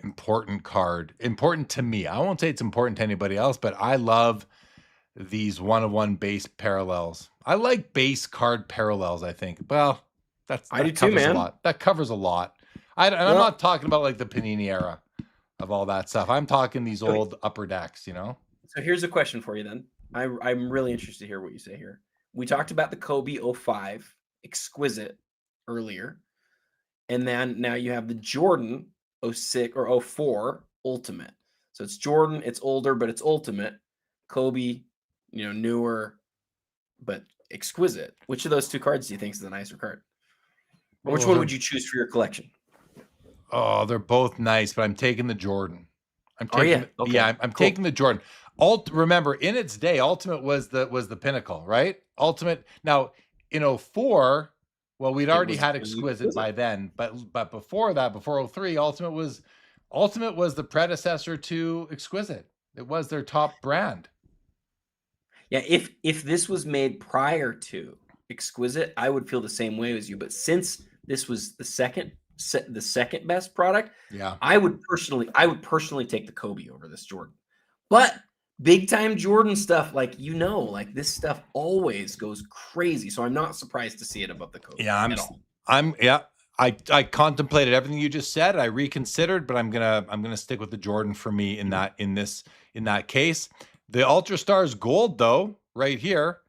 important card. Important to me. I won't say it's important to anybody else, but I love these 1 of 1 base parallels. I like base card parallels, I think. Well, I do too, man. A lot. That covers a lot. I'm not talking about like the Panini era of all that stuff. I'm talking these old upper decks, So here's a question for you then. I'm really interested to hear what you say here. We talked about the Kobe 05 exquisite earlier. And then now you have the Jordan 06 or 04 ultimate. So it's Jordan, it's older, but it's ultimate. Kobe, newer, but exquisite. Which of those two cards do you think is the nicer card? Or which Oh, one would you choose for your collection? Oh, they're both nice, but I'm taking the Jordan. I'm Are taking you? Okay, yeah, I'm cool. taking the Jordan. Remember, in its day, Ultimate was the pinnacle, right? Ultimate. Now, in 04, well, we'd already had Exquisite by then, but before that, before 03, Ultimate was the predecessor to Exquisite. It was their top brand. Yeah, if this was made prior to Exquisite, I would feel the same way as you. But since this was the second best product, Yeah. I would personally take the Kobe over this Jordan. But big time Jordan stuff, like this stuff always goes crazy. So I'm not surprised to see it above the Kobe at all. I contemplated everything you just said. I reconsidered, but I'm gonna stick with the Jordan for me in that case. The Ultra Stars Gold, though, right here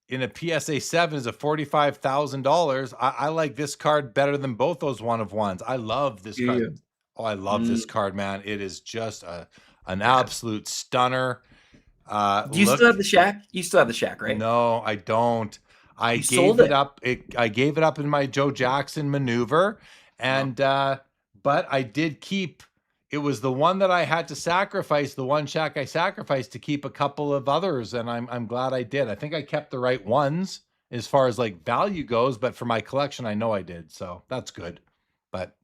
in a PSA 7 is a $45,000. I like this card better than both those one of ones. I love this card. Yeah. Oh, I love this card, man. It is just an absolute stunner. Do you still have the Shack? You still have the Shack, right? No, I don't. I You gave sold it it? up. I gave it up in my Joe Jackson maneuver, and but I did keep. It was the one that I had to sacrifice, the one Shack I sacrificed to keep a couple of others, and I'm glad I did. I think I kept the right ones as far as like value goes, but for my collection, I know I did, so that's good. But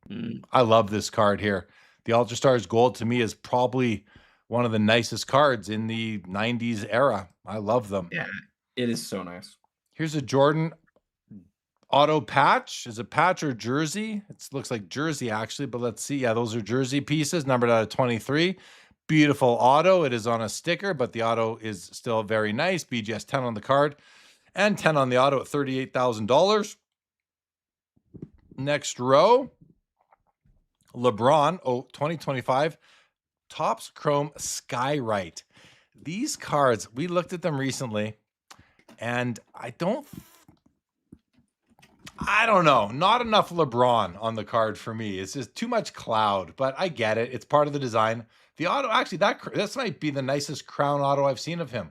I love this card here. The Ultra Stars Gold to me is probably one of the nicest cards in the 90s era. I love them. Yeah, it is so nice. Here's a Jordan auto patch. Is it patch or jersey? It looks like jersey actually, but let's see. Yeah, those are jersey pieces, numbered out of 23. Beautiful auto. It is on a sticker, but the auto is still very nice. BGS 10 on the card and 10 on the auto at $38,000. Next row, LeBron, 2025, Topps Chrome Skywrite. These cards, we looked at them recently, and I don't know. Not enough LeBron on the card for me. It's just too much cloud, but I get it. It's part of the design. The auto, actually, this might be the nicest crown auto I've seen of him.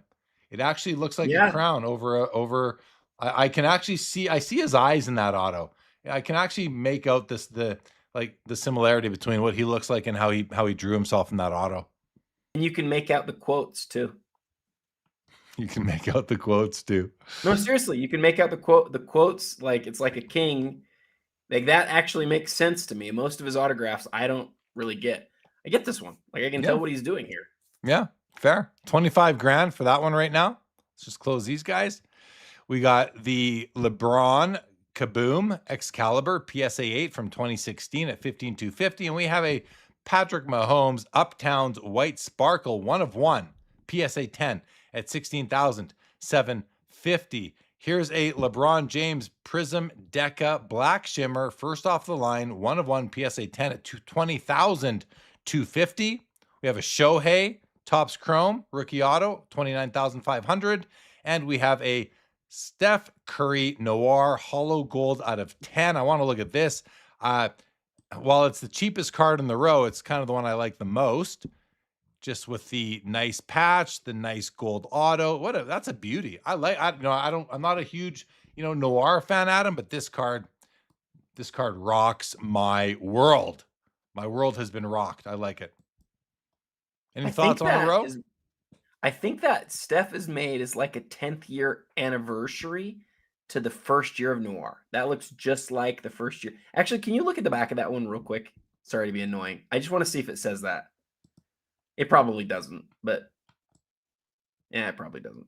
It actually looks like a crown over. I can actually see. I see his eyes in that auto. I can actually make out the similarity between what he looks like and how he drew himself in that auto. And you can make out the quotes too. You can make out the quotes too. No, seriously, you can make out the quotes like it's like a king. Like that actually makes sense to me. Most of his autographs, I don't really get. I get this one. Like I can tell what he's doing here. Yeah, fair. 25 grand for that one right now. Let's just close these guys. We got the LeBron Kaboom Excalibur PSA 8 from 2016 at 15,250, and we have a Patrick Mahomes Uptown's White Sparkle 1 of 1 PSA 10 at 16,750. Here's a LeBron James Prism Deca Black Shimmer, first off the line, 1 of 1 PSA 10 at 20,250. We have a Shohei Topps Chrome Rookie Auto, 29,500, and we have a Steph Curry Noir Hollow Gold out of 10. I want to look at this. While it's the cheapest card in the row, it's kind of the one I like the most. Just with the nice patch, the nice gold auto. That's a beauty. I'm not a huge, Noir fan, Adam, but this card rocks my world. My world has been rocked. I like it. Any thoughts on the row? I think that Steph is made as like a 10th year anniversary to the first year of Noir. That looks just like the first year. Actually, can you look at the back of that one real quick? Sorry to be annoying. I just want to see if it says that. It probably doesn't, but yeah, it probably doesn't.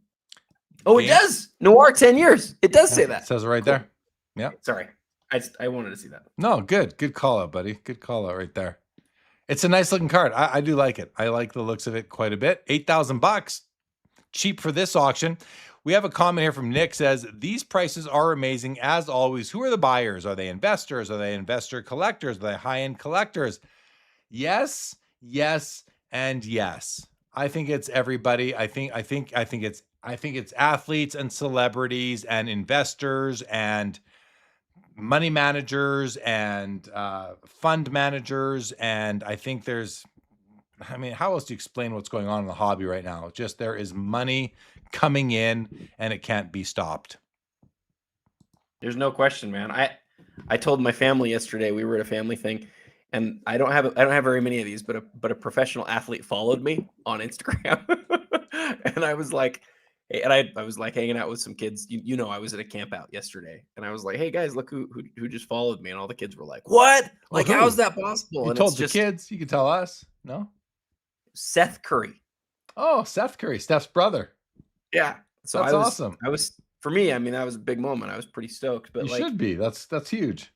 Oh, it does. Noir 10 years. It does say that. It says it right there. Yeah. Sorry. I wanted to see that. No, good. Good call out, buddy. Good call out right there. It's a nice looking card. I do like it. I like the looks of it quite a bit. $8,000. Cheap for this auction. We have a comment here from Nick says, these prices are amazing as always. Who are the buyers? Are they investors? Are they investor collectors? Are they high-end collectors? Yes, and yes. I think it's everybody. I think it's athletes and celebrities and investors and money managers and fund managers. And I think how else do you explain what's going on in the hobby right now? Just there is money coming in and it can't be stopped. There's no question, man. I told my family yesterday, we were at a family thing, and I don't have very many of these, but a professional athlete followed me on Instagram. And I was like, hey, and I was like hanging out with some kids. You know, I was at a camp out yesterday, and I was like, hey guys, look who just followed me. And all the kids were like, what? Like, how's that possible? You and told it's the just kids, you can tell us. No? Seth Curry. Oh, Seth Curry, Steph's brother. Yeah. So That's awesome. For me, I mean, that was a big moment. I was pretty stoked. But you should be. That's huge.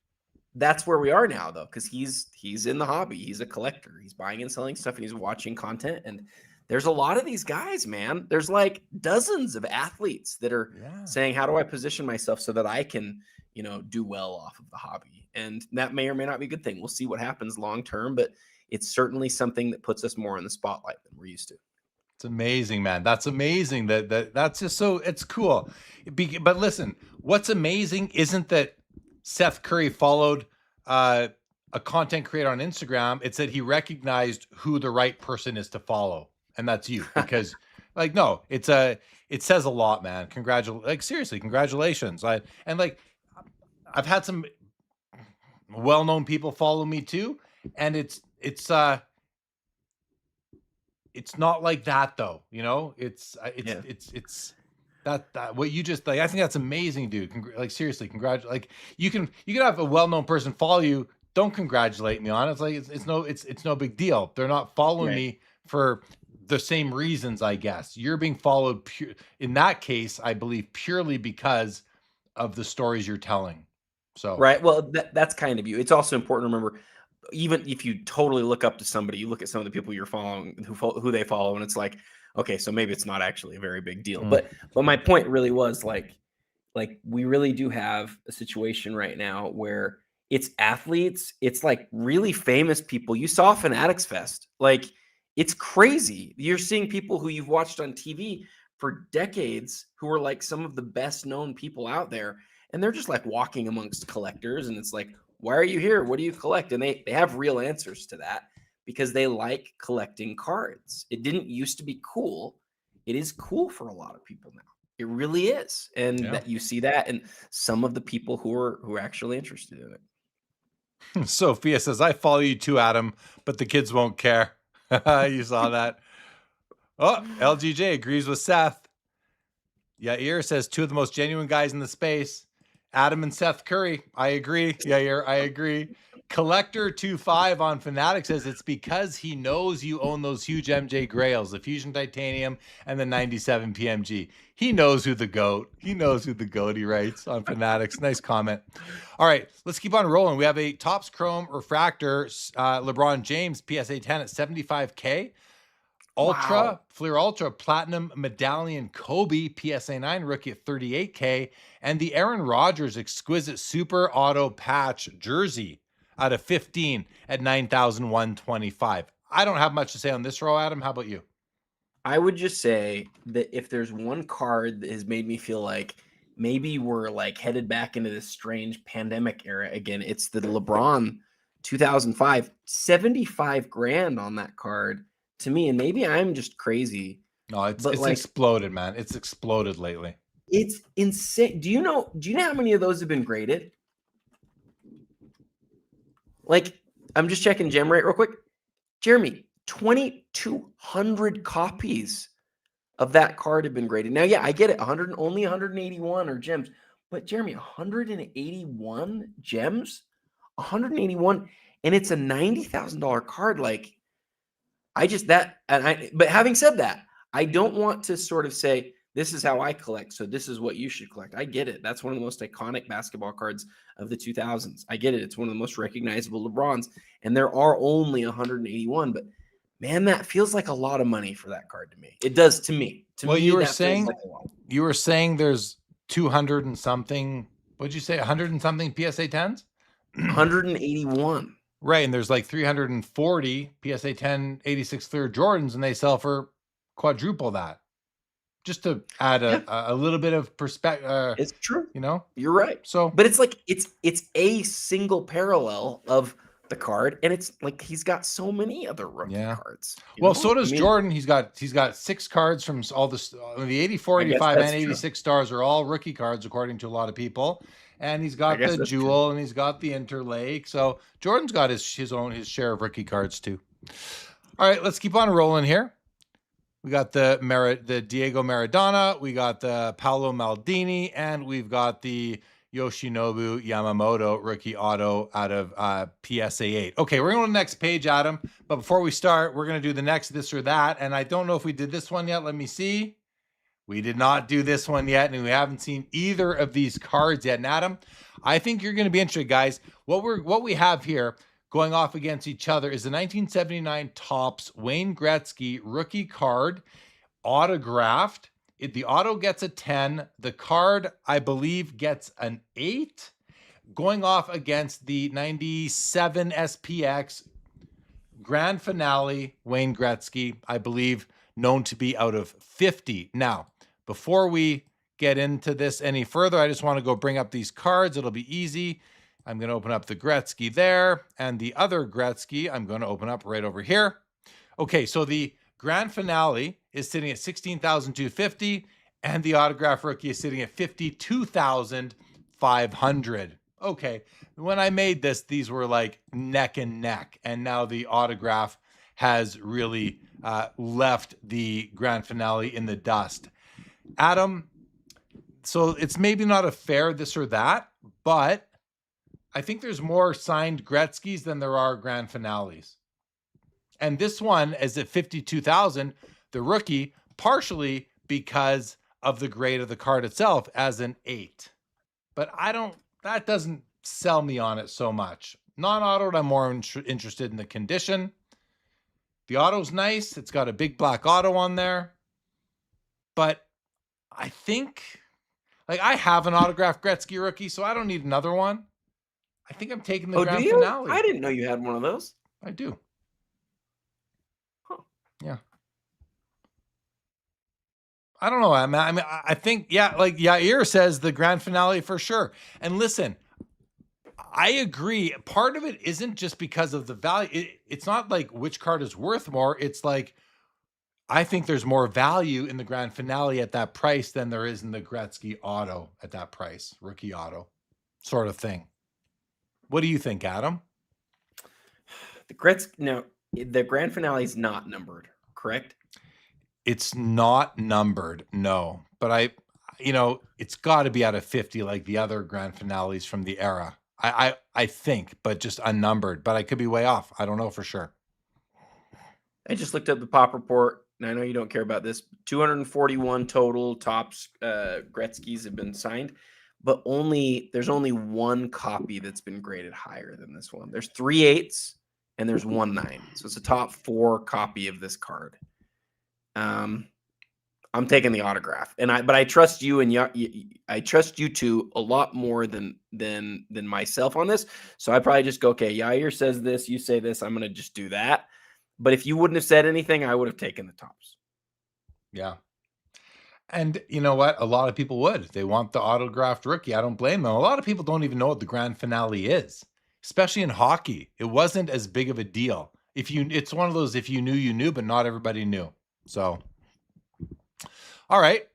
That's where we are now, though, because he's in the hobby. He's a collector. He's buying and selling stuff, and he's watching content. And there's a lot of these guys, man. There's like dozens of athletes that are saying, how do I position myself so that I can, do well off of the hobby? And that may or may not be a good thing. We'll see what happens long term, but it's certainly something that puts us more in the spotlight than we're used to. It's amazing, man. That's amazing. That's just so, it's cool. But listen, what's amazing isn't that Seth Curry followed a content creator on Instagram. It's that he recognized who the right person is to follow, and that's you. Because, like, no, it says a lot, man. Seriously, congratulations. I've had some well-known people follow me too, and it's not like that though. It's that what you just like. I think that's amazing, dude. Seriously, congratulate. Like you can have a well-known person follow you. Don't congratulate me on it. It's like it's no big deal. They're not following me for the same reasons, I guess. You're being followed in that case, I believe, purely because of the stories you're telling. So right. Well, that's kind of you. It's also important to remember, even if you totally look up to somebody, you look at some of the people you're following, who they follow, and it's like, okay, so maybe it's not actually a very big deal. But my point really was like we really do have a situation right now where it's athletes, it's like really famous people. You saw Fanatics Fest. Like, it's crazy. You're seeing people who you've watched on TV for decades who are like some of the best known people out there. And they're just like walking amongst collectors. And it's like, why are you here? What do you collect? And they have real answers to that because they like collecting cards. It didn't used to be cool. It is cool for a lot of people now. It really is. And that you see that in some of the people who are actually interested in it. Sophia says, I follow you too, Adam, but the kids won't care. You saw that. Oh, LGJ agrees with Seth. Yair says, two of the most genuine guys in the space, Adam and Seth Curry. I agree. Yair, I agree. Collector25 on Fanatics says it's because he knows you own those huge MJ grails, the Fusion Titanium and the 97 PMG. He knows who the GOAT. He knows who the GOAT, he writes on Fanatics. Nice comment. All right, let's keep on rolling. We have a Topps Chrome Refractor LeBron James PSA 10 at $75K. Ultra, Fleer Ultra, Platinum Medallion Kobe, PSA 9 rookie at $38K. And the Aaron Rodgers Exquisite Super Auto Patch Jersey out of 15 at $9,125. I don't have much to say on this row, Adam. How about you? I would just say that if there's one card that has made me feel like maybe we're like headed back into this strange pandemic era again, it's the LeBron 2005, 75 grand on that card to me. And maybe I'm just crazy. No, it's exploded, man. It's exploded lately. It's insane. Do you know how many of those have been graded? Like, I'm just checking gem rate real quick. Jeremy, 2,200 copies of that card have been graded. Now, yeah, I get it. Only 181 are gems. But Jeremy, 181 gems? 181, and it's a $90,000 card. Like, but having said that, I don't want to sort of say, this is how I collect, so this is what you should collect. I get it. That's one of the most iconic basketball cards of the 2000s. I get it. It's one of the most recognizable LeBrons, and there are only 181. But man, that feels like a lot of money for that card to me. It does to me. You were saying there's 200 and something. What'd you say? 100 and something PSA 10s? 181. Right, and there's like 340 PSA 10 86 Fleer Jordans, and they sell for quadruple that. Just to add a little bit of perspective. It's true. You know? You're right. So, but it's like it's a single parallel of the card, and it's like he's got so many other rookie cards. Well, so does Jordan. He's got 6 cards from all the 84, 85, and 86 stars are all rookie cards according to a lot of people. And he's got the Jewel and he's got the Interlake. So Jordan's got his share of rookie cards too. All right, let's keep on rolling here. We got the Diego Maradona, we got the Paolo Maldini, and we've got the Yoshinobu Yamamoto rookie auto out of PSA 8. Okay, we're going to the next page, Adam. But before we start, we're going to do the next this or that. And I don't know if we did this one yet. Let me see. We did not do this one yet, and we haven't seen either of these cards yet. And Adam, I think you're going to be interested, guys. What we have here going off against each other is the 1979 Topps Wayne Gretzky rookie card, autographed. The auto gets a 10. The card, I believe, gets an 8. Going off against the 97 SPX Grand Finale Wayne Gretzky, I believe, known to be out of 50. Now, before we get into this any further, I just want to go bring up these cards. It'll be easy. I'm going to open up the Gretzky there, and the other Gretzky I'm going to open up right over here. Okay, so the Grand Finale is sitting at $16,250, and the autograph rookie is sitting at $52,500. Okay, when I made this, these were like neck and neck, and now the autograph has really left the Grand Finale in the dust. Adam, so it's maybe not a fair this or that, but I think there's more signed Gretzky's than there are Grand Finales. And this one is at $52,000, the rookie, partially because of the grade of the card itself as an 8. But that doesn't sell me on it so much. Non-autoed, I'm more interested in the condition. The auto's nice. It's got a big black auto on there. But I think, I have an autographed Gretzky rookie, so I don't need another one. I think I'm taking the Grand Finale. I didn't know you had one of those. I do. Huh. Yeah. I don't know. I mean, I think, yeah, like Yair says, the Grand Finale for sure. And listen, I agree. Part of it isn't just because of the value. It's not like which card is worth more. It's like, I think there's more value in the Grand Finale at that price than there is in the Gretzky auto at that price, rookie auto sort of thing. What do you think, Adam? The Grand Finale is not numbered, correct? It's not numbered, no. But it's got to be out of 50 like the other Grand Finales from the era. I think, but just unnumbered. But I could be way off. I don't know for sure. I just looked up the pop report, and I know you don't care about this. 241 total Topps Gretzky's have been signed, but there's only one copy that's been graded higher than this one. There's 3 8s and there's 1 9. So it's a top 4 copy of this card. I'm taking the autograph, but I trust you, and I trust you two a lot more than myself on this. So I probably just go, okay, Yair says this, you say this, I'm going to just do that. But if you wouldn't have said anything, I would have taken the Topps. Yeah. And you know what? A lot of people would. They want the autographed rookie. I don't blame them. A lot of people don't even know what the Grand Finale is, especially in hockey. It wasn't as big of a deal. It's one of those, if you knew, you knew, but not everybody knew. So, all right.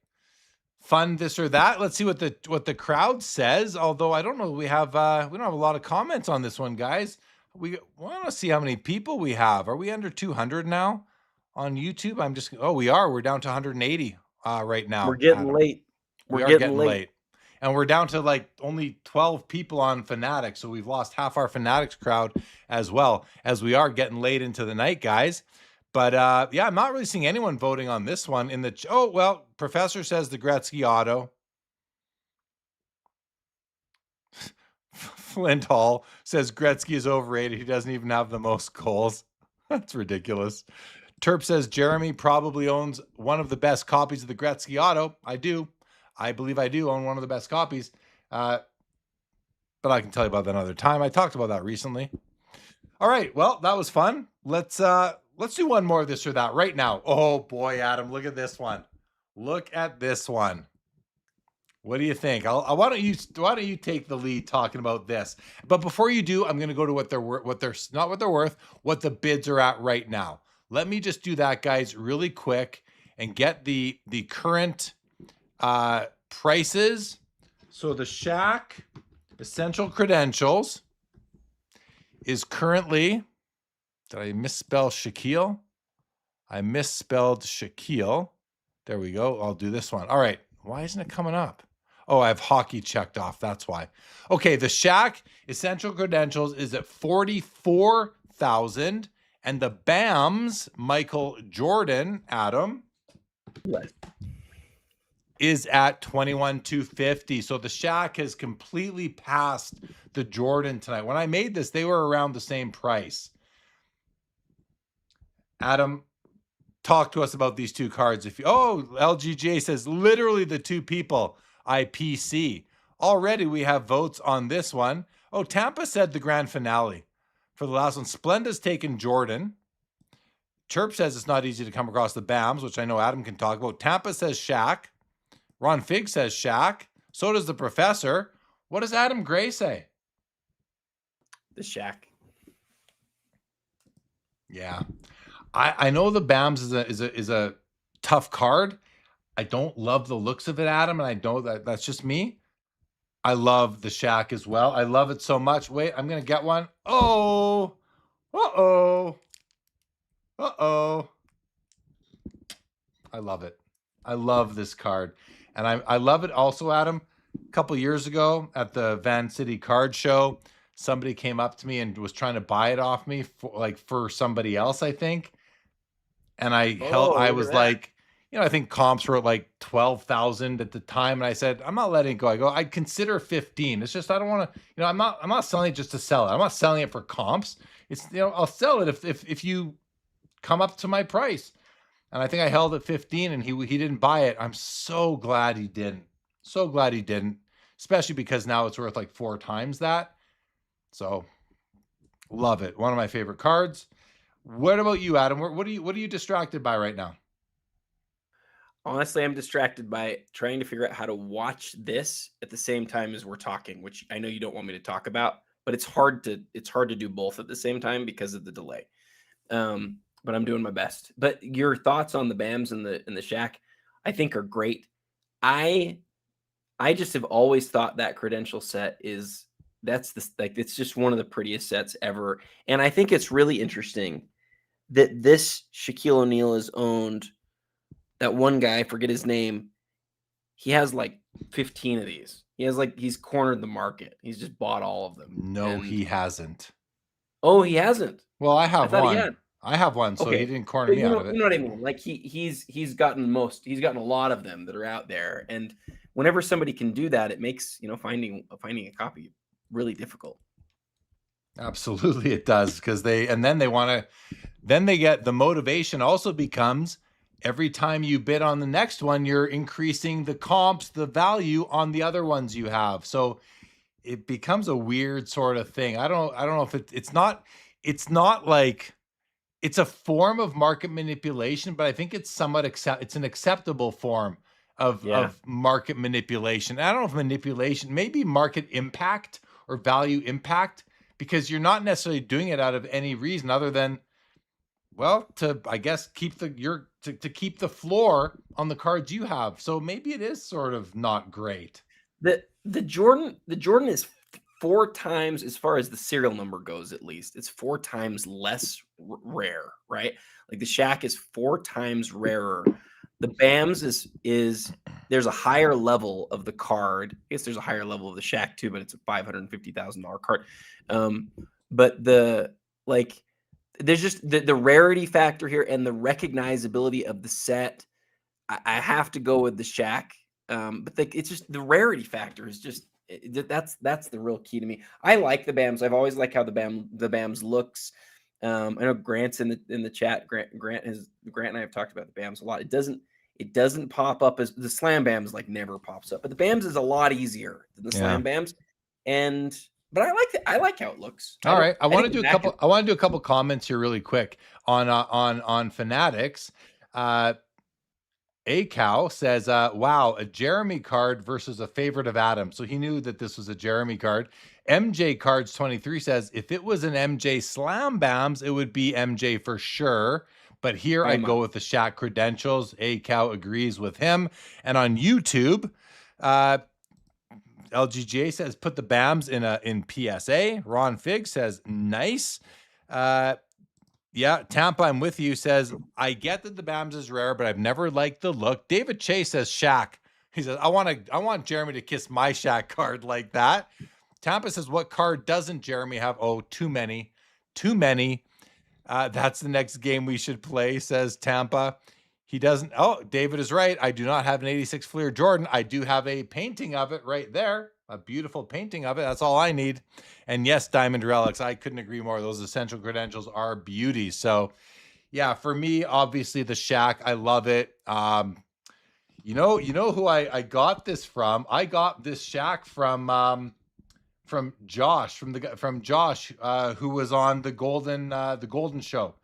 Fun this or that. Let's see what the crowd says. Although I don't know, we don't have a lot of comments on this one, guys. We want to see how many people we have. Are we under 200 now on YouTube? We are. We're down to 180 right now. We're getting late. We are getting late. And we're down to like only 12 people on Fanatics. So we've lost half our Fanatics crowd as well, as we are getting late into the night, guys. But yeah, I'm not really seeing anyone voting on this one. Professor says the Gretzky auto. Flint Hall says Gretzky is overrated. He doesn't even have the most goals. That's ridiculous. Terp says Jeremy probably owns one of the best copies of the Gretzky auto. I do. I believe I do own one of the best copies. But I can tell you about that another time. I talked about that recently. All right. Well, that was fun. Let's do one more of this or that right now. Oh boy, Adam, look at this one. Look at this one. What do you think? Why don't you take the lead talking about this? But before you do, I'm going to go to what they're not what they're worth, what the bids are at right now. Let me just do that, guys, really quick and get the current prices. So the Shack Essential Credentials is currently, did I misspell Shaquille? I misspelled Shaquille. There we go. I'll do this one. All right. Why isn't it coming up? Oh, I have hockey checked off. That's why. Okay, the Shack Essential Credentials is at 44,000, and the BAMS Michael Jordan, Adam, is at 21,250. So the Shack has completely passed the Jordan tonight. When I made this, they were around the same price. Adam, talk to us about these two cards. LGJ says literally the two people IPC. Already we have votes on this one. Oh, Tampa said the grand finale for the last one. Splenda's taken Jordan. Chirp says it's not easy to come across the BAMs, which I know Adam can talk about. Tampa says Shaq. Ron Fig says Shaq. So does the professor. What does Adam Gray say? The Shaq. Yeah. I know the BAMS is a tough card. I don't love the looks of it, Adam, and I know that's just me. I love the Shack as well. I love it so much. Wait, I'm gonna get one. Oh, uh-oh. I love it. I love this card. And I love it also, Adam. A couple years ago at the Van City Card Show, somebody came up to me and was trying to buy it off me for somebody else, I think. And I was like, I think comps were at like 12,000 at the time. And I said, I'm not letting it go. I'd consider 15. It's just, I don't want to, I'm not selling it just to sell it. I'm not selling it for comps. It's, I'll sell it if you come up to my price. And I think I held at 15 and he didn't buy it. I'm so glad he didn't. So glad he didn't, especially because now it's worth like 4 times that. So love it. One of my favorite cards. What about you, Adam? What are you distracted by right now? Honestly, I'm distracted by trying to figure out how to watch this at the same time as we're talking, which I know you don't want me to talk about, but it's hard to do both at the same time because of the delay. But I'm doing my best. But your thoughts on the BAMs and the Shack, I think, are great. I just have always thought that credential set it's just one of the prettiest sets ever. And I think it's really interesting that this Shaquille O'Neal is owned. That one guy, I forget his name, he has like 15 of these. He's cornered the market. He's just bought all of them. No, he hasn't. Oh, he hasn't. Well, I have one. I have one, so he didn't corner me out of it. You know what I mean? Like he's gotten a lot of them that are out there. And whenever somebody can do that, it makes finding a copy really difficult. Absolutely, it does, because then they get the motivation also becomes every time you bid on the next one, you're increasing the comps, the value on the other ones you have. So it becomes a weird sort of thing. I don't know if it's not like it's a form of market manipulation, but I think it's it's an acceptable form of market manipulation. I don't know if manipulation, maybe market impact or value impact, because you're not necessarily doing it out of any reason other than, well, to, I guess, keep the floor on the cards you have. So maybe it is sort of not great. The Jordan is 4 times, as far as the serial number goes, at least, it's 4 times less rare, right? Like the Shack is 4 times rarer. The BAMs is there's a higher level of the card. I guess there's a higher level of the Shack too, but it's a $550,000 card. But there's just the rarity factor here and the recognizability of the set. I have to go with the Shack, but it's just the rarity factor is just that's the real key to me. I like the BAMs. I've always liked how the BAMs looks. I know Grant's in the chat. Grant and I have talked about the BAMs a lot. It doesn't pop up as the Slam BAMs never pops up, but the BAMs is a lot easier than the Slam BAMs, but I like how it looks. All right. I want to do a couple comments here really quick on Fanatics. A-Cow says, wow, a Jeremy card versus a favorite of Adam. So he knew that this was a Jeremy card. MJ Cards 23 says, if it was an MJ Slam Bams, it would be MJ for sure. But here I'd go with the Shaq credentials. A-Cow agrees with him. And on YouTube, LGJ says, put the Bams in PSA. Ron Fig says, nice. Yeah, Tampa, I'm with you, says, I get that the Bams is rare, but I've never liked the look. David Chase says Shaq. He says, I want Jeremy to kiss my Shaq card like that. Tampa says, what card doesn't Jeremy have? Oh, too many. Too many. That's the next game we should play, says Tampa. He doesn't. Oh, David is right. I do not have an 86 Fleer Jordan. I do have a painting of it right there. A beautiful painting of it. That's all I need. And yes, Diamond Relics. I couldn't agree more. Those essential credentials are beauties. So yeah, for me, obviously the Shaq. I love it. You know who I got this from? I got this Shaq from Josh, from Josh, who was on the Golden Show.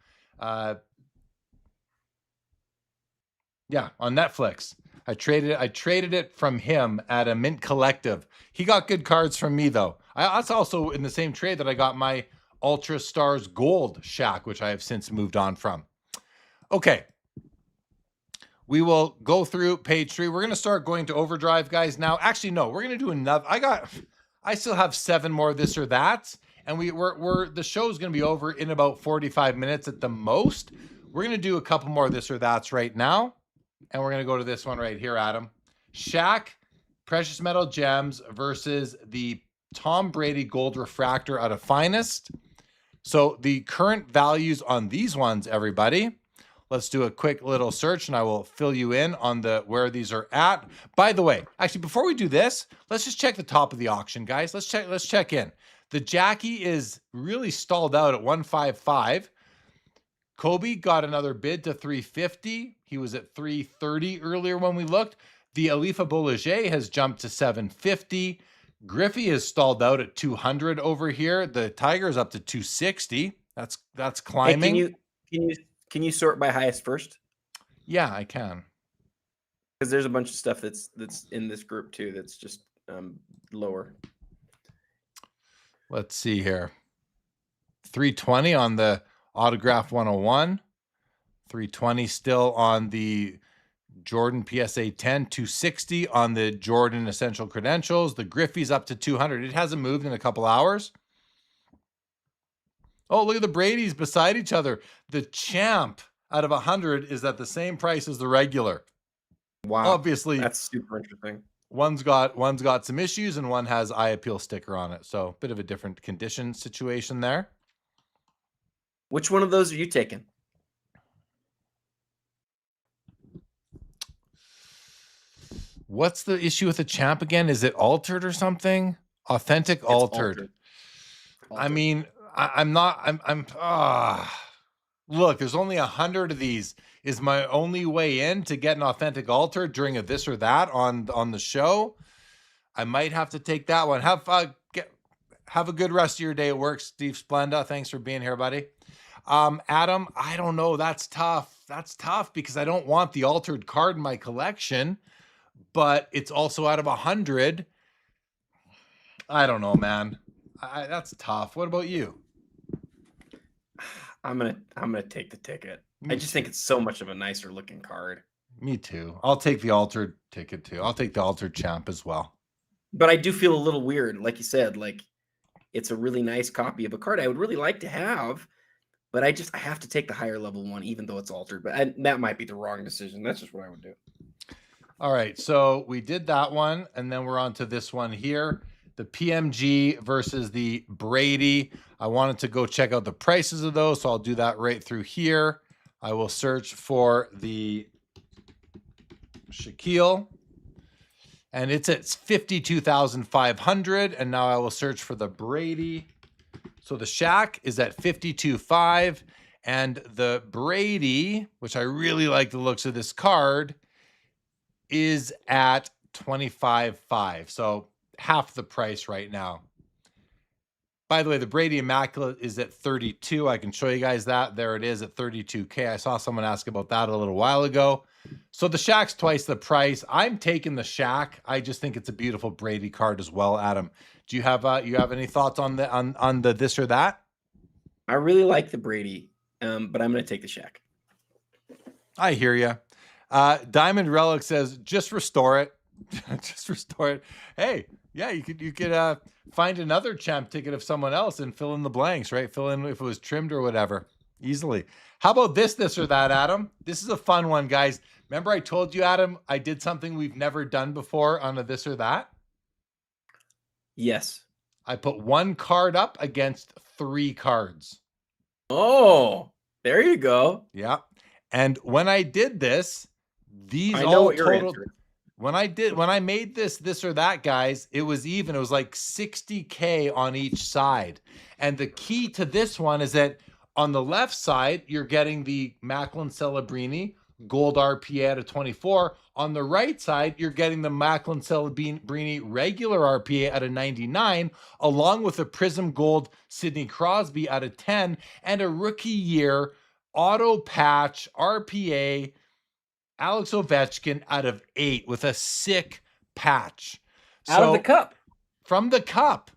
Yeah, on Netflix. I traded it from him at a Mint Collective. He got good cards from me though. That's also in the same trade that I got my Ultra Stars Gold Shaq, which I have since moved on from. Okay. We will go through page 3. We're going to start going to overdrive, guys. Now, actually, no, we're going to do another. I still have 7 more this or that, and the show's going to be over in about 45 minutes at the most. We're going to do a couple more this or that's right now. And we're going to go to this one right here, Adam. Shaq, Precious Metal Gems versus the Tom Brady Gold Refractor out of Finest. So the current values on these ones, everybody. Let's do a quick little search and I will fill you in on where these are at. By the way, actually, before we do this, let's just check the top of the auction, guys. Let's check in. The Jackie is really stalled out at 155. Kobe got another bid to 350. He was at 330 earlier when we looked. The Alifa Bolliger has jumped to 750. Griffey is stalled out at 200 over here. The Tiger is up to 260. That's climbing. Hey, can you sort by highest first? Yeah, I can. Because there's a bunch of stuff that's in this group too that's just lower. Let's see here. 320 on the Autograph 101. 320 still on the Jordan PSA 10. 260 on the Jordan Essential Credentials. The Griffey's up to 200. It hasn't moved in a couple hours. Oh, look at the Brady's beside each other. The Champ out of 100 is at the same price as the regular. Wow. Obviously, that's super interesting. One's got some issues and one has eye appeal sticker on it. So a bit of a different condition situation there. Which one of those are you taking? What's the issue with the Champ again? Is it altered or something? Authentic altered. I mean, look, there's only 100 of these. Is my only way in to get an authentic altered during a this or that on the show? I might have to take that one. Have a good rest of your day at work, Steve Splenda. Thanks for being here, buddy. Adam, I don't know. That's tough. That's tough because I don't want the altered card in my collection, but it's also out of 100. I don't know, man. That's tough. What about you? I'm gonna take the ticket. I just think it's so much of a nicer looking card. Me too. I'll take the altered ticket too. I'll take the altered Champ as well. But I do feel a little weird, like you said, like it's a really nice copy of a card I would really like to have, but I have to take the higher level one, even though it's altered. But that might be the wrong decision. That's just what I would do. All right, so we did that one, and then we're on to this one here. The PMG versus the Brady. I wanted to go check out the prices of those, so I'll do that right through here. I will search for the Shaquille, and it's at 52,500. And now I will search for the Brady. So the Shaq is at 52.5, and the Brady, which I really like the looks of this card, is at 25.5. So half the price right now. By the way, the Brady Immaculate is at 32. I can show you guys that. There it is at 32K. I saw someone ask about that a little while ago. So the Shaq's twice the price. I'm taking the Shaq. I just think it's a beautiful Brady card as well, Adam. Do you have any thoughts on the this or that? I really like the Brady, but I'm going to take the Shaq. I hear you. Diamond Relic says, just restore it. Just restore it. Hey, yeah, you could find another champ ticket of someone else and fill in the blanks, right? Fill in if it was trimmed or whatever, easily. How about this or that, Adam? This is a fun one, guys. Remember I told you, Adam, I did something we've never done before on a this or that? Yes. I put one card up against 3 cards. Oh, there you go. Yeah. And when I did this, these I know all what your totaled. answer is. When I made this or that, guys, it was even. It was like 60K on each side. And the key to this one is that on the left side, you're getting the Macklin Celebrini gold RPA at a 24. On the right side, you're getting the Macklin Celebrini regular RPA at a 99, along with a Prism Gold Sidney Crosby at a 10, and a rookie year auto patch RPA Alex Ovechkin out of 8 with a sick patch. Out of the cup. From the cup.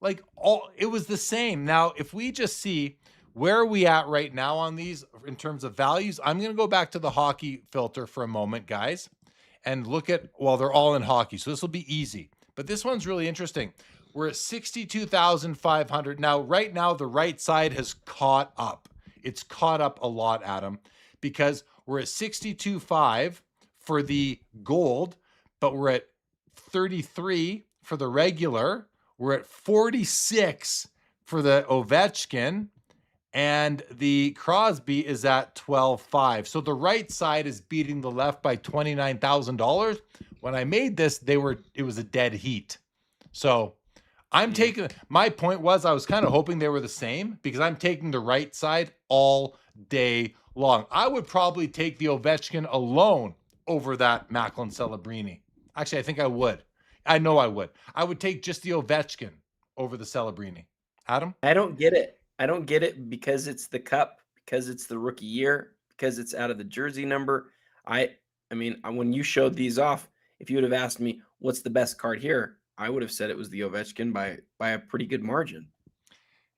Like, it was the same. Now, if we just see where are we at right now on these in terms of values, I'm going to go back to the hockey filter for a moment, guys, and look at, well, they're all in hockey, so this will be easy. But this one's really interesting. We're at 62,500. Now, right now, the right side has caught up. It's caught up a lot, Adam, because we're at 62.5 for the gold, but we're at 33 for the regular. We're at 46 for the Ovechkin, and the Crosby is at 12.5. So the right side is beating the left by $29,000. When I made this, it was a dead heat. So I'm taking, my point was I was kind of hoping they were the same because I'm taking the right side all day long. I would probably take the Ovechkin alone over that Macklin Celebrini. Actually, I think I would. I know I would. I would take just the Ovechkin over the Celebrini. Adam? I don't get it. I don't get it because it's the cup, because it's the rookie year, because it's out of the jersey number. I mean, when you showed these off, if you would have asked me what's the best card here, I would have said it was the Ovechkin by a pretty good margin.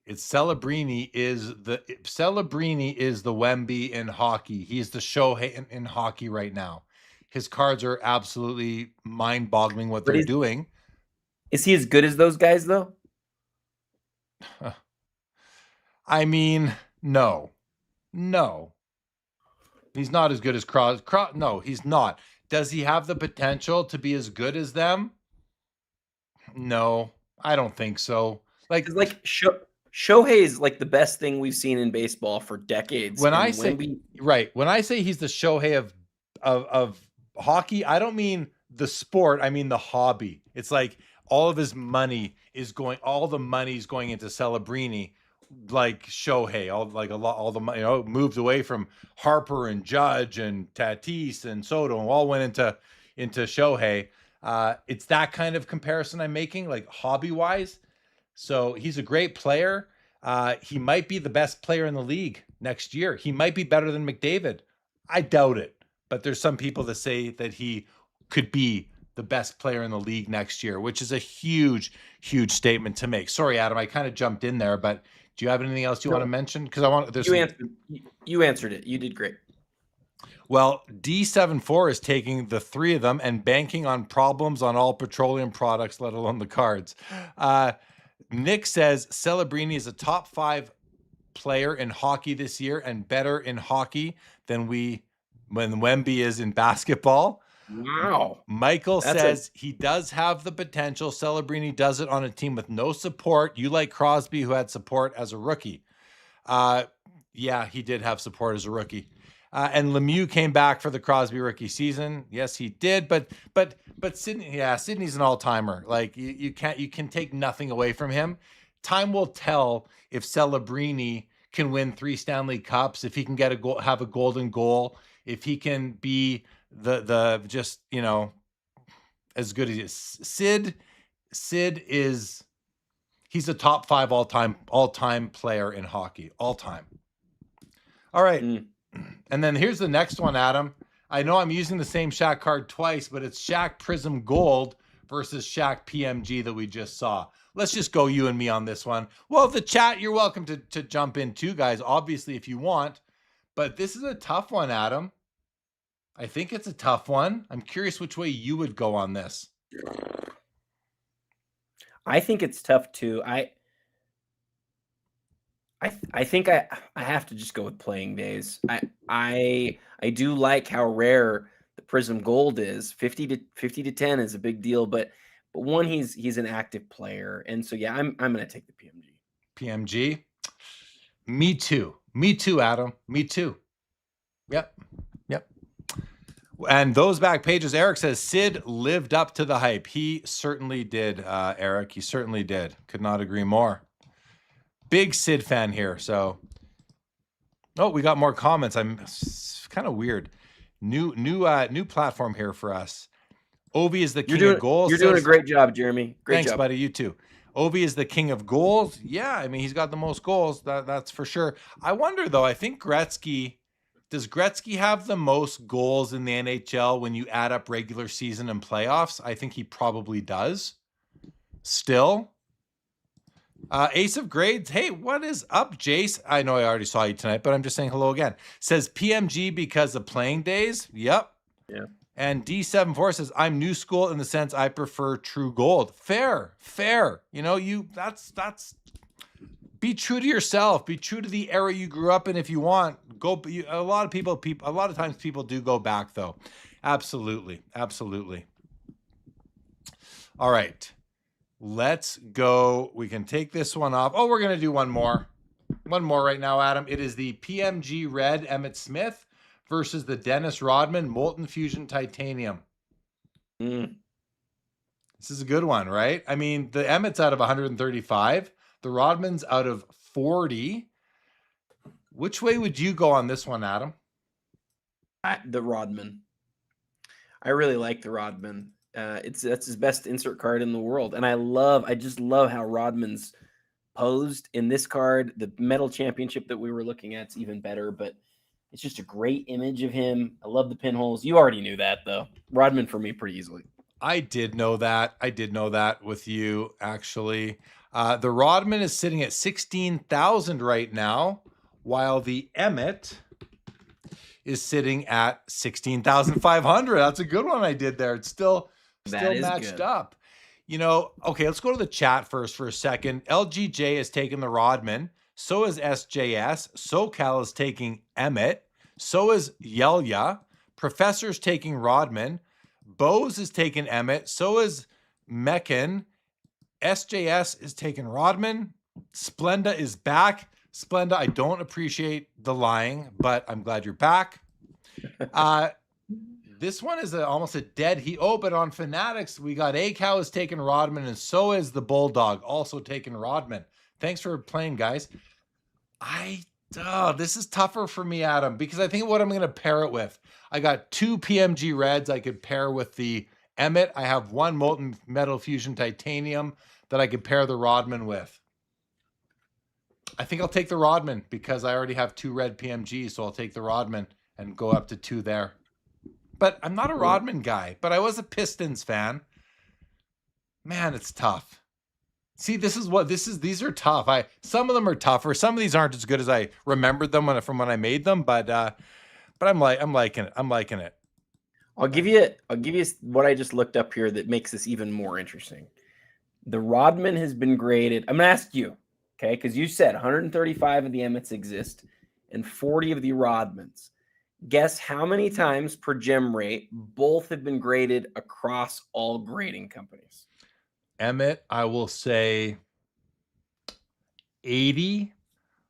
Celebrini is the Wemby in hockey. He's the Shohei in hockey right now. His cards are absolutely mind-boggling what they're doing. Is he as good as those guys though? I mean, no. He's not as good as no, he's not. Does he have the potential to be as good as them? No, I don't think so. Shohei is like the best thing we've seen in baseball for decades. When I say he's the Shohei of hockey, I don't mean the sport, I mean the hobby. It's like all the money is going into Celebrini, like Shohei, all the money, moved away from Harper and Judge and Tatis and Soto and all went into Shohei. It's that kind of comparison I'm making, like hobby wise. So he's a great player. He might be the best player in the league next year. He might be better than McDavid. I doubt it, but there's some people that say that he could be the best player in the league next year, which is a huge, huge statement to make. Sorry, Adam, I kind of jumped in there, but do you have anything else you want to mention? Because you answered it. You did great. Well, D74 is taking the 3 of them and banking on problems on all petroleum products, let alone the cards. Nick says Celebrini is a top 5 player in hockey this year and better in hockey than when Wemby is in basketball. Wow. Michael says he does have the potential. Celebrini does it on a team with no support. You like Crosby, who had support as a rookie. Yeah, he did have support as a rookie. And Lemieux came back for the Crosby rookie season. Yes, he did. But Sidney's an all-timer. Like you can take nothing away from him. Time will tell if Celebrini can win 3 Stanley Cups, if he can get have a golden goal, if he can be the just, as good as he is. Sid is, He's a top 5 all-time player in hockey, all-time. All right. And then here's the next one, Adam. I know I'm using the same Shaq card twice, but it's Shaq Prism Gold versus Shaq PMG that we just saw. Let's just go you and me on this one. Well, the chat, you're welcome to jump in too, guys, obviously, if you want. But this is a tough one, Adam. I think it's a tough one. I'm curious which way you would go on this. I think it's tough too. I think I have to just go with playing days. I do like how rare the Prism Gold is. 50 to 10 is a big deal, but one, he's an active player, and so yeah, I'm gonna take the PMG. PMG. Me too, Adam. Me too. Yep. And those back pages, Eric says Sid lived up to the hype. He certainly did, Eric. He certainly did. Could not agree more. Big Sid fan here. So, oh, we got more comments. I'm kind of weird. New platform here for us. Ovi is the king of goals. You're doing a great job, Jeremy. Thanks, buddy. You too. Ovi is the king of goals. Yeah, I mean, he's got the most goals. That's for sure. I wonder, though, I think does Gretzky have the most goals in the NHL when you add up regular season and playoffs? I think he probably does. Still. Ace of Grades. Hey, what is up, Jace? I know I already saw you tonight, but I'm just saying hello again. Says PMG because of playing days. Yep. Yeah. And D74 says, I'm new school in the sense I prefer true gold. Fair. You know, that's be true to yourself. Be true to the era you grew up in if you want. A lot of times people do go back, though. Absolutely. All right. Let's go. We can take this one off. Oh, we're going to do one more. One more right now, Adam. It is the PMG Red Emmett Smith versus the Dennis Rodman Molten Fusion Titanium. This is a good one, right? I mean, the Emmett's out of 135. The Rodman's out of 40. Which way would you go on this one, Adam? The Rodman. I really like the Rodman. That's his best insert card in the world, and I just love how Rodman's posed in this card. The Metal Championship that we were looking at is even better, but it's just a great image of him. I love the pinholes. You already knew that, though. Rodman for me pretty easily. I did know that. With you, actually. The Rodman is sitting at 16,000 right now, while the Emmett is sitting at 16,500. That's a good one I did there. It's still matched good. Up. You know, okay, let's go to the chat first for a second. LGJ has taken the Rodman. So is SJS. SoCal is taking Emmett. So is Yelia. Professor's taking Rodman. Bose is taking Emmett. So is Meccan. SJS is taking Rodman. Splenda is back. Splenda, I don't appreciate the lying, but I'm glad you're back. This one is almost a dead heat. Oh, but on Fanatics, we got A-Cow is taking Rodman, and so is the Bulldog, also taking Rodman. Thanks for playing, guys. This is tougher for me, Adam, because I think what I'm going to pair it with. I got 2 PMG Reds I could pair with the Emmett. I have 1 Molten Metal Fusion Titanium that I could pair the Rodman with. I think I'll take the Rodman because I already have 2 red PMGs, so I'll take the Rodman and go up to 2 there. But I'm not a Rodman guy, but I was a Pistons fan. Man, it's tough. See, these are tough. Some of them are tougher. Some of these aren't as good as I remembered them from when I made them, but I'm liking it. I'm liking it. I'll give you what I just looked up here that makes this even more interesting. The Rodman has been graded. I'm gonna ask you, okay, because you said 135 of the Emmets exist and 40 of the Rodmans. Guess how many times per gem rate both have been graded across all grading companies? Emmett, I will say 80.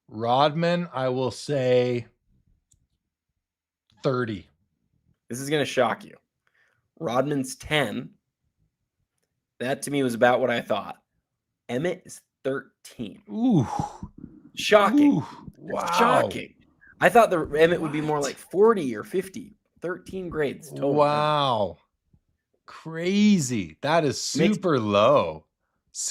Rodman, I will say 30. This is going to shock you. Rodman's 10. That to me was about what I thought. Emmett is 13. Ooh. Shocking. Ooh. Wow. Shocking. I thought the Emmett would be more like 40 or 50. 13 grades total. Wow. Crazy. That is super low.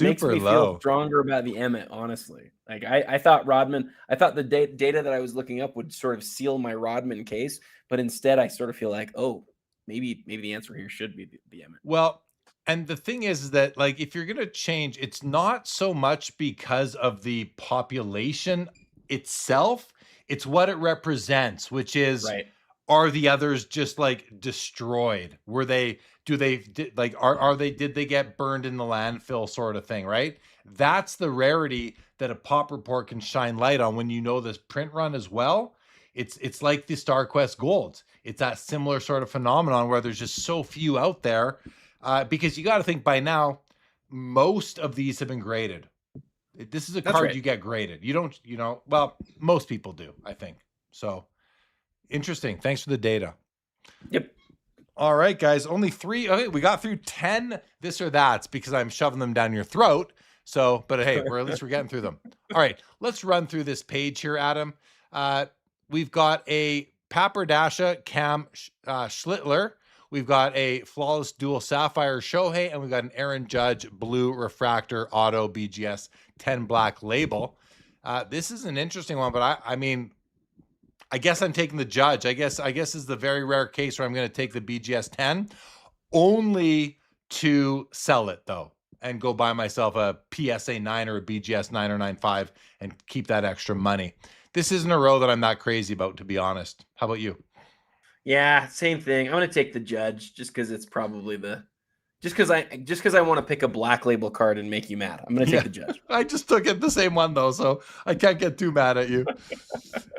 Makes Super me feel low. stronger about the Emmett, honestly. Like I thought Rodman, I thought the data that I was looking up would sort of seal my Rodman case, but instead I sort of feel like, oh, maybe the answer here should be the Emmett. Well, and the thing is that, like, if you're going to change, it's not so much because of the population itself, it's what it represents, which is, Right. are the others just like destroyed? Were they, like, are they, did they get burned in the landfill sort of thing, right? That's the rarity that a pop report can shine light on when you know this print run as well. It's like the StarQuest Golds. It's that similar sort of phenomenon where there's just so few out there, because you got to think by now, most of these have been graded. This is a card you get graded. You don't, well, most people do, I think. So interesting. Thanks for the data. Yep. All right, guys. Only 3. Okay, we got through 10 this or that's because I'm shoving them down your throat. So, but hey, at least we're getting through them. All right, let's run through this page here, Adam. We've got a Paperdasha Cam Schlittler. We've got a Flawless Dual Sapphire Shohei, and we've got an Aaron Judge Blue Refractor Auto BGS 10 Black label. This is an interesting one, but I mean, I guess I'm taking the Judge. I guess is the very rare case where I'm going to take the BGS 10, only to sell it though, and go buy myself a PSA 9 or a BGS 9 or 9.5 and keep that extra money. This isn't a row that I'm that crazy about, to be honest. How about you? Yeah, same thing. I'm going to take the Judge just because it's probably just because I want to pick a black label card and make you mad. I'm going to take the Judge. I just took it the same one though, so I can't get too mad at you.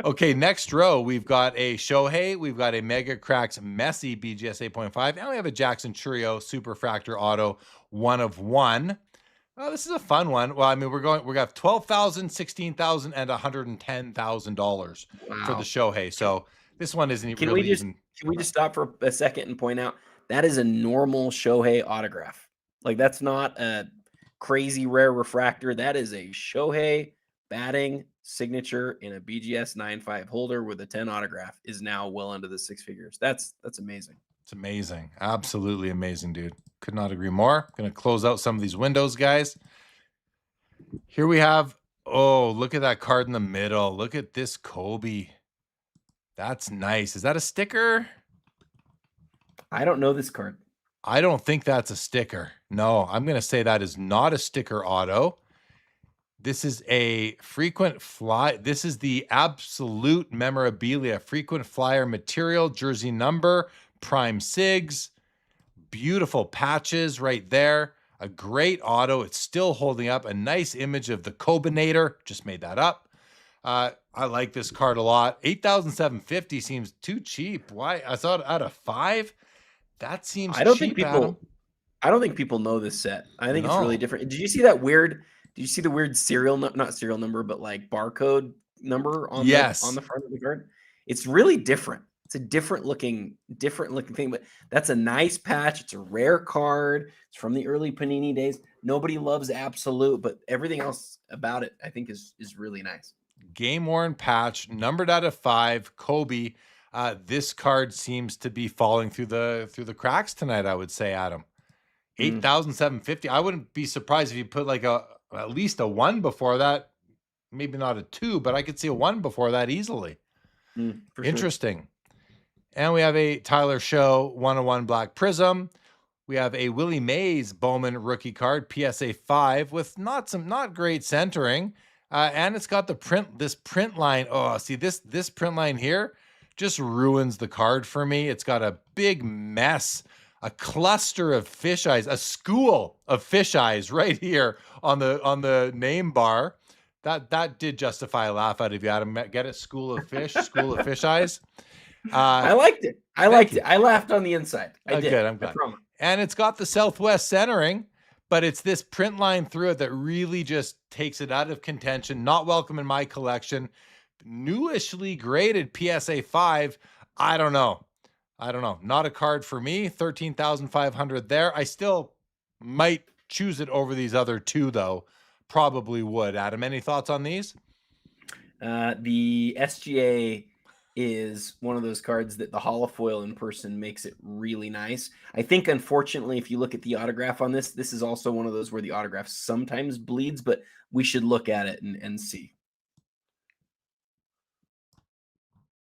Okay, next row, we've got a Shohei, we've got a Mega Cracks Messy BGS 8.5, and we have a Jackson Churio Super Fractor Auto 1 of 1. Oh, this is a fun one. Well, I mean, we got $12,000, $16,000, and $110,000 for the Shohei. So this one isn't Can really Can we just stop for a second and point out that is a normal Shohei autograph? Like, that's not a crazy rare refractor. That is a Shohei batting signature in a BGS 9.5 holder with a 10 autograph is now well into the 6 figures. That's amazing. It's amazing. Absolutely amazing, dude. Could not agree more. Going to close out some of these windows, guys. Here we have, oh, look at that card in the middle. Look at this Kobe. That's nice. Is that a sticker? I don't know this card. I don't think that's a sticker. No, I'm going to say that is not a sticker auto. This is a frequent fly. This is the absolute memorabilia. Frequent flyer material, jersey number, prime sigs, beautiful patches right there. A great auto. It's still holding up. A nice image of the Kobinator. Just made that up. I like this card a lot. $8,750 seems too cheap. Why? I thought out of 5. That seems cheap. I don't think people know this set. I think it's really different. Did you see that weird? Did you see the weird not serial number, but like barcode number on the front of the card? It's really different. It's a different looking thing, but that's a nice patch. It's a rare card. It's from the early Panini days. Nobody loves Absolute, but everything else about it, I think, is really nice. Game worn patch, numbered out of 5. Kobe. This card seems to be falling through the cracks tonight, I would say, Adam. $8,750. I wouldn't be surprised if you put like at least a 1 before that. Maybe not a 2, but I could see a 1 before that easily. Interesting. Sure. And we have a Tyler Show 101 Black Prism. We have a Willie Mays Bowman rookie card, PSA 5, with not great centering. And it's got this print line. Oh, see this print line here just ruins the card for me. It's got a big mess, a cluster of fish eyes, a school of fish eyes right here on the name bar. That did justify a laugh out of you, Adam. Get it? School of fish, school of fish eyes. I liked it. I liked it. I laughed on the inside. I did. Good. I'm glad. And it's got the Southwest centering, but it's this print line through it that really just takes it out of contention. Not welcome in my collection. Newishly graded PSA 5. I don't know. Not a card for me. 13,500 there. I still might choose it over these other 2, though. Probably would. Adam, any thoughts on these? The SGA is one of those cards that the holofoil in person makes it really nice. I think, unfortunately, if you look at the autograph on this, this is also one of those where the autograph sometimes bleeds, but we should look at it and see.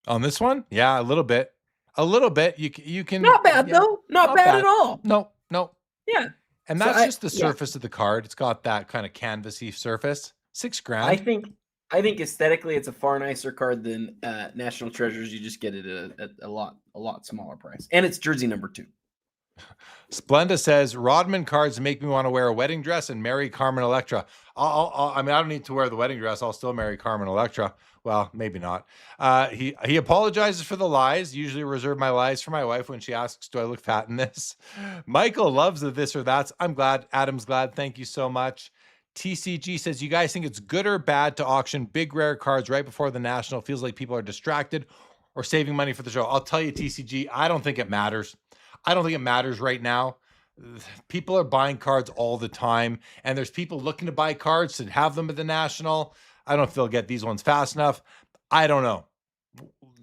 On this one? Yeah, a little bit. A little bit. You can Not bad, yeah, though. Not bad at all. No, no. Yeah. And So that's just the surface of the card. It's got that kind of canvasy surface. $6,000. I think aesthetically it's a far nicer card than National Treasures. You just get it at a lot smaller price, and it's jersey number 2. Splenda says Rodman cards make me want to wear a wedding dress and marry Carmen Electra. I mean, I don't need to wear the wedding dress. I'll still marry Carmen Electra. Well, maybe not. He apologizes for the lies. Usually reserve my lies for my wife when she asks, do I look fat in this? Michael loves the this or that's. I'm glad. Adam's glad. Thank you so much. TCG says, you guys think it's good or bad to auction big rare cards right before the National? Feels like people are distracted or saving money for the show. I'll tell you, TCG, I don't think it matters. I don't think it matters right now. People are buying cards all the time, and there's people looking to buy cards to have them at the National. I don't know if they'll get these ones fast enough. I don't know.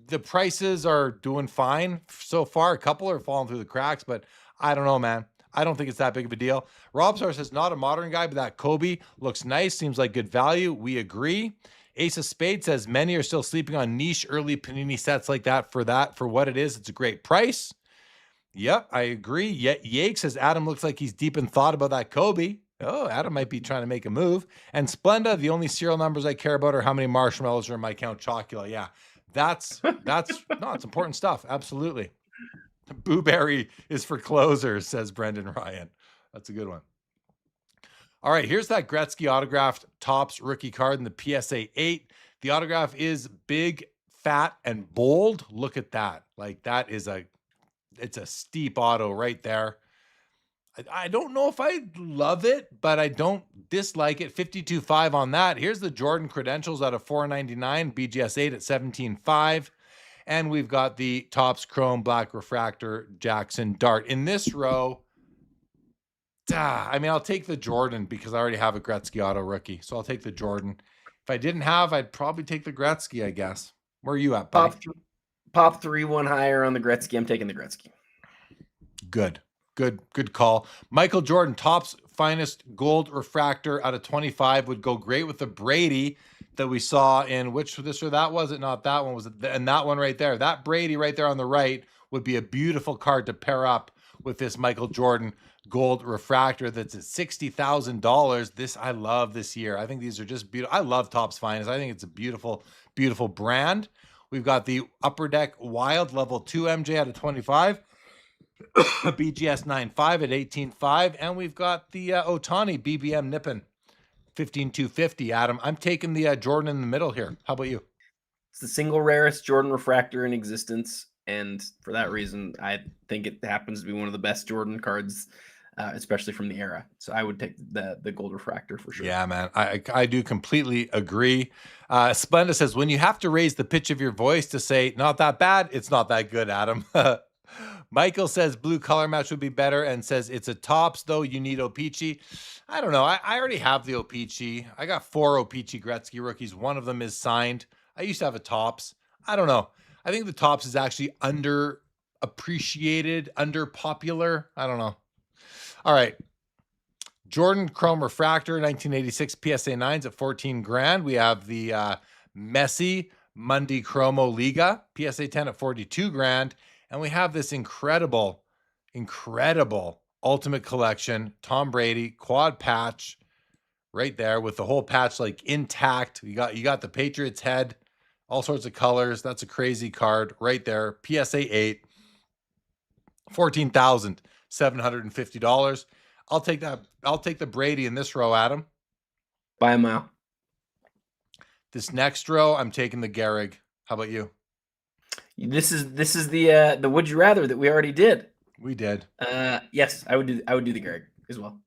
The prices are doing fine so far. A couple are falling through the cracks, but I don't know, man. I don't think it's that big of a deal. Rob Star says, not a modern guy, but that Kobe looks nice. Seems like good value. We agree. Ace of Spades says, many are still sleeping on niche early Panini sets like that. For what it is, it's a great price. Yep, I agree. Yet Yake says, Adam looks like he's deep in thought about that Kobe. Oh, Adam might be trying to make a move. And Splenda, the only serial numbers I care about are how many marshmallows are in my Count Chocula. Yeah, that's no, it's important stuff. Absolutely. Booberry is for closers, says Brendan Ryan. That's a good one. All right, here's that Gretzky autographed Topps rookie card in the PSA 8. The autograph is big, fat, and bold. Look at that. Like, that is it's a steep auto right there. I don't know if I love it, but I don't dislike it. 52.5 on that. Here's the Jordan credentials out of $4.99, BGS 8 at 17.5. And we've got the Topps Chrome Black Refractor Jackson Dart. In this row, I mean, I'll take the Jordan because I already have a Gretzky auto rookie. So I'll take the Jordan. If I didn't have, I'd probably take the Gretzky, I guess. Where are you at, buddy? Pop 3, 1 higher on the Gretzky. I'm taking the Gretzky. Good call. Michael Jordan, Topps finest gold refractor out of 25 would go great with the Brady that we saw in which this or that was it? Not that one, was it? And that one right there. That Brady right there on the right would be a beautiful card to pair up with this Michael Jordan gold refractor that's at $60,000. This I love this year. I think these are just beautiful. I love Topps finest. I think it's a beautiful, beautiful brand. We've got the Upper Deck Wild Level 2 MJ out of 25. BGS 9.5 at 18.5. And we've got the Otani BBM Nippon 15,250. Adam, I'm taking the Jordan in the middle here. How about you? It's the single rarest Jordan refractor in existence. And for that reason, I think it happens to be one of the best Jordan cards, especially from the era. So I would take the gold refractor for sure. Yeah, man. I do completely agree. Splenda says, when you have to raise the pitch of your voice to say, not that bad, it's not that good, Adam. Michael says blue color match would be better and says it's a Topps, though you need O-Pee-Chee. I don't know. I already have the O-Pee-Chee. I got 4 O-Pee-Chee Gretzky rookies. One of them is signed. I used to have a Topps. I don't know. I think the Topps is actually underappreciated, underpopular. I don't know. All right. Jordan Chrome Refractor, 1986 PSA 9s at 14 grand. We have the Messi Mundi Chromo Liga, PSA 10 at 42 grand. And we have this incredible Ultimate Collection, Tom Brady quad patch right there with the whole patch like intact. You got the Patriots head, all sorts of colors. That's a crazy card right there. PSA 8, $14,750. I'll take that. I'll take the Brady in this row, Adam. By a mile. This next row, I'm taking the Gehrig. How about you? This is the would you rather that we already did. We did. Yes, I would do the Gehrig as well.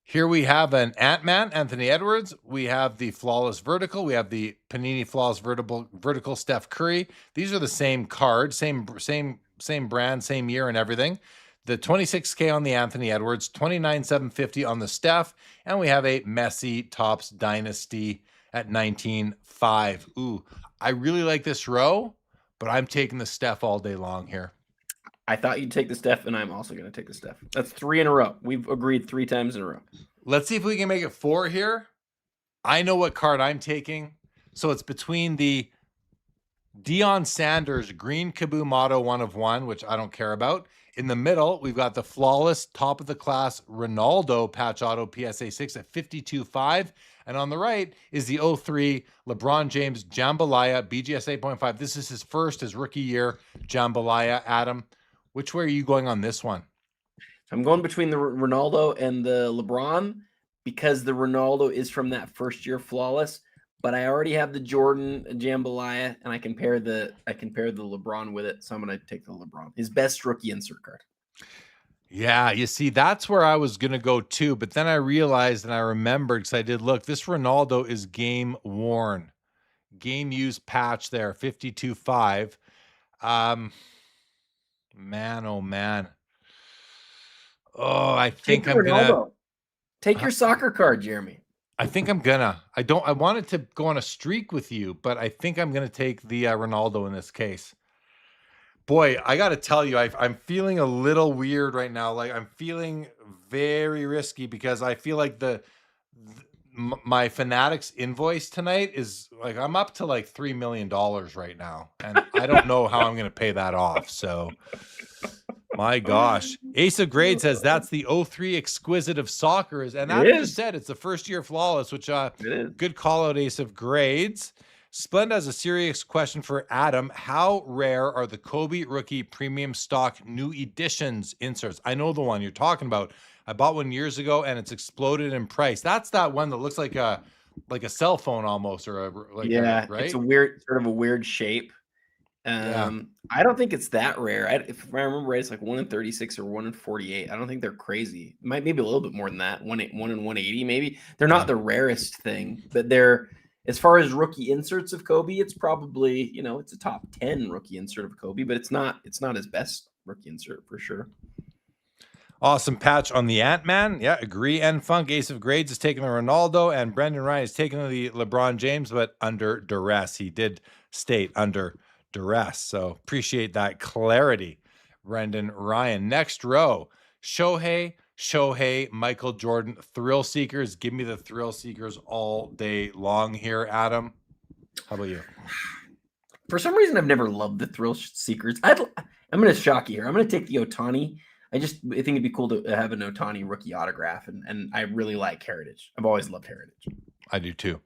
Here we have an Ant-Man, Anthony Edwards. We have the Flawless Vertical. We have the Panini Flawless Vertical Steph Curry. These are the same card, same brand, same year and everything. The 26K on the Anthony Edwards, 29,750 on the Steph, and we have a Messi Topps Dynasty at 19.5. Ooh, I really like this row, but I'm taking the Steph all day long here. I thought you'd take the Steph, and I'm also going to take the Steph. That's 3 in a row. We've agreed 3 times in a row. Let's see if we can make it 4 here. I know what card I'm taking. So it's between the Deion Sanders Green Kaboom Auto 1 of 1, which I don't care about. In the middle, we've got the flawless top of the class Ronaldo patch auto PSA 6 at 52.5. And on the right is the 03 LeBron James Jambalaya BGS 8.5. This is his rookie year Jambalaya. Adam, which way are you going on this one? I'm going between the Ronaldo and the LeBron because the Ronaldo is from that first year flawless, but I already have the Jordan Jambalaya, and I can pair the LeBron with it, so I'm going to take the LeBron. His best rookie insert card. Yeah, you see, that's where I was going to go too, but then I realized and I remembered because I did look, this Ronaldo is game worn, game used patch there, 52.5. Man, oh man. Oh, I think I'm gonna take your soccer card, Jeremy. I think I'm gonna. I wanted to go on a streak with you, but I think I'm gonna take the Ronaldo in this case. Boy, I got to tell you, I'm feeling a little weird right now. Like I'm feeling very risky because I feel like my Fanatics invoice tonight is like I'm up to like $3 million right now, and I don't know how I'm going to pay that off. So, my gosh, Ace of Grade says that's the 03 Exquisite of Soccer, and that just said it's the first year flawless, which good call out, Ace of Grades. Splend has a serious question for Adam. How rare are the Kobe rookie premium stock new editions inserts? I know the one you're talking about. I bought one years ago and it's exploded in price. That's that one that looks like a cell phone almost, or right? It's a weird sort of a weird shape. I don't think it's that rare. If I remember right, it's like 1 in 36 or 1 in 48. I don't think they're crazy. Maybe a little bit more than that. 1 in 180 maybe. They're not the rarest thing, but they're, as far as rookie inserts of Kobe, it's probably, it's a top 10 rookie insert of Kobe, but it's not his best rookie insert for sure. Awesome patch on the Ant-Man. Yeah, agree. And Funk Ace of Grades is taking the Ronaldo, and Brendan Ryan is taking the LeBron James, but under duress. He did state under duress. So appreciate that clarity, Brendan Ryan. Next row, Shohei, Michael Jordan, Thrill Seekers. Give me the Thrill Seekers all day long here, Adam. How about you? For some reason, I've never loved the Thrill Seekers. I'm going to shock you here. I'm going to take the Ohtani. I think it'd be cool to have an Ohtani rookie autograph, and I really like Heritage. I've always loved Heritage. I do too.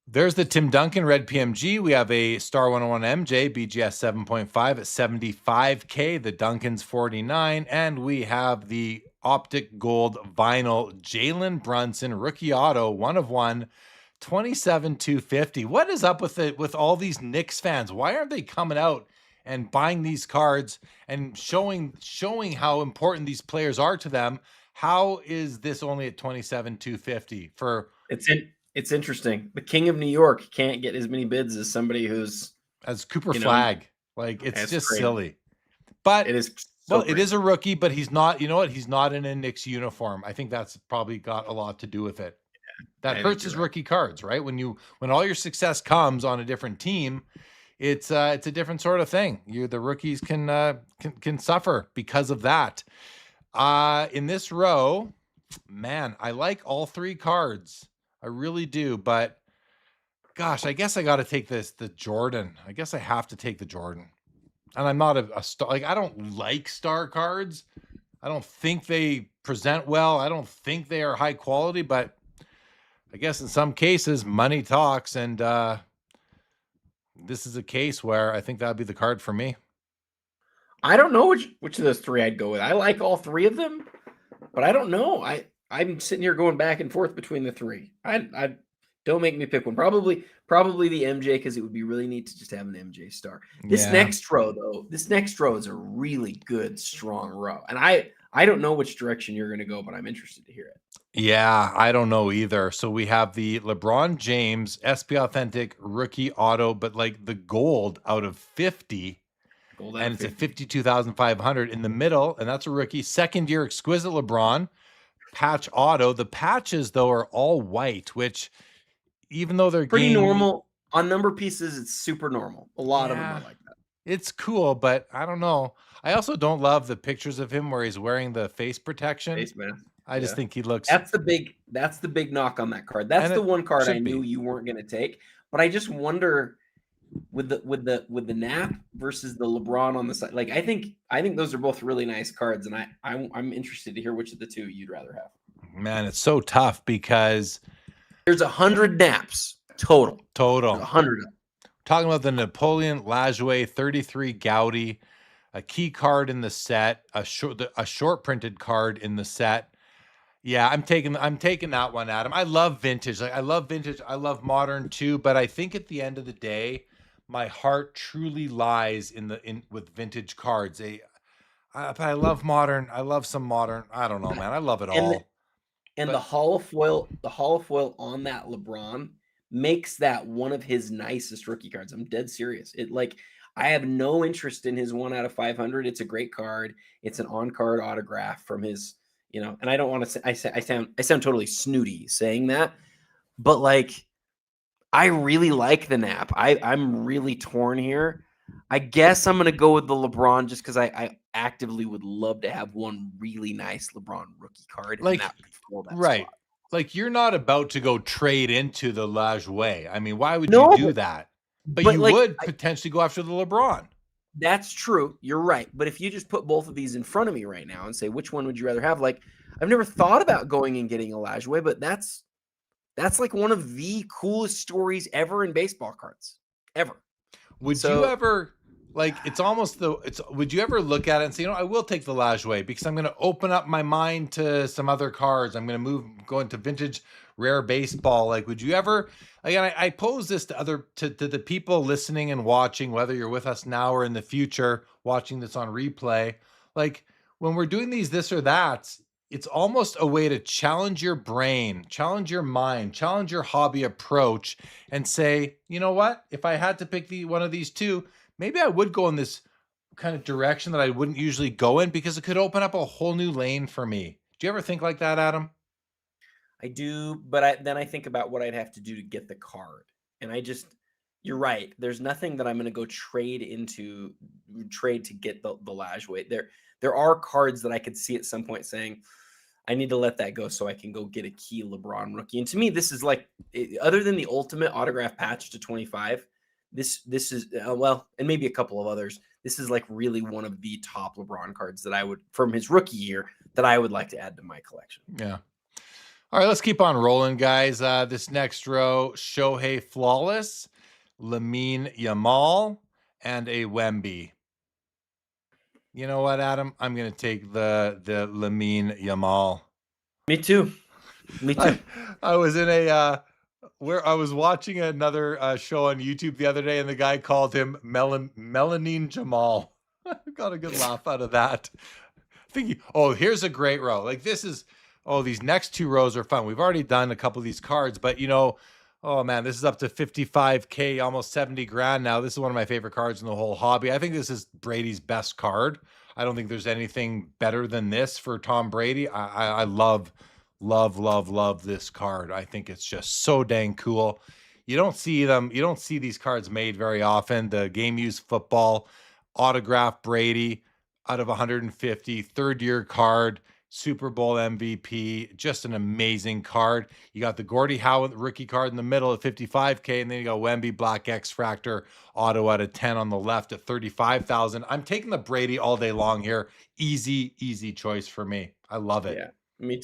There's the Tim Duncan red PMG. We have a Star 101 MJ BGS 7.5 at 75K. The Duncan's 49. And we have the Optic Gold Vinyl Jalen Brunson rookie auto 1 of 1, 27,250. What is up with it with all these Knicks fans? Why aren't they coming out and buying these cards and showing how important these players are to them? How is this only at 27,250 for? It's interesting. The King of New York can't get as many bids as somebody who's as Cooper Flag. Like it's just crazy. Silly. But it is it is a rookie, but he's not, he's not in a Knicks uniform. I think that's probably got a lot to do with it. Yeah, that hurts his rookie cards, right? When all your success comes on a different team, it's a different sort of thing. The rookies can suffer because of that. In this row, man, I like all 3 cards. I really do, but gosh, I guess I got to take the Jordan. I guess I have to take the Jordan. And I'm not a star. Like, I don't like star cards. I don't think they present well. I don't think they are high quality, but I guess in some cases money talks. And this is a case where I think that'd be the card for me. I don't know which of those 3 I'd go with. I like all 3 of them, but I don't know. I'm sitting here going back and forth between the 3. I don't make me pick one. Probably the MJ, because it would be really neat to just have an MJ star. This next row is a really good, strong row. And I don't know which direction you're going to go, but I'm interested to hear it. Yeah, I don't know either. So we have the LeBron James SP Authentic rookie auto, but like the gold out of 50. And it's at 52,500 in the middle, and that's a rookie. Second year Exquisite LeBron patch auto. The patches though are all white, which even though they're pretty normal On number pieces, it's super normal. A lot of them are Yeah, like that. it's cool, but I don't know. I also don't love the pictures of him where he's wearing the face protection. Face mask. I just Yeah. think he looks, That's the big knock on that card. That's and the it one card I should knew be. you weren't gonna take. But I just wonder with the Nap versus the LeBron on the side. Like I think those are both really nice cards, and I'm interested to hear which of the two you'd rather have. Man, it's so tough because There's 100 Naps total. There's total. 100 of them. Talking about the Napoleon Lajoie 33 Gaudi, a key card in the set, a short printed card in the set. Yeah, I'm taking that one, Adam. I love vintage. Like I love vintage. I love modern too, but I think at the end of the day, my heart truly lies in with vintage cards. I love modern. I love some modern. I don't know, man. I love it And all. and But the holofoil on that LeBron makes that one of his nicest rookie cards. I'm dead serious. I have no interest in his 1 out of 500. It's a great card. It's an on-card autograph from his, and I don't want to say I sound totally snooty saying that, but I really like the Nap. I'm really torn here. I guess I'm gonna go with the LeBron just because I actively would love to have one really nice LeBron rookie card, and like, that could fill that right. spot. Like you're not about to go trade into the Lajoie. I mean, why would you No, do that? But but you would potentially go after the LeBron. that's true. You're right. But if you just put both of these in front of me right now and say which one would you rather have, I've never thought about going and getting a Lajoie, but that's like one of the coolest stories ever in baseball cards, ever. Would So you ever would you ever look at it and say, I will take the Lajoie because I'm going to open up my mind to some other cards. I'm going to go into vintage rare baseball. Like, would you ever, again, I pose this to the people listening and watching, whether you're with us now or in the future, watching this on replay, like when we're doing these, this or that, it's almost a way to challenge your brain, challenge your mind, challenge your hobby approach and say, you know what, if I had to pick one of these two, maybe I would go in this kind of direction that I wouldn't usually go in because it could open up a whole new lane for me. Do you ever think like that, Adam? I do, but then I think about what I'd have to do to get the card. And you're right. There's nothing that I'm going to go trade to get the Lajoie. There are cards that I could see at some point saying, I need to let that go so I can go get a key LeBron rookie. And to me, this is other than the ultimate autograph patch to 25, this is and maybe a couple of others. This is really one of the top LeBron cards that I would, from his rookie year, that I would like to add to my collection. Yeah. All right, let's keep on rolling, guys. This next row, Shohei Flawless, Lamine Yamal, and a Wemby. You know what, Adam? I'm going to take the Lamine Yamal. Me too. I was in where I was watching another show on YouTube the other day, and the guy called him Melanine Jamal. Got a good laugh out of that. Here's a great row. These next two rows are fun. We've already done a couple of these cards, but oh man, this is up to 55K, almost 70 grand now. This is one of my favorite cards in the whole hobby. I think this is Brady's best card. I don't think there's anything better than this for Tom Brady. I love this card. I think it's just so dang cool. You don't see these cards made very often. The Game Used Football autograph Brady out of 150, third year card, Super Bowl MVP, just an amazing card. You got the Gordie Howe rookie card in the middle at 55K, and then you got Wemby Black X Fractor auto at a 10 on the left at 35,000. I'm taking the Brady all day long here. Easy choice for me. I love it. Yeah, me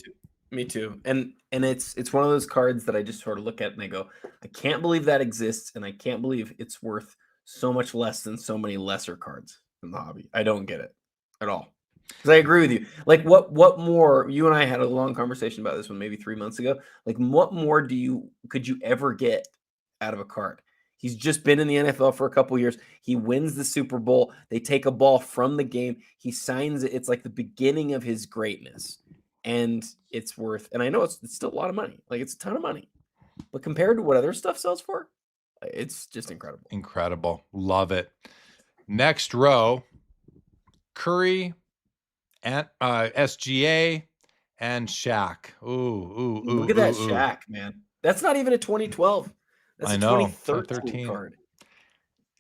too. And it's one of those cards that I just sort of look at and I go, I can't believe that exists, and I can't believe it's worth so much less than so many lesser cards in the hobby. I don't get it at all. Because I agree with you. What more? You and I had a long conversation about this one maybe 3 months ago. What more could you ever get out of a card? He's just been in the NFL for a couple years. He wins the Super Bowl. They take a ball from the game. He signs it. It's like the beginning of his greatness. And it's worth, and I know it's still a lot of money. It's a ton of money. But compared to what other stuff sells for, it's just incredible. Incredible. Love it. Next row, Curry, and SGA, and Shaq. Ooh. Look at that Shaq, man. That's not even a 2012. That's I a know. 2013 card.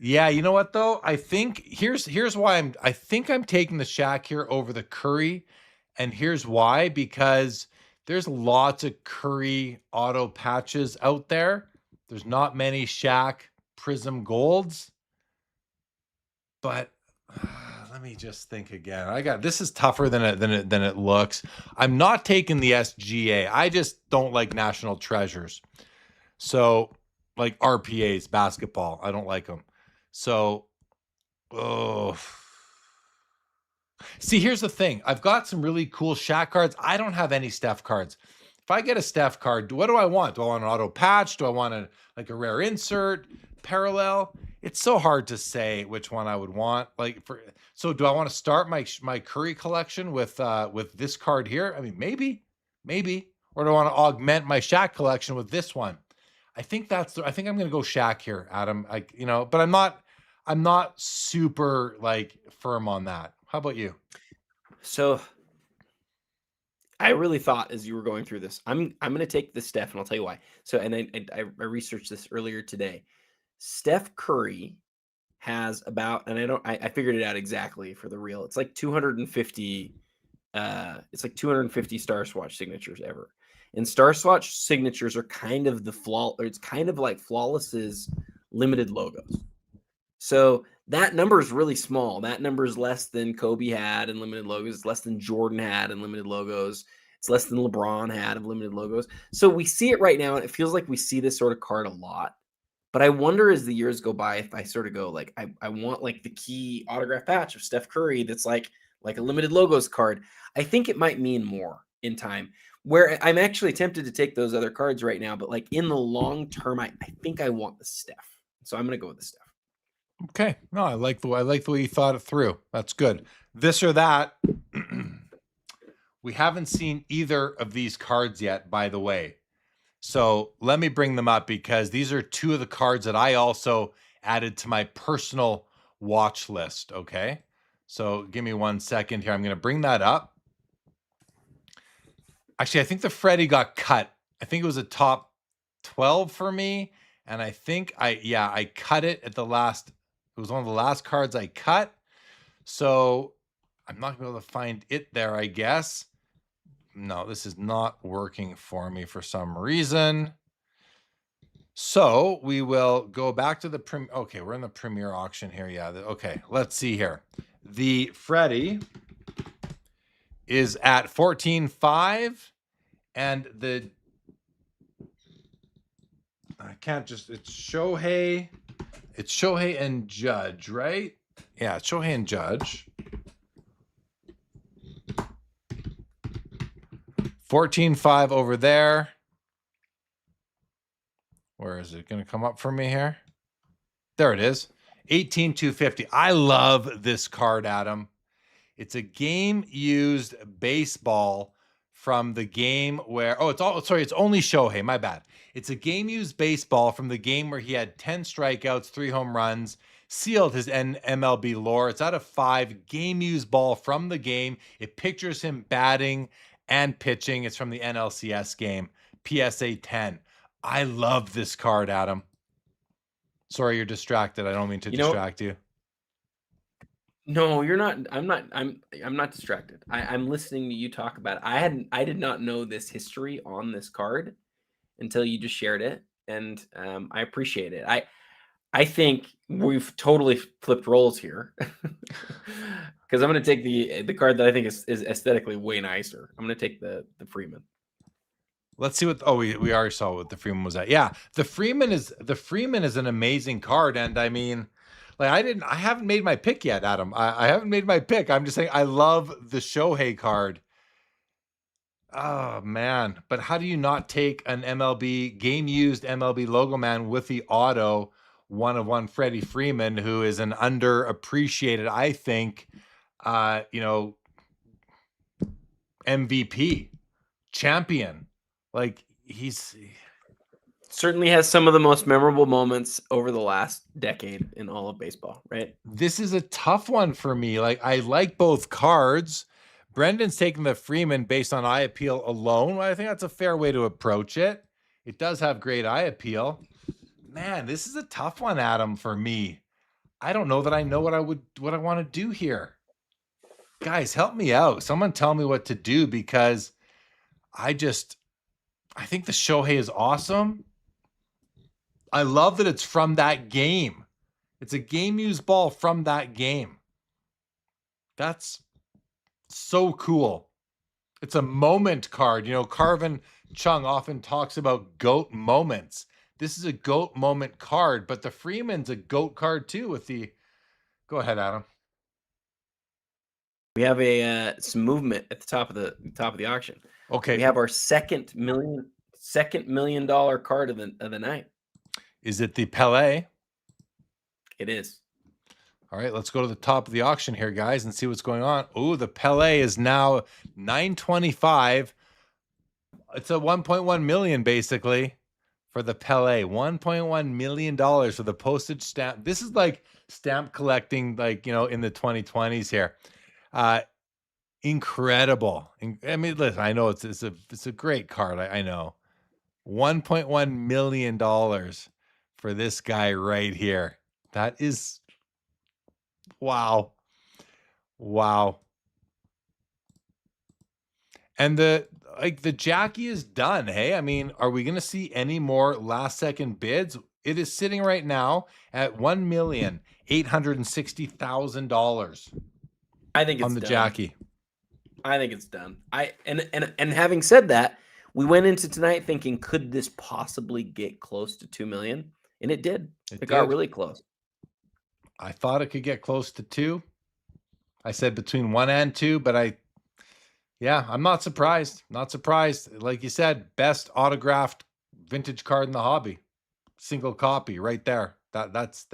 Yeah, you know what though? I think here's why I think I'm taking the Shaq here over the Curry, and here's why, because there's lots of Curry auto patches out there. There's not many Shaq Prism Golds, but let me just think again. This is tougher than it looks. I'm not taking the SGA. I just don't like National Treasures. So, like RPAs, basketball, I don't like them. So, oh. See, here's the thing. I've got some really cool Shaq cards. I don't have any Steph cards. If I get a Steph card, what do I want? Do I want an auto patch? Do I want a rare insert, parallel? It's so hard to say which one I would want. So do I want to start my Curry collection with this card here? I mean, maybe, or do I want to augment my Shaq collection with this one? I think I'm going to go Shaq here, Adam. But I'm not super firm on that. How about you? So I really thought as you were going through this, I'm going to take the Steph, and I'll tell you why. So, and I researched this earlier today. Steph Curry has about, and I figured it out exactly for the real. It's like 250. It's like 250 Star Swatch signatures ever. And Star Swatch signatures are kind of it's kind of like Flawless's limited logos. So that number is really small. That number is less than Kobe had in limited logos. It's less than Jordan had in limited logos. It's less than LeBron had of limited logos. So we see it right now, and it feels like we see this sort of card a lot. But I wonder as the years go by if I sort of go like, I want like the key autograph patch of Steph Curry that's like a limited logos card. I think it might mean more in time, where I'm actually tempted to take those other cards right now. But like in the long term, I think I want the Steph. So I'm going to go with the Steph. Okay. No, I like the way you thought it through. That's good. This or that. We haven't seen either of these cards yet, by the way. So let me bring them up because these are two of the cards that I also added to my personal watch list. Okay. So give me 1 second here. I'm going to bring that up. Actually, I think the Freddie got cut. I think it was a top 12 for me. And I think I cut it at the last. It was one of the last cards I cut. So I'm not going to be able to find it there, I guess. No, this is not working for me for some reason. So we will go back to the okay, we're in the Premier Auction here. Yeah. Okay, let's see here. The Freddie is at 14.5, and it's Shohei. It's Shohei and Judge, right? Yeah, it's Shohei and Judge. 14.5 over there. Where is it going to come up for me here? There it is. 18,250. I love this card, Adam. It's a game used baseball from the game where it's only Shohei, my bad. It's a game used baseball from the game where he had 10 strikeouts, 3 home runs, sealed his MLB lore. It's out of 5, game used ball from the game. It pictures him batting and pitching. It's from the NLCS game, PSA 10. I love this card, Adam. Sorry, you're distracted. I don't mean to distract you. No, you're not. I'm not distracted. I'm listening to you talk about it. I did not know this history on this card until you just shared it, and I appreciate it. I think we've totally flipped roles here because I'm going to take the card that I think is aesthetically way nicer. I'm going to take the Freeman. Let's see what. Oh, we already saw what the Freeman was at. Yeah, the Freeman is an amazing card, and I mean, I haven't made my pick yet, Adam. I haven't made my pick. I'm just saying I love the Shohei card. Oh man, but how do you not take an MLB game used MLB logo man with the auto 1/1 Freddie Freeman, who is an underappreciated, I think, MVP champion. Like he's certainly has some of the most memorable moments over the last decade in all of baseball, right? This is a tough one for me. Like I like both cards. Brendan's taking the Freeman based on eye appeal alone. I think that's a fair way to approach it. It does have great eye appeal. Man, this is a tough one, Adam, for me. I don't know that I know what I want to do here. Guys, help me out. Someone tell me what to do, because I think the Shohei is awesome. I love that it's from that game. It's a game used ball from that game. That's so cool. It's a moment card. You know, Carvin Chung often talks about GOAT moments. This is a GOAT moment card, but the Freeman's a GOAT card too with the... Go ahead, Adam. We have some movement at the top of the auction. Okay. We have our second $1 million card of the night. Is it the Pelé? It is. All right, let's go to the top of the auction here, guys, and see what's going on. Oh, the Pelé is now $925. It's a 1.1 million basically for the Pelé. $1.1 million for the postage stamp. This is like stamp collecting, like, you know, in the 2020s here. Incredible. I mean, listen, I know it's a great card. I know. $1.1 million for this guy right here. That is, wow. Wow. And the Jackie is done. Hey, I mean, are we going to see any more last second bids? It is sitting right now at $1,860,000. I think it's on the done. Jackie. I think it's done. And having said that, we went into tonight thinking, could this possibly get close to 2 million? And it did. It got really close. I thought it could get close to 2. I said between 1 and 2, but I'm not surprised. Not surprised. Like you said, best autographed vintage card in the hobby. Single copy right there. That's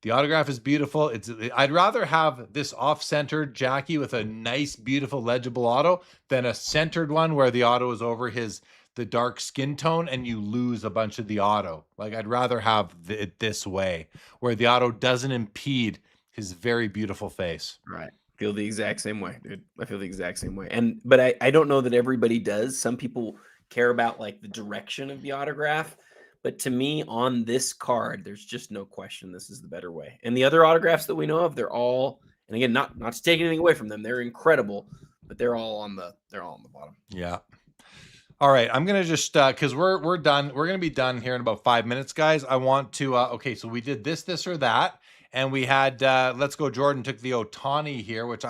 the autograph is beautiful. I'd rather have this off-centered Jackie with a nice, beautiful, legible auto than a centered one where the auto is over the dark skin tone and you lose a bunch of the auto. Like, I'd rather have it this way, where the auto doesn't impede his very beautiful face. Right. Feel the exact same way, dude. I feel the exact same way. But I don't know that everybody does. Some people care about like the direction of the autograph. But to me, on this card, there's just no question this is the better way. And the other autographs that we know of, they're all, and again, not to take anything away from them, they're incredible, but they're all on the bottom. Yeah. All right, I'm gonna just because we're done. We're gonna be done here in about 5 minutes, guys. I want to okay, so we did this or that, and we had Let's Go Jordan took the Ohtani here, which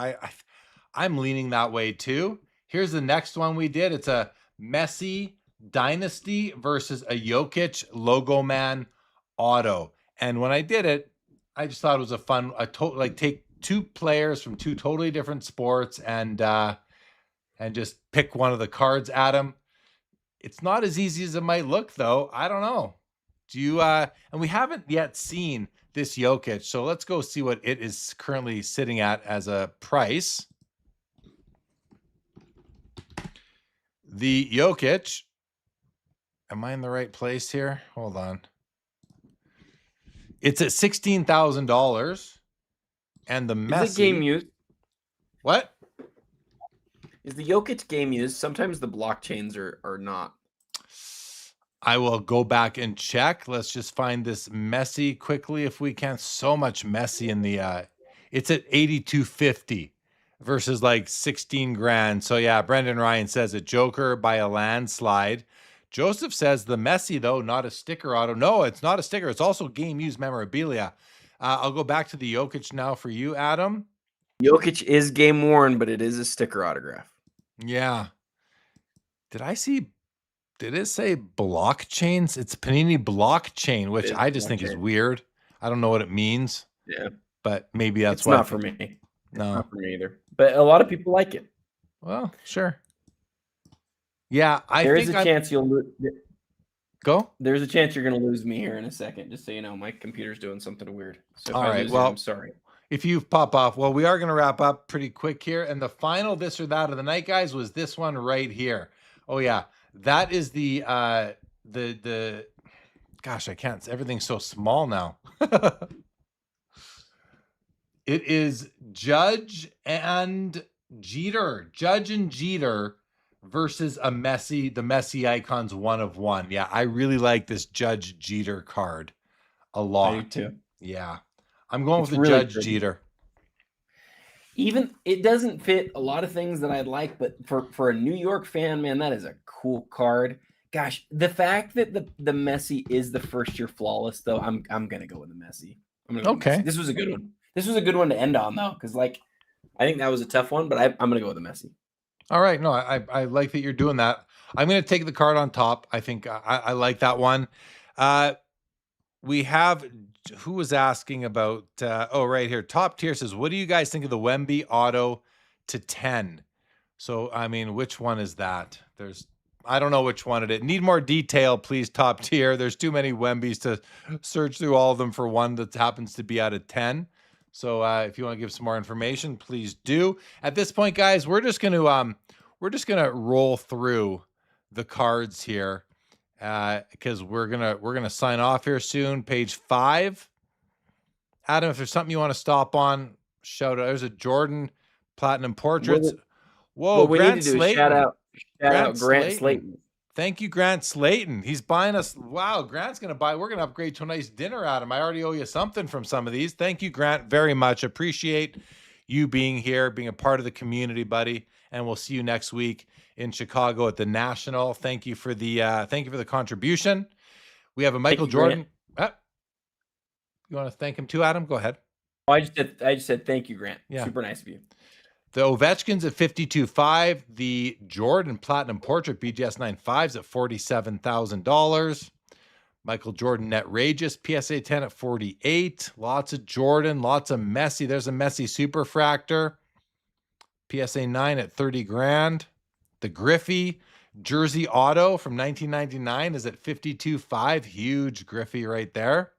I'm leaning that way too. Here's the next one we did. It's a Messi Dynasty versus a Jokic Logo Man auto. And when I did it, I just thought it was a fun, take 2 players from 2 totally different sports and just pick one of the cards, Adam. It's not as easy as it might look, though. I don't know. Do you? And we haven't yet seen this Jokic, so let's go see what it is currently sitting at as a price. The Jokic. Am I in the right place here? Hold on. It's at $16,000, and the Messi. Is it game used? What? Is the Jokic game used? Sometimes the blockchains are not. I will go back and check. Let's just find this Messi quickly if we can. So much Messi in the. It's at 8,250 versus like 16 grand. So yeah, Brendan Ryan says a Joker by a landslide. Joseph says the Messi, though, not a sticker auto. No, it's not a sticker. It's also game-used memorabilia. I'll go back to the Jokic now for you, Adam. Jokic is game-worn, but it is a sticker autograph. Yeah. Did it say blockchains? It's Panini blockchain, which I just think is weird. I don't know what it means. Yeah. But maybe that's why. It's not for me. No. It's not for me either. But a lot of people like it. Well, sure. Yeah, There's a chance you'll lose. Go. There's a chance you're going to lose me here in a second, just so you know. My computer's doing something weird. So all right. Well, I'm sorry. If you pop off, well, we are going to wrap up pretty quick here. And the final this or that of the night, guys, was this one right here. Oh yeah, that is the gosh, I can't. Everything's so small now. It is Judge and Jeter versus the Messi Icons 1 of 1. Yeah, I really like this Judge Jeter card a lot. I do too. Yeah. I'm going with the really Judge pretty. Jeter. Even it doesn't fit a lot of things that I'd like, but for a New York fan, man, that is a cool card. Gosh, the fact that the Messi is the first year flawless, though, I'm gonna go with the Messi. I'm gonna go with Messi. This was a good one. This was a good one to end on, though, because I think that was a tough one, but I'm gonna go with the Messi. All right, no, I like that you're doing that. I'm gonna take the card on top. I think I like that one. We have, who was asking about, right here, Top Tier says, what do you guys think of the Wemby auto to 10? So, I mean, which one is that? I don't know which one it is. Need more detail, please, Top Tier. There's too many Wembys to search through all of them for one that happens to be out of 10. So if you want to give some more information, please do. At this point, guys, we're just gonna roll through the cards here. Because we're gonna sign off here soon. Page 5. Adam, if there's something you want to stop on, shout out. There's a Jordan Platinum Portraits. Whoa, what we Grant need to do Slayton. Is shout out Grant Slayton. Thank you, Grant Slayton. He's buying us. Wow, Grant's gonna buy. We're gonna upgrade to a nice dinner, Adam. I already owe you something from some of these. Thank you, Grant, very much. Appreciate you being here, being a part of the community, buddy. And we'll see you next week in Chicago at the National. Thank you for the contribution. We have a Michael Jordan. You want to thank him too, Adam? Go ahead. Oh, I just said thank you, Grant. Yeah. Super nice of you. The Ovechkins at 52.5. The Jordan Platinum Portrait BGS 9.5s at $47,000. Michael Jordan Netrageous PSA 10 at 48. Lots of Jordan, lots of Messi. There's a Messi Superfractor. PSA 9 at 30 grand. The Griffey Jersey Auto from 1999 is at 52.5. Huge Griffey right there.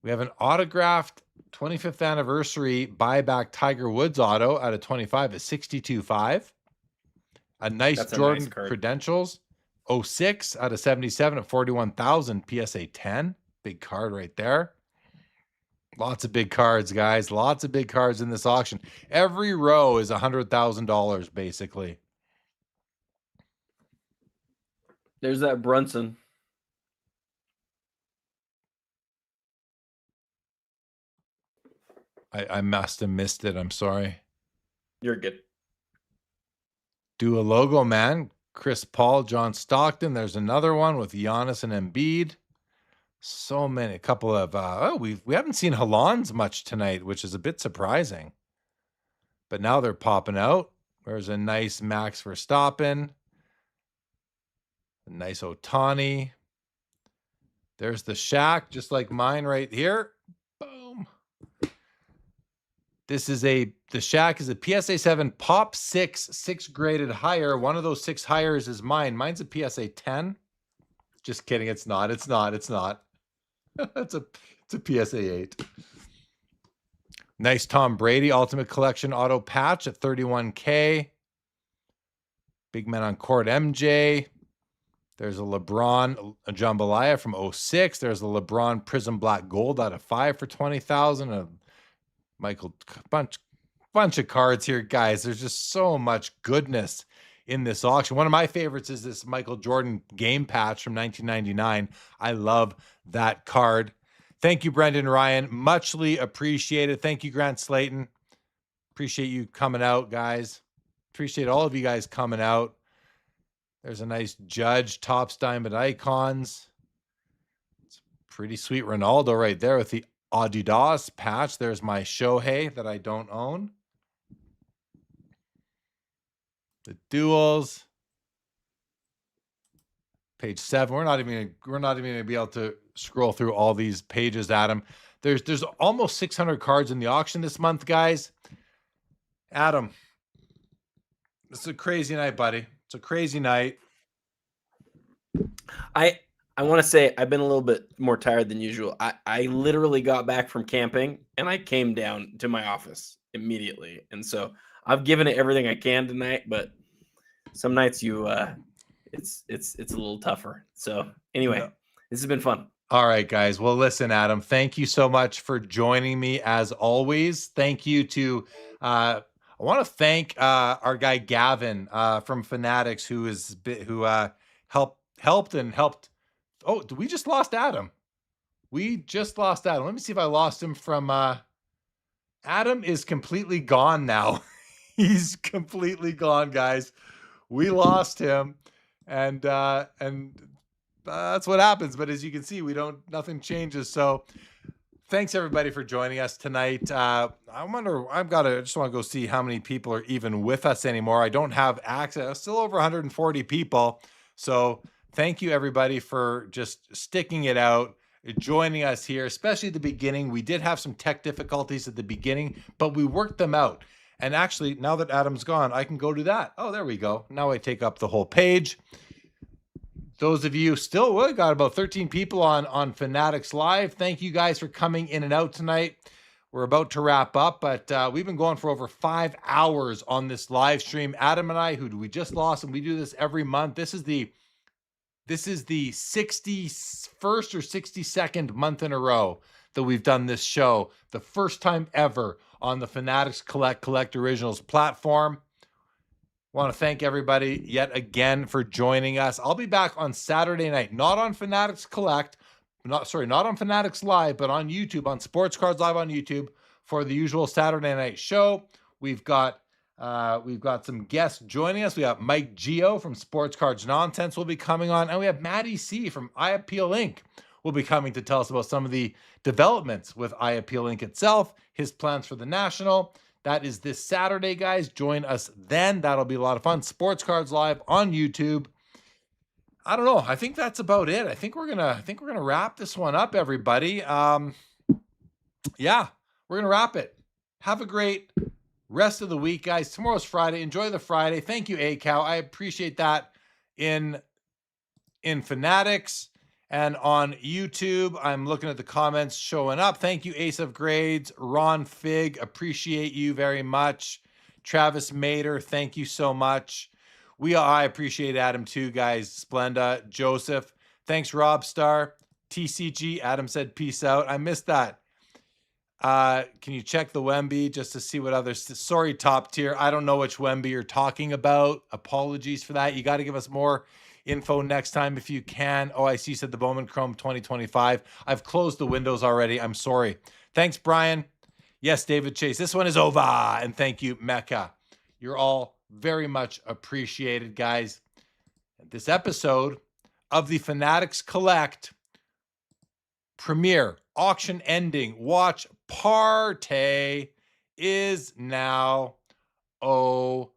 We have an autographed 25th anniversary buyback Tiger Woods auto out of 25 at 62.5. A nice Jordan Credentials 06 out of 77 at 41,000 PSA 10. Big card right there. Lots of big cards, guys. Lots of big cards in this auction. Every row is $100,000 basically. There's that Brunson. I must have missed it. I'm sorry. You're good. Do a logo, man. Chris Paul, John Stockton. There's another one with Giannis and Embiid. So many. A couple of we haven't seen Halans much tonight, which is a bit surprising. But now they're popping out. There's a nice Max Verstappen. A nice Ohtani. There's the Shaq, just like mine right here. Boom. The Shaq is a PSA 7 Pop 6 graded higher. One of those 6 higher is mine. Mine's a PSA 10. Just kidding. It's not. It's not. It's a PSA 8. Nice Tom Brady Ultimate Collection auto patch at 31K. Big Men on Court MJ. There's a LeBron Jambalaya from 06. There's a LeBron Prism Black Gold out of 5 for 20,000. A Michael bunch of cards here, guys. There's just so much goodness in this auction. One of my favorites is this Michael Jordan game patch from 1999. I love that card. Thank you, Brendan Ryan. Muchly appreciated. Thank you, Grant Slayton. Appreciate you coming out, guys. Appreciate all of you guys coming out. There's a nice Judge Topps Diamond Icons. It's pretty sweet Ronaldo right there with the Adidas patch. There's my Shohei that I don't own. The duels. Page 7. We're not even gonna be able to scroll through all these pages, Adam. There's almost 600 cards in the auction this month, guys. Adam, it's a crazy night, buddy. It's a crazy night. I want to say I've been a little bit more tired than usual. I literally got back from camping and I came down to my office immediately. And so I've given it everything I can tonight, but some nights it's a little tougher. So anyway, This has been fun. All right, guys. Well, listen, Adam, thank you so much for joining me as always. Thank you to, I I want to thank our guy Gavin from Fanatics, who helped. Oh, we just lost Adam. We just lost Adam. Let me see if I lost him from. Adam is completely gone now. He's completely gone, guys. We lost him, and that's what happens. But as you can see, nothing changes. So thanks everybody for joining us tonight. I just want to go see how many people are even with us anymore. I don't have access. Still over 140 people. So thank you everybody for just sticking it out, joining us here, especially at the beginning. We did have some tech difficulties at the beginning, but we worked them out. And actually, now that Adam's gone, I can go to that. Oh, there we go. Now I take up the whole page. Those of you still, we got about 13 people on Fanatics Live. Thank you guys for coming in and out tonight. We're about to wrap up, but we've been going for over 5 hours on this live stream. Adam and I, who we just lost, and we do this every month. This is the 61st or 62nd month in a row that we've done this show. The first time ever on the Fanatics Collect Originals platform. Want to thank everybody yet again for joining us. I'll be back on Saturday night, not on Fanatics Collect, not on Fanatics Live, but on YouTube, on Sports Cards Live on YouTube for the usual Saturday night show. We've got some guests joining us. We have Mike Geo from Sports Cards Nonsense will be coming on, and we have Maddie C from Eye Appeal Inc. will be coming to tell us about some of the developments with Eye Appeal Inc. itself, his plans for the National. That is this Saturday, guys. Join us then. That'll be a lot of fun. Sports Cards Live on YouTube. I don't know. I think that's about it. I think we're gonna wrap this one up, everybody. Yeah, we're gonna wrap it. Have a great rest of the week, guys. Tomorrow's Friday. Enjoy the Friday. Thank you, ACOW. I appreciate that in Fanatics. And on YouTube, I'm looking at the comments showing up. Thank you, Ace of Grades. Ron Fig, appreciate you very much. Travis Mater, thank you so much. I appreciate Adam too, guys. Splenda, Joseph. Thanks, Rob Star. TCG, Adam said peace out. I missed that. Can you check the Wemby just to see what others... Sorry, Top Tier. I don't know which Wemby you're talking about. Apologies for that. You got to give us more info next time if you can. Oh, I see you said the Bowman Chrome 2025. I've closed the windows already. I'm sorry. Thanks, Brian. Yes, David Chase. This one is over. And thank you, Mecca. You're all very much appreciated, guys. This episode of the Fanatics Collect Premier Auction Ending Watch Party is now over.